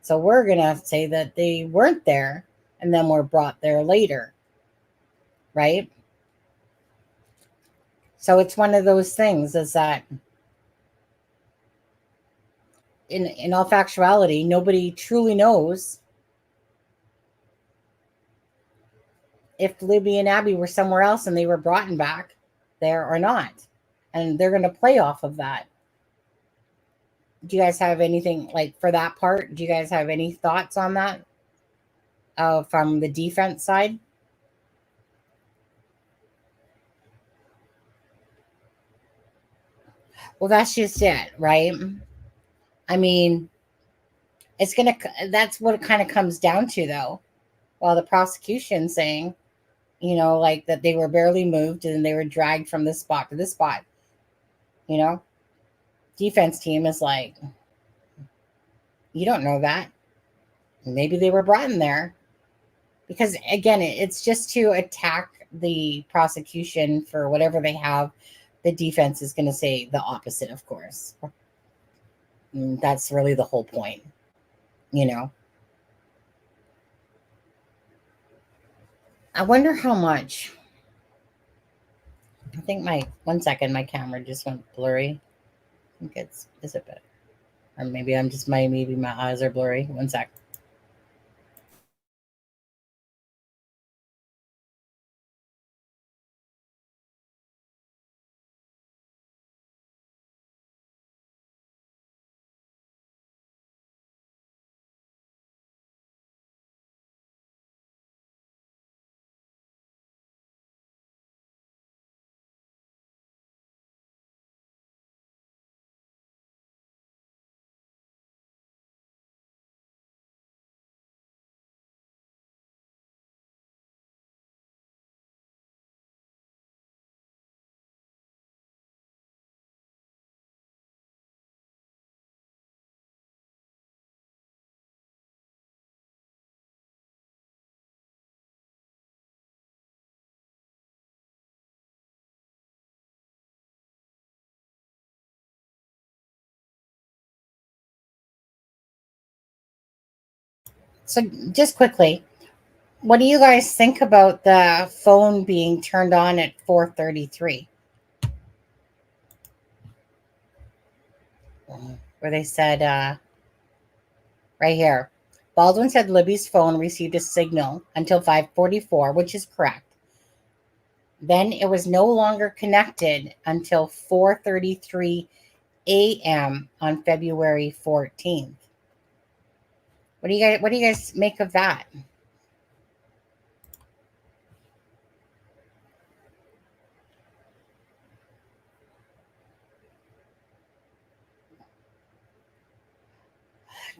So we're going to say that they weren't there and then were brought there later. Right? So it's one of those things is that in all factuality, nobody truly knows if Libby and Abby were somewhere else and they were brought back there or not. And they're going to play off of that. Do you guys have anything like for that part? Do you guys have any thoughts on that from the defense side? Well, that's just it, right? I mean, that's what it kind of comes down to, though. While the prosecution saying, like that they were barely moved and they were dragged from this spot to this spot. Defense team is like, you don't know that. Maybe they were brought in there. Because, again, it's just to attack the prosecution for whatever they have. The defense is going to say the opposite, of course. And that's really the whole point, I wonder how much. I think one second, my camera just went blurry. I think is it better? Or maybe maybe my eyes are blurry. One sec. So just quickly, what do you guys think about the phone being turned on at 4:33? Where they said, right here, Baldwin said Libby's phone received a signal until 5:44, which is correct. Then it was no longer connected until 4:33 a.m. on February 14th. What do you guys make of that?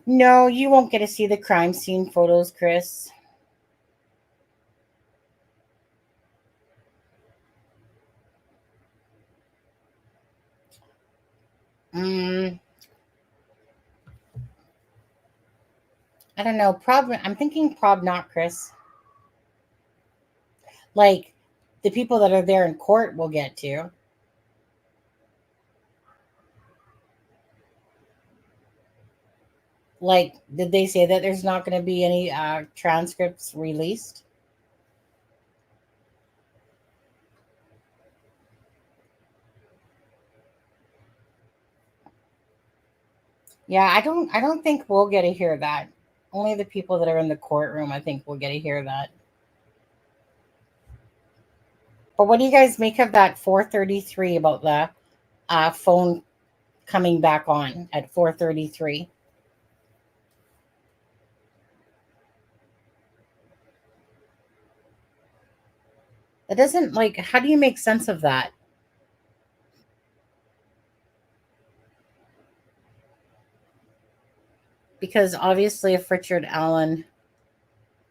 No, you won't get to see the crime scene photos, Chris. I don't know. I'm thinking prob not Chris. Like the people that are there in court will get to. Like, did they say that there's not going to be any transcripts released? Yeah, I don't think we'll get to hear that. Only the people that are in the courtroom, I think, will get to hear that. But what do you guys make of that 4:33 about the phone coming back on at 4:33? That doesn't, like, how do you make sense of that? Because obviously if Richard Allen,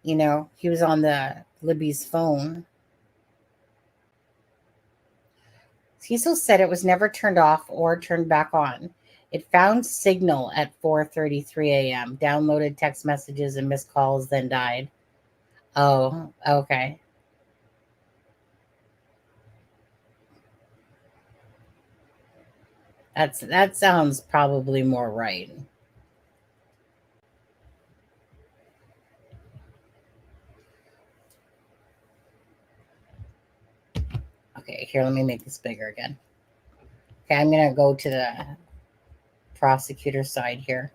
he was on the Libby's phone. Cecil said it was never turned off or turned back on. It found signal at 4:33 a.m., downloaded text messages and missed calls, then died. Oh, okay. That sounds probably more right. Okay, here, let me make this bigger again. Okay, I'm going to go to the prosecutor side here.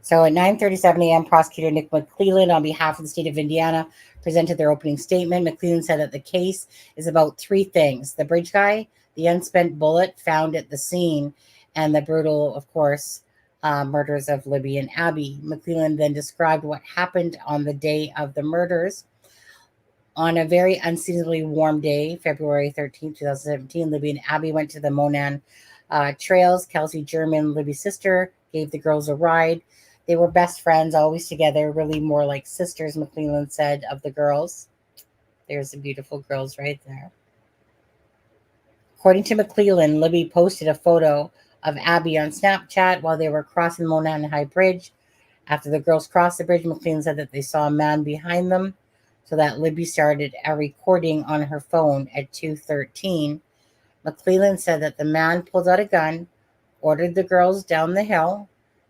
So at 9:37 a.m., prosecutor Nick McClelland, on behalf of the state of Indiana, presented their opening statement. McClelland said that the case is about three things: the bridge guy, the unspent bullet found at the scene, and the brutal, of course, murders of Libby and Abby. McClelland then described what happened on the day of the murders. On a very unseasonably warm day, February 13th, 2017, Libby and Abby went to the Monan trails. Kelsey German, Libby's sister, gave the girls a ride. They were best friends, always together, really more like sisters, McClelland said of the girls. There's the beautiful girls right there. According to McClelland, Libby posted a photo of Abby on Snapchat while they were crossing Monan High Bridge. After the girls crossed the bridge, McClelland said that they saw a man behind them, so that Libby started a recording on her phone at 2:13. McClelland said that the man pulled out a gun, ordered the girls down the hill.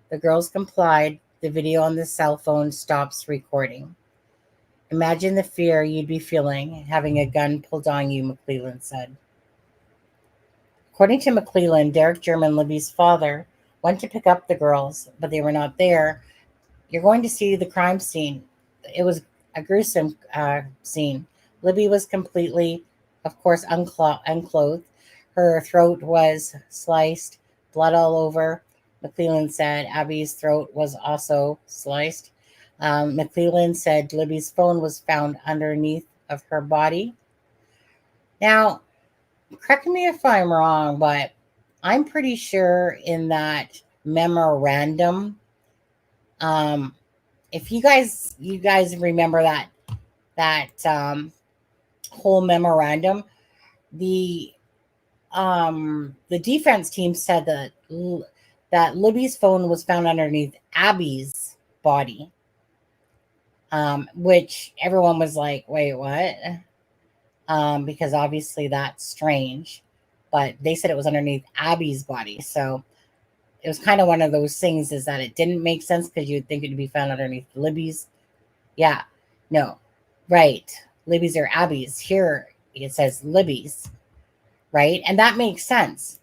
The girls complied. The video on the cell phone stops recording. Imagine the fear you'd be feeling having a gun pulled on you, McClelland said. According to McClelland, Derek German, Libby's father, went to pick up the girls, but they were not there. You're going to see the crime scene. It was a gruesome scene. Libby was completely, of course, unclothed. Her throat was sliced, blood all over. McClelland said Abby's throat was also sliced. McClelland said Libby's phone was found underneath of her body. Now, correct me if I'm wrong, but I'm pretty sure in that memorandum, if you guys remember that whole memorandum, the defense team said that Libby's phone was found underneath Abby's body, which everyone was like, wait, what? Because obviously that's strange, but they said it was underneath Abby's body. So it was kind of one of those things, is that it didn't make sense because you'd think it'd be found underneath Libby's. Yeah, no, right. Libby's or Abby's. Here it says Libby's, right? And that makes sense,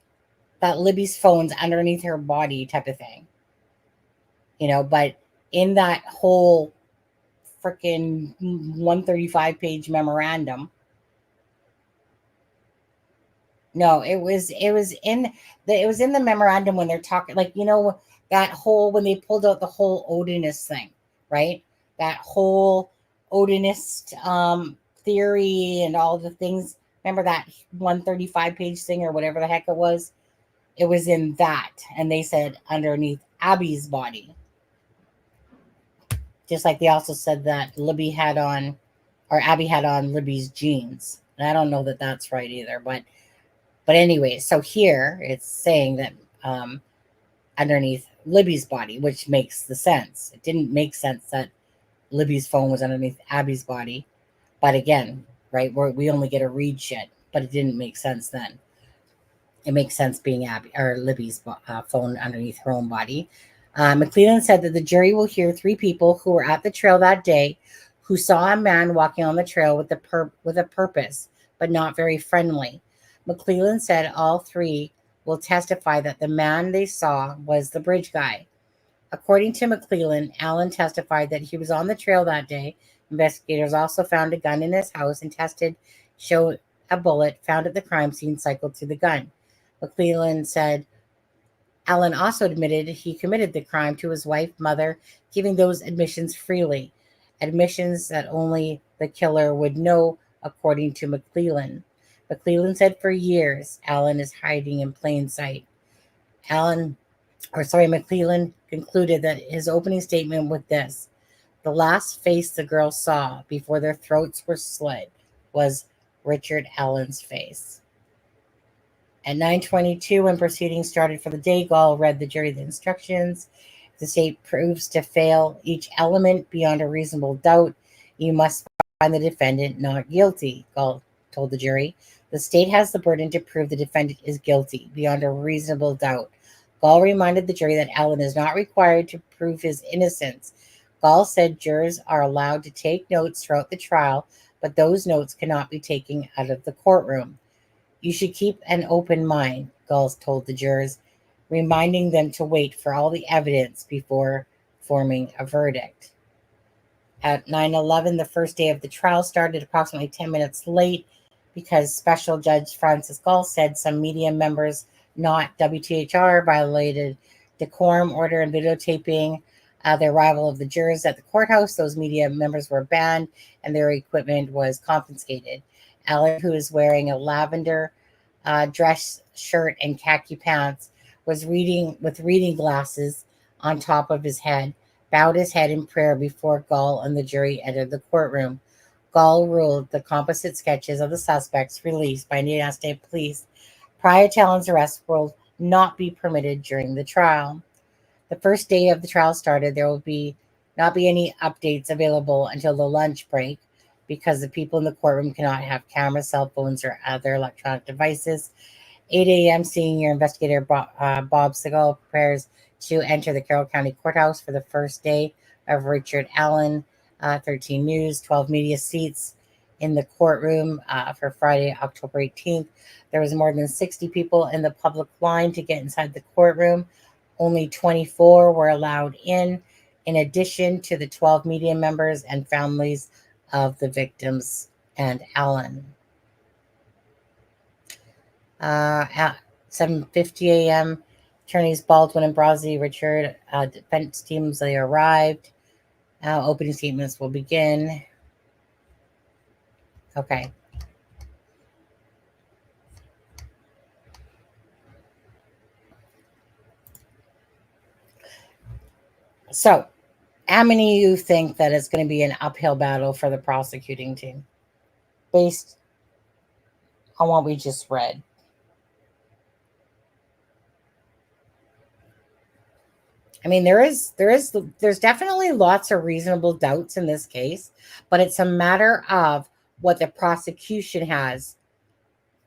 that Libby's phone's underneath her body type of thing. But in that whole freaking 135-page memorandum, no, it was in the memorandum when they're talking, like, that whole, when they pulled out the whole Odinist thing, right? That whole Odinist theory and all the things. Remember that 135-page thing or whatever the heck it was? It was in that, and they said underneath Abby's body. Just like they also said that Abby had on Libby's jeans. And I don't know that that's right either, but anyway, so here it's saying that underneath Libby's body, which makes the sense. It didn't make sense that Libby's phone was underneath Abby's body. But again, right, we only get a read shit, but it didn't make sense then. It makes sense being Abby or Libby's phone underneath her own body. McClellan said that the jury will hear 3 people who were at the trail that day who saw a man walking on the trail with a purpose, but not very friendly. McClellan said all 3 will testify that the man they saw was the bridge guy. According to McClellan, Allen testified that he was on the trail that day. Investigators also found a gun in his house and showed a bullet found at the crime scene cycled through the gun. McClellan said Allen also admitted he committed the crime to his wife, mother, giving those admissions freely. Admissions that only the killer would know, according to McClellan. McClellan said for years, Allen is hiding in plain sight. McClellan concluded that his opening statement with this: the last face the girls saw before their throats were slit was Richard Allen's face. At 9:22, when proceedings started for the day, Gall read the jury the instructions. If the state proves to fail each element beyond a reasonable doubt, you must find the defendant not guilty, Gall told the jury. The state has the burden to prove the defendant is guilty beyond a reasonable doubt. Gall reminded the jury that Allen is not required to prove his innocence. Gall said jurors are allowed to take notes throughout the trial, but those notes cannot be taken out of the courtroom. You should keep an open mind, Gall told the jurors, reminding them to wait for all the evidence before forming a verdict. At 9:11, the first day of the trial started approximately 10 minutes late because Special Judge Francis Gall said some media members, not WTHR, violated decorum order and videotaping the arrival of the jurors at the courthouse. Those media members were banned and their equipment was confiscated. Allen, who is wearing a lavender dress shirt and khaki pants, was reading with reading glasses on top of his head, bowed his head in prayer before Gall and the jury entered the courtroom. Gall ruled the composite sketches of the suspects released by Indiana State Police prior to Allen's arrest will not be permitted during the trial. The first day of the trial started. There will not be any updates available until the lunch break, because the people in the courtroom cannot have cameras, cell phones, or other electronic devices. 8 a.m., senior investigator Bob Segal prepares to enter the Carroll County Courthouse for the first day of Richard Allen. 13 News, 12 media seats in the courtroom for Friday, October 18th. There was more than 60 people in the public line to get inside the courtroom. Only 24 were allowed in addition to the 12 media members and families of the victims and Allen. At 7:50 a.m., attorneys Baldwin and Brozzi, Richard, defense teams, they arrived. Opening statements will begin. Okay. So, how many of you think that it's going to be an uphill battle for the prosecuting team based on what we just read? I mean, there's definitely lots of reasonable doubts in this case, but it's a matter of what the prosecution has,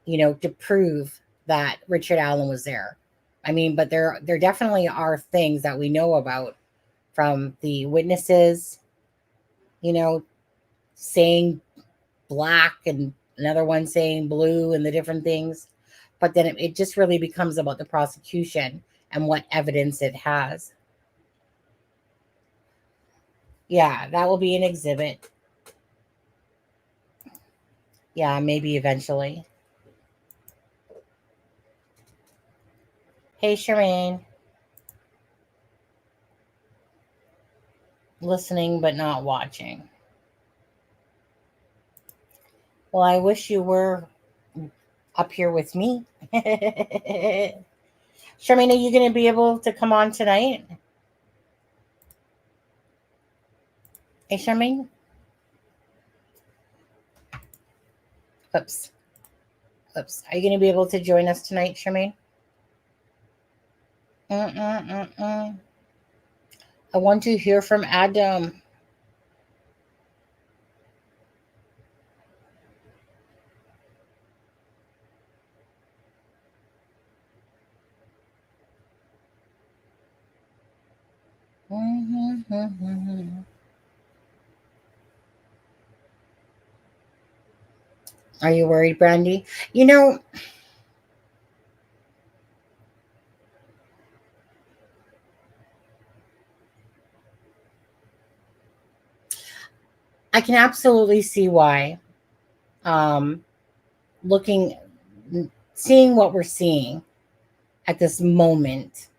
to prove that Richard Allen was there. I mean, but there definitely are things that we know about from the witnesses, saying black and another one saying blue and the different things. But then it just really becomes about the prosecution and what evidence it has. Yeah, that will be an exhibit. Yeah, maybe eventually. Hey, Shireen. Listening but not watching. Well, I wish you were up here with me. Charmaine, are you going to be able to come on tonight? Hey, Charmaine? Oops. Are you going to be able to join us tonight, Charmaine? I want to hear from Adam. Are you worried, Brandy? You know, I can absolutely see why. Looking, seeing what we're seeing at this moment,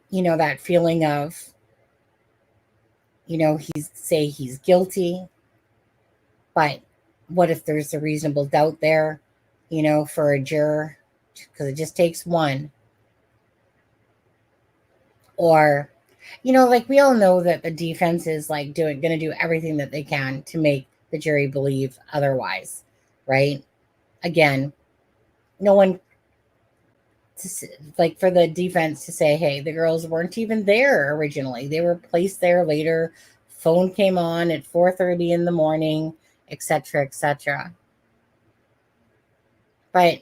you know, that feeling of, you know, he's guilty, but what if there's a reasonable doubt there, you know, for a juror, because it just takes one. Or, you know, like we all know that the defense is like going to do everything that they can to make the jury believe otherwise, right? Again, no one like for the defense to say, hey, the girls weren't even there originally, they were placed there later, phone came on at 4:30 in the morning, etc., etc. But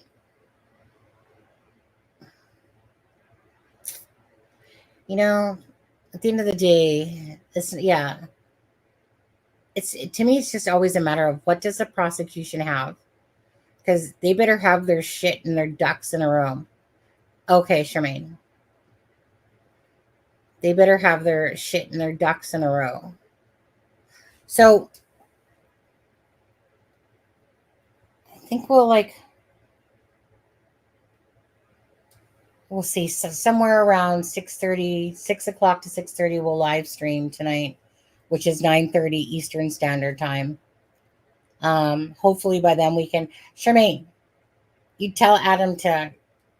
you know, at the end of the day, it's to me it's just always a matter of what does the prosecution have, because they better have their shit and their ducks in a row. Okay, Charmaine. They better have their shit and their ducks in a row. So I think we'll see. So somewhere around 6:30, 6 o'clock to 6:30, we'll live stream tonight, which is 9:30 Eastern Standard Time. Hopefully by then we can. Charmaine, you tell Adam to.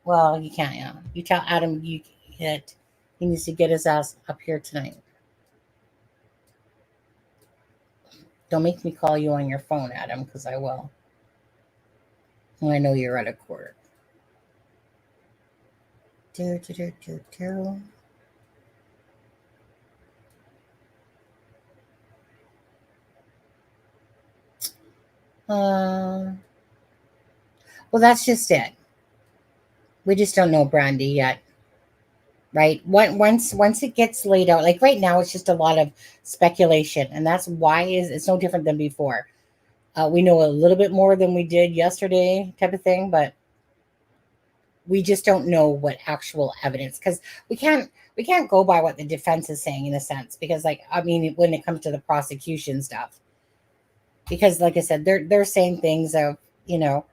Well, you can't. Yeah, you tell Adam that he needs to get his ass up here tonight. Don't make me call you on your phone, Adam, because I will. And I know you're at a court. Well, that's just it. We just don't know Brandy yet, right? Once it gets laid out, like right now, it's just a lot of speculation, and that's why it's no different than before. We know a little bit more than we did yesterday, type of thing, but we just don't know what actual evidence, because we can't go by what the defense is saying in a sense, because like I mean when it comes to the prosecution stuff, because like I said, they're saying things of, you know,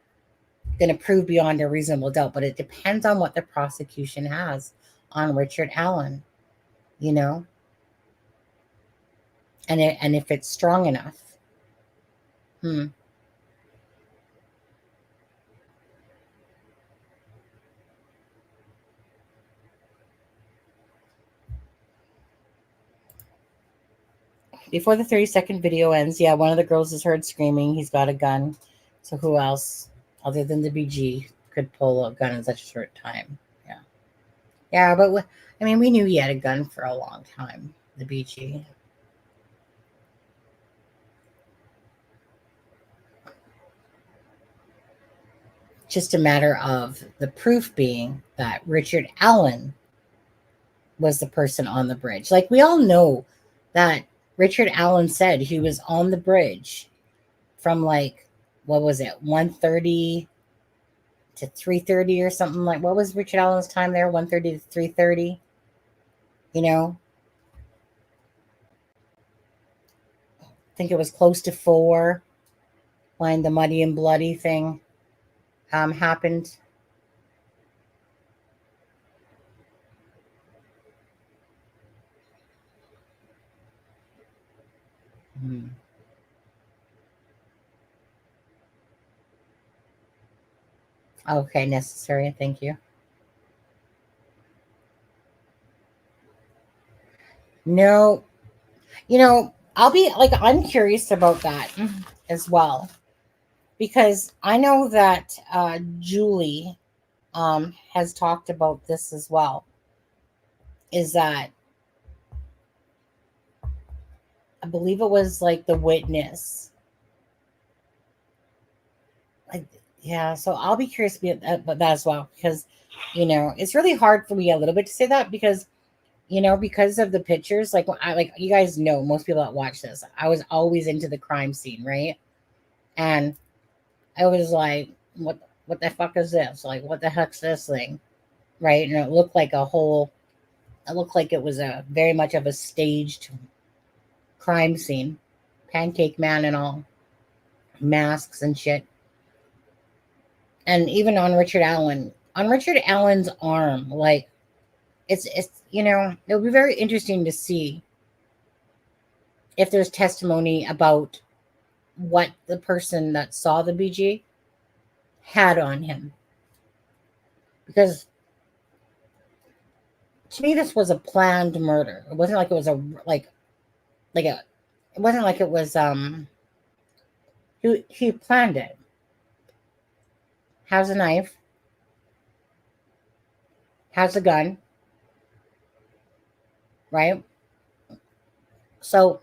going to prove beyond a reasonable doubt, but it depends on what the prosecution has on Richard Allen, you know, and if it's strong enough. Before the 30-second video ends, yeah, one of the girls is heard screaming. He's got a gun. So who else, other than the BG, could pull a gun in such a short time? Yeah. Yeah, but I mean, we knew he had a gun for a long time, the BG. Just a matter of the proof being that Richard Allen was the person on the bridge. Like we all know that Richard Allen said he was on the bridge from like, what was it, 1:30 to 3:30 or something. Like, what was Richard Allen's time there? 1:30 to 3:30. You know, I think it was close to 4 when the muddy and bloody thing happened. Okay, necessary. Thank you. No, you know, I'll be like, I'm curious about that as well. because I know that Julie has talked about this as well, is that I believe it was like the witness. Like, yeah, so I'll be curious about that as well, because, it's really hard for me a little bit to say that because, because of the pictures, like you guys know, most people that watch this, I was always into the crime scene, right? And I was like, what the fuck is this? Like, what the heck's this thing? Right? And it looked like it was a very much of a staged crime scene. Pancake Man and all. Masks and shit. And even on Richard Allen's arm, like it's it'll be very interesting to see if there's testimony about what the person that saw the BG had on him. Because to me, this was a planned murder. It wasn't like it was it wasn't like it was he planned it. Has a knife, has a gun, right? So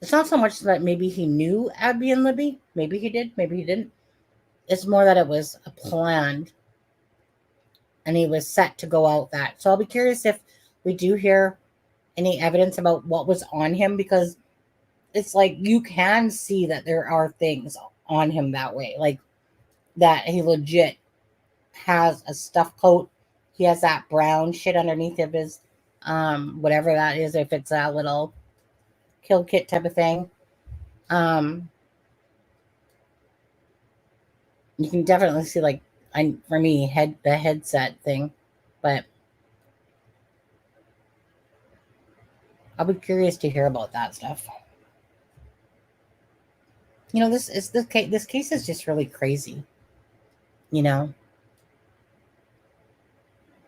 it's not so much that maybe he knew Abby and Libby. Maybe he did, maybe he didn't. It's more that it was a planned and he was set to go out that. So I'll be curious if we do hear any evidence about what was on him, because it's like you can see that there are things on him that way. Like that he legit has a stuff coat. He has that brown shit underneath of his whatever that is, if it's a little kill kit type of thing. You can definitely see, like, for me, the headset thing, but I'll be curious to hear about that stuff. This case is just really crazy.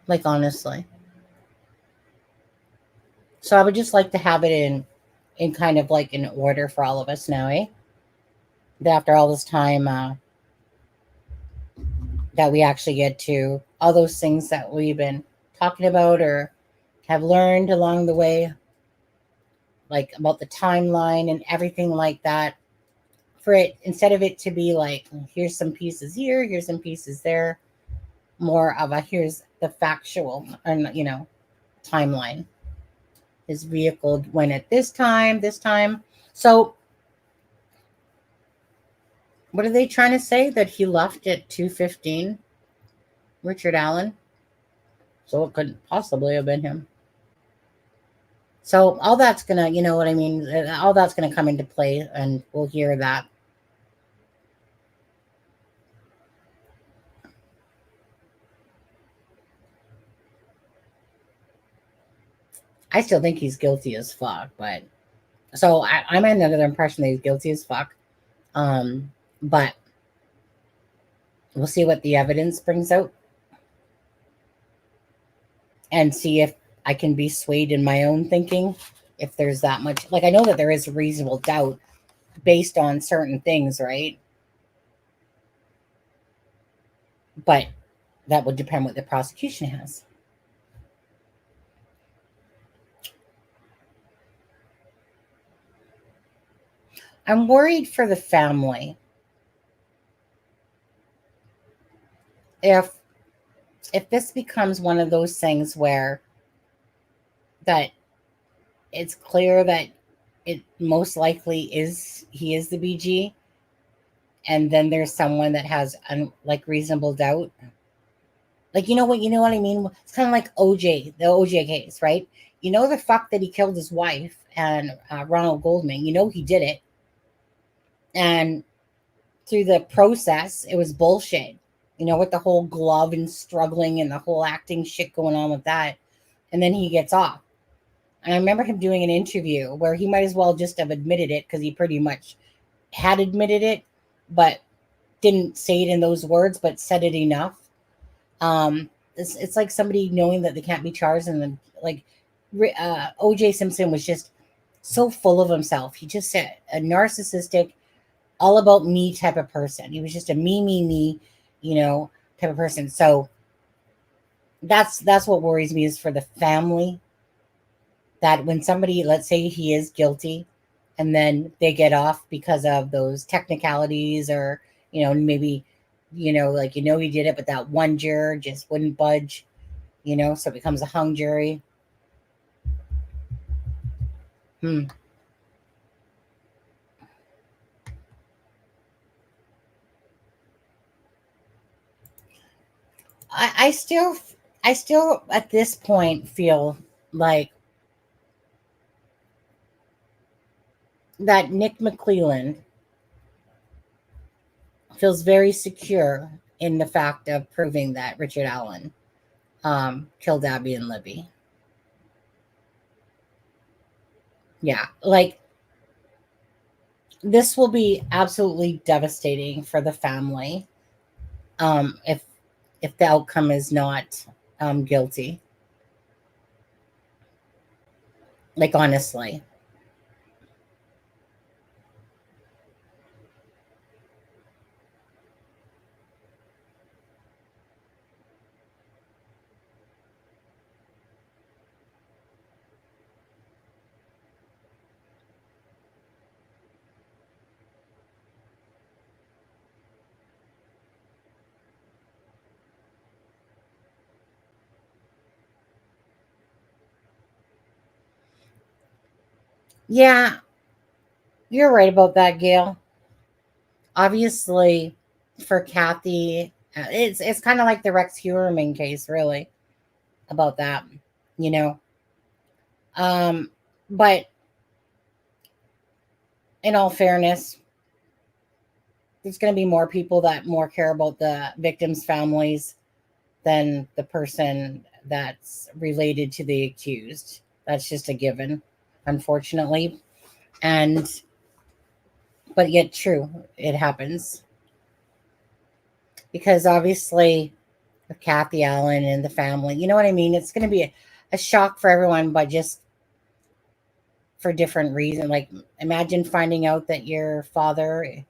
Like, honestly. So I would just like to have it in kind of like in order for all of us now, eh? That after all this time, that we actually get to all those things that we've been talking about or have learned along the way, like about the timeline and everything like that, for it, instead of it to be like, here's some pieces here, here's some pieces there, more of a here's the factual and timeline. His vehicle went at this time. So what are they trying to say? That he left at 2:15, Richard Allen? So it couldn't possibly have been him. So all that's gonna, all that's gonna come into play, and we'll hear that. I still think he's guilty as fuck, but so I'm under the impression that he's guilty as fuck. But we'll see what the evidence brings out and see if I can be swayed in my own thinking. If there's that much, like, I know that there is reasonable doubt based on certain things, right? But that would depend what the prosecution has. I'm worried for the family. If this becomes one of those things where that it's clear that it most likely he is the BG, and then there's someone that has like reasonable doubt. Like, you know what I mean? It's kind of like the OJ case, right? The fuck that he killed his wife and Ronald Goldman. He did it. And through the process, it was bullshit. With the whole glove and struggling and the whole acting shit going on with that. And then he gets off. And I remember him doing an interview where he might as well just have admitted it, because he pretty much had admitted it, but didn't say it in those words, but said it enough. It's like somebody knowing that they can't be charged, and then like OJ Simpson was just so full of himself. He just said a narcissistic, all about me type of person. He was just a me, type of person. So that's what worries me, is for the family, that when somebody, let's say he is guilty, and then they get off because of those technicalities, or maybe he did it, but that one juror just wouldn't budge, so it becomes a hung jury. I still at this point feel like that Nick McClelland feels very secure in the fact of proving that Richard Allen killed Abby and Libby. Yeah, like, this will be absolutely devastating for the family if the outcome is not guilty. Like, honestly. Yeah, you're right about that, Gail. Obviously, for Kathy, it's kind of like the Rex Heuermann case, really, about that, you know. But in all fairness, there's going to be more people that more care about the victims' families than the person that's related to the accused. That's just a given, unfortunately. But yet true, it happens. Because obviously, with Kathy Allen and the family, you know what I mean? It's going to be a shock for everyone, but just for different reasons. Like, imagine finding out that your father,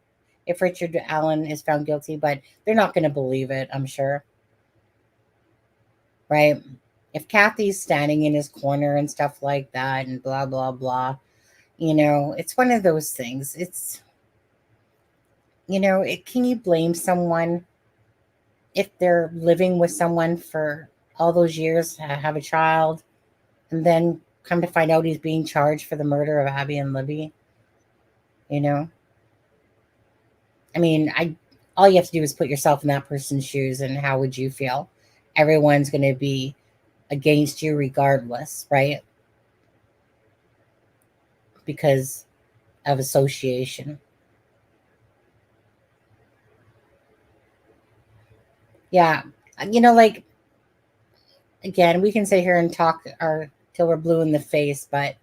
if Richard Allen is found guilty, but they're not going to believe it, I'm sure. Right? If Kathy's standing in his corner and stuff like that and blah, blah, blah, it's one of those things. It's, can you blame someone if they're living with someone for all those years, have a child, and then come to find out he's being charged for the murder of Abby and Libby? I mean, all you have to do is put yourself in that person's shoes, and how would you feel? Everyone's going to be against you regardless, right? Because of association. Yeah. Like, again, we can sit here and talk till we're blue in the face, but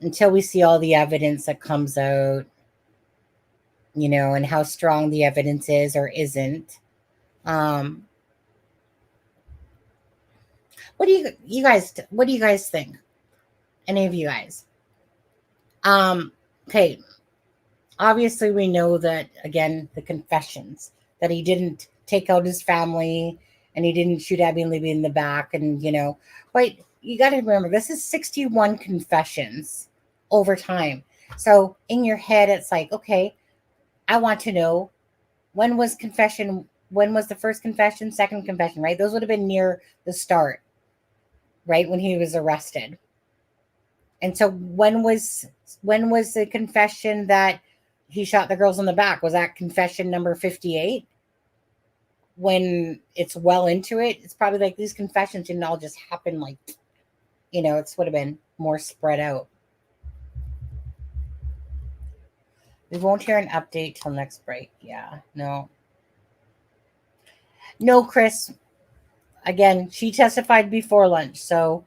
until we see all the evidence that comes out, and how strong the evidence is or isn't, what do you guys think? Any of you guys? Okay. Obviously, we know that, again, the confessions, that he didn't take out his family and he didn't shoot Abby and Libby in the back, and but you got to remember, this is 61 confessions over time. So in your head, it's like, okay, I want to know, when was the first confession, second confession, right? Those would have been near the start, right, when he was arrested. And so when was the confession that he shot the girls in the back? Was that confession number 58? When it's well into it, it's probably like these confessions didn't all just happen, like, it would have been more spread out. We won't hear an update till next break. Yeah, no, Chris. Again, she testified before lunch, so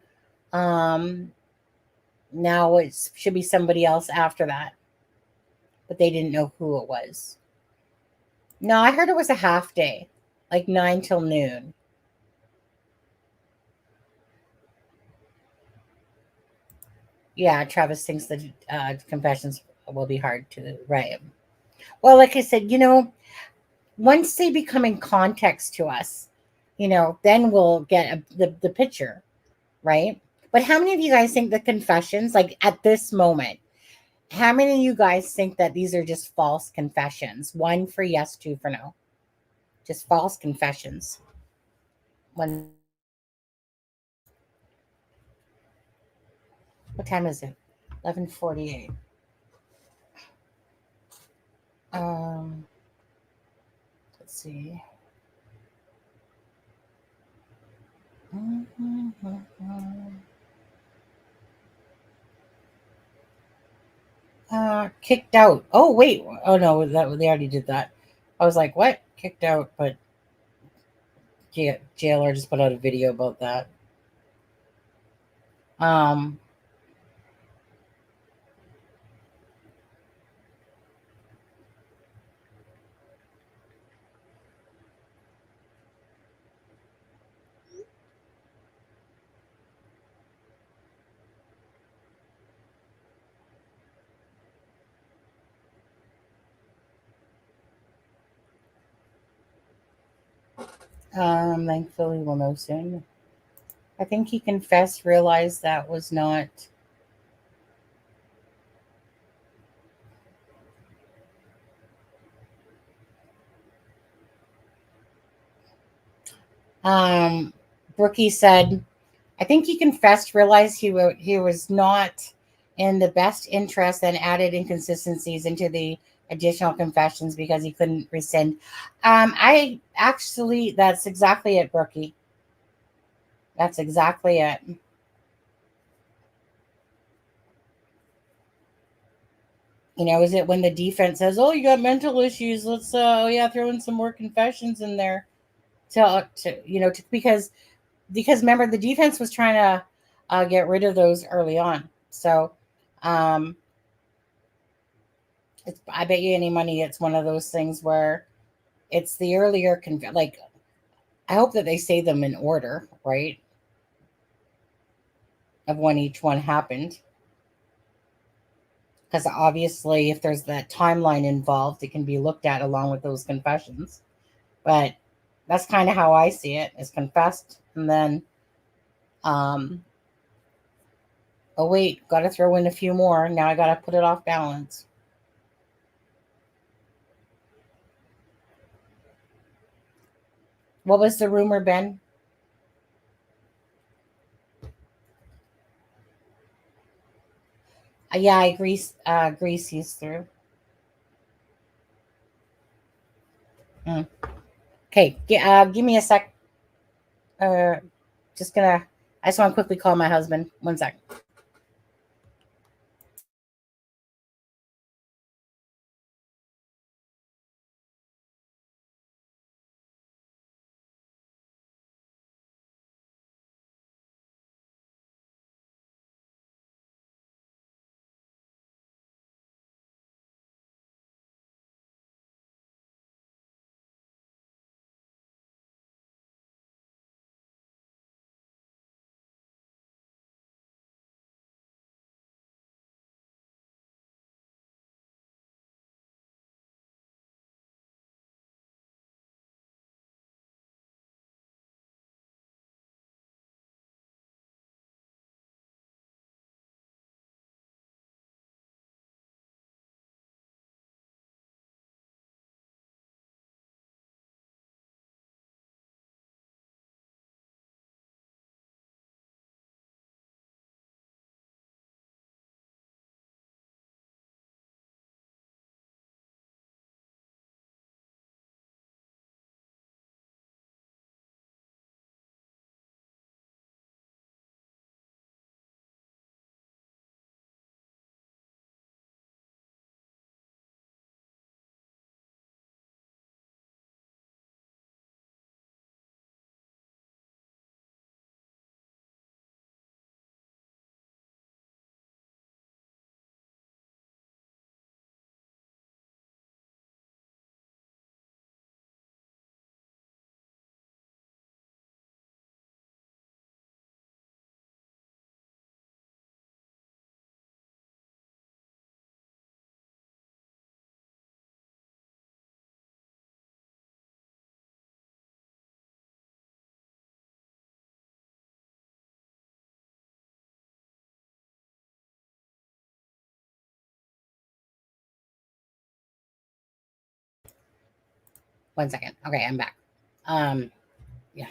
now it should be somebody else after that, but they didn't know who it was. No, I heard it was a half day, like 9 till noon. Yeah, Travis thinks the confessions It will be hard to, right. Well, like I said, once they become in context to us, then we'll get the picture, right? But how many of you guys think the confessions, like at this moment, how many of you guys think that these are just false confessions? 1 for yes, 2 for no. Just false confessions. What time is it? 11:48. Let's see. Kicked out. Oh wait. Oh no, that they already did that. I was like, what? Kicked out, but jailer just put out a video about that. Thankfully we'll know soon. I think he confessed, realized that was not. Brookie said, I think he confessed, realized he was not in the best interest, and added inconsistencies into the additional confessions because he couldn't rescind. I actually, that's exactly it, Brookie. That's exactly it. Is it when the defense says, "Oh, you got mental issues? Let's, throw in some more confessions in there," because remember the defense was trying to get rid of those early on. So, I bet you any money it's one of those things where it's the earlier like. I hope that they say them in order, right? Of when each one happened. Because obviously, if there's that timeline involved, it can be looked at along with those confessions. But that's kind of how I see it: is confessed, and then, oh wait, got to throw in a few more. Now I got to put it off balance. What was the rumor, Ben? Yeah, I agree. Greasy's through. Okay, give me a sec. I just want to quickly call my husband. 1 sec. 1 second. Okay, I'm back. Yeah.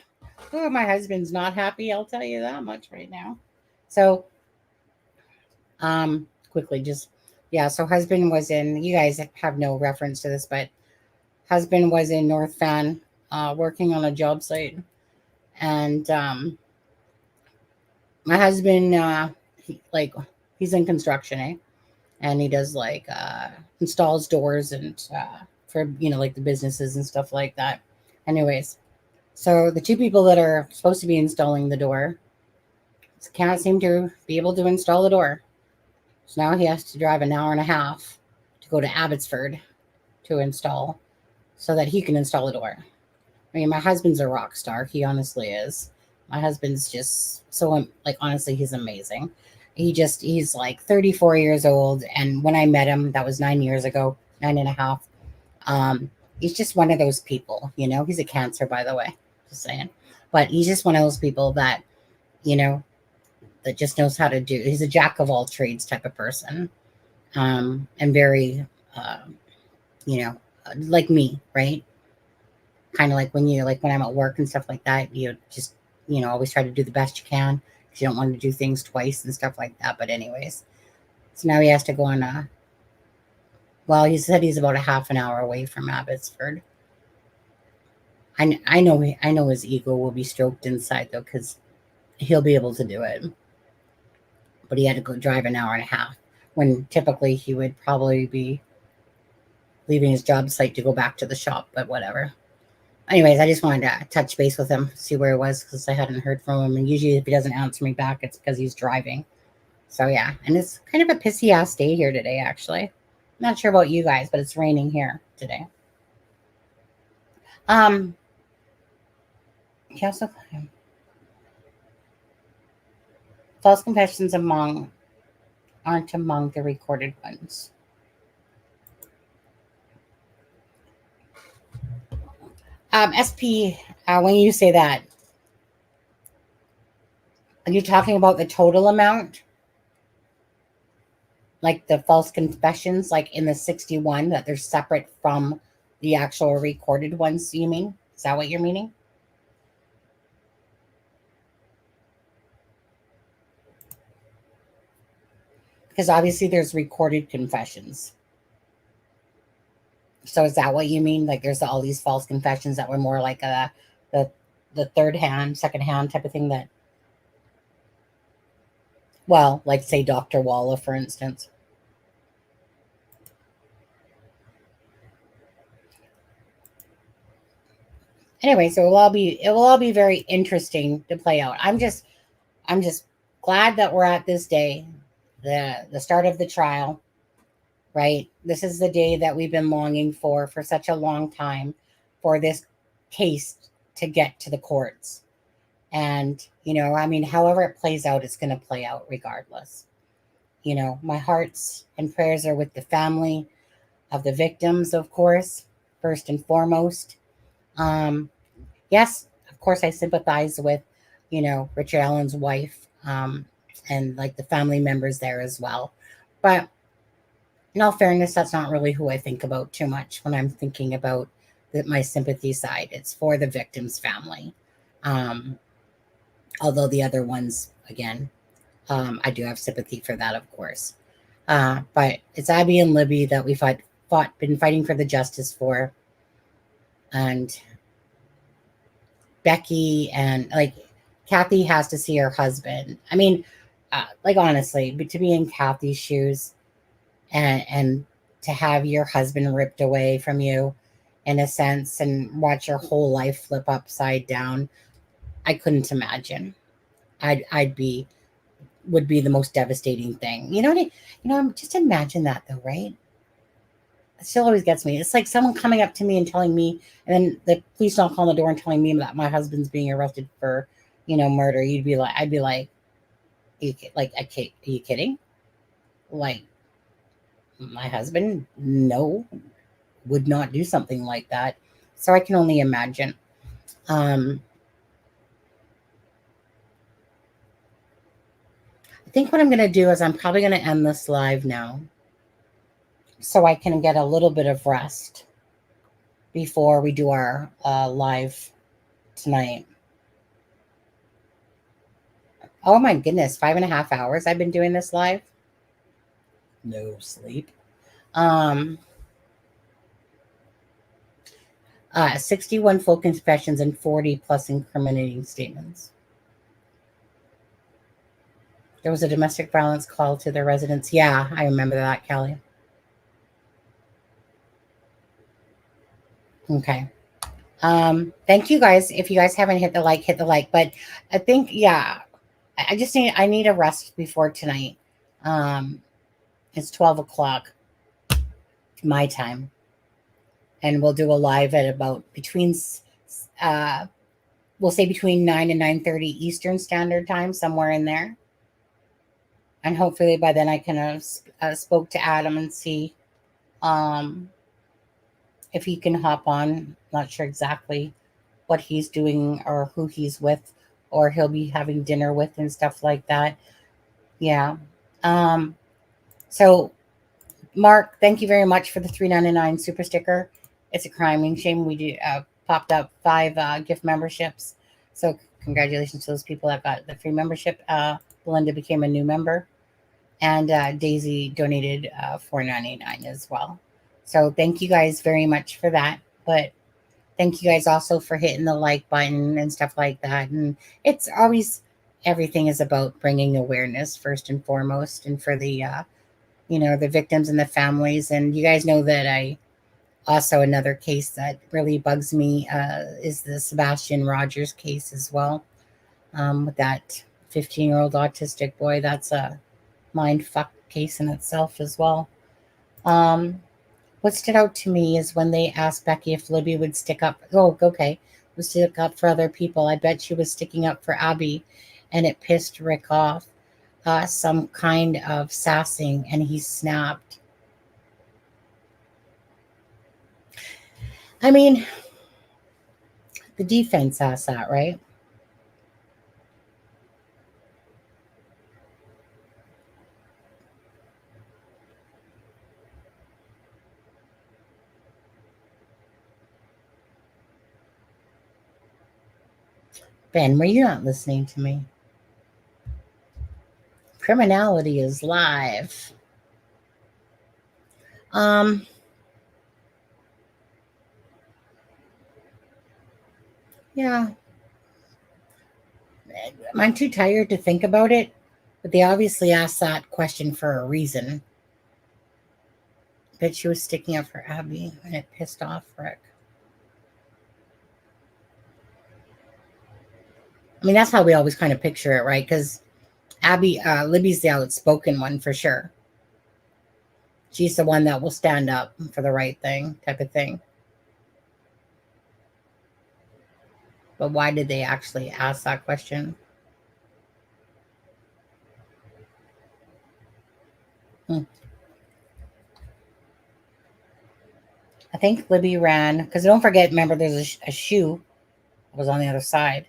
Oh, my husband's not happy. I'll tell you that much right now. So, quickly, just yeah. So, husband was in. You guys have no reference to this, but husband was in North Van, working on a job site, and my husband, he's in construction, eh? And he does installs doors and for like the businesses and stuff like that. Anyways, so the two people that are supposed to be installing the door can't seem to be able to install the door. So now he has to drive an hour and a half to go to Abbotsford to install so that he can install the door. I mean, my husband's a rock star. He honestly is. My husband's just so, honestly, he's amazing. He's like 34 years old. And when I met him, that was 9 years ago, 9.5. He's just one of those people, he's a Cancer, by the way, just saying. But he's just one of those people that, that just knows how to do. He's a jack of all trades type of person. And very, like me, right? Kind of like when I'm at work and stuff like that, you just, always try to do the best you can because you don't want to do things twice and stuff like that. But anyways, so now he has to go on he said he's about a half an hour away from Abbotsford. I know his ego will be stroked inside though, because he'll be able to do it. But he had to go drive an hour and a half when typically he would probably be leaving his job site to go back to the shop, but whatever. Anyways, I just wanted to touch base with him, see where he was, because I hadn't heard from him. And usually if he doesn't answer me back, it's because he's driving. So yeah, and it's kind of a pissy ass day here today, actually. I'm not sure about you guys, but it's raining here today. False confessions aren't among the recorded ones. SP, when you say that, are you talking about the total amount? Like the false confessions, like in the 61, that they're separate from the actual recorded ones, you mean? Is that what you're meaning? Because obviously there's recorded confessions. So is that what you mean? Like there's all these false confessions that were more like the third hand, second hand type of thing that, well, like say Dr. Walla, for instance. Anyway, so it will all be very interesting to play out. I'm just glad that we're at this day, the start of the trial, right? This is the day that we've been longing for such a long time, for this case to get to the courts. And, however it plays out, it's going to play out regardless. My hearts and prayers are with the family of the victims, of course, first and foremost. Yes, of course, I sympathize with, Richard Allen's wife, and like the family members there as well. But in all fairness, that's not really who I think about too much when I'm thinking about my sympathy side. It's for the victim's family. Although the other ones, again, I do have sympathy for that, of course. But it's Abby and Libby that we've been fighting for the justice for. And Becky and Kathy has to see her husband. I mean, honestly, but to be in Kathy's shoes and to have your husband ripped away from you in a sense and watch your whole life flip upside down, I couldn't imagine. Would be the most devastating thing. Just imagine that though, right? It still always gets me. It's like someone coming up to me and telling me, and then the police knock on the door and telling me that my husband's being arrested for, murder. I'd be like, are you kidding? Like, my husband, no, would not do something like that. So I can only imagine. I think what I'm going to do is I'm probably going to end this live now, so I can get a little bit of rest, before we do our live tonight. Oh my goodness, 5.5 hours I've been doing this live. No sleep. 61 full confessions and 40 plus incriminating statements. There was a domestic violence call to their residents. Yeah, I remember that, Kelly. Okay. Thank you guys. If you guys haven't hit the like, hit the like. But I think, yeah, I need a rest before tonight. It's 12 o'clock my time. And we'll do a live at about we'll say between 9 and 9:30 Eastern Standard Time, somewhere in there. And hopefully by then I can have spoke to Adam and see if he can hop on. Not sure exactly what he's doing or who he's with, or he'll be having dinner with and stuff like that. Yeah. So Mark, thank you very much for the $3.99 super sticker. It's a crime and shame we do popped up 5 gift memberships. So congratulations to those people that got the free membership. Belinda became a new member, and Daisy donated $4.99 as well. So thank you guys very much for that. But thank you guys also for hitting the like button and stuff like that. And it's always, everything is about bringing awareness first and foremost, and for the the victims and the families. And you guys know that I also, another case that really bugs me is the Sebastian Rogers case as well, with that 15-year-old autistic boy. That's a mind fuck case in itself as well. What stood out to me is when they asked Becky if Libby would stick up. Oh, okay. Would stick up for other people. I bet she was sticking up for Abby, and it pissed Rick off. Some kind of sassing, and he snapped. I mean, the defense asked that, right? Ben, were you not listening to me? Criminality is live. Yeah. I'm too tired to think about it, but they obviously asked that question for a reason. Bet she was sticking up for Abby, and it pissed off Rick. I mean, that's how we always kind of picture it, right? Because Libby's the outspoken one for sure. She's the one that will stand up for the right thing, type of thing. But why did they actually ask that question? I think Libby ran, because don't forget, remember, there's a shoe that was on the other side.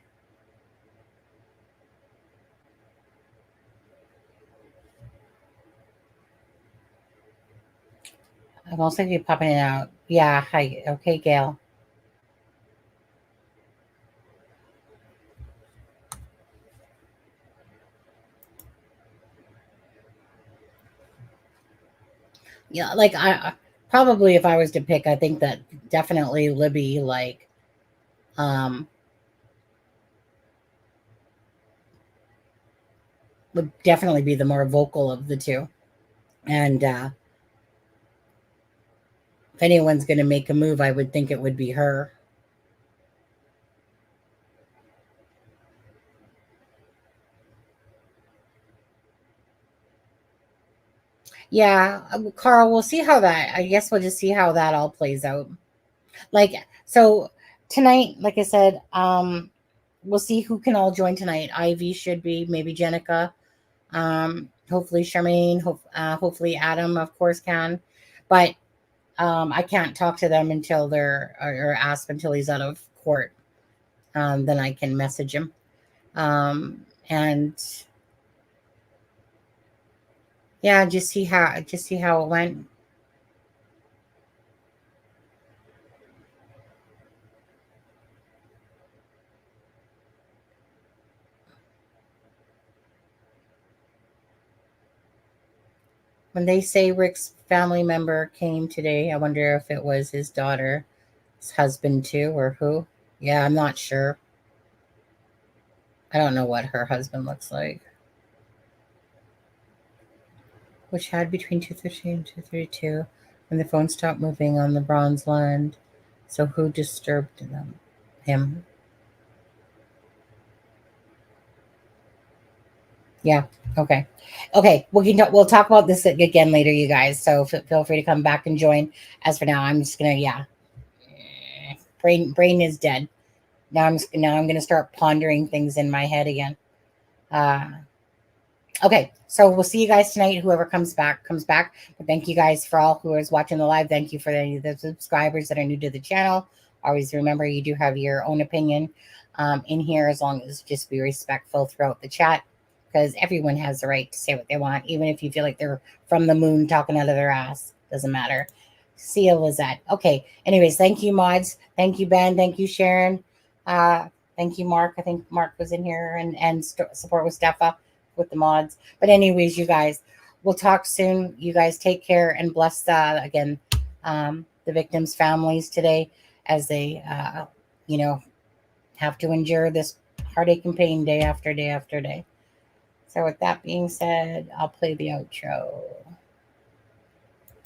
I'm also going to be popping it out. Yeah, hi. Okay, Gail. Yeah, like I probably, if I was to pick, I think that definitely Libby, like, would definitely be the more vocal of the two. And if anyone's going to make a move, I would think it would be her. Yeah, Carl, we'll see how that, I guess we'll just see how that all plays out. Like, so tonight, like I said, we'll see who can all join tonight. Ivy should be, maybe Jenica, hopefully Charmaine, hopefully Adam, of course, can. But I can't talk to them until or ask until he's out of court. Then I can message him. And yeah, just see how it went. When they say Rick's family member came today, I wonder if it was his daughter's husband too, or who. Yeah, I'm not sure. I don't know what her husband looks like. Which had between 2:30 and 2:32 when the phone stopped moving on the bronze land. So who disturbed them? Him. Yeah. Okay. Okay. We'll talk about this again later, you guys. So feel free to come back and join. As for now, I'm just gonna brain is dead. Now I'm gonna start pondering things in my head again. Okay, so we'll see you guys tonight. Whoever comes back. But thank you guys for all who is watching the live. Thank you for the subscribers that are new to the channel. Always remember, you do have your own opinion in here, as long as just be respectful throughout the chat, because everyone has the right to say what they want, even if you feel like they're from the moon talking out of their ass. Doesn't matter. See you, Lizette. Okay. Anyways, thank you, mods. Thank you, Ben. Thank you, Sharon. Thank you, Mark. I think Mark was in here and support with Steffa with the mods. But anyways, you guys, we'll talk soon. You guys take care and bless again the victims' families today as they have to endure this heartache and pain day after day after day. So with that being said, I'll play the outro.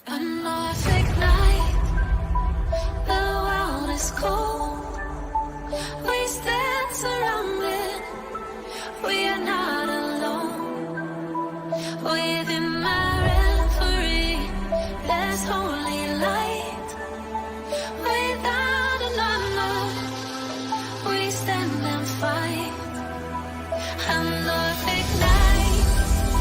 A Norfolk night, the world is cold. We stand surrounded, we are not alone. Within my reverie, there's holy light. Without a number, we stand and fight. A Norfolk